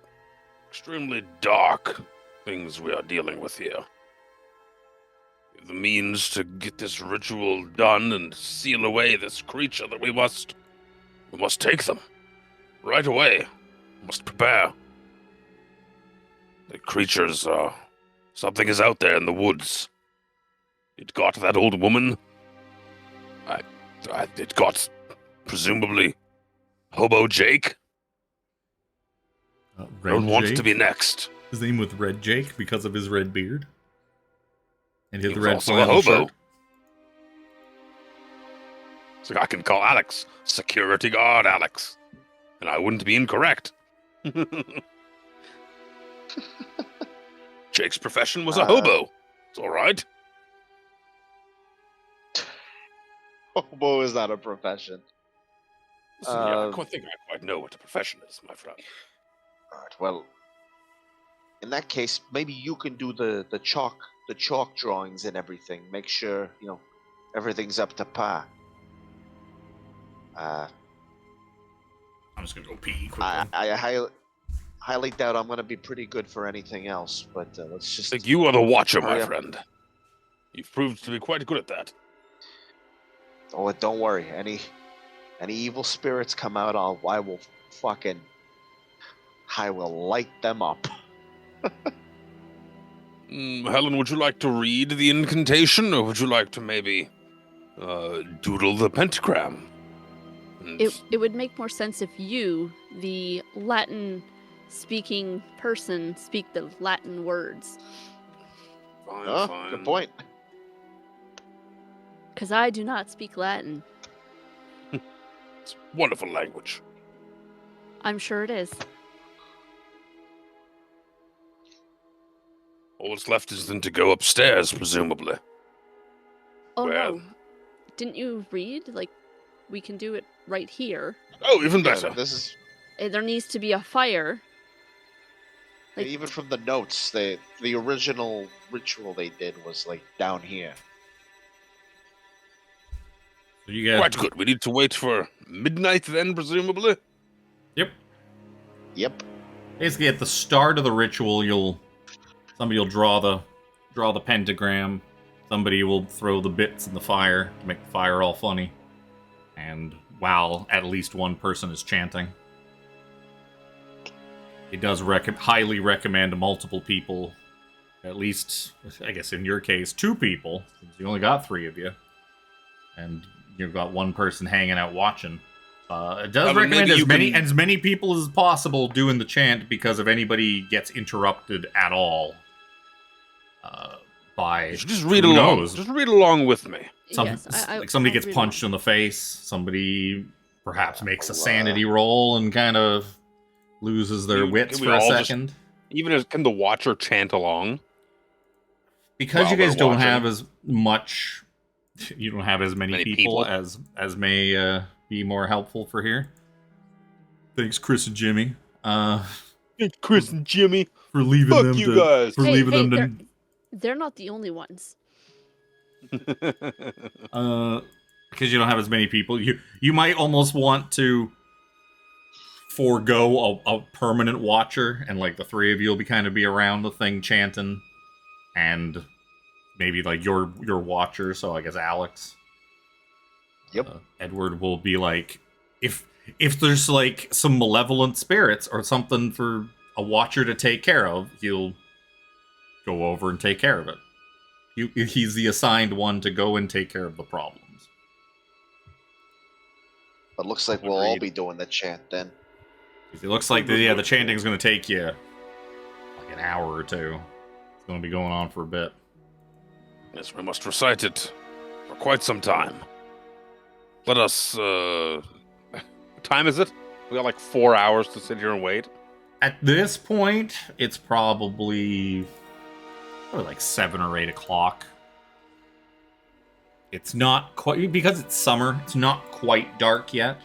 extremely dark things we are dealing with here. We have the means to get this ritual done and seal away this creature that we must take them. Right away. We must prepare. The creatures something is out there in the woods. It got that old woman. It got, presumably, Hobo Jake. Don't want Jake? to be next. His name was Red Jake because of his red beard. And his He was red also a flannel hobo. shirt. So I can call Alex security guard Alex. And I wouldn't be incorrect. Jake's profession was a hobo. It's all right. Hobo is not a profession. Listen, yeah, I think I quite know what a profession is, my friend. Alright, well, in that case, maybe you can do the chalk drawings and everything. Make sure, everything's up to par. I'm just gonna go pee quickly. I highly doubt I'm gonna be pretty good for anything else, but let's just... I think you are the watcher, my hurry up. friend. You've proved to be quite good at that. Oh, don't worry. Any evil spirits come out, I will light them up. Helen, would you like to read the incantation, or would you like to maybe doodle the pentagram? It would make more sense if you, the Latin-speaking person, speak the Latin words. Fine. Good point. Because I do not speak Latin. It's a wonderful language. I'm sure it is. All that's left is then to go upstairs, presumably. Oh Well- no. Didn't you read? Like, we can do it right here. Oh, even better. Yeah, this is There needs to be a fire. Like, even from the notes. The original ritual they did was like down here. So you guys, Quite good. We need to wait for midnight then, presumably? Yep. basically at the start of the ritual, somebody will draw the pentagram. Somebody will throw the bits in the fire to make the fire all funny. And while at least one person is chanting, it does highly recommend multiple people, at least, I guess in your case, 2 people, since you only got 3 of you, and you've got one person hanging out watching. It does recommend as many people as possible doing the chant, because if anybody gets interrupted at all by You should just read along. knows? Just read along with me. yes, Like somebody I'll gets read punched along. in the face, somebody perhaps makes a sanity roll and kind of loses their wits can we for a all just- second. Can the watcher chant along? Because you while guys we're don't watching? have as much, you don't have as many people as may be more helpful for here. Thanks, Chris and Jimmy, Chris and Jimmy. for leaving Fuck them you to guys. for Hey, leaving hey, them to. They're not the only ones. Because you don't have as many people, you might almost want to forego a permanent watcher, and like the 3 of you will be around the thing chanting, and maybe like your watcher. So I guess Alex. Yep. Edward will be like, if there's like some malevolent spirits or something for a watcher to take care of, he'll go over and take care of it. He's the assigned one to go and take care of the problems. But looks like we'll all Agreed. be doing the chant then. It looks like the chanting's going to take you like an hour or 2. It's going to be going on for a bit. Yes, we must recite it for quite some time. Let us, what time is it? We got like 4 hours to sit here and wait. At this point, it's probably like 7 or 8 o'clock. It's not quite, because it's summer, it's not quite dark yet,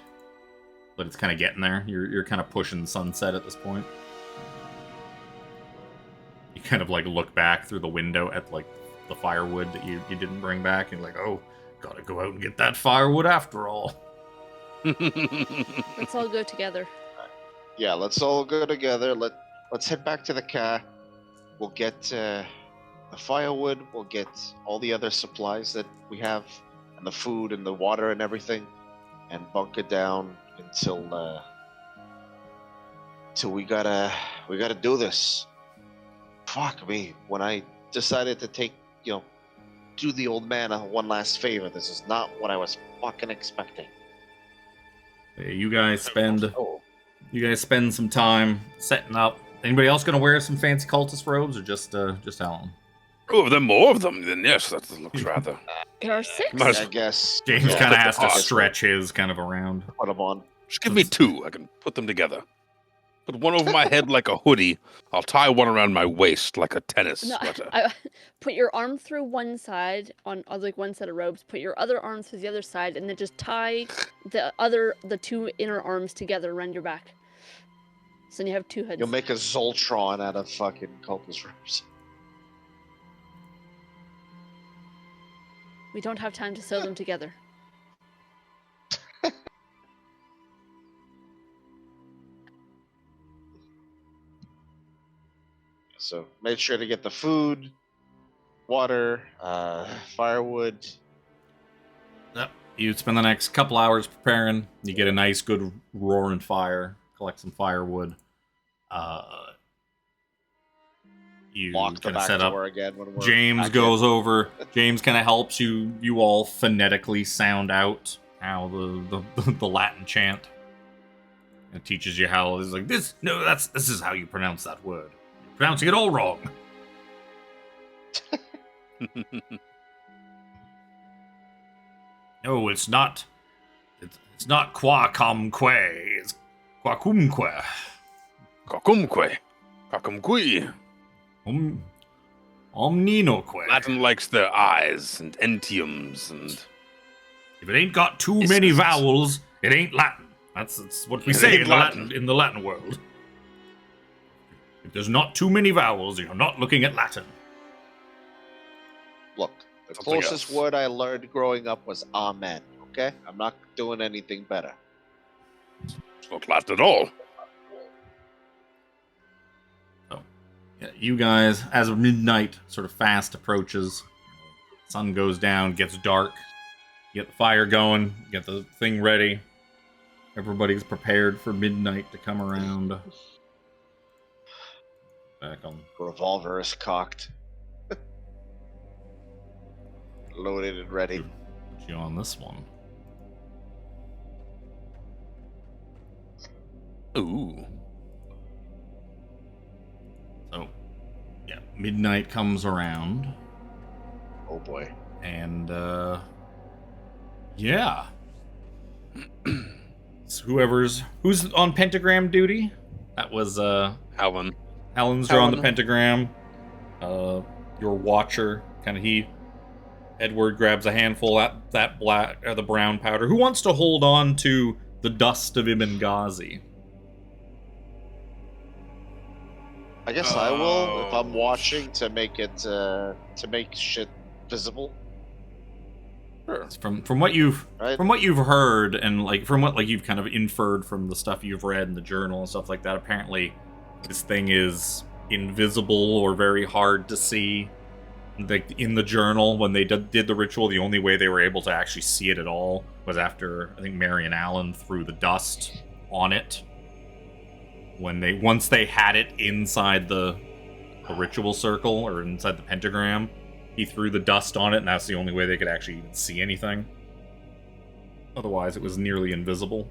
but it's kind of getting there. You're kind of pushing sunset at this point. You kind of like look back through the window at like the firewood that you didn't bring back, and like, oh, gotta go out and get that firewood after all. Let's all go together. Yeah, let's all go together. Let's head back to the car. We'll get the firewood. We'll get all the other supplies that we have, and the food and the water and everything, and bunker down until we gotta do this. Fuck me. When I decided to do the old man one last favor, this is not what I was fucking expecting. Hey, you guys spend some time setting up. Anybody else gonna wear some fancy cultist robes, or just Helen? Oh, if there are more of them, then yes, that looks rather. There are 6. I guess James kind of has to stretch his kind of around. Put them on. Just give me 2. I can put them together. Put one over my head like a hoodie. I'll tie one around my waist like a tennis sweater. Put your arm through one side on like one set of robes. Put your other arm through the other side, and then just tie the 2 inner arms together around your back. So then you have 2 hoods. You'll make a Zoltron out of fucking cultist robes. We don't have time to sew them together. So make sure to get the food, water, firewood. Yep. You spend the next couple hours preparing. You get a nice, good roaring fire. Collect some firewood. You Lock the back set up. door again when we're James goes over. James kind of helps you all phonetically sound out how the Latin chant. It teaches you how it's like this. No, this is how you pronounce that word. You're pronouncing it all wrong. No, it's not. It's not quacumque. It's quacumque. Quacumque. Quacumque. Omninoque. Latin likes their eyes and entiums and. If it ain't got too many vowels, it ain't Latin. That's what we say in the Latin world. If there's not too many vowels, you're not looking at Latin. Look, the closest word I learned growing up was amen, okay? I'm not doing anything better. It's not Latin at all. So, yeah, you guys, as midnight sort of fast approaches, sun goes down, gets dark, you get the fire going, you get the thing ready. Everybody's prepared for midnight to come around. Back on. Revolver is cocked. Loaded and ready. Put you on this one. Ooh. So, yeah, midnight comes around. Oh boy. And, yeah. So who's on pentagram duty? That was, Helen. Helen's on the pentagram. Your watcher, Edward grabs a handful of that black or the brown powder. Who wants to hold on to the dust of Ibn Ghazi? I guess I will if I'm watching to make it to make shit visible. Sure. From what you've heard and from what you've kind of inferred from the stuff you've read in the journal and stuff like that, apparently this thing is invisible or very hard to see. In the journal, when they did the ritual, the only way they were able to actually see it at all was after, I think, Marion Allen threw the dust on it. Once they had it inside the ritual circle, or inside the pentagram, he threw the dust on it, and that's the only way they could actually even see anything. Otherwise, it was nearly invisible.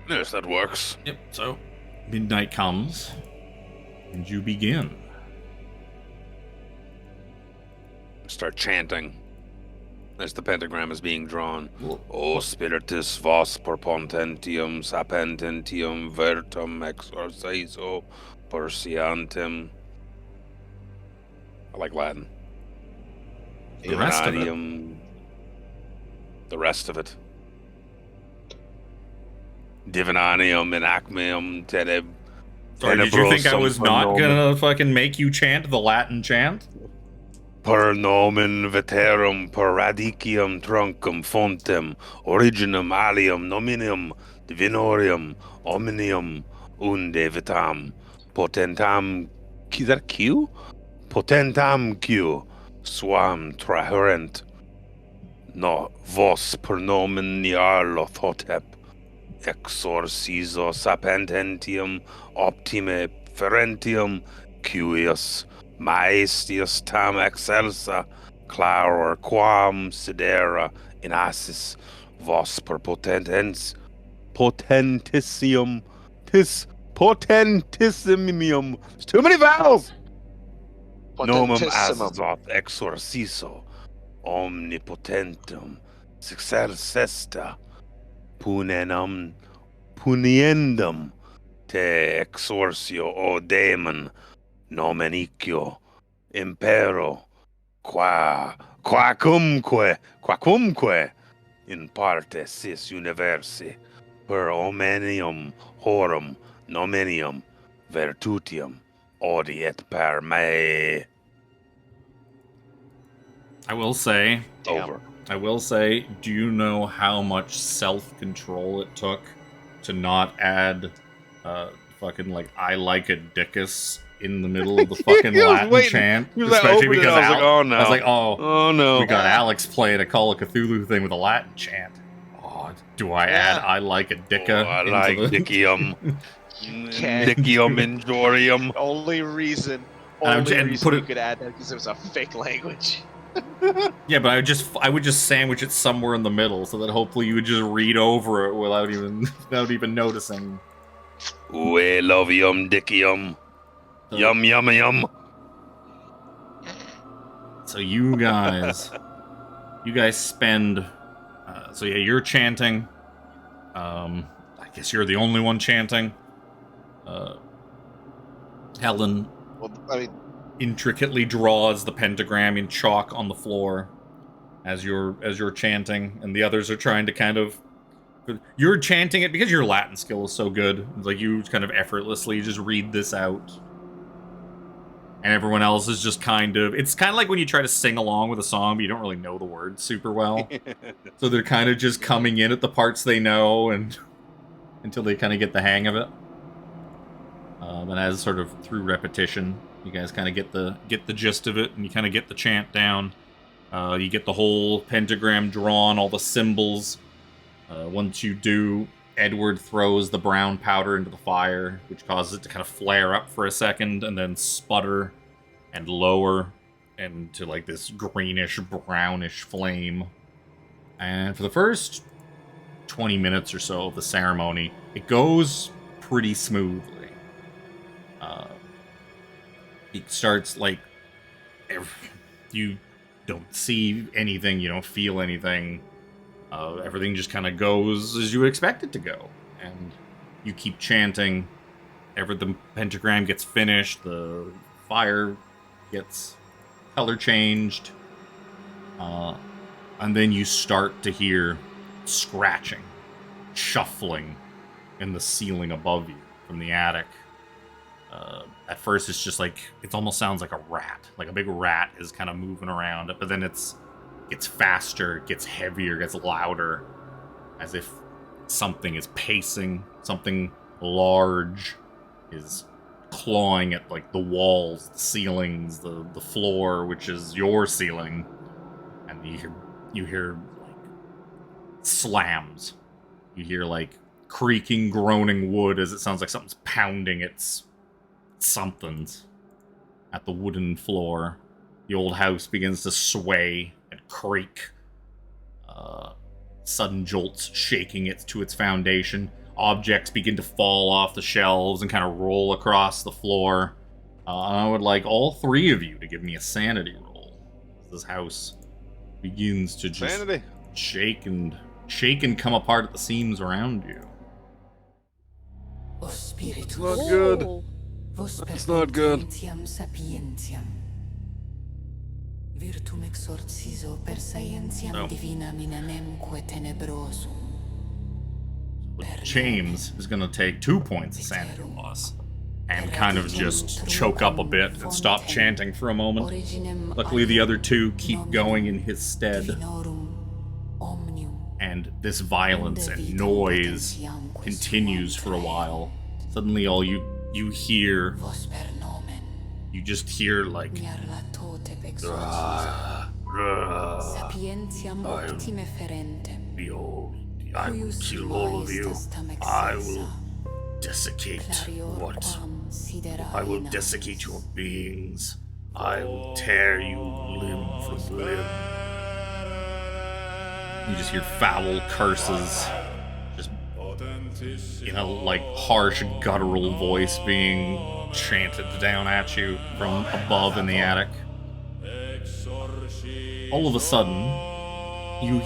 Yes, that works. Yep, so midnight comes. And you begin. start chanting as the pentagram is being drawn. O spiritus vos per potentium sapententium vertum exorciso persiantem. I like Latin. The rest of it. The rest of it. Divinanium in acmeum teneb. Sorry, did you think I was not gonna fucking make you chant the Latin chant? Per nomen veterum per radicium truncum fontem originum alium nominum divinorium omnium unde vitam potentam. Is that Q? Potentam Q swam trahurent. No vos per nomen niarlo thotep exorciso sapententium optime ferentium cuius maestius tam excelsa claror quam sidera in assis vos per potentissimium potentissimium. There's too many vowels. Nomum azoth exorciso omnipotentum successesta puniendum te exorcio o daemon nomenicio impero quacumque in parte sis universi per omnium horum nominium virtutium audi et per me. I will say, Over. I will say, do you know how much self-control it took to not add fucking like I like a dickus in the middle of the fucking Latin chant? Especially because I was like, oh no. I was like, oh no. We got Alex playing a Call of Cthulhu thing with a Latin chant. Oh, do I add I like a dicka? I like dickium. Can't. Dickium injurium. Only reason you could add that because it was a fake language. Yeah, but I would just sandwich it somewhere in the middle so that hopefully you would just read over it without even noticing. We lovium dickium. Yum yum yum. So you guys spend. So yeah, you're chanting. I guess you're the only one chanting. Helen. Well, I mean, intricately draws the pentagram in chalk on the floor as you're chanting, and the others are trying to kind of. You're chanting it because your Latin skill is so good. It's like you kind of effortlessly just read this out, and everyone else is just kind of. It's kind of like when you try to sing along with a song, but you don't really know the words super well. So they're kind of just coming in at the parts they know, and until they kind of get the hang of it. And as sort of through repetition, you guys kind of get the gist of it, and you kind of get the chant down. You get the whole pentagram drawn, all the symbols. Once you do, Edward throws the brown powder into the fire, which causes it to kind of flare up for a second, and then sputter and lower into like this greenish, brownish flame. And for the first 20 minutes or so of the ceremony, it goes pretty smoothly. It starts like you don't see anything, you don't feel anything. Everything just kind of goes as you would expect it to go, and you keep chanting. The pentagram gets finished, the fire gets color changed, and then you start to hear scratching, shuffling in the ceiling above you from the attic. At first, it's just like, it almost sounds like a rat. Like a big rat is kind of moving around. But then it gets faster, it gets heavier, it gets louder. As if something is pacing. Something large is clawing at like the walls, the ceilings, the floor, which is your ceiling. And you hear like slams. You hear like creaking, groaning wood as it sounds like something's pounding its something's at the wooden floor. The old house begins to sway and creak. Sudden jolts shaking it to its foundation. Objects begin to fall off the shelves and kind of roll across the floor. I would like all three of you to give me a sanity roll. This house begins to just Sanity. shake and come apart at the seams around you. It's not good. Oh, It's not good. James is going to take 2 points of sanity loss and kind of just choke up a bit and stop chanting for a moment. Luckily, the other two keep going in his stead. And this violence and noise continues for a while. Suddenly, all you hear, you just hear like, behold, I will kill all of you. I will desiccate I will desiccate your beings. I will tear you limb from limb. You just hear foul curses, just in a like harsh guttural voice being chanted down at you from above in the attic. All of a sudden, you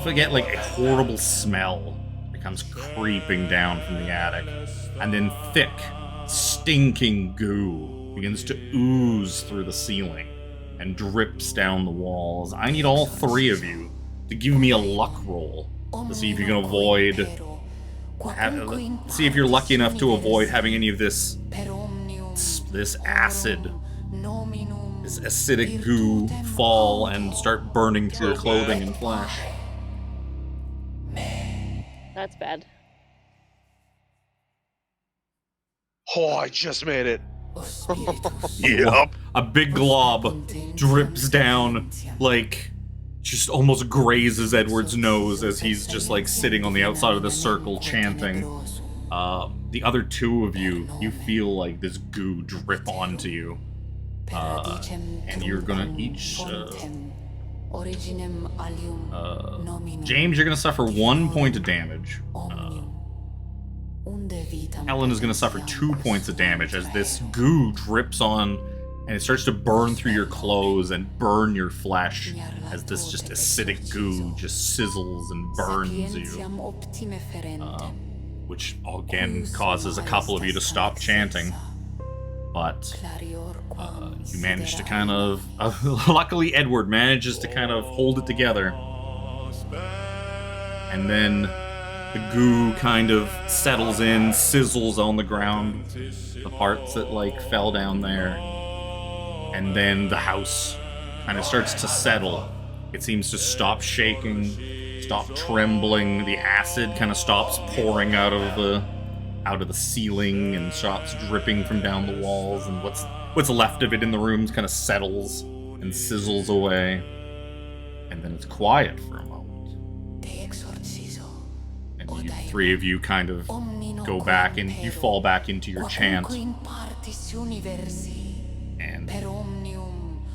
forget like a horrible smell that comes creeping down from the attic, and then thick, stinking goo begins to ooze through the ceiling and drips down the walls. I need all three of you to give me a luck roll to see if you can avoid, see if you're lucky enough to avoid having any of this acid, this acidic goo fall and start burning through your clothing and flesh. that's bad. Oh, I just made it. Yep. A big glob drips down, like, just almost grazes Edward's nose as he's just, like, sitting on the outside of the circle chanting. The other two of you feel like this goo drip onto you. And you're gonna each... James, you're gonna suffer 1 point of damage. Helen is gonna suffer 2 points of damage as this goo drips on and it starts to burn through your clothes and burn your flesh as this just acidic goo just sizzles and burns you. Which again causes a couple of you to stop chanting. But you manage to kind of... luckily, Edward manages to kind of hold it together. And then the goo kind of settles in, sizzles on the ground, the parts that, like, fell down there. And then the house kind of starts to settle. It seems to stop shaking, stop trembling. The acid kind of stops pouring out of the ceiling and stops dripping from down the walls, and what's left of it in the rooms kind of settles and sizzles away. And then it's quiet for a moment. And you three of you kind of go back and you fall back into your chant. And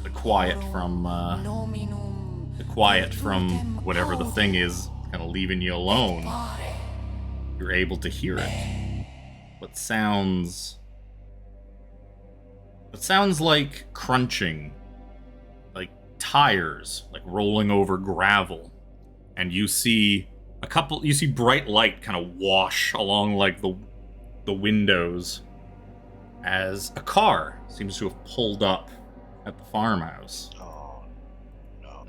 the quiet from whatever the thing is kind of leaving you alone, you're able to hear it. What sounds like crunching, like tires, like rolling over gravel. And you see bright light kind of wash along like the windows as a car seems to have pulled up at the farmhouse. Oh, no.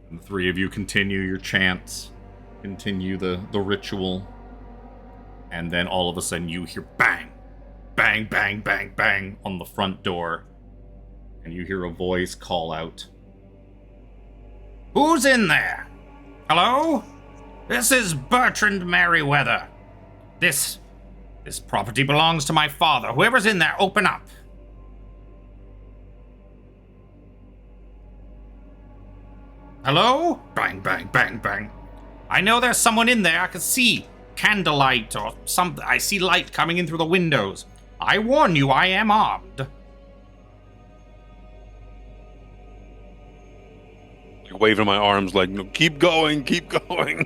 And the three of you continue your chants, continue the ritual, and then all of a sudden you hear bang, bang, bang, bang, bang on the front door, and you hear a voice call out, "Who's in there? Hello? This is Rupert Merriweather. This property belongs to my father. Whoever's in there, open up." Hello? Bang, bang, bang, bang. I know there's someone in there. I can see candlelight or something. I see light coming in through the windows. I warn you, I am armed. Like waving my arms like, no, keep going, keep going.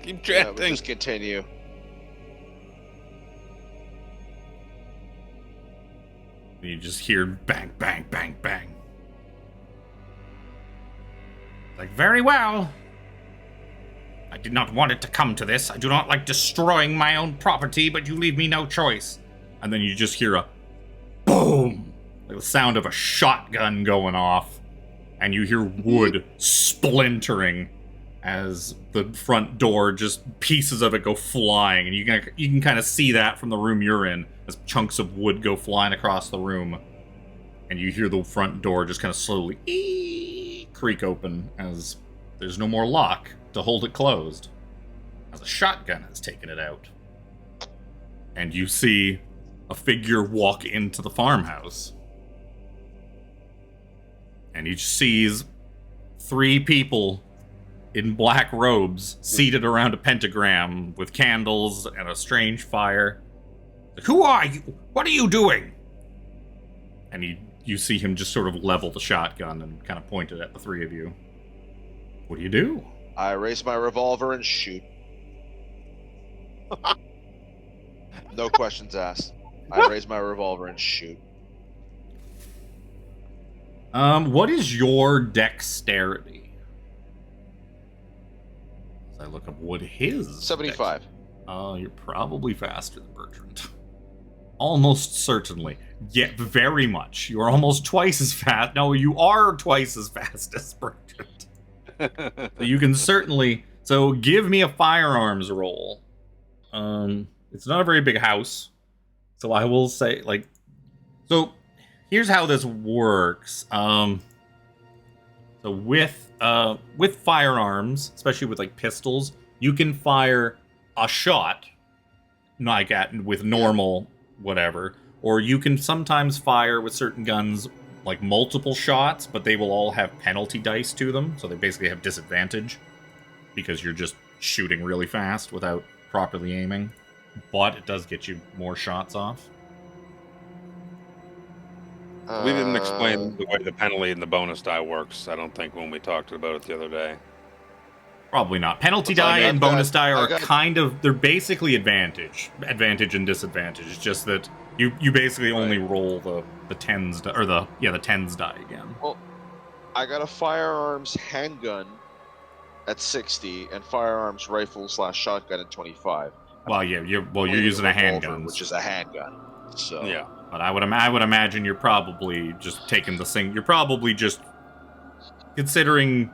Keep Yeah, we'll chanting. just continue. And you just hear bang, bang, bang, bang. Like, very well. I did not want it to come to this. I do not like destroying my own property, but you leave me no choice. And then you just hear a boom, like the sound of a shotgun going off. And you hear wood splintering as the front door, just pieces of it go flying. And you can kind of see that from the room you're in, as chunks of wood go flying across the room. And you hear the front door just kind of slowly creak open as there's no more lock to hold it closed, as a shotgun has taken it out. And you see a figure walk into the farmhouse. And he sees 3 people in black robes seated around a pentagram with candles and a strange fire. Like, who are you? What are you doing? And you see him just sort of level the shotgun and kind of point it at the 3 of you. What do you do? I raise my revolver and shoot. No questions asked. I raise my revolver and shoot. What is your dexterity? As I look up what his 75. You're probably faster than Bertrand. Almost certainly. Yeah, very much. You are almost twice as fast. No, you are twice as fast as Bertrand. So you can certainly... So give me a firearms roll. It's not a very big house. So I will say, like... So, here's how this works. So with firearms, especially with, like, pistols, you can fire a shot, like with normal whatever, or you can sometimes fire with certain guns like multiple shots, but they will all have penalty dice to them, so they basically have disadvantage because you're just shooting really fast without properly aiming, but it does get you more shots off. We didn't explain the way the penalty and the bonus die works, I don't think, when we talked about it the other day. Probably not. Penalty die and bonus die are kind of... They're basically advantage and disadvantage. It's just that you basically only roll the tens... Or the tens die again. Well, I got a firearms handgun at 60 and firearms rifle / shotgun at 25. Well, yeah, you're using a handgun. Which is a handgun. So... Yeah. But I would imagine you're probably just taking the thing... You're probably just... Considering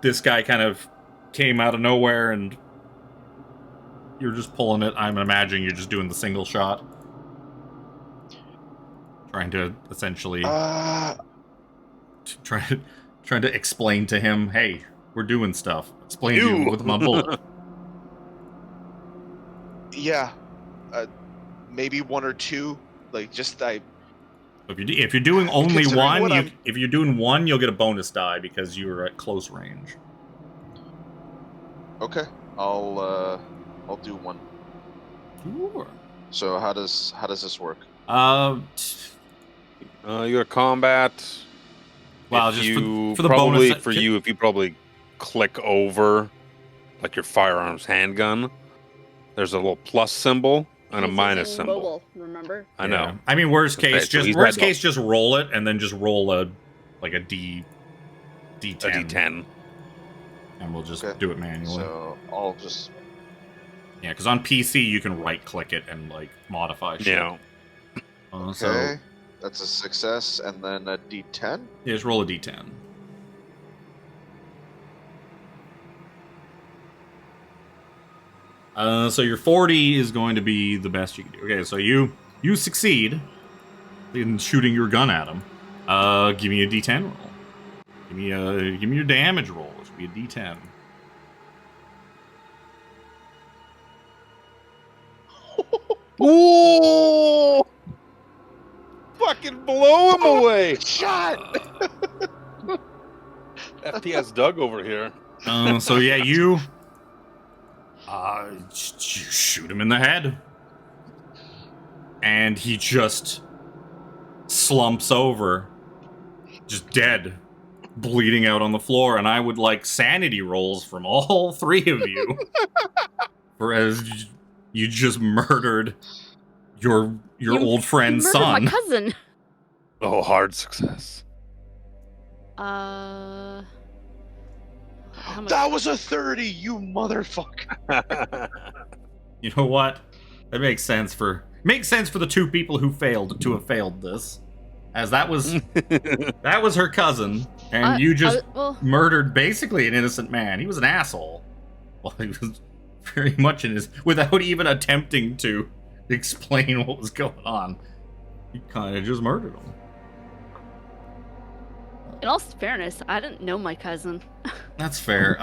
this guy kind of came out of nowhere and you're just pulling it, I'm imagining you're just doing the single shot. Trying to essentially trying to explain to him, hey, we're doing stuff. Explain to you with my bullet. Yeah. Maybe 1 or 2. Like, just if you're doing only one, if you're doing one, you'll get a bonus die because you're at close range. Okay, I'll do 1. Sure. So how does this work? You got combat. Well, if just you for the probably bonus for you, if you probably click over like your firearms handgun, there's a little plus symbol and a He's minus using symbol. mobile, remember? I know. Yeah. I mean, worst case, so just roll it and then just roll a D10. A D10. And we'll just do it manually. So I'll just... Yeah, because on PC you can right-click it and like modify shit. Yeah. Okay, so, that's a success, and then a D10? Yeah, just roll a D10. So your 40 is going to be the best you can do. Okay, so you succeed in shooting your gun at him. Give me a D10 roll. Give me your damage roll. It should be a D10. Ooh! Fucking blow him away! Shot! FPS Doug over here. So yeah, you shoot him in the head. And he just slumps over, just dead, bleeding out on the floor. And I would like sanity rolls from all 3 of you. For as you just murdered your old friend's son. My cousin. Oh, hard success. How much? That was a 30, you motherfucker. You know what? That makes sense for the two people who failed to have failed this, as that was her cousin, and you just murdered basically an innocent man. He was an asshole. Well, he was very much in his without even attempting to explain what was going on. You kind of just murdered him. In all fairness, I didn't know my cousin. That's fair.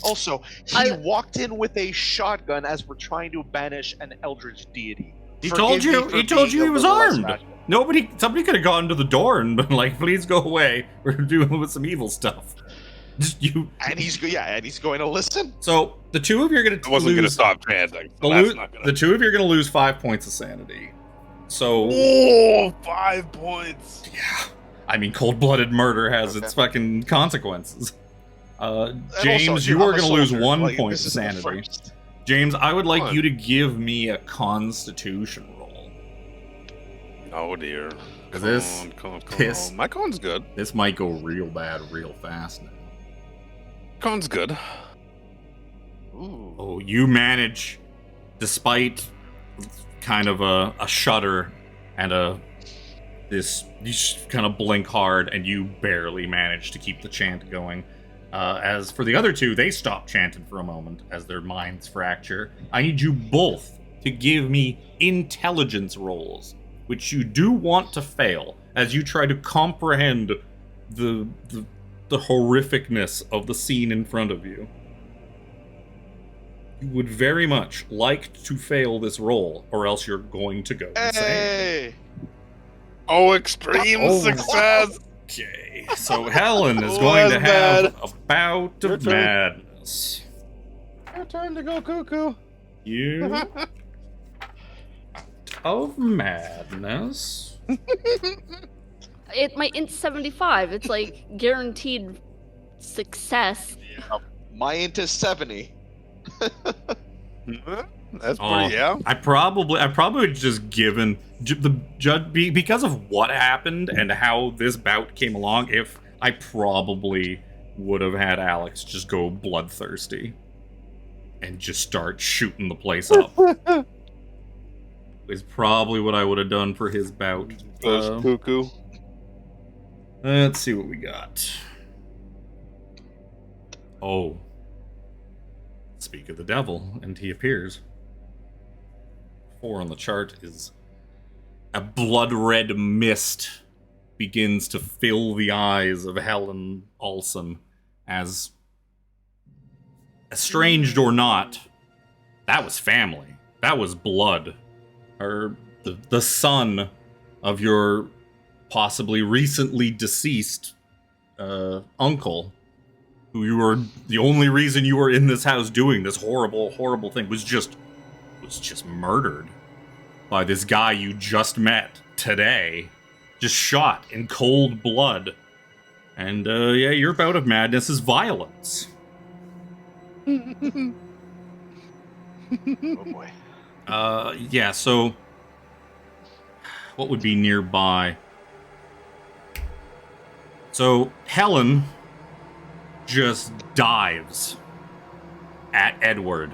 Also, he walked in with a shotgun as we're trying to banish an eldritch deity. He told you he was armed. Somebody could have gone to the door and been like, "Please go away. We're doing with some evil stuff." Just you. And he's going to listen. So the two of you are going to. I wasn't going to stop chanting. So the two of you are going to lose 5 points of sanity. So. 5 points. Yeah. I mean, cold-blooded murder has its fucking consequences. James, also, you are going to lose 1 point of sanity. James, I would like you to give me a Constitution roll. Oh dear. My con's good. This might go real bad real fast now. Con's good. Ooh. Oh, you manage, despite kind of a shudder and you kind of blink hard, and you barely manage to keep the chant going. As for the other two, they stop chanting for a moment as their minds fracture. I need you both to give me intelligence rolls, which you do want to fail, as you try to comprehend the horrificness of the scene in front of you. You would very much like to fail this roll, or else you're going to go insane. Hey! Oh, extreme success! Okay, so Helen is going to have a bout of madness. Your turn to go cuckoo. You of madness. My int 75. It's like guaranteed success. My int is 70. That's pretty, yeah. I probably would just given the judge because of what happened and how this bout came along. If I probably would have had Alex just go bloodthirsty and just start shooting the place up. Is probably what I would have done for his bout. Cuckoo. Let's see what we got. Oh. Speak of the devil, and he appears. 4 on the chart is a blood-red mist begins to fill the eyes of Helen Alson as, estranged or not, that was family. That was blood. The son of your possibly recently deceased uncle, who you were the only reason you were in this house doing this horrible, horrible thing, was just murdered by this guy you just met today, just shot in cold blood. And yeah, your bout of madness is violence. Oh boy. Yeah, so what would be nearby? So Helen just dives at Edward,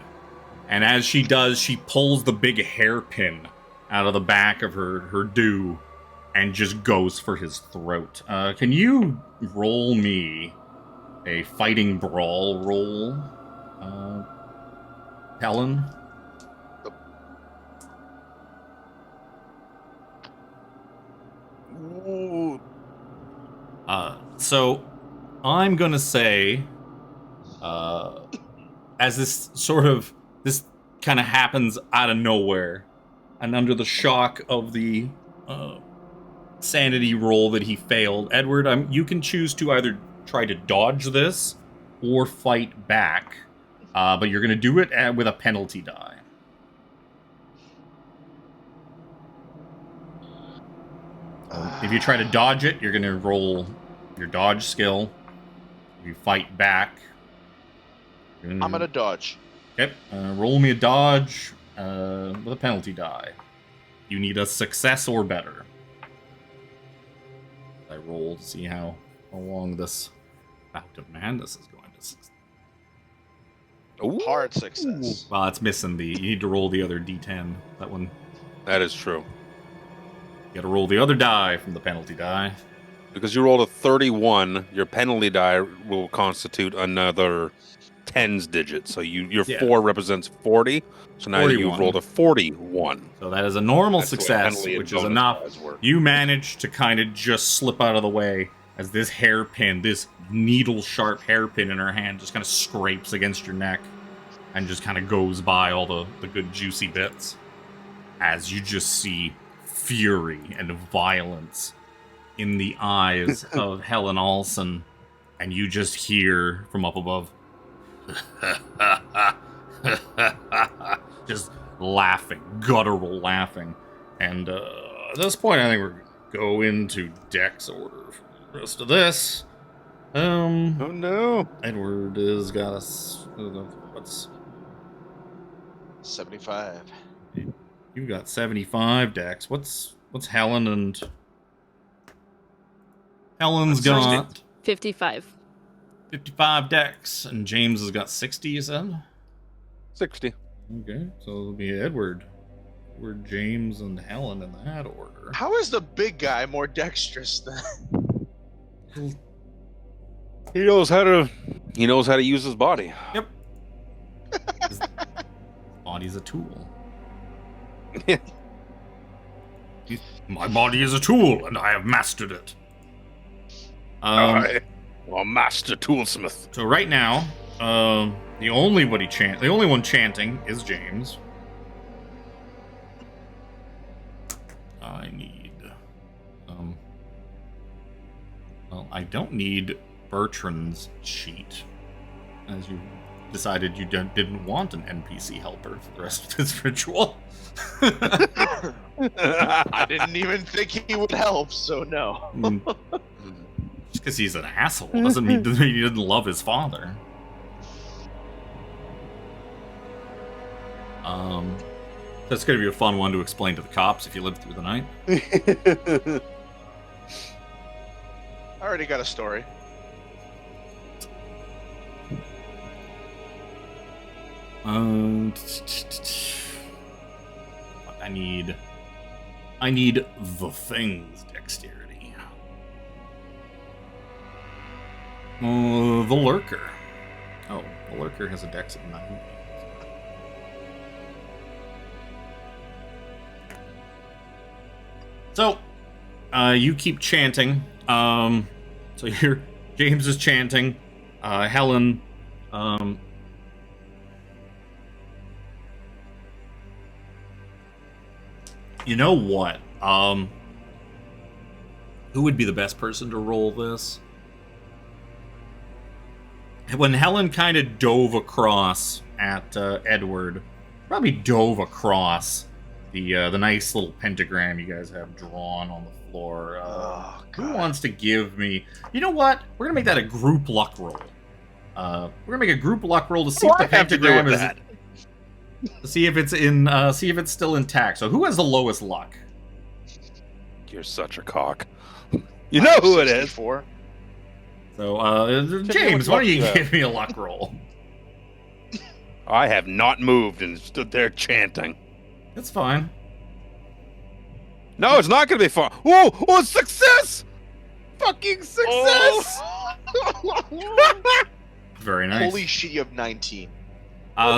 and as she does, she pulls the big hairpin out of the back of her do and just goes for his throat. Can you roll me a fighting brawl roll, Helen? Ooh. So I'm gonna say, as this kind of happens out of nowhere, and under the shock of the sanity roll that he failed, Edward, you can choose to either try to dodge this or fight back, but you're gonna do it with a penalty die. If you try to dodge it, you're gonna roll your dodge skill. If you fight back, I'm gonna dodge. Okay, roll me a dodge with a penalty die. You need a success or better. I roll to see how long this bout of madness is going to. Ooh. Hard success. Well, it's missing you need to roll the other d10. That one. That is true. You got to roll the other die from the penalty die. Because you rolled a 31, your penalty die will constitute another tens digit. So your 4 represents 40. So now 41. you've rolled a 41. So that is a normal That's success, penalty and which is bonus enough. dice work. You manage to kind of just slip out of the way as this hairpin, this needle-sharp hairpin in her hand, just kind of scrapes against your neck and just kind of goes by all the good juicy bits. As you just see fury and violence in the eyes of Helen Alson, and you just hear from up above, just laughing, guttural laughing. And at this point, I think we're going to go into Dex order for the rest of this. Oh no. Edward has got us. What's 75. you got 75 Dex? What's Helen and Helen's got 55. 55 Dex, and James has got 60. You said 60. okay, so it'll be Edward, James, and Helen in that order. How is the big guy more dexterous than? He knows how to use his body. Yep. His body's a tool. Yeah. My body is a tool, and I have mastered it. Master Toolsmith. So right now, the only one chanting is James. I need, well, I don't need Bertrand's sheet, as you decided you didn't want an NPC helper for the rest of this ritual. I didn't even think he would help, so no. Just because he's an asshole doesn't mean he didn't love his father. That's going to be a fun one to explain to the cops if you live through the night. I already got a story. I need the thing's dexterity. The lurker. Oh, the lurker has a dex of 9. So, you keep chanting. So James is chanting. Helen, you know what? Who would be the best person to roll this? When Helen kind of dove across at Edward, probably dove across the nice little pentagram you guys have drawn on the floor. Who wants to give me? You know what? We're gonna make that a group luck roll. We're gonna make a group luck roll to see if the pentagram is. To see if it's in. See if it's still intact. So who has the lowest luck? You're such a cock. You know who it is. For. So, James, why don't you give me a luck roll? I have not moved and stood there chanting. It's fine. No, it's not going to be fun. Oh, success! Fucking success! Very nice. Holy shit, you have 19.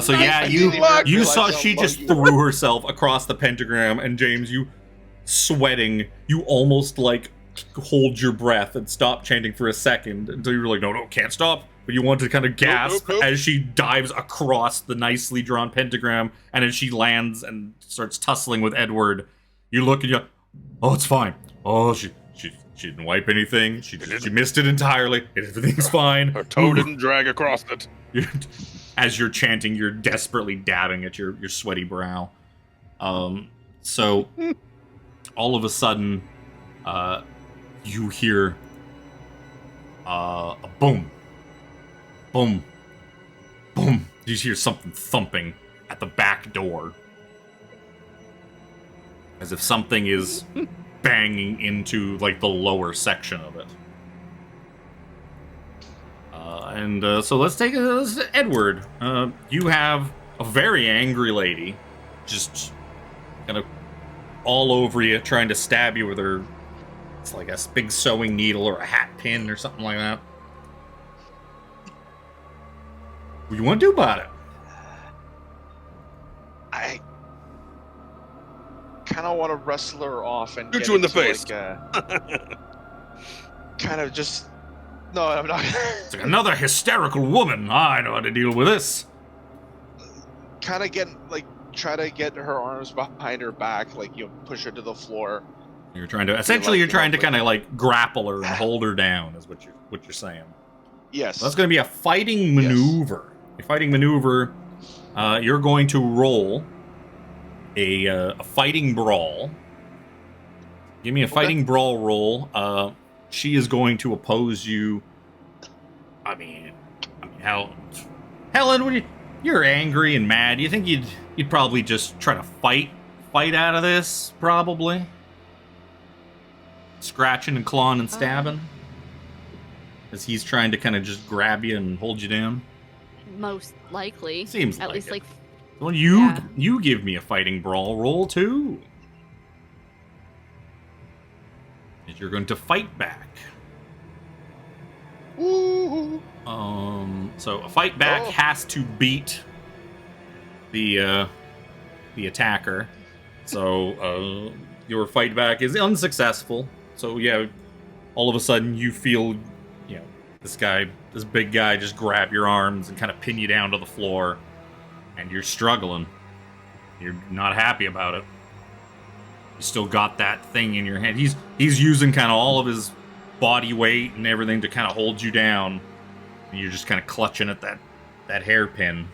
So yeah, you saw she just threw herself across the pentagram, and James, you sweating, you almost like hold your breath and stop chanting for a second until you were like, no, can't stop. But you want to kind of gasp nope. as she dives across the nicely drawn pentagram, and as she lands and starts tussling with Edward, you look and you, oh, it's fine. Oh, she didn't wipe anything. She missed it entirely. Everything's fine. Her toe didn't drag across it. As you're chanting, you're desperately dabbing at your sweaty brow. So all of a sudden, you hear a boom. Boom. Boom. You hear something thumping at the back door. As if something is banging into like the lower section of it. So let's take Edward. You have a very angry lady, just kind of all over you, trying to stab you with her. It's like a big sewing needle or a hat pin or something like that. What do you want to do about it? I kind of want to wrestle her off and Shoot get you in the into, face. Like, kind of just. No, I'm not. It's like another hysterical woman. I know how to deal with this. Kind of try to get her arms behind her back, like push her to the floor. You're trying to you're trying to kind of like grapple her and hold her down, is what you're saying. Yes. That's going to be a fighting maneuver. Yes. A fighting maneuver. You're going to roll a fighting brawl. Give me a fighting brawl roll. She is going to oppose you. I mean, Helen, you're angry and mad. You think you'd probably just try to fight out of this, probably? Scratching and clawing and stabbing? As he's trying to kind of just grab you and hold you down? Most likely. Seems at like least it. like. Well, you give me a fighting brawl roll, too. And you're going to fight back. Ooh. So a fight back has to beat the attacker. So your fight back is unsuccessful. So yeah, all of a sudden you feel, this big guy just grab your arms and kind of pin you down to the floor, and you're struggling. You're not happy about it. You still got that thing in your hand. He's using kind of all of his body weight and everything to kind of hold you down, and you're just kind of clutching at that hairpin,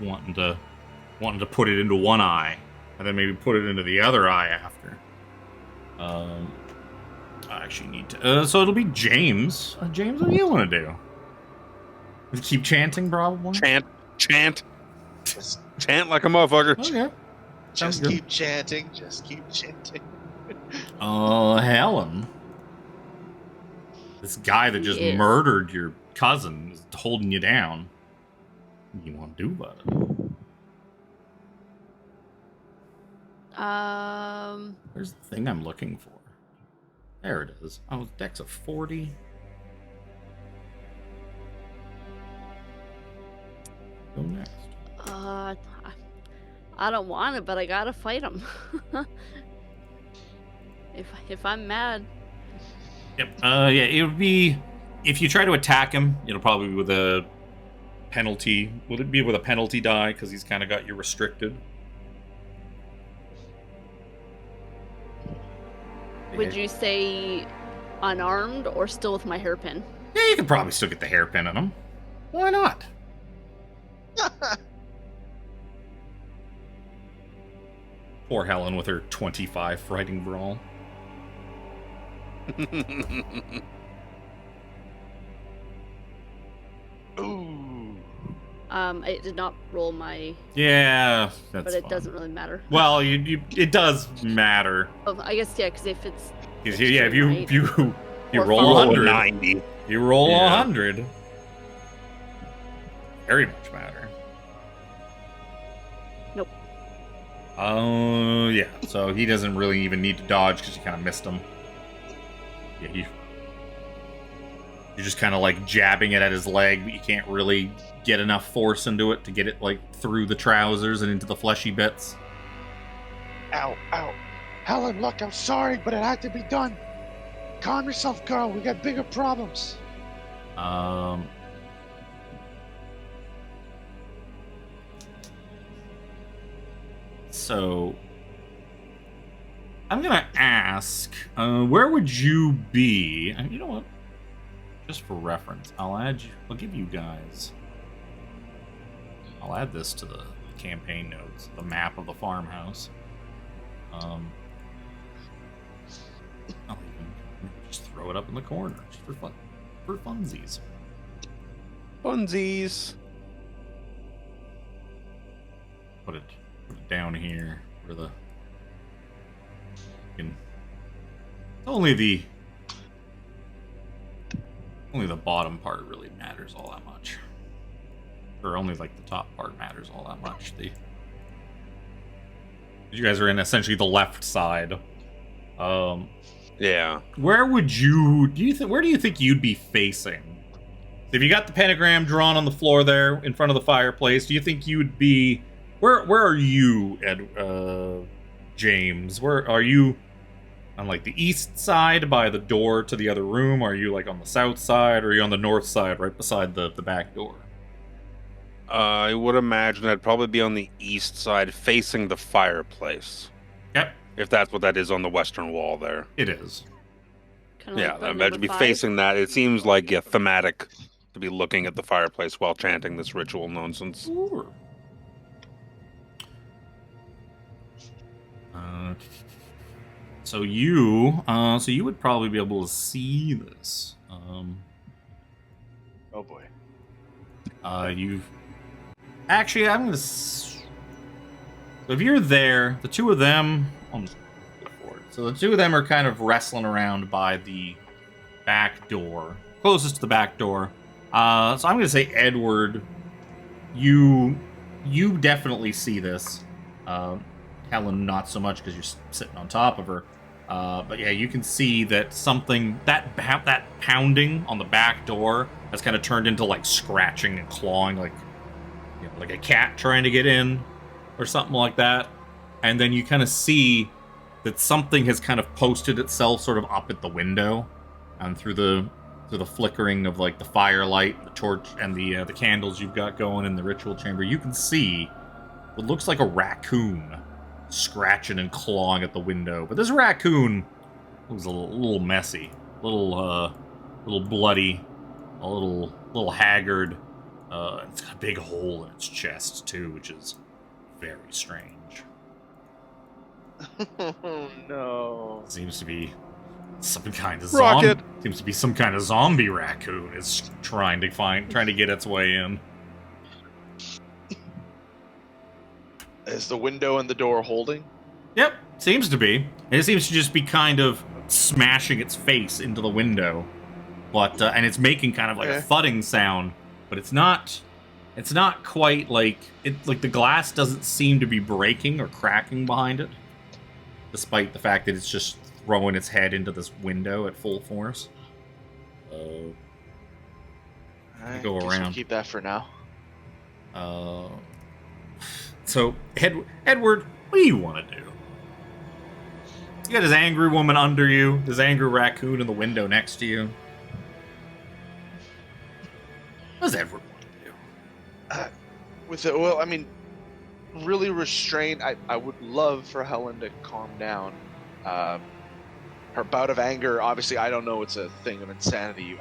wanting to put it into one eye, and then maybe put it into the other eye after. I actually need to. So it'll be James. James, what do you want to do? Keep chanting, probably. Chant like a motherfucker. Okay. Just keep chanting. Just keep chanting. Helen. This guy that just murdered your cousin is holding you down. What do you want to do about it? Where's the thing I'm looking for? There it is. Oh, dex of 40. Go next. I don't want it, but I gotta fight him. if I'm mad. Yep. Yeah, it would be, if you try to attack him, it'll probably be with a penalty. Would it be with a penalty die? Because he's kind of got you restricted. Would you say unarmed or still with my hairpin? Yeah, you could probably still get the hairpin on him. Why not? Poor Helen with her 25 fighting brawl. Ooh. I did not roll my. Yeah, that's but it fine. Doesn't really matter. Well, it does matter. Oh, I guess because if it's. If you Or roll 100, 90. you roll Yeah. 100. Very much matter. Nope. Oh, yeah. So he doesn't really even need to dodge because you kind of missed him. Yeah, you're just kind of like jabbing it at his leg, but you can't really get enough force into it to get it like through the trousers and into the fleshy bits. Ow, ow. Helen, look, I'm sorry, but it had to be done. Calm yourself, girl. We got bigger problems. So I'm gonna ask, where would you be? You know what? Just for reference, I'll give you guys. I'll add this to the campaign notes, the map of the farmhouse. I'll even just throw it up in the corner, just for fun, for funsies. Funsies. Put it down here where Only the bottom part really matters all that much. Or only like the top part matters all that much. You guys are in essentially the left side. Yeah. Where do you think you'd be facing? If you got the pentagram drawn on the floor there in front of the fireplace, do you think you'd be where are you, James? Where are you? On like the east side by the door to the other room? Are you like on the south side, or are you on the north side right beside the back door? I would imagine I'd probably be on the east side facing the fireplace. Yep. If that's what that is on the western wall there. It is. Kinda Yeah, like I room imagine number be 5. facing that. It seems like thematic to be looking at the fireplace while chanting this ritual nonsense. Sure. So you would probably be able to see this. Oh boy. You've actually, so if you're there, the two of them. So the two of them are kind of wrestling around by the back door, closest to the back door. So I'm going to say Edward. You definitely see this. Helen, not so much because you're sitting on top of her. But yeah, you can see that that pounding on the back door has kind of turned into like scratching and clawing, like a cat trying to get in, or something like that. And then you kind of see that something has kind of posted itself sort of up at the window, and through the flickering of like the firelight, the torch, and the candles you've got going in the ritual chamber, you can see what looks like a raccoon scratching and clawing at the window. But this raccoon was a little messy, a little bloody, a little haggard. It's got a big hole in its chest too, which is very strange. Oh no. Seems to be some kind of Rocket. Seems to be some kind of zombie raccoon is trying to get its way in. Is the window and the door holding? Yep, seems to be. It seems to just be kind of smashing its face into the window, but and it's making kind of like a thudding sound, but it's not quite like it. Like the glass doesn't seem to be breaking or cracking behind it, despite the fact that it's just throwing its head into this window at full force. Go Guess around. we'll keep that for now. So, Edward, what do you want to do? You got this angry woman under you, this angry raccoon in the window next to you. What does Edward want to do? Well, I mean, really restrained. I would love for Helen to calm down. Her bout of anger, obviously, I don't know it's a thing of insanity.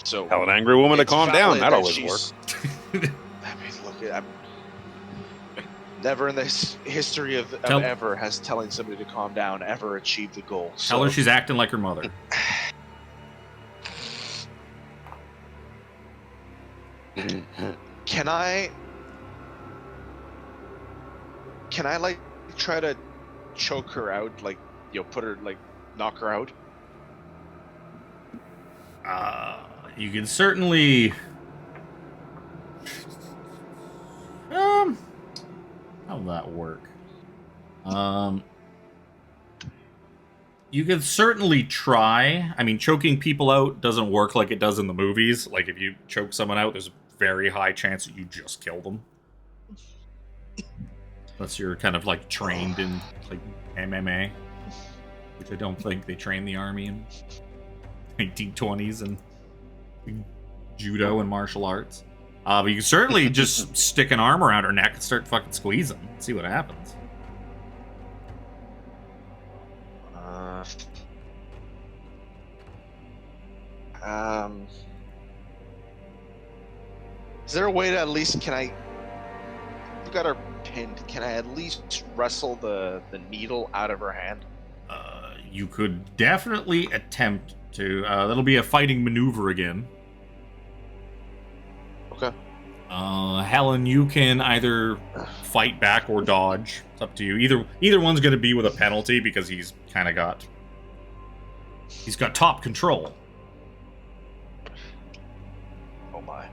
Tell an angry woman to it's calm down. valid That that always she's- works. I mean, look, I'm never in the history of ever has telling somebody to calm down ever achieved the goal. Tell her she's acting like her mother. Can I like try to choke her out, like put her like knock her out? You can certainly. How'll that work? You can certainly try. I mean, choking people out doesn't work like it does in the movies. Like, if you choke someone out, there's a very high chance that you just kill them. Unless you're kind of, like, trained in, like, MMA. Which I don't think they train the army in 1920s and judo and martial arts. But you can certainly just stick an arm around her neck and start fucking squeezing. See what happens. Is there a way to at least I've got her pinned. Can I at least wrestle the needle out of her hand? You could definitely attempt to. That'll be a fighting maneuver again. Okay. Helen, you can either fight back or dodge. It's up to you. Either one's going to be with a penalty because he's kind of got He's got top control. Oh my.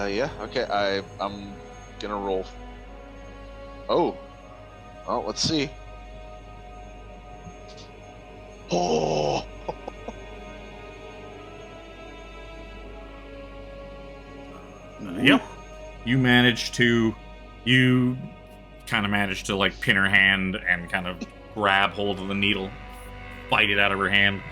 Yeah, okay, I'm gonna roll. Oh. Well, let's see. Oh! Yep. You kind of managed to like pin her hand and kind of grab hold of the needle, bite it out of her hand.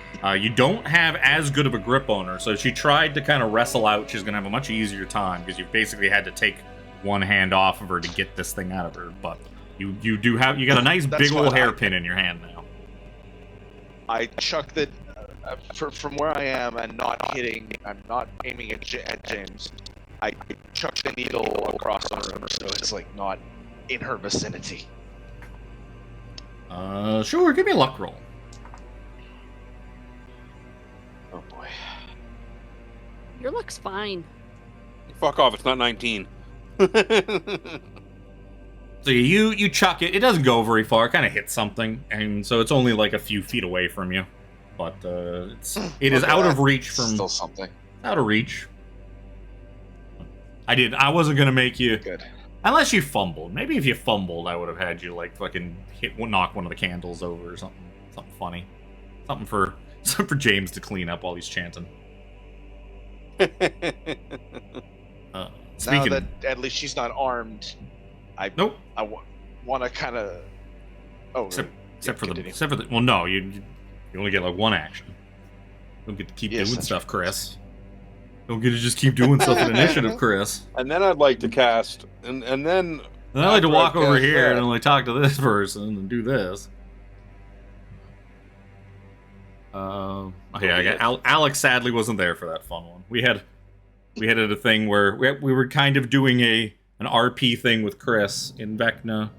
You don't have as good of a grip on her, so she tried to kind of wrestle out. She's going to have a much easier time because you basically had to take one hand off of her to get this thing out of her. But you got a nice big old hairpin in your hand now. I chuck the from where I am and not hitting. I'm not aiming at James. I chuck the needle across the room so it's like not in her vicinity. Sure. Give me a luck roll. Oh boy. Your luck's fine. Fuck off! It's not 19. So you chuck it. It doesn't go very far. It kind of hits something, and so it's only like a few feet away from you. But it is out of reach from. Still something. Out of reach. I wasn't gonna make you. Good. Unless you fumbled. Maybe if you fumbled, I would have had you like fucking knock one of the candles over or something. Something funny. Something for James to clean up while he's chanting. Now Speaking. that at least she's not armed, Nope. I want to kind of. Oh, Except for the. Well, no, you only get like one action. You don't get to keep doing stuff, Chris. Don't get to just keep doing stuff in initiative, Chris. And then I'd like to cast, and then. And I like to walk over here that, and only talk to this person and do this. Alex sadly wasn't there for that fun one. We had a thing where we were kind of doing an RP thing with Chris in Vecna.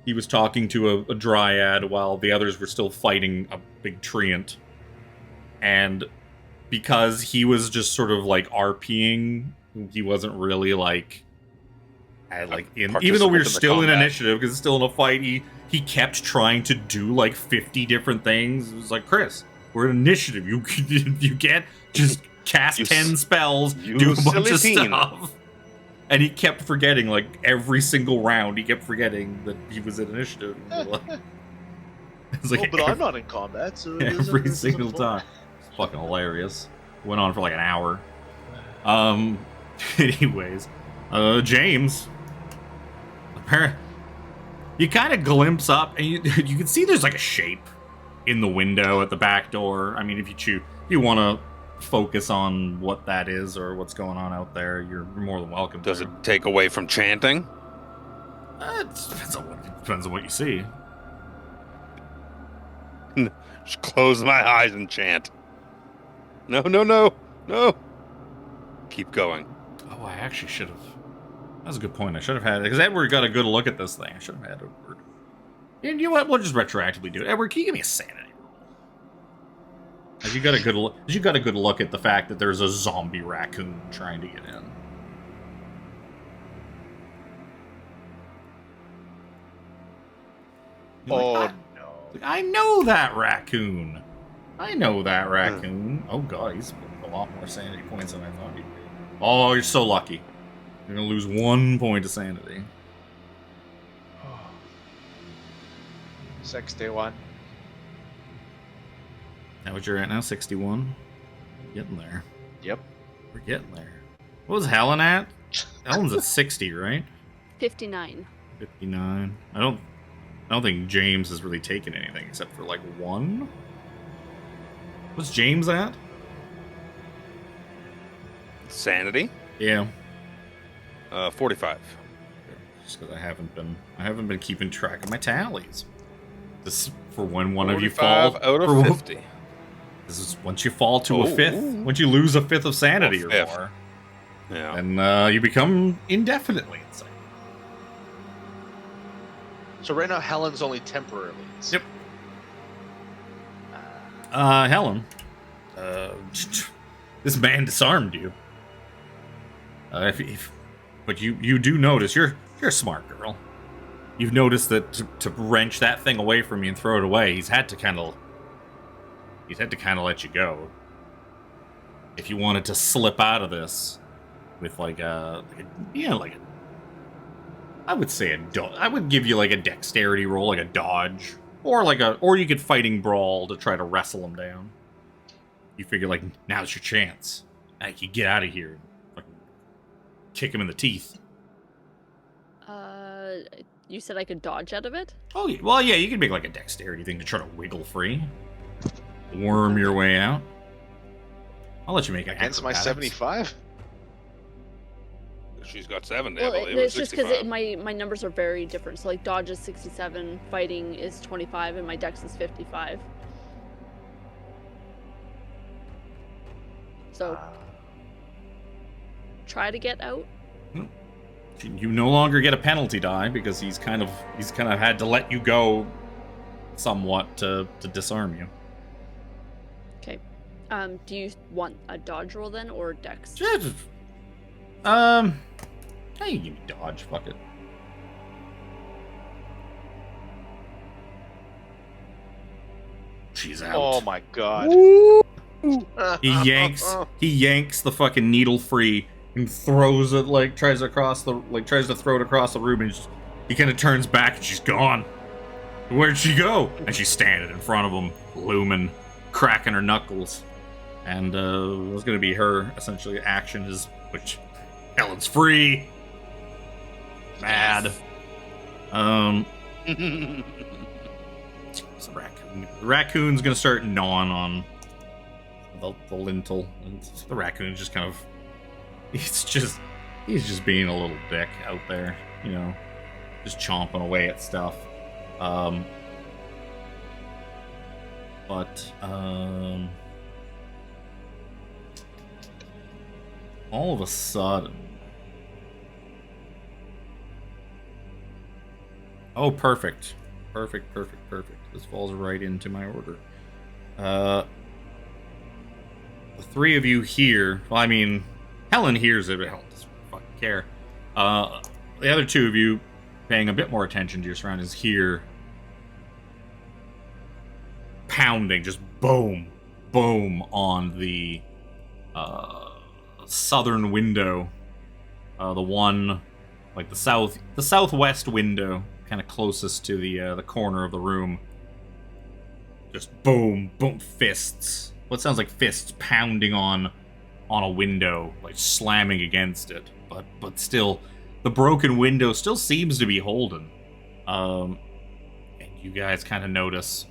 He was talking to a dryad while the others were still fighting a big treant. And because he was just sort of like RPing, he wasn't really even though we were still in initiative because it's still in a fight, he kept trying to do like 50 different things. It was like, Chris, we're in initiative. You can't just cast 10 spells, do a bunch of stuff. And he kept forgetting, like, every single round, he kept forgetting that he was in initiative. It's like but I'm not in combat, so every single time. It's fucking hilarious. Went on for like an hour. Anyways, James. You kind of glimpse up, and you can see there's like a shape in the window at the back door. I mean, if you want to focus on what that is or what's going on out there, you're more than welcome. Does it take away from chanting? It depends on what you see. Just close my eyes and chant. No. Keep going. Oh, I actually should have. That's a good point. I should have had it because Edward got a good look at this thing. I should have had Edward. You know what? We'll just retroactively do it. Edward, can you give me a sanity? You got a good look at the fact that there's a zombie raccoon trying to get in. No. I know that raccoon. Oh god, he's a lot more sanity points than I thought he'd be. Oh, you're so lucky. You're gonna lose 1 point of sanity. 61. That what you're at now? 61? Getting there. Yep. We're getting there. What was Helen at? Helen's at 60, right? 59. 59. I don't think James has really taken anything except for like 1. What's James at? Sanity? Yeah. 45. Just because I haven't been keeping track of my tallies. This for when one of you fall out of 50. This is once you fall to a fifth. Once you lose a fifth of sanity or more, yeah, then you become indefinitely insane. So right now, Helen's only temporarily. Yep. Helen, this man disarmed you. But you do notice you're a smart girl. you've noticed that to wrench that thing away from you and throw it away, he's had to kind of let you go. If you wanted to slip out of this with I would give you like a dexterity roll, like a dodge, or you could fighting brawl to try to wrestle him down. You figure like now's your chance. Now you can get out of here and kick him in the teeth. You said I could dodge out of it? Oh, yeah. Well, yeah, you can make like a dexterity thing to try to wiggle free. Worm your way out. I'll let you make it. Against my 75? She's got 70, Well, I believe. it's just because 65. my numbers are very different. So, like, dodge is 67, fighting is 25, and my dex is 55. So, try to get out. You no longer get a penalty die because he's kind of had to let you go somewhat to disarm you. Okay. Do you want a dodge roll then, or dex? Hey, you give me dodge. Fuck it. She's out. Oh my god. He yanks the fucking needle free and throws it, like tries to throw it across the room, and he kind of turns back and she's gone. Where'd she go? And she's standing in front of him, looming, cracking her knuckles. And it was gonna be her essentially action which Helen's free. Mad. So the raccoon's gonna start gnawing on the lintel, and the raccoon just kind of he's just being a little dick out there, just chomping away at stuff. But all of a sudden, oh, perfect. This falls right into my order. The three of you here, well, I mean, Helen hears it, but Helen doesn't fucking care. The other two of you, paying a bit more attention to your surroundings, here, pounding, just boom, boom on the southern window, the one, like the southwest window, kind of closest to the corner of the room. Just boom, boom, fists. What sounds like fists pounding on a window, like slamming against it, but still, the broken window still seems to be holding. And you guys kind of notice.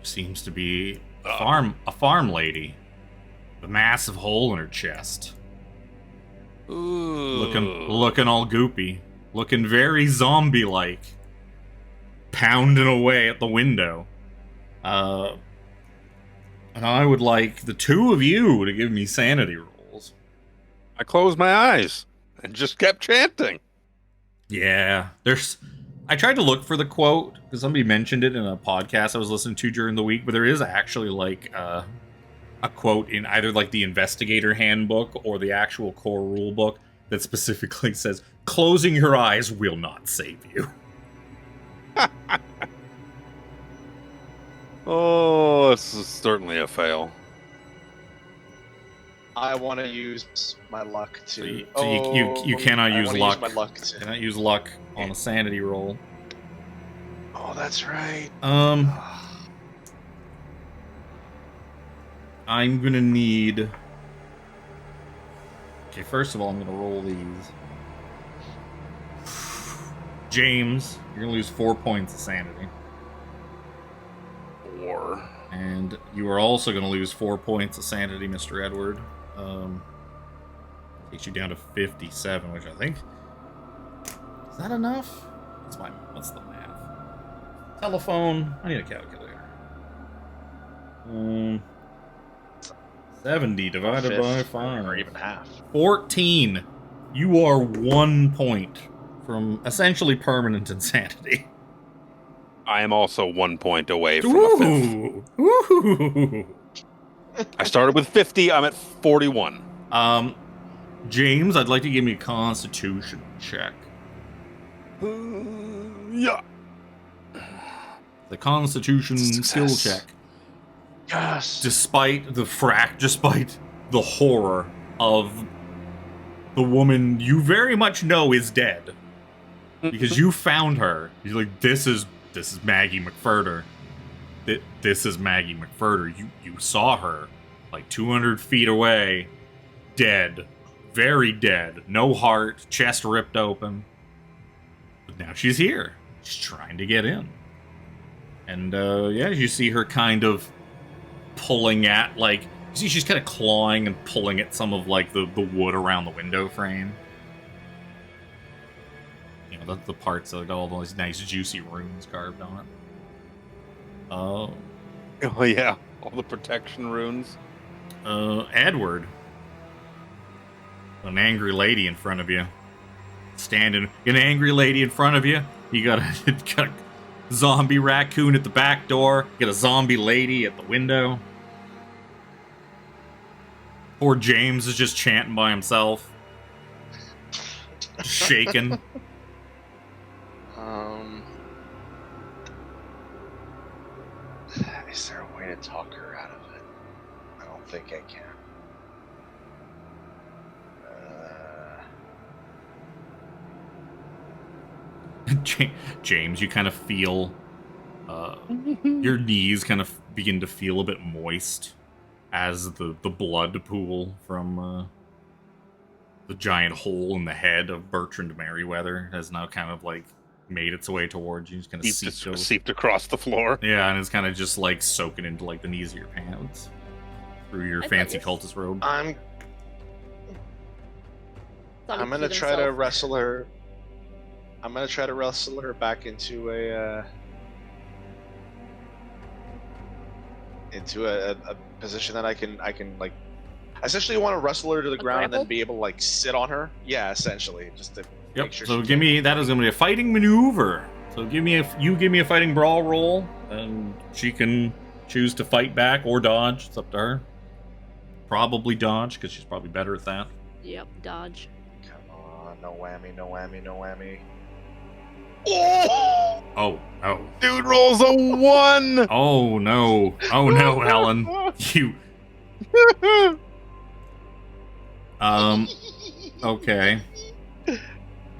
Seems to be a farm lady, with a massive hole in her chest. Ooh. Looking all goopy, looking very zombie-like, pounding away at the window. And I would like the two of you to give me sanity rolls. I closed my eyes and just kept chanting. Yeah, I tried to look for the quote because somebody mentioned it in a podcast I was listening to during the week, but there is actually like a quote in either like the investigator handbook or the actual core rule book that specifically says, "Closing your eyes will not save you." Oh, this is certainly a fail. I want to use my luck to. You cannot use luck. Use my luck to... Cannot use luck on a sanity roll. Oh, that's right. I'm gonna need. Okay, first of all, I'm gonna roll these. James, you're gonna lose 4 points of sanity. 4. And you are also gonna lose 4 points of sanity, Mr. Edward. Takes you down to 57, which I think is that enough? What's the math? Telephone. I need a calculator. 70 divided by 5. Or even half. 14. You are 1 point from essentially permanent insanity. I am also 1 point away from a fifth. Ooh. I started with 50. I'm at 41. James, I'd like to give me a Constitution check. Yeah. The Constitution skill check. Yes. Despite the horror of the woman you very much know is dead, because you found her. You're like, this is Maggie McFurter. This is Maggie McFurter. You saw her like 200 feet away, dead, very dead, no heart, chest ripped open. But now she's here. She's trying to get in. And, you see her kind of pulling at, like, you see she's kind of clawing and pulling at some of, like, the wood around the window frame. You know, the parts that got all those nice, juicy runes carved on it. Oh, yeah. All the protection runes. Edward. An angry lady in front of you. Standing, an angry lady in front of you. You got a zombie raccoon at the back door. You got a zombie lady at the window. Poor James is just chanting by himself. Shaking. Is there a way to talk her out of it? I don't think I can. James, you kind of feel your knees kind of begin to feel a bit moist as the blood pool from the giant hole in the head of Bertrand Merriweather has now kind of like made its way towards you. It's kind of seeped across the floor. Yeah, and it's kind of just like soaking into like the knees of your pants through your fancy cultist robe. I'm gonna try to wrestle her. I'm gonna try to wrestle her back into a position that I can like. I essentially want to wrestle her to the ground and then be able to like sit on her. Yeah, essentially, just to make sure. So give me that is going to be a fighting maneuver. So give me a fighting brawl roll, and she can choose to fight back or dodge. It's up to her. Probably dodge because she's probably better at that. Yep, dodge. Come on, no whammy, no whammy, no whammy. Oh, no. Dude rolls a 1! Oh, no. Oh, no, Helen. You... Okay.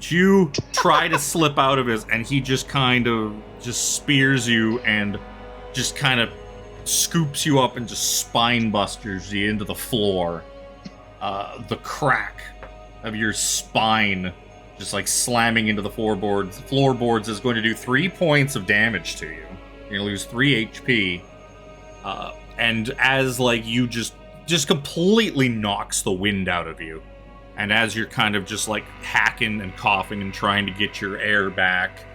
You try to slip out of his, and he just kind of just spears you and just kind of scoops you up and just spine busters you into the floor. The crack of your spine just like slamming into the floorboards is going to do 3 points of damage to you. You're gonna lose 3 HP. And as like you just completely knocks the wind out of you. And as you're kind of just like hacking and coughing and trying to get your air back,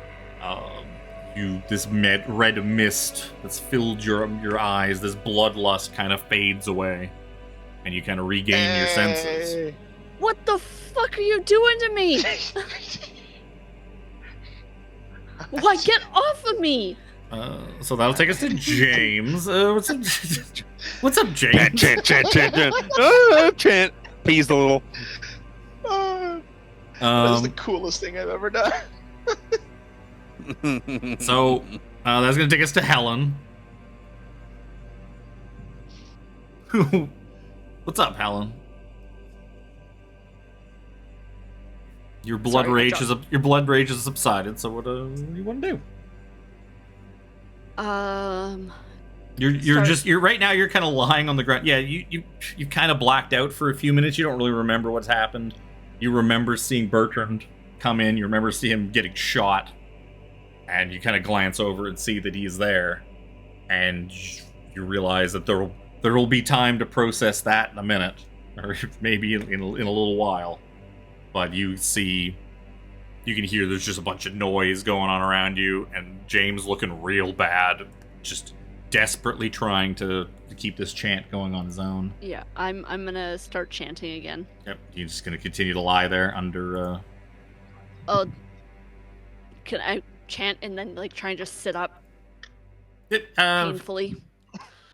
this red mist that's filled your eyes, this bloodlust kind of fades away. And you kind of regain your senses. What the fuck are you doing to me? Why, get off of me! So that'll take us to James. What's up, James? Chant. Chant. He's the little... That is the coolest thing I've ever done. So, that's going to take us to Helen. What's up, Helen? Your blood rage has subsided. So what do you want to do? You're right now. You're kind of lying on the ground. Yeah, you kind of blacked out for a few minutes. You don't really remember what's happened. You remember seeing Bertrand come in. You remember seeing him getting shot, and you kind of glance over and see that he's there, and you realize that there will be time to process that in a minute, or maybe in a little while. But you can hear there's just a bunch of noise going on around you, and James looking real bad, just desperately trying to keep this chant going on his own. Yeah, I'm gonna start chanting again. Yep, you're just gonna continue to lie there under. Oh, can I chant and then like try and just sit up painfully?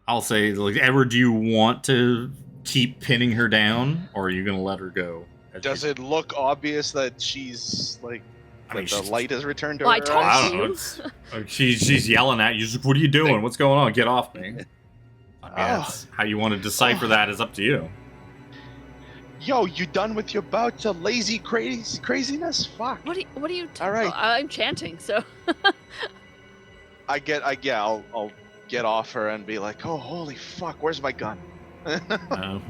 I'll say, like, Edward, do you want to keep pinning her down, or are you gonna let her go? Does it look obvious that she's like I mean, the light has returned to Well, I her told eyes? I don't know. It's, she's yelling at you. She's like, what are you doing? What's going on? Get off me. I mean, that's how you want to decipher that is up to you. Yo, you done with your bout of lazy craziness? Fuck. What are you? All right. Well, I'm chanting, so. I'll get off her and be like, oh, holy fuck, where's my gun?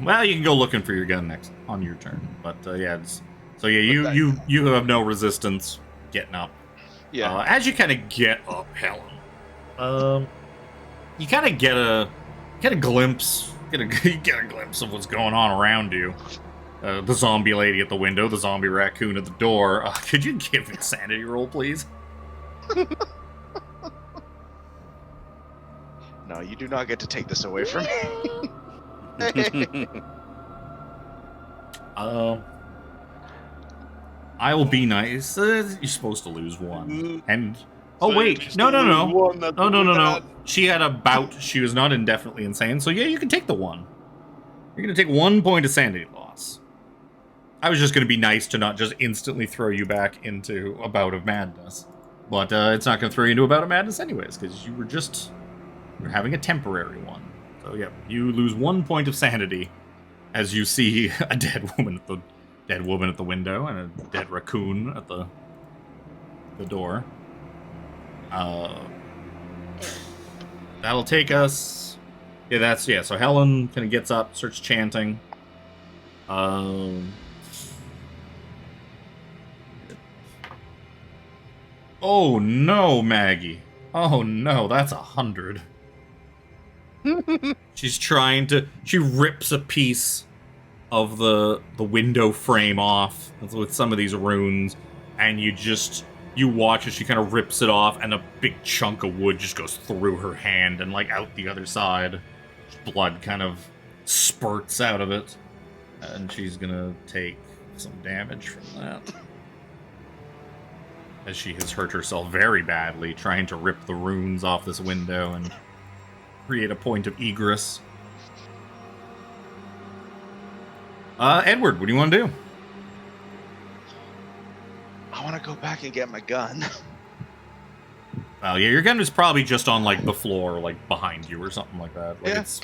Well, you can go looking for your gun next on your turn. But you have no resistance getting up. Yeah. As you kind of get up, Helen, you kind of get a glimpse of what's going on around you. The zombie lady at the window, the zombie raccoon at the door. Could you give me a sanity roll, please? No, you do not get to take this away from me. I will be nice. You're supposed to lose one. And So wait, you no. just No. bad. She had a bout. She was not indefinitely insane. So yeah, you can take the one. You're gonna take 1 point of sanity loss. I was just gonna be nice to not just instantly throw you back into a bout of madness. But it's not gonna throw you into a bout of madness anyways, because you're having a temporary one. So yeah, you lose 1 point of sanity as you see a dead woman at the window and a dead raccoon at the door. That'll take us. Yeah, so Helen kind of gets up, starts chanting. Oh no, Maggie. Oh no, that's 100. She rips a piece of the window frame off with some of these runes, and you watch as she kind of rips it off, and a big chunk of wood just goes through her hand and like out the other side. Blood kind of spurts out of it, and she's gonna take some damage from that. As she has hurt herself very badly trying to rip the runes off this window and create a point of egress. Edward, what do you want to do? I want to go back and get my gun. Well, yeah, your gun is probably just on, like, the floor, like, behind you or something like that. Like, Yeah. it's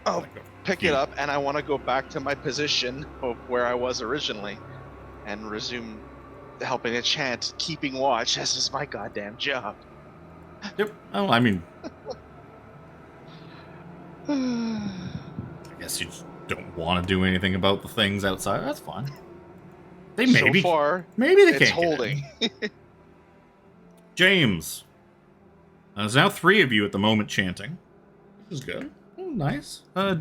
I'll like pick it up, and I want to go back to my position of where I was originally and resume helping a chant, keeping watch. This is my goddamn job. Yep. Oh, I mean, I guess you just don't want to do anything about the things outside. That's fine. They maybe, so far, maybe they it's can't get in. holding. James. There's now 3 of you at the moment chanting, which is good. Oh, nice. What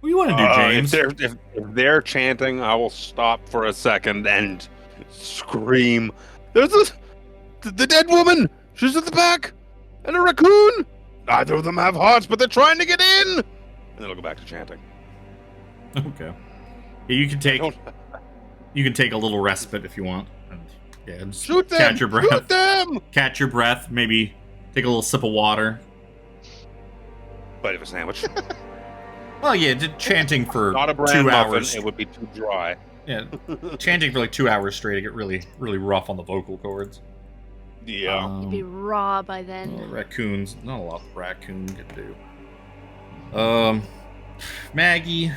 do you want to do, James? If they're chanting, I will stop for a second and scream. There's the dead woman. She's at the back, and a raccoon. Neither of them have hearts, but they're trying to get in. And then I'll go back to chanting. Okay. Yeah, you can take a little respite if you want. And, yeah, just Shoot them! catch your breath. Shoot them! Catch your breath. Maybe take a little sip of water. Bite of a sandwich. Well, yeah, chanting for Not a bran 2 muffin. hours. It would be too dry. Yeah, chanting for like 2 hours straight, it get really, really rough on the vocal cords. Yeah. You'd be raw by then. Well, raccoons, not a lot of raccoon can do. Maggie,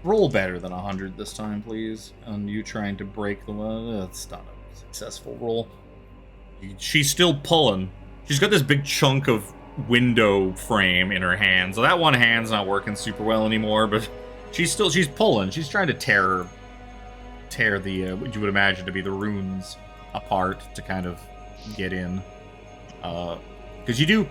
roll better than 100 this time, please. And you trying to break the one. That's not a successful roll. She's still pulling. She's got this big chunk of window frame in her hand, so that one hand's not working super well anymore, but she's pulling. She's trying to tear the what you would imagine to be the runes apart to kind of get in. Because you do.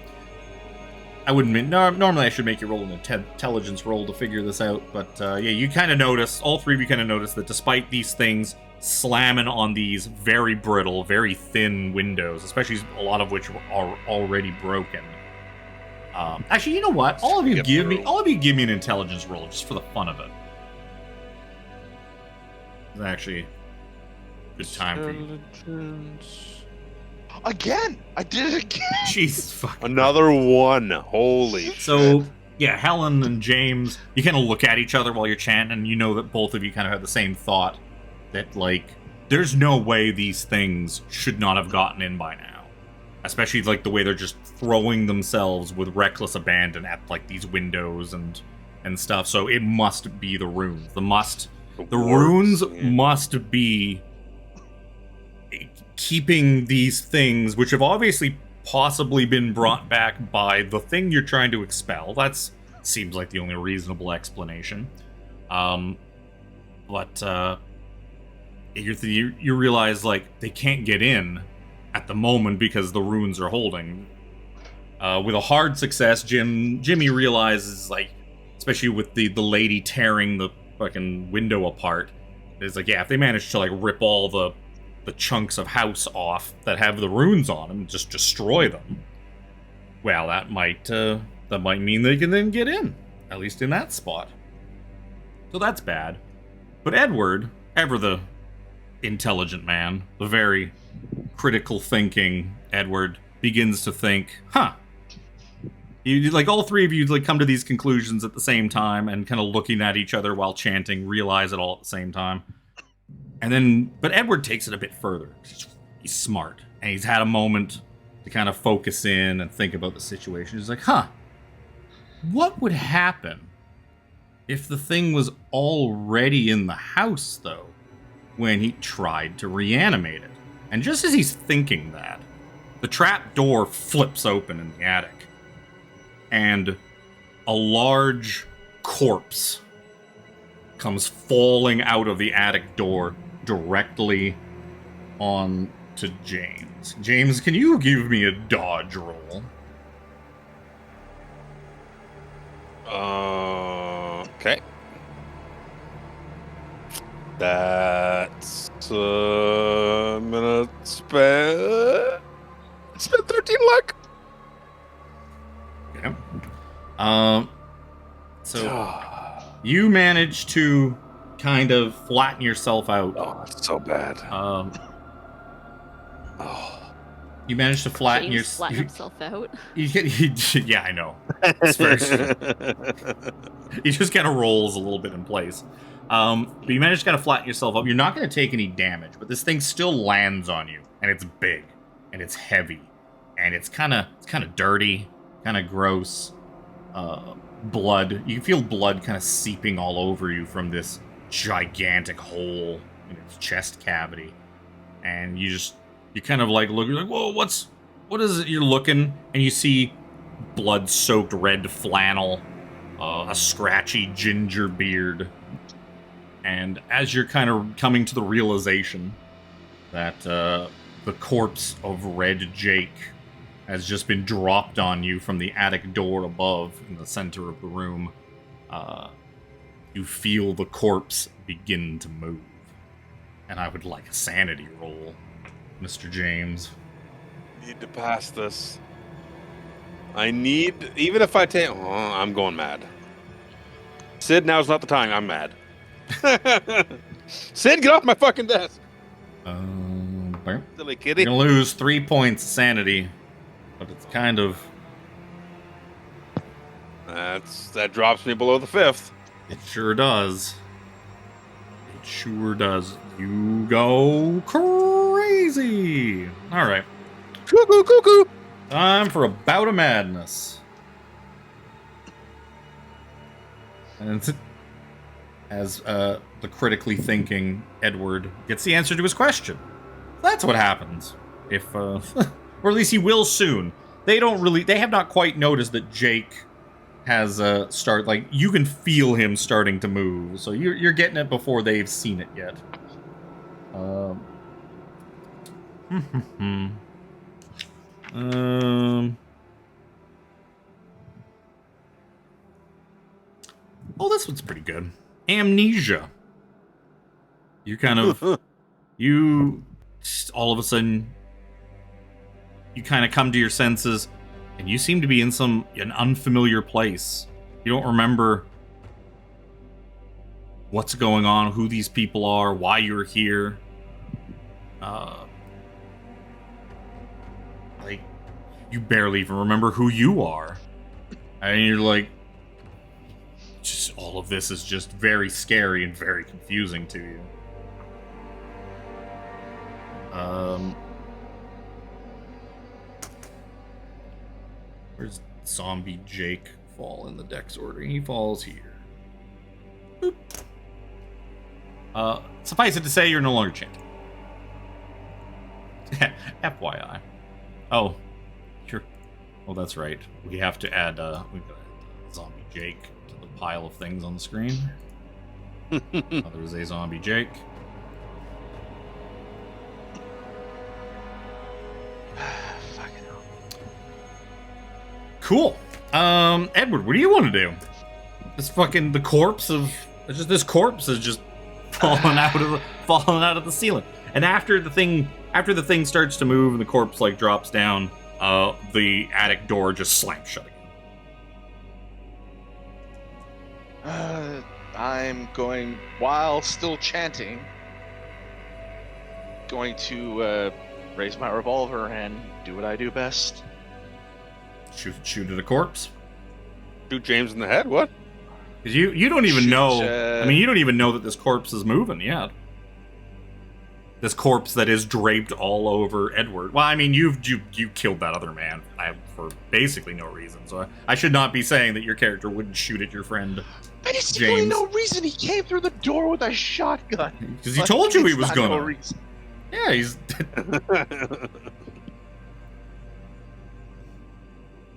I wouldn't. Normally, I should make you roll an intelligence roll to figure this out, but yeah, you kind of notice. All 3 of you kind of notice that despite these things slamming on these very brittle, very thin windows, especially a lot of which are already broken. Actually, you know what? All of you give me an intelligence roll just for the fun of it. It's actually a good time for you. Again! I did it again! Jeez, fuck. Another one. Holy So, shit. yeah, Helen and James, you kind of look at each other while you're chanting, and you know that both of you kind of have the same thought. That, like, there's no way these things should not have gotten in by now. Especially, like, the way they're just throwing themselves with reckless abandon at, like, these windows and stuff. So it must be the runes. The runes must be keeping these things, which have obviously possibly been brought back by the thing you're trying to expel. That seems like the only reasonable explanation. But you realize, like, they can't get in at the moment because the runes are holding. With a hard success, Jimmy realizes, like, especially with the lady tearing the fucking window apart, it's like, yeah, if they manage to, like, rip all the chunks of house off that have the runes on them and just destroy them, well, that might mean they can then get in, at least in that spot. So that's bad. But Edward, ever the intelligent man, the very critical thinking Edward, begins to think, you, like, all three of you, like, come to these conclusions at the same time and kind of looking at each other while chanting, realize it all at the same time. And then, but Edward takes it a bit further. He's smart, and he's had a moment to kind of focus in and think about the situation. He's like, what would happen if the thing was already in the house, though, when he tried to reanimate it? And just as he's thinking that, the trap door flips open in the attic, and a large corpse comes falling out of the attic door directly on to James. James, can you give me a dodge roll? Okay. That's I'm gonna spend 13 luck. Yeah. So you manage to kind of flatten yourself out. Oh, it's so bad. You manage to flatten flatten himself out. Yeah, I know. It's he just kind of rolls a little bit in place. But you manage to kind of flatten yourself up. You're not going to take any damage, but this thing still lands on you, and it's big, and it's heavy, and it's kind of dirty, kind of gross. Blood. You can feel blood kind of seeping all over you from this gigantic hole in its chest cavity, and you kind of like look, you're like, whoa, what is it? You're looking, and you see blood-soaked red flannel, a scratchy ginger beard, and as you're kind of coming to the realization that the corpse of Red Jake has just been dropped on you from the attic door above in the center of the room, you feel the corpse begin to move. And I would like a sanity roll, Mr. James. Need to pass this. Even if I take... Oh, I'm going mad. Sid, now's not the time. I'm mad. Sid, get off my fucking desk. Silly kitty. You're going to lose 3 points of sanity, but it's kind of... That drops me below the 5th. It sure does. It sure does. You go crazy. All right. Cuckoo, cuckoo. Time for a bout of madness. And as the critically thinking Edward gets the answer to his question. That's what happens. If, or at least he will soon. They have not quite noticed that Jake has like, you can feel him starting to move, so you're getting it before they've seen it yet. Oh, this one's pretty good. Amnesia. You kind of all of a sudden you kind of come to your senses, and you seem to be in an unfamiliar place. You don't remember what's going on, who these people are, why you're here. you barely even remember who you are. And you're like, just all of this is just very scary and very confusing to you. Where's Zombie Jake fall in the dex order? He falls here. Boop. Suffice it to say, you're no longer chanting. FYI. Oh, sure. Oh, that's right. We have to add, we've got to add Zombie Jake to the pile of things on the screen. There's a Zombie Jake. Fucking hell. Cool. Edward, what do you want to do? This fucking, the corpse of, just this corpse is just falling out of the ceiling. And after the thing starts to move and the corpse like drops down, the attic door just slams shut again. I'm going, while still chanting, going to raise my revolver and do what I do best. Shoot at a corpse? Shoot James in the head? What? Because you don't even know. I mean, you don't even know that this corpse is moving yet. This corpse that is draped all over Edward. Well, I mean, you killed that other man for basically no reason. So I should not be saying that your character wouldn't shoot at your friend. Basically no reason. He came through the door with a shotgun. Because he told you he was gonna. No reason. Yeah, he's.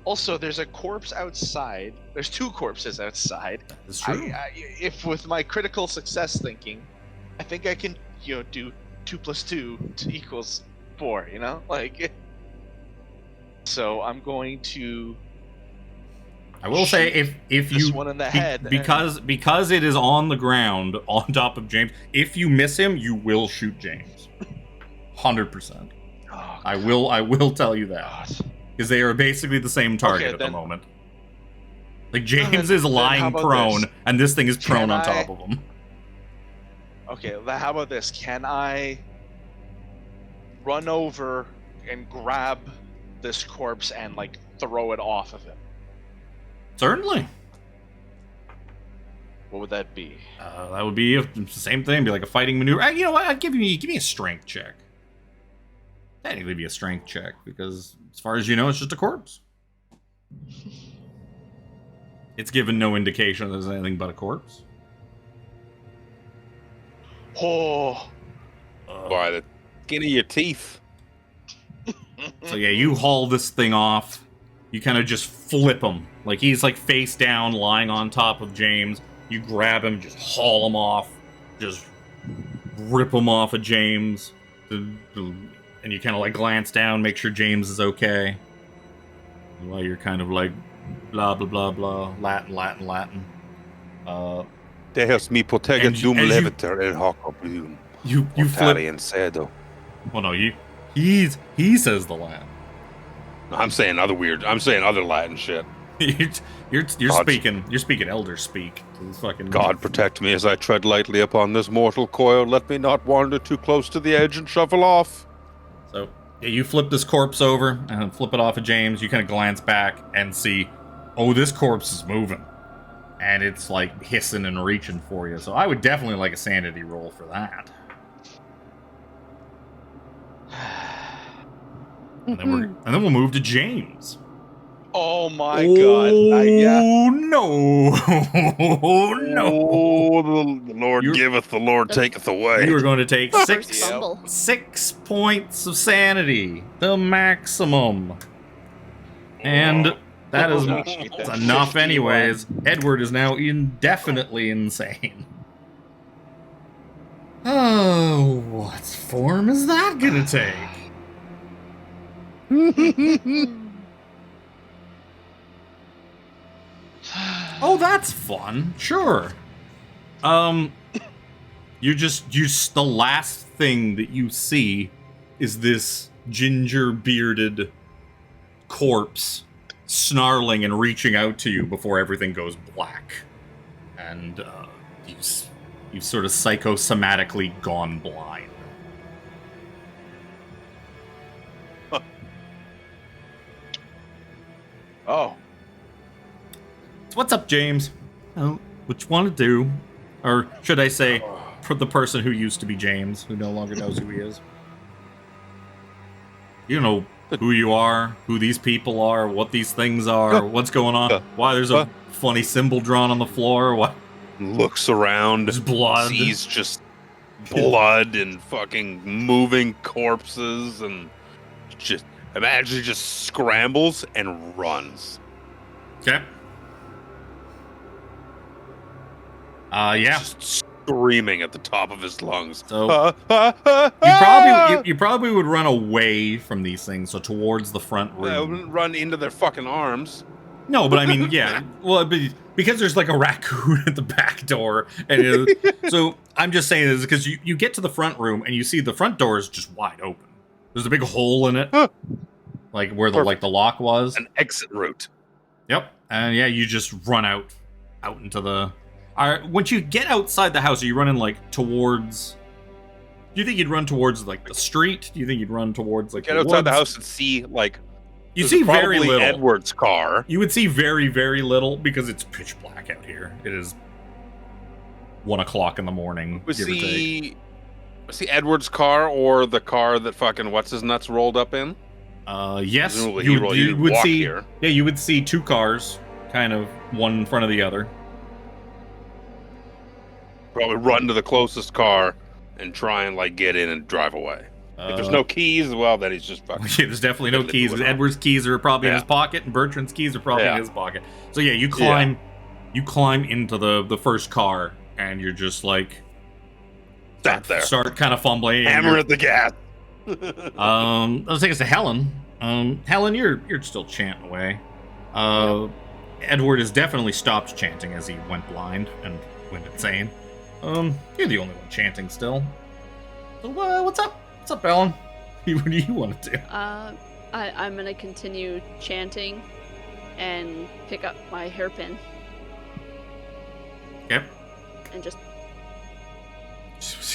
Also, there's a corpse outside. There's two corpses outside. That's true. If with my critical success thinking, I think I can, do 2 + 2 equals 4. Like. So I'm going to. I will say if you one in the head because it is on the ground on top of James. If you miss him, you will shoot James. 100%. Oh, I will tell you that. Because they are basically the same target at the moment. Like, James is lying prone, and this thing is prone on top of him. Okay, how about this? Can I run over and grab this corpse and, like, throw it off of him? Certainly. What would that be? That would be the same thing, be like a fighting maneuver. You know what? I'd give me a strength check. Technically be a strength check, because as far as you know, it's just a corpse. It's given no indication that there's anything but a corpse. Oh. By the skin of your teeth. So yeah, you haul this thing off. You kind of just flip him. Like, he's like face down, lying on top of James. You grab him, just haul him off. Just rip him off of James. And you kind of like glance down, make sure James is okay. While you're kind of like, blah, blah, blah, blah. Latin. Deus me protegat dum leviter el hoc oblivium. You flip. Cedo. Well, no, he says the Latin. I'm saying other Latin shit. You're speaking elder speak. Fucking God protect me as I tread lightly upon this mortal coil. Let me not wander too close to the edge and shuffle off. So yeah, you flip this corpse over and flip it off of James. You kind of glance back and see, oh, this corpse is moving, and it's like hissing and reaching for you. So I would definitely like a sanity roll for that. And then we'll move to James. Oh my god. Yeah. No. No. Oh, the Lord giveth, the Lord taketh away. You are going to take First 6 points of sanity, the maximum. And that is that's enough anyways. Edward is now indefinitely insane. Oh, what form is that going to take? Oh, that's fun. Sure. You just the last thing that you see is this ginger-bearded corpse snarling and reaching out to you before everything goes black. And you've sort of psychosomatically gone blind. Oh. So what's up, James? Oh, what you want to do? Or should I say, for the person who used to be James, who no longer knows who he is. You know who you are, who these people are, what these things are, what's going on, why there's a funny symbol drawn on the floor, what? Looks around, There's blood. sees just blood and fucking moving corpses, and just imagine just scrambles and runs. Okay. Yeah. Just screaming at the top of his lungs. So you probably would run away from these things, so towards the front room. I wouldn't run into their fucking arms. No, but I mean, yeah. Well, because there's like a raccoon at the back door, and so I'm just saying this because you get to the front room and you see the front door is just wide open. There's a big hole in it, like where the lock was. An exit route. Yep, and yeah, you just run out into the. Once you get outside the house, are you running like towards? Do you think you'd run towards like the street? Do you think you'd run towards like get the outside woods? the house and see like. You see very little. Edward's car. You would see very, very little because it's pitch black out here. It is 1 o'clock in the morning. We see Edward's car or the car that fucking what's his nuts rolled up in. Yes, you would see. Here. Yeah, you would see two cars, kind of one in front of the other. Probably run to the closest car and try and like get in and drive away. If there's no keys, well, then he's just fucking. Yeah, there's definitely no keys. Edward's keys are probably in his pocket, and Bertrand's keys are probably in his pocket. So yeah, you climb into the first car, and you're just like start kind of fumbling, hammer at the gas. Let's take us to Helen. Helen, you're still chanting away. Edward has definitely stopped chanting as he went blind and went insane. You're the only one chanting still. So what's up? What's up, Ellen? What do you want to do? I'm gonna continue chanting and pick up my hairpin. Yep. And just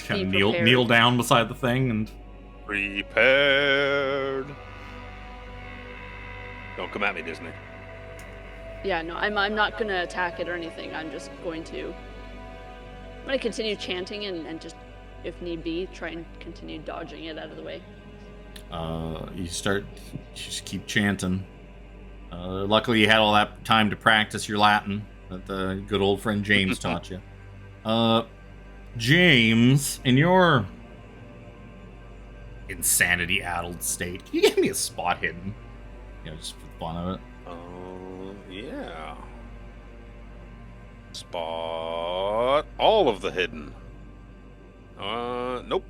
kind of kneel down beside the thing and prepared. Don't come at me, Disney. Yeah, no, I'm not gonna attack it or anything. I'm gonna continue chanting and just, if need be, try and continue dodging it out of the way. You just keep chanting. Luckily you had all that time to practice your Latin that the good old friend James taught you. James, in your insanity-addled state, can you give me a spot hidden? Just for the fun of it. Yeah. Spot all of the hidden. Nope.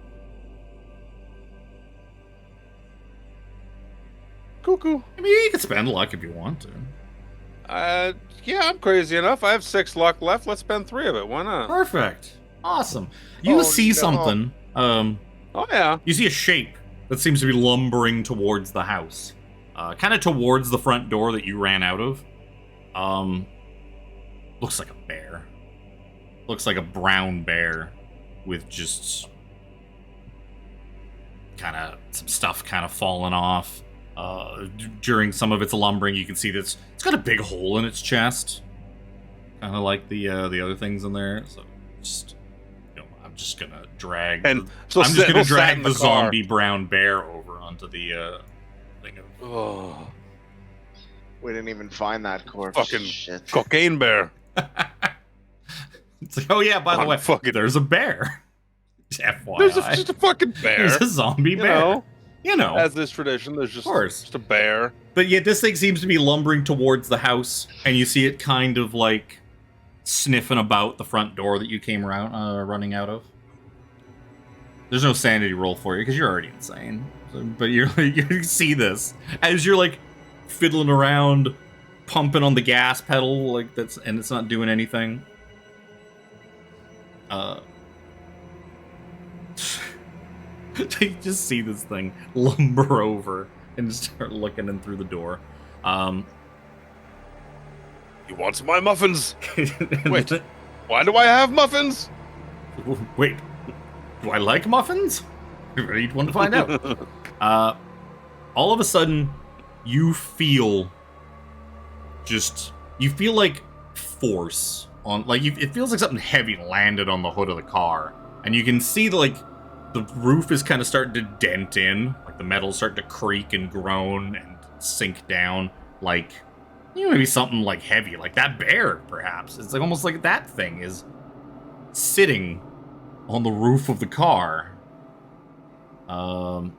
Cuckoo. I mean, you can spend luck if you want to. Yeah, I'm crazy enough. I have 6 luck left. Let's spend 3 of it. Why not? Perfect. Awesome. You see something. Oh, yeah. You see a shape that seems to be lumbering towards the house. Kind of towards the front door that you ran out of. Looks like a bear. Looks like a brown bear with just kind of some stuff kind of falling off. During some of its lumbering, you can see that it's got a big hole in its chest. Kind of like the other things in there. So just, I'm just gonna drag the zombie brown bear over onto the thing of. Oh. We didn't even find that corpse. Fucking shit. Cocaine bear. It's like, oh yeah, by the way, there's a bear. FYI. There's just a fucking bear. There's a zombie bear. You know. As this tradition, there's just a bear. But yet this thing seems to be lumbering towards the house, and you see it kind of like sniffing about the front door that you came around running out of. There's no sanity roll for you because you're already insane. But you see this as you're like fiddling around, pumping on the gas pedal, and it's not doing anything. You just see this thing lumber over and start looking in through the door. You want some of my muffins? Wait, why do I have muffins? Wait, do I like muffins? You'd want to find out. All of a sudden, you feel just, you feel like force on, like, it feels like something heavy landed on the hood of the car. And you can see, like, the roof is kind of starting to dent in. Like, the metal's starting to creak and groan and sink down. Like, you know, maybe something, like, heavy. Like that bear, perhaps. It's like almost like that thing is sitting on the roof of the car. And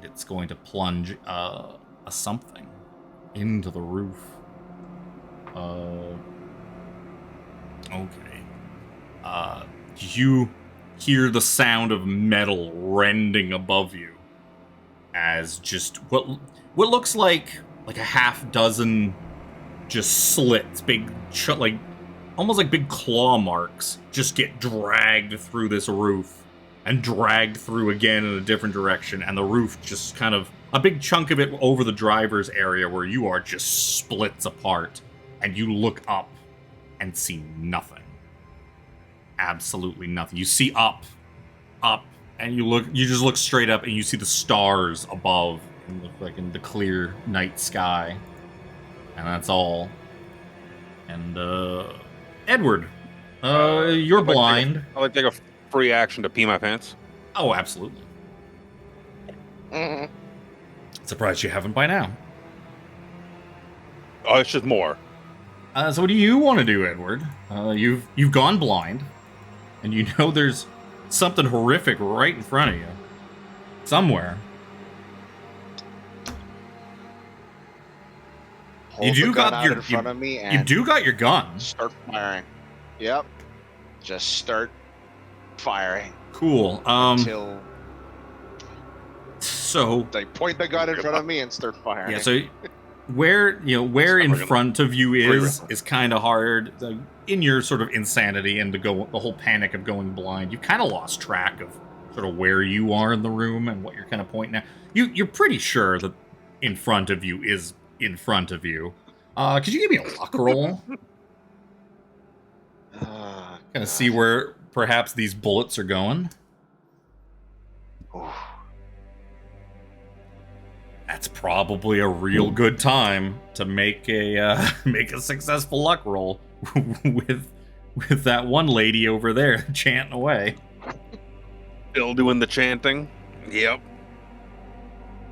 it's going to plunge a something into the roof. Okay. You hear the sound of metal rending above you as just what looks like a half dozen just slits, big like almost like big claw marks, just get dragged through this roof and dragged through again in a different direction, and the roof just kind of, a big chunk of it over the driver's area where you are just splits apart, and you look up and see nothing. Absolutely nothing. You see up, and you just look straight up and you see the stars above in the clear night sky. And that's all. And, Edward, you're blind. I'd like to take a free action to pee my pants. Oh, absolutely. Surprised you haven't by now. Oh, it's just more. So what do you want to do, Edward? You've gone blind, and you know there's something horrific right in front of you. Somewhere. Hold the gun out in front of me and you do got your gun. start firing. Yep. Just start firing. Cool. Until so they point the gun in front of me and start firing. yeah, so where in front of you is kind of hard. In your sort of insanity and the whole panic of going blind, you've kind of lost track of sort of where you are in the room and what you're kind of pointing at. You're pretty sure that in front of you is in front of you. Could you give me a luck roll? Kind of see where perhaps these bullets are going. That's probably a real good time to make a successful luck roll with that one lady over there chanting away. Still doing the chanting. Yep.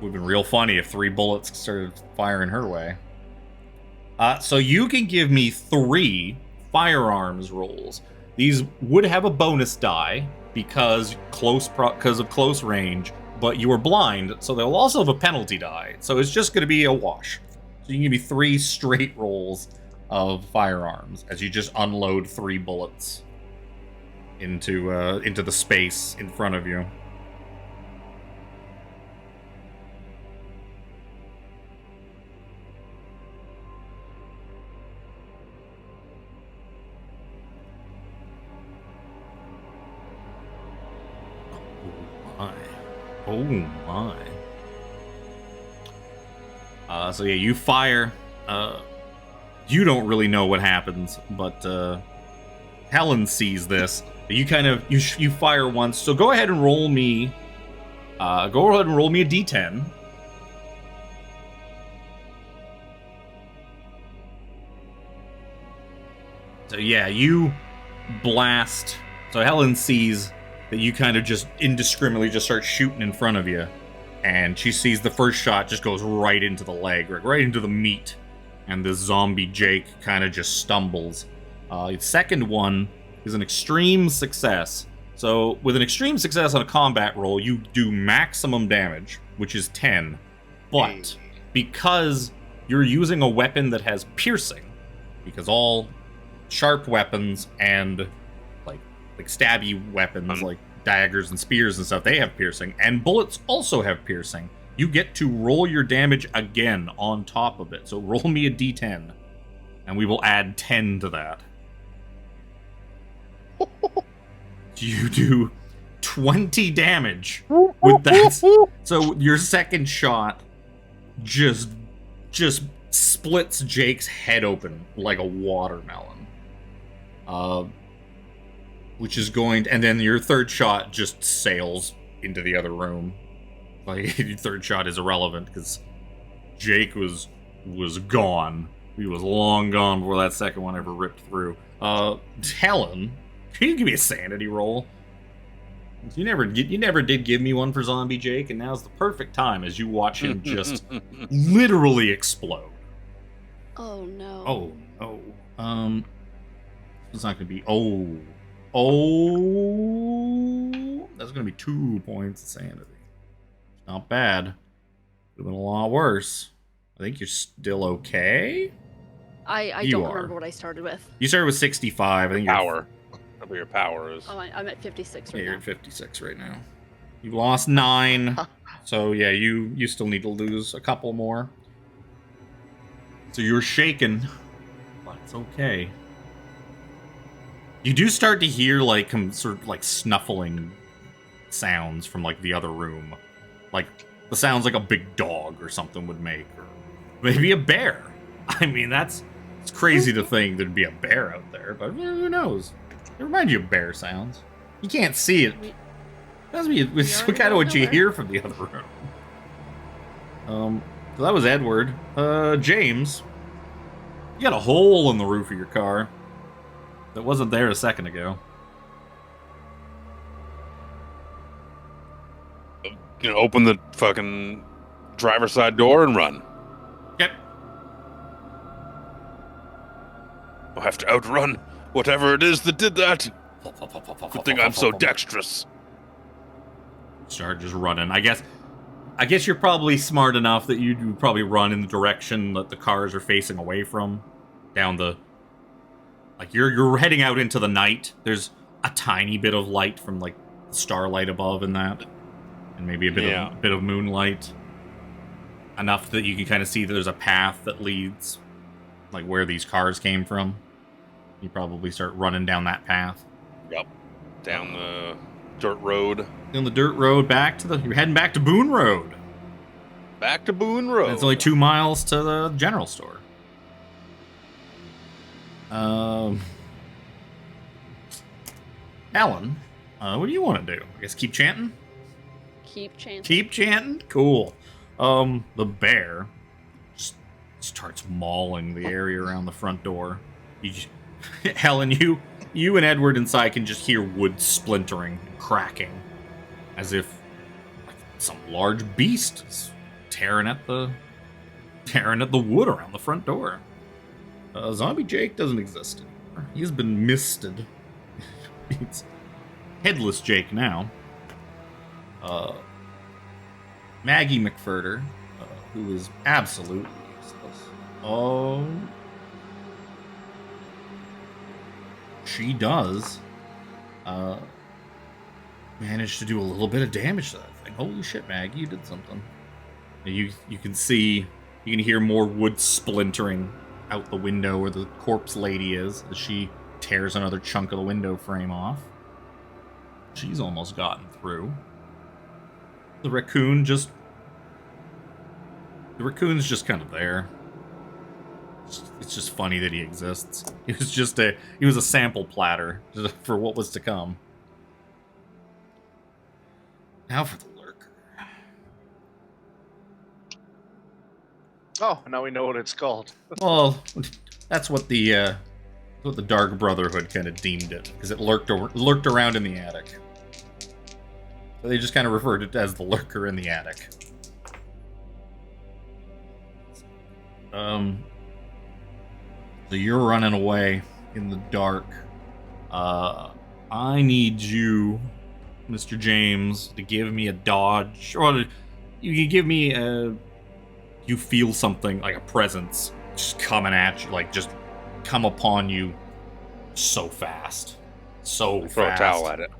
Would have been real funny if 3 bullets started firing her way. So you can give me 3 firearms rolls. These would have a bonus die because of close range, but you were blind, so they'll also have a penalty die. So it's just going to be a wash. So you can give me 3 straight rolls of firearms as you just unload 3 bullets into the space in front of you. Oh my. So yeah, you fire. You don't really know what happens, but Helen sees this. You kind of you fire once. So go ahead and roll me. Go ahead and roll me a d10. So yeah, you blast. So Helen sees that you kind of just indiscriminately just start shooting in front of you. And she sees the first shot just goes right into the leg, right into the meat. And the zombie Jake kind of just stumbles. The second one is an extreme success. So with an extreme success on a combat roll, you do maximum damage, which is 10. But because you're using a weapon that has piercing, because all sharp weapons and like stabby weapons like daggers and spears and stuff, they have piercing, and bullets also have piercing. You get to roll your damage again on top of it. So roll me a d10, and we will add 10 to that. You do 20 damage with that. So your second shot just splits Jake's head open like a watermelon. Which is going to, and then your third shot just sails into the other room. Like, your third shot is irrelevant because Jake was was gone. He was long gone before that second one ever ripped through. Helen, can you give me a sanity roll? You never did give me one for Zombie Jake, and now's the perfect time as you watch him just literally explode. Oh no. Oh no. It's not gonna be. That's gonna be 2 points of sanity. Not bad. Could have been a lot worse. I think you're still okay. I don't remember what I started with. You started with 65. I think Power. Whatever your power is. Oh, I'm at 56 right you're now. at 56 right now. You lost 9. So yeah, you still need to lose a couple more. So you're shaken, but it's okay. You do start to hear like sort of like snuffling sounds from like the other room, like the sounds like a big dog or something would make, or maybe a bear. I mean, it's crazy to think there'd be a bear out there, but who knows? It reminds you of bear sounds. You can't see it. That's kind of what you hear from the other room. So that was Edward. James, you got a hole in the roof of your car that wasn't there a second ago. You know, open the fucking driver's side door and run. Yep. I'll have to outrun whatever it is that did that. Good thing I'm so dexterous. Start just running. I guess you're probably smart enough that you would probably run in the direction that the cars are facing away from. Down the... Like, you're heading out into the night. There's a tiny bit of light from, like, the starlight above and that. And maybe a bit of moonlight. Enough that you can kind of see that there's a path that leads, like, where these cars came from. You probably start running down that path. Yep. Down the dirt road. Down the dirt road you're heading back to Boone Road. Back to Boone Road. It's only 2 miles to the general store. Helen, what do you want to do? I guess keep chanting? Keep chanting. Keep chanting? Cool. The bear just starts mauling the area around the front door. Helen, you and Edward inside can just hear wood splintering and cracking, as if like, some large beast is tearing at the wood around the front door. Zombie Jake doesn't exist anymore. He's been misted. It's headless Jake now. Maggie McFurter, who is absolutely useless. She does manage to do a little bit of damage to that thing. Holy shit, Maggie, you did something. You can hear more wood splintering out the window where the corpse lady is as she tears another chunk of the window frame off. She's almost gotten through. The raccoon's just kind of there. It's just funny that he exists. He was a sample platter for what was to come. Now for the lurker. Oh, now we know what it's called. Well, that's what the Dark Brotherhood kind of deemed it, because it lurked around in the attic. So they just kind of referred to it as the lurker in the attic. So you're running away in the dark. I need you, Mr. James, to give me a dodge, or you can give me you feel something like a presence just coming at you, like just come upon you so fast. So fast. Throw a towel at it.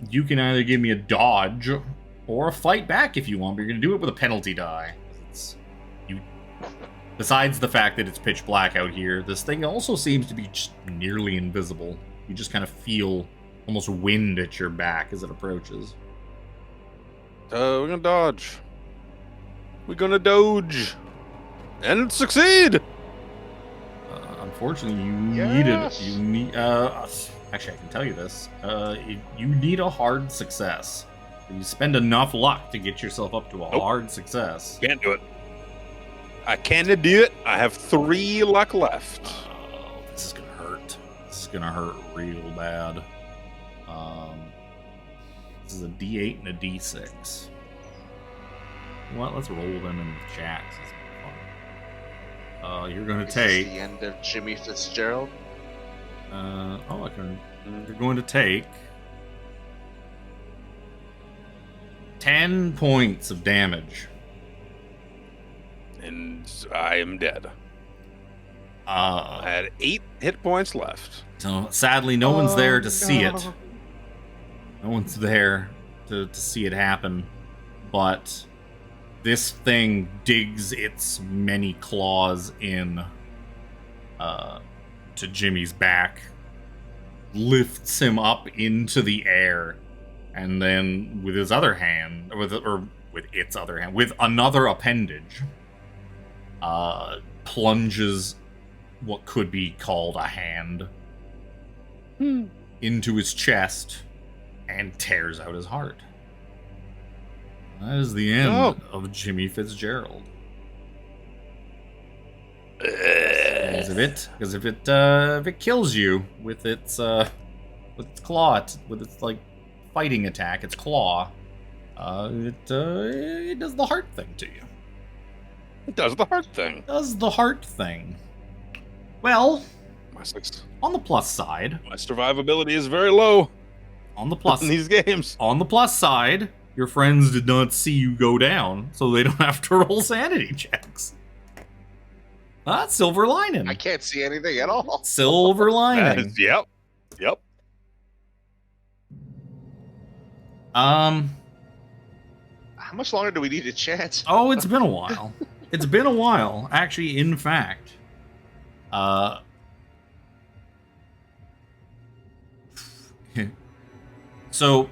You can either give me a dodge or a fight back if you want, but you're going to do it with a penalty die. Besides the fact that it's pitch black out here, this thing also seems to be just nearly invisible. You just kind of feel almost wind at your back as it approaches. We're going to dodge. We're going to doge. And succeed! Unfortunately, you need actually, I can tell you this. You need a hard success. You spend enough luck to get yourself up to a hard success. Can't do it. I can do it. I have 3 luck left. Oh, this is gonna hurt. This is gonna hurt real bad. This is a D8 and a D6. What? Let's roll them in the chat. This is fun. You're gonna Is take. this the end of Jimmy Fitzgerald? I can. You're going to take 10 points of damage. And I am dead. I had 8 hit points left. So sadly, no one's there to see it. No one's there to see it happen. But this thing digs its many claws in to Jimmy's back, lifts him up into the air, and then with his other hand, with another appendage, plunges what could be called a hand into his chest and tears out his heart. That is the end of Jimmy Fitzgerald. Because if it kills you with its claw, with its like fighting attack, its claw, it does the heart thing to you. It does the heart thing. Does the heart thing. Well, on the plus side, my survivability is very low. On the plus in these games. On the plus side, your friends did not see you go down, so they don't have to roll sanity checks. That's silver lining. I can't see anything at all. Silver lining. Yep. How much longer do we need to chat? Oh, it's been a while. It's been a while. Actually, in fact. So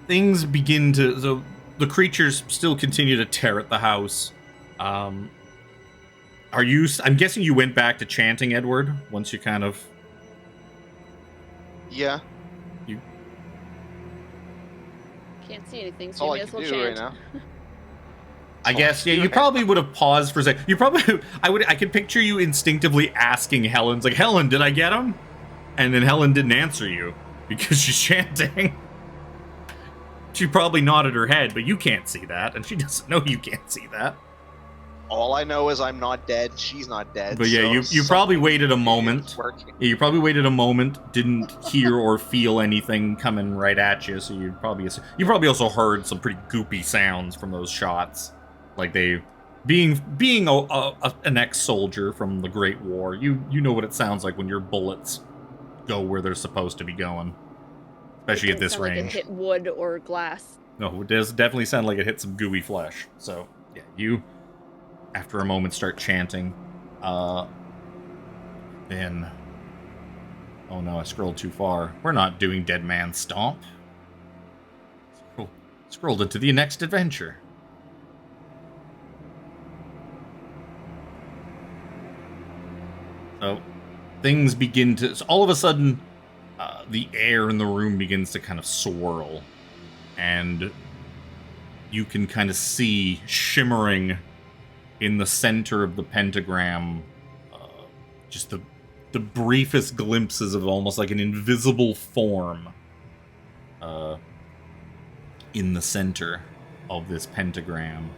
things begin to. So the creatures still continue to tear at the house. Are you? I'm guessing you went back to chanting, Edward, once you kind of. Yeah. You. Can't see anything, That's so all you I may as can well do chant. right now. I guess, yeah, you probably would have paused for a second. You probably, I could picture you instinctively asking Helen, like, Helen, did I get him? And then Helen didn't answer you because she's chanting. She probably nodded her head, but you can't see that, and she doesn't know you can't see that. All I know is I'm not dead. She's not dead. But yeah, so you probably waited a moment. Yeah, you probably waited a moment, didn't hear or feel anything coming right at you, so you probably also heard some pretty goopy sounds from those shots. Like they, being an ex-soldier from the Great War, you know what it sounds like when your bullets go where they're supposed to be going, especially at this range. Like it hit wood or glass. No, it does definitely sound like it hit some gooey flesh. So yeah, you, after a moment, start chanting. Then, oh no, I scrolled too far. We're not doing Dead Man Stomp. Scrolled into the next adventure. So, things begin to... So all of a sudden, the air in the room begins to kind of swirl. And you can kind of see shimmering in the center of the pentagram just the briefest glimpses of almost like an invisible form in the center of this pentagram.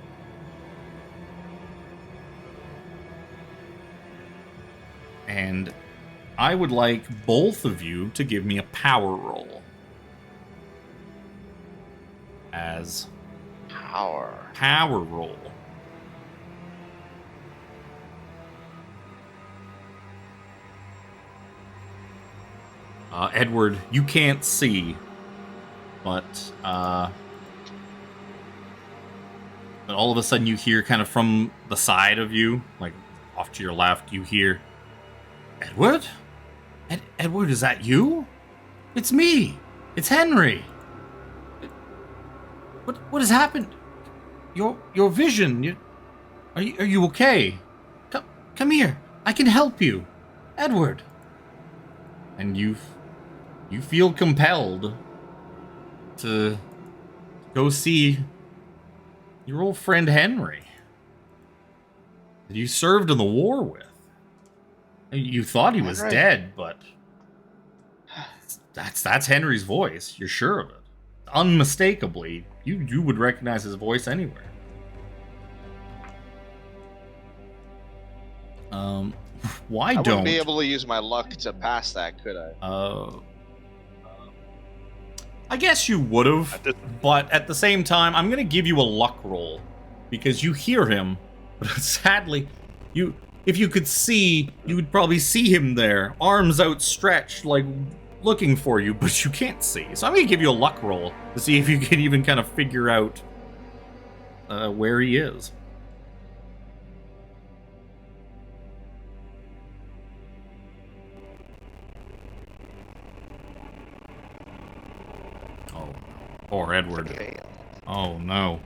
And I would like both of you to give me a power roll. As power roll. Edward, you can't see, but all of a sudden you hear kind of from the side of you, like off to your left, you hear, Edward? Edward, is that you? It's me. It's Henry. What has happened? Your vision. Are you okay? Come here. I can help you, Edward. And you feel compelled to go see your old friend Henry. that you served in the war with. You thought he was dead, but that's Henry's voice. You're sure of it. Unmistakably, you would recognize his voice anywhere. Why don't... I wouldn't be able to use my luck to pass that, could I? I guess you would have, but at the same time, I'm going to give you a luck roll, because you hear him, but sadly, if you could see, you would probably see him there, arms outstretched, like, looking for you, but you can't see. So I'm going to give you a luck roll to see if you can even kind of figure out where he is. Poor Edward. Oh no.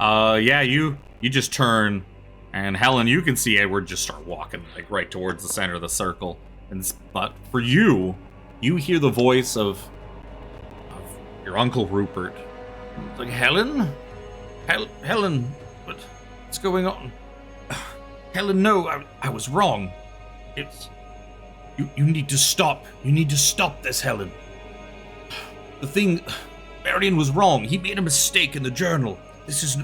Yeah, you just turn, and Helen, you can see Edward just start walking like right towards the center of the circle. But for you hear the voice of your Uncle Rupert. It's like, Helen, what's going on? Helen, no, I was wrong. It's you need to stop. You need to stop this, Helen. The thing. Marion was wrong. He made a mistake in the journal. This is...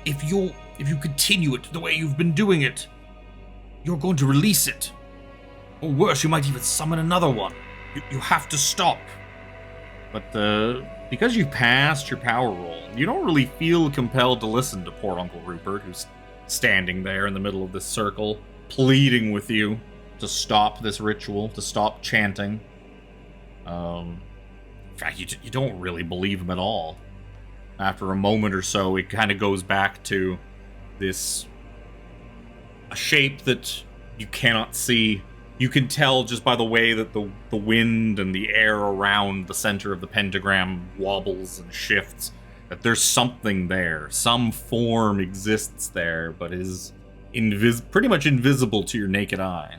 If you continue it the way you've been doing it, you're going to release it. Or worse, you might even summon another one. You have to stop. But because you passed your power roll, you don't really feel compelled to listen to poor Uncle Rupert, who's standing there in the middle of this circle, pleading with you to stop this ritual, to stop chanting. In fact, you don't really believe him at all. After a moment or so, it kind of goes back to a shape that you cannot see. You can tell just by the way that the wind and the air around the center of the pentagram wobbles and shifts, that there's something there. Some form exists there, but is pretty much invisible to your naked eye.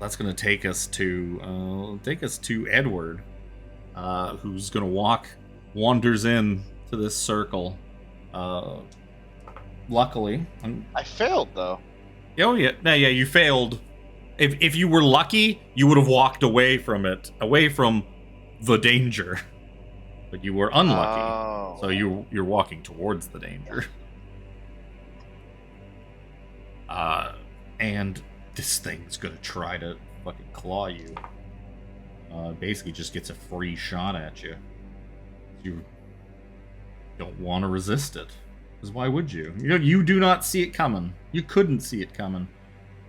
That's going to take us to Edward, who's going to wanders in to this circle. Luckily, I failed though. Oh yeah, you failed. If you were lucky, you would have walked away from it, away from the danger. But you were unlucky, so you're walking towards the danger. And this thing's gonna try to fucking claw you. Basically just gets a free shot at you. You don't want to resist it. Because why would you? You do not see it coming. You couldn't see it coming.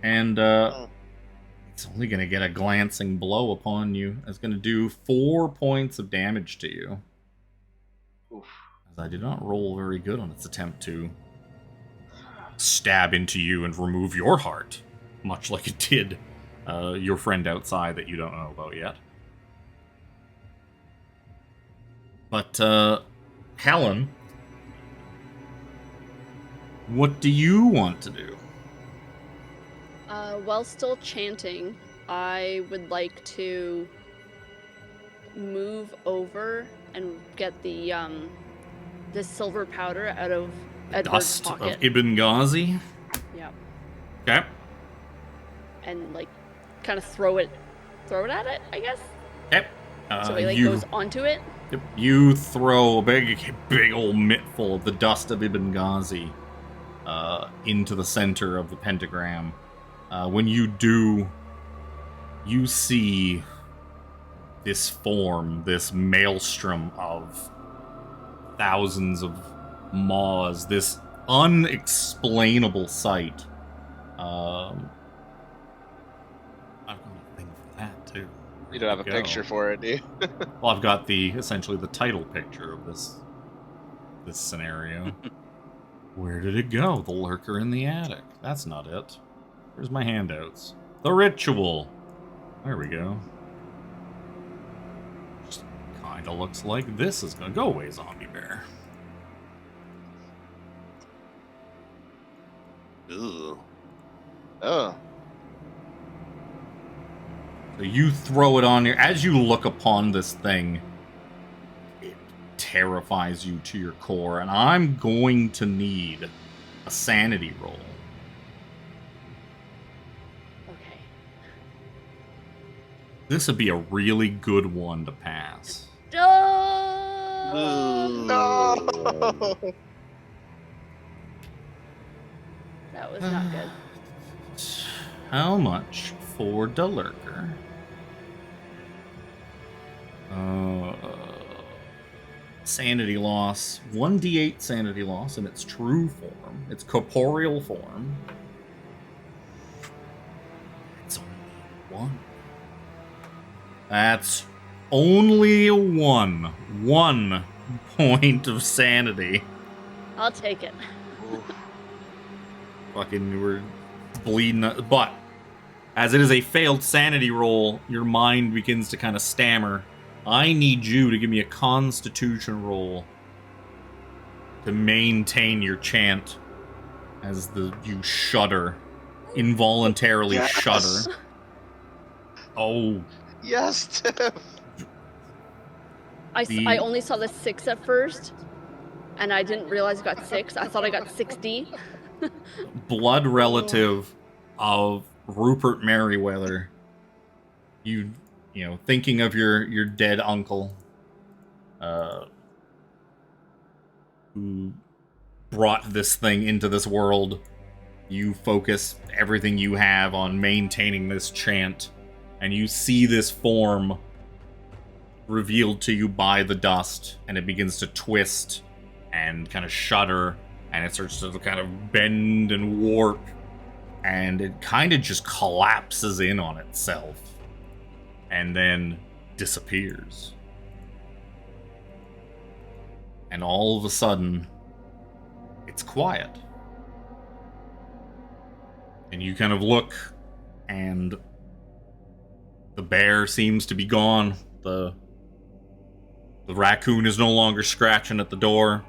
And it's only gonna get a glancing blow upon you. It's gonna do 4 points of damage to you. Oof. As I did not roll very good on its attempt to stab into you and remove your heart. Much like it did your friend outside that you don't know about yet. But, Helen, what do you want to do? While still chanting, I would like to move over and get the silver powder out of Edward's pocket. Dust of Ibn Ghazi? Yeah. Okay. And like kind of throw it at it, I guess. Yep. So it goes onto it. Yep. You throw a big old mittful of the dust of Ibn Ghazi into the center of the pentagram. When you do, you see this form, this maelstrom of thousands of maws, this unexplainable sight. I've got a thing for that too. You don't have a picture for it, do you? Well, I've got essentially the title picture of this scenario. Where did it go? The lurker in the attic. That's not it. Where's my handouts? The ritual. There we go. Just kinda looks like this is gonna go away, zombie bear. Ugh. Oh. So you throw it on here. As you look upon this thing, it terrifies you to your core, and I'm going to need a sanity roll. Okay. This would be a really good one to pass. No. That was not good. How much for the lurker? Sanity loss. 1d8 sanity loss in its true form. Its corporeal form. It's only 1. That's only 1. 1 point of sanity. I'll take it. Fucking, we're bleeding. But as it is a failed sanity roll, your mind begins to kind of stammer. I need you to give me a constitution roll to maintain your chant as you shudder. Involuntarily shudder. Oh. Yes, Tiff. I only saw the 6 at first, and I didn't realize I got 6. I thought I got 60. Blood relative of Rupert Merriweather. You know, thinking of your dead uncle, who brought this thing into this world. You focus everything you have on maintaining this chant, and you see this form revealed to you by the dust, and it begins to twist and kind of shudder, and it starts to kind of bend and warp, and it kind of just collapses in on itself and then disappears. And all of a sudden, it's quiet. And you kind of look, and the bear seems to be gone. The raccoon is no longer scratching at the door.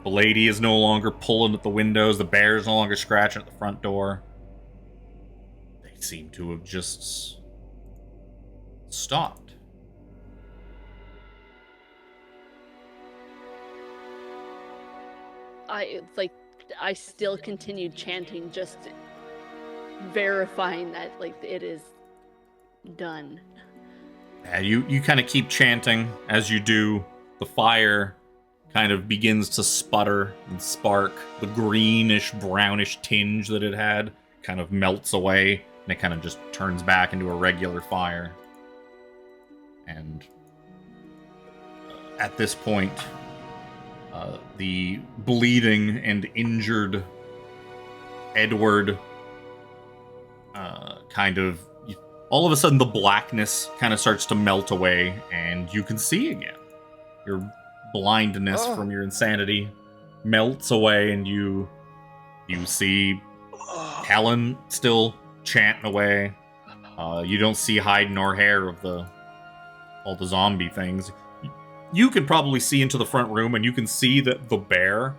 The lady is no longer pulling at the windows. The bear is no longer scratching at the front door. They seem to have just stopped. I still continued chanting, just verifying that it is done. Yeah, you kind of keep chanting. As you do, the fire kind of begins to sputter and spark. The greenish, brownish tinge that it had kind of melts away, and it kind of just turns back into a regular fire. And at this point, the bleeding and injured Edward all of a sudden the blackness kind of starts to melt away, and you can see again. Your blindness from your insanity melts away, and you see Helen still chanting away. You don't see hide nor hair of all the zombie things. You could probably see into the front room, and you can see that the bear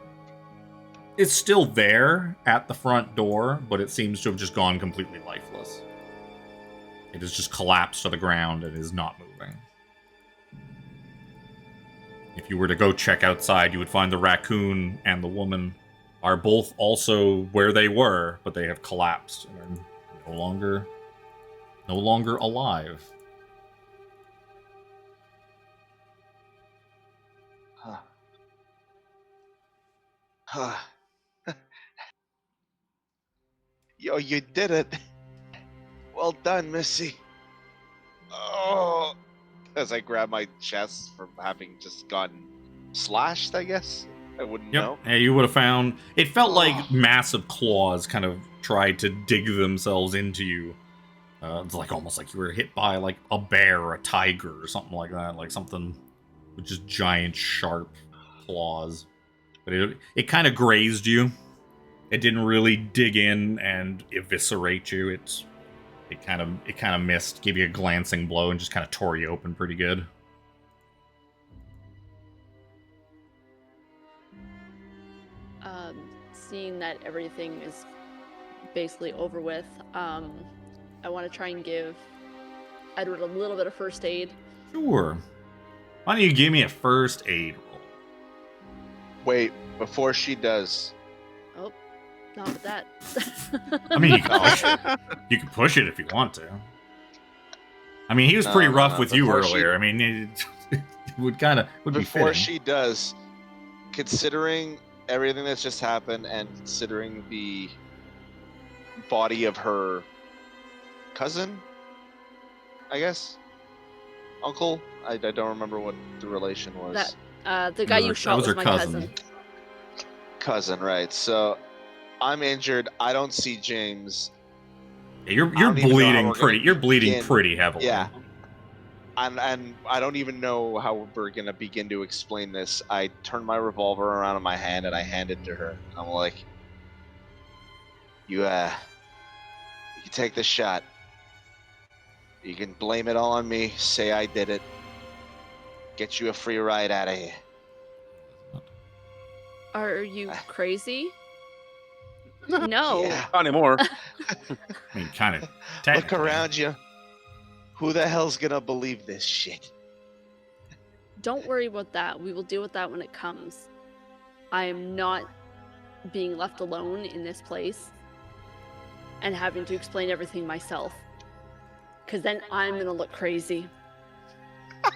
is still there at the front door, but it seems to have just gone completely lifeless. It has just collapsed to the ground and is not moving. If you were to go check outside, you would find the raccoon and the woman are both also where they were, but they have collapsed and are no longer alive. Yo, you did it. Well done, Missy. Oh, as I grab my chest from having just gotten slashed, I guess. I wouldn't know. Yeah, you would have found... It felt like massive claws kind of tried to dig themselves into you. It's almost like you were hit by a bear or a tiger or something like that. Like something with just giant, sharp claws. But it kind of grazed you. It didn't really dig in and eviscerate you. It kind of missed, gave you a glancing blow, and just kind of tore you open pretty good. Seeing that everything is basically over with, I want to try and give Edward a little bit of first aid. Sure. Why don't you give me a first aid roll? Wait, before she does. Oh, not with that. I mean, you can push it. You can push it if you want to. I mean, he was pretty rough with you earlier. I mean, it would be fitting. Before she does, considering everything that's just happened and considering the body of her cousin, I guess, uncle. I don't remember what the relation was. The guy you shot was her my cousin. Cousin, right? So I'm injured. I don't see James. Yeah, you're bleeding pretty. You're bleeding begin. pretty heavily. Yeah. And I don't even know how we're gonna begin to explain this. I turn my revolver around in my hand and I hand it to her. I'm like, you can take this shot. You can blame it all on me. Say I did it. Get you a free ride out of here. Are you crazy? No. Yeah. Not anymore. I mean, kind of. Look around you. Who the hell's gonna believe this shit? Don't worry about that. We will deal with that when it comes. I am not being left alone in this place and having to explain everything myself. Because then I'm gonna look crazy. All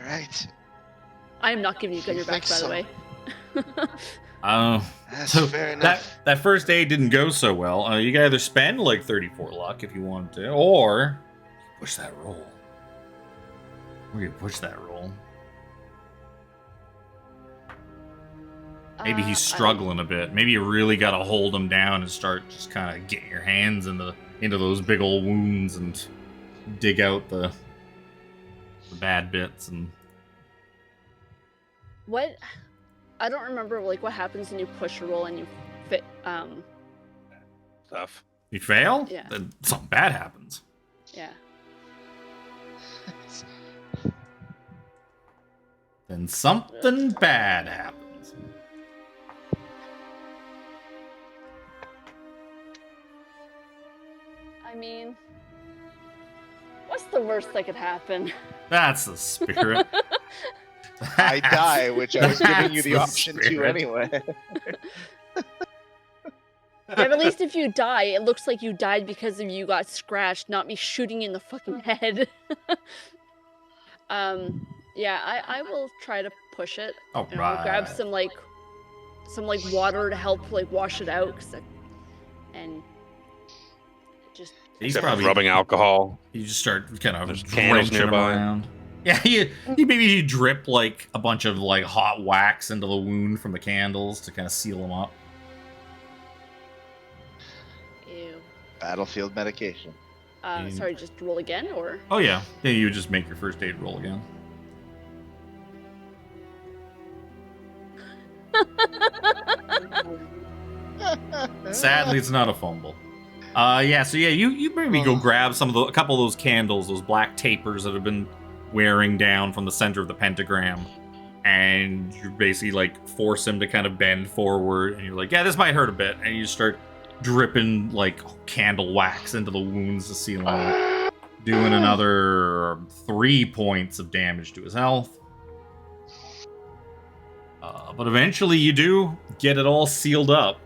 right. I am not giving you gun your back, by the way. That's So fair enough. that first aid didn't go so well. You can either spend like 34 luck if you want to, or push that roll. Or you push that roll. Maybe he's struggling a bit. Maybe you really got to hold him down and start just kind of getting your hands into those big old wounds and dig out the bad bits. And What? I don't remember like what happens when you push a roll and you fit. Stuff. you fail, Yeah. then something bad happens. Yeah. Then something bad happens. I mean, what's the worst that could happen? That's the spirit. I die, which I was giving you the That's option to spirit. anyway. Yeah, but at least if you die, it looks like you died because of you got scratched, not me shooting you in the fucking head. Yeah, I will try to push it. All And I'll grab right. some water to help wash it out, and just He's Except for probably rubbing alcohol. You just start kind of There's candles drenching him nearby. around. Yeah, you drip like a bunch of like hot wax into the wound from the candles to kind of seal them up. ew. Battlefield medication. Sorry, just roll again, or Oh yeah, you would just make your first aid roll again. Sadly, it's not a fumble. You maybe go grab a couple of those candles, those black tapers that have been wearing down from the center of the pentagram, and you basically like force him to kind of bend forward, and you're like, yeah, this might hurt a bit, and you start dripping like candle wax into the wounds to seal them up, doing another 3 points of damage to his health. But eventually you do get it all sealed up,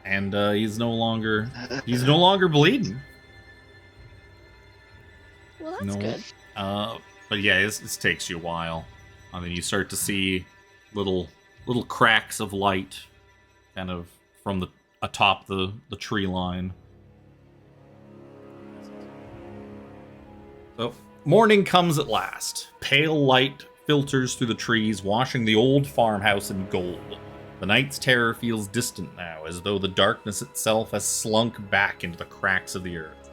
and he's no longer bleeding. well, that's good. But yeah, this takes you a while. I mean, you start to see little cracks of light, kind of from atop the tree line. So morning comes at last. Pale light filters through the trees, washing the old farmhouse in gold. The night's terror feels distant now, as though the darkness itself has slunk back into the cracks of the earth.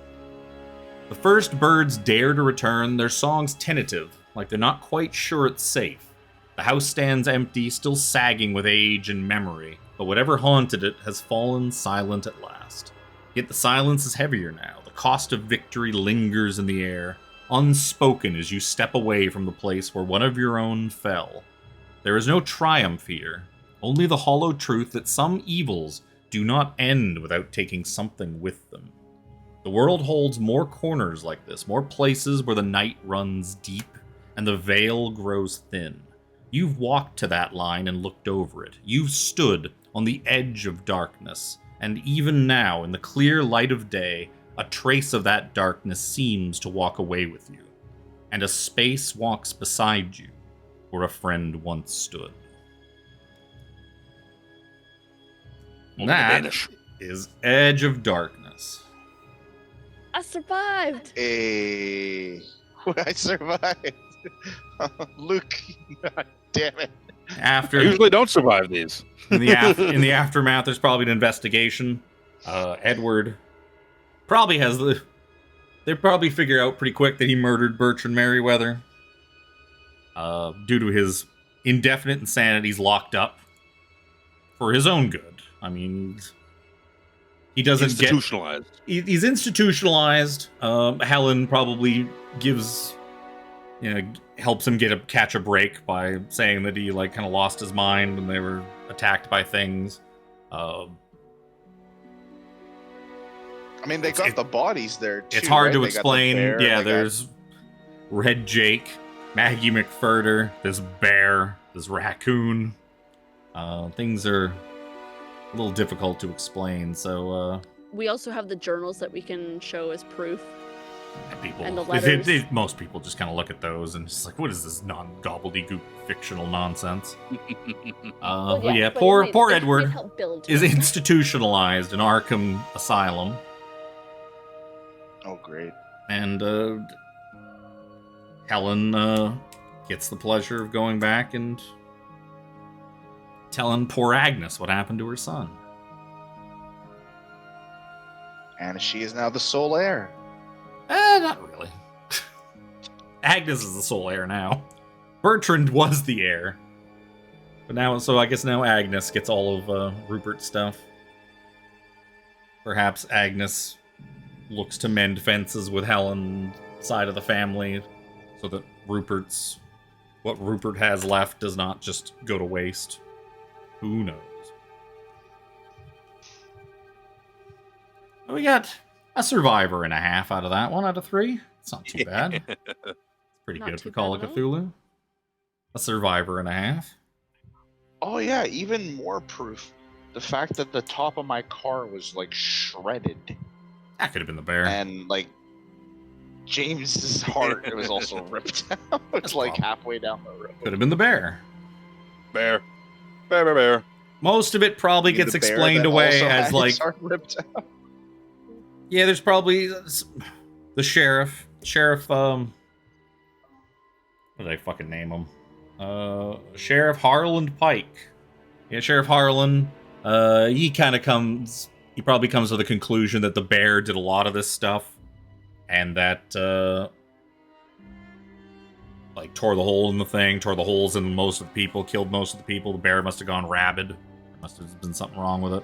The first birds dare to return, their songs tentative, like they're not quite sure it's safe. The house stands empty, still sagging with age and memory, but whatever haunted it has fallen silent at last. Yet the silence is heavier now. The cost of victory lingers in the air, unspoken as you step away from the place where one of your own fell. There is no triumph here, only the hollow truth that some evils do not end without taking something with them. The world holds more corners like this, more places where the night runs deep, and the veil grows thin. You've walked to that line and looked over it. You've stood on the edge of darkness, and even now, in the clear light of day, a trace of that darkness seems to walk away with you, and a space walks beside you where a friend once stood. That is Edge of Darkness. I survived! Hey, I survived. Luke, God damn it. I usually don't survive these. In the aftermath, there's probably an investigation. Edward probably has they probably figure out pretty quick that he murdered Rupert Merriweather. Due to his indefinite insanity, he's locked up for his own good. I mean, he doesn't institutionalized. He's institutionalized. Helen probably helps him catch a break by saying that he kind of lost his mind when they were attacked by things. I mean, they got the bodies there too. It's hard right? to explain. There's Red Jake, Maggie McFurter, this bear, this raccoon. Things are a little difficult to explain, so... We also have the journals that we can show as proof. And the letters. Most people just kind of look at those and just what is this non-gobbledygook fictional nonsense? Poor Edward is institutionalized in Arkham Asylum. Oh, great. And Helen gets the pleasure of going back and telling poor Agnes what happened to her son. And she is now the sole heir. Not really. Agnes is the sole heir now. Bertrand was the heir. But I guess now Agnes gets all of Rupert's stuff. Perhaps Agnes looks to mend fences with Helen's side of the family so that what Rupert has left does not just go to waste. Who knows? We got a survivor and a half out of that one out of 3. It's not too bad. It's pretty Not good too for Call of bad at all. Cthulhu. A survivor and a half. Oh yeah, even more proof. The fact that the top of my car was shredded. That could have been the bear. And James's heart was also ripped out. It's halfway down the road. Could have been the bear. Bear. Most of it probably gets explained away as his heart ripped out. Yeah, there's probably the sheriff. What did I fucking name him? Sheriff Harland Pike. Yeah, Sheriff Harlan. He probably comes to the conclusion that the bear did a lot of this stuff. And that, tore the hole in the thing, tore the holes in most of the people, killed most of the people. The bear must have gone rabid. There must have been something wrong with it.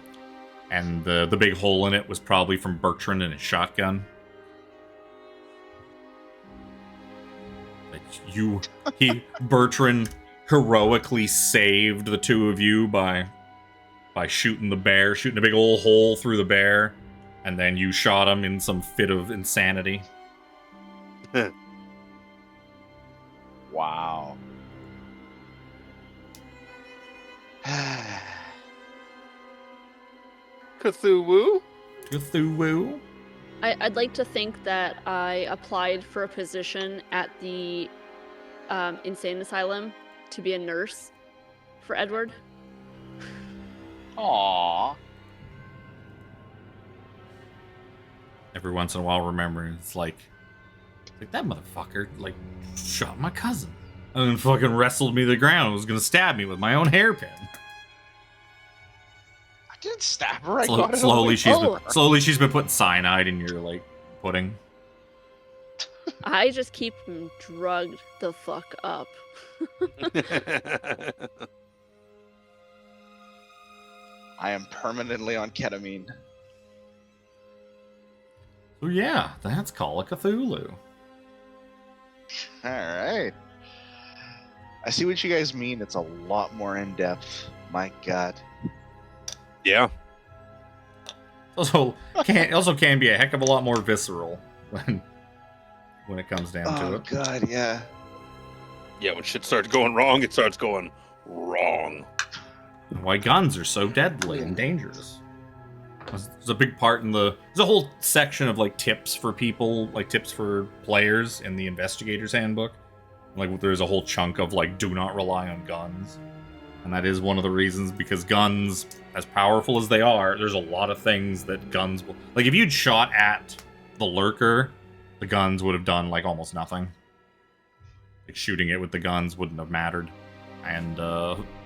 And the big hole in it was probably from Bertrand and his shotgun. Bertrand heroically saved the two of you by shooting the bear, shooting a big old hole through the bear, and then you shot him in some fit of insanity. Wow. Cthulhu? I'd like to think that I applied for a position at the insane asylum to be a nurse for Edward. Aww. Every once in a while, remembering it's like that motherfucker shot my cousin and then fucking wrestled me to the ground and was gonna stab me with my own hairpin. I didn't stab her. Slowly she's been putting cyanide in your pudding. I just keep him drugged the fuck up. I am permanently on ketamine. So yeah, that's Call of Cthulhu. Alright. I see what you guys mean. It's a lot more in-depth. My god. Yeah. Also can be a heck of a lot more visceral when it comes down to it. Oh god, yeah. Yeah, when shit starts going wrong, it starts going wrong. Why guns are so deadly and dangerous. There's a big part in there's a whole section of like tips for people, like tips for players in the investigator's handbook. Like there's a whole chunk of like do not rely on guns. And that is one of the reasons, because guns, as powerful as they are, there's a lot of things that guns will... Like if you'd shot at the lurker, the guns would have done like almost nothing. Like shooting it with the guns wouldn't have mattered. And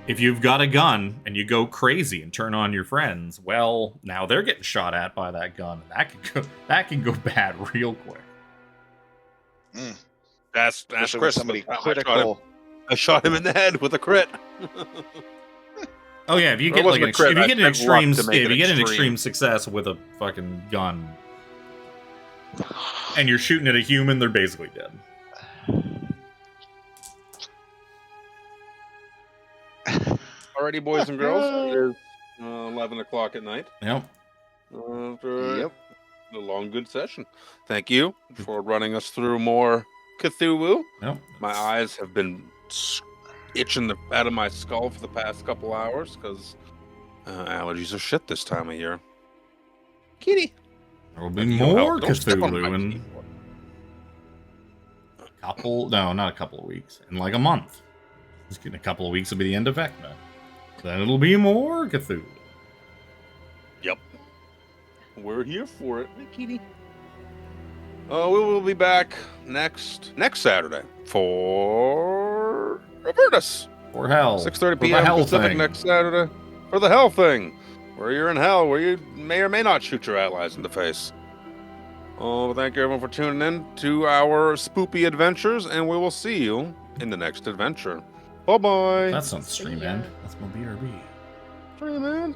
if you've got a gun and you go crazy and turn on your friends, well, now they're getting shot at by that gun, and that can go bad real quick. That's Chris. Somebody critical. I shot him in the head with a crit. Oh yeah, if you get like if you get an extreme success with a fucking gun, and you're shooting at a human, they're basically dead. Alrighty, boys and girls, it is 11 o'clock at night. Yep. Yep. A long, good session. Thank you for running us through more Cthulhu. Yep. My eyes have been itching out of my skull for the past couple hours because allergies are shit this time of year. Kitty. There will be more Cthulhu in not a couple of weeks. In like a month. In a couple of weeks will be the end of Vecna. Then it'll be more Cthulhu. Yep. We're here for it, kitty. We will be back next Saturday for Robertus. For hell. 6:30 p.m. Pacific next Saturday for the Hell Thing, where you're in hell, where you may or may not shoot your allies in the face. Oh, thank you everyone for tuning in to our spoopy adventures, and we will see you in the next adventure. Bye-bye. That's not the stream end. That's my BRB. Stream end.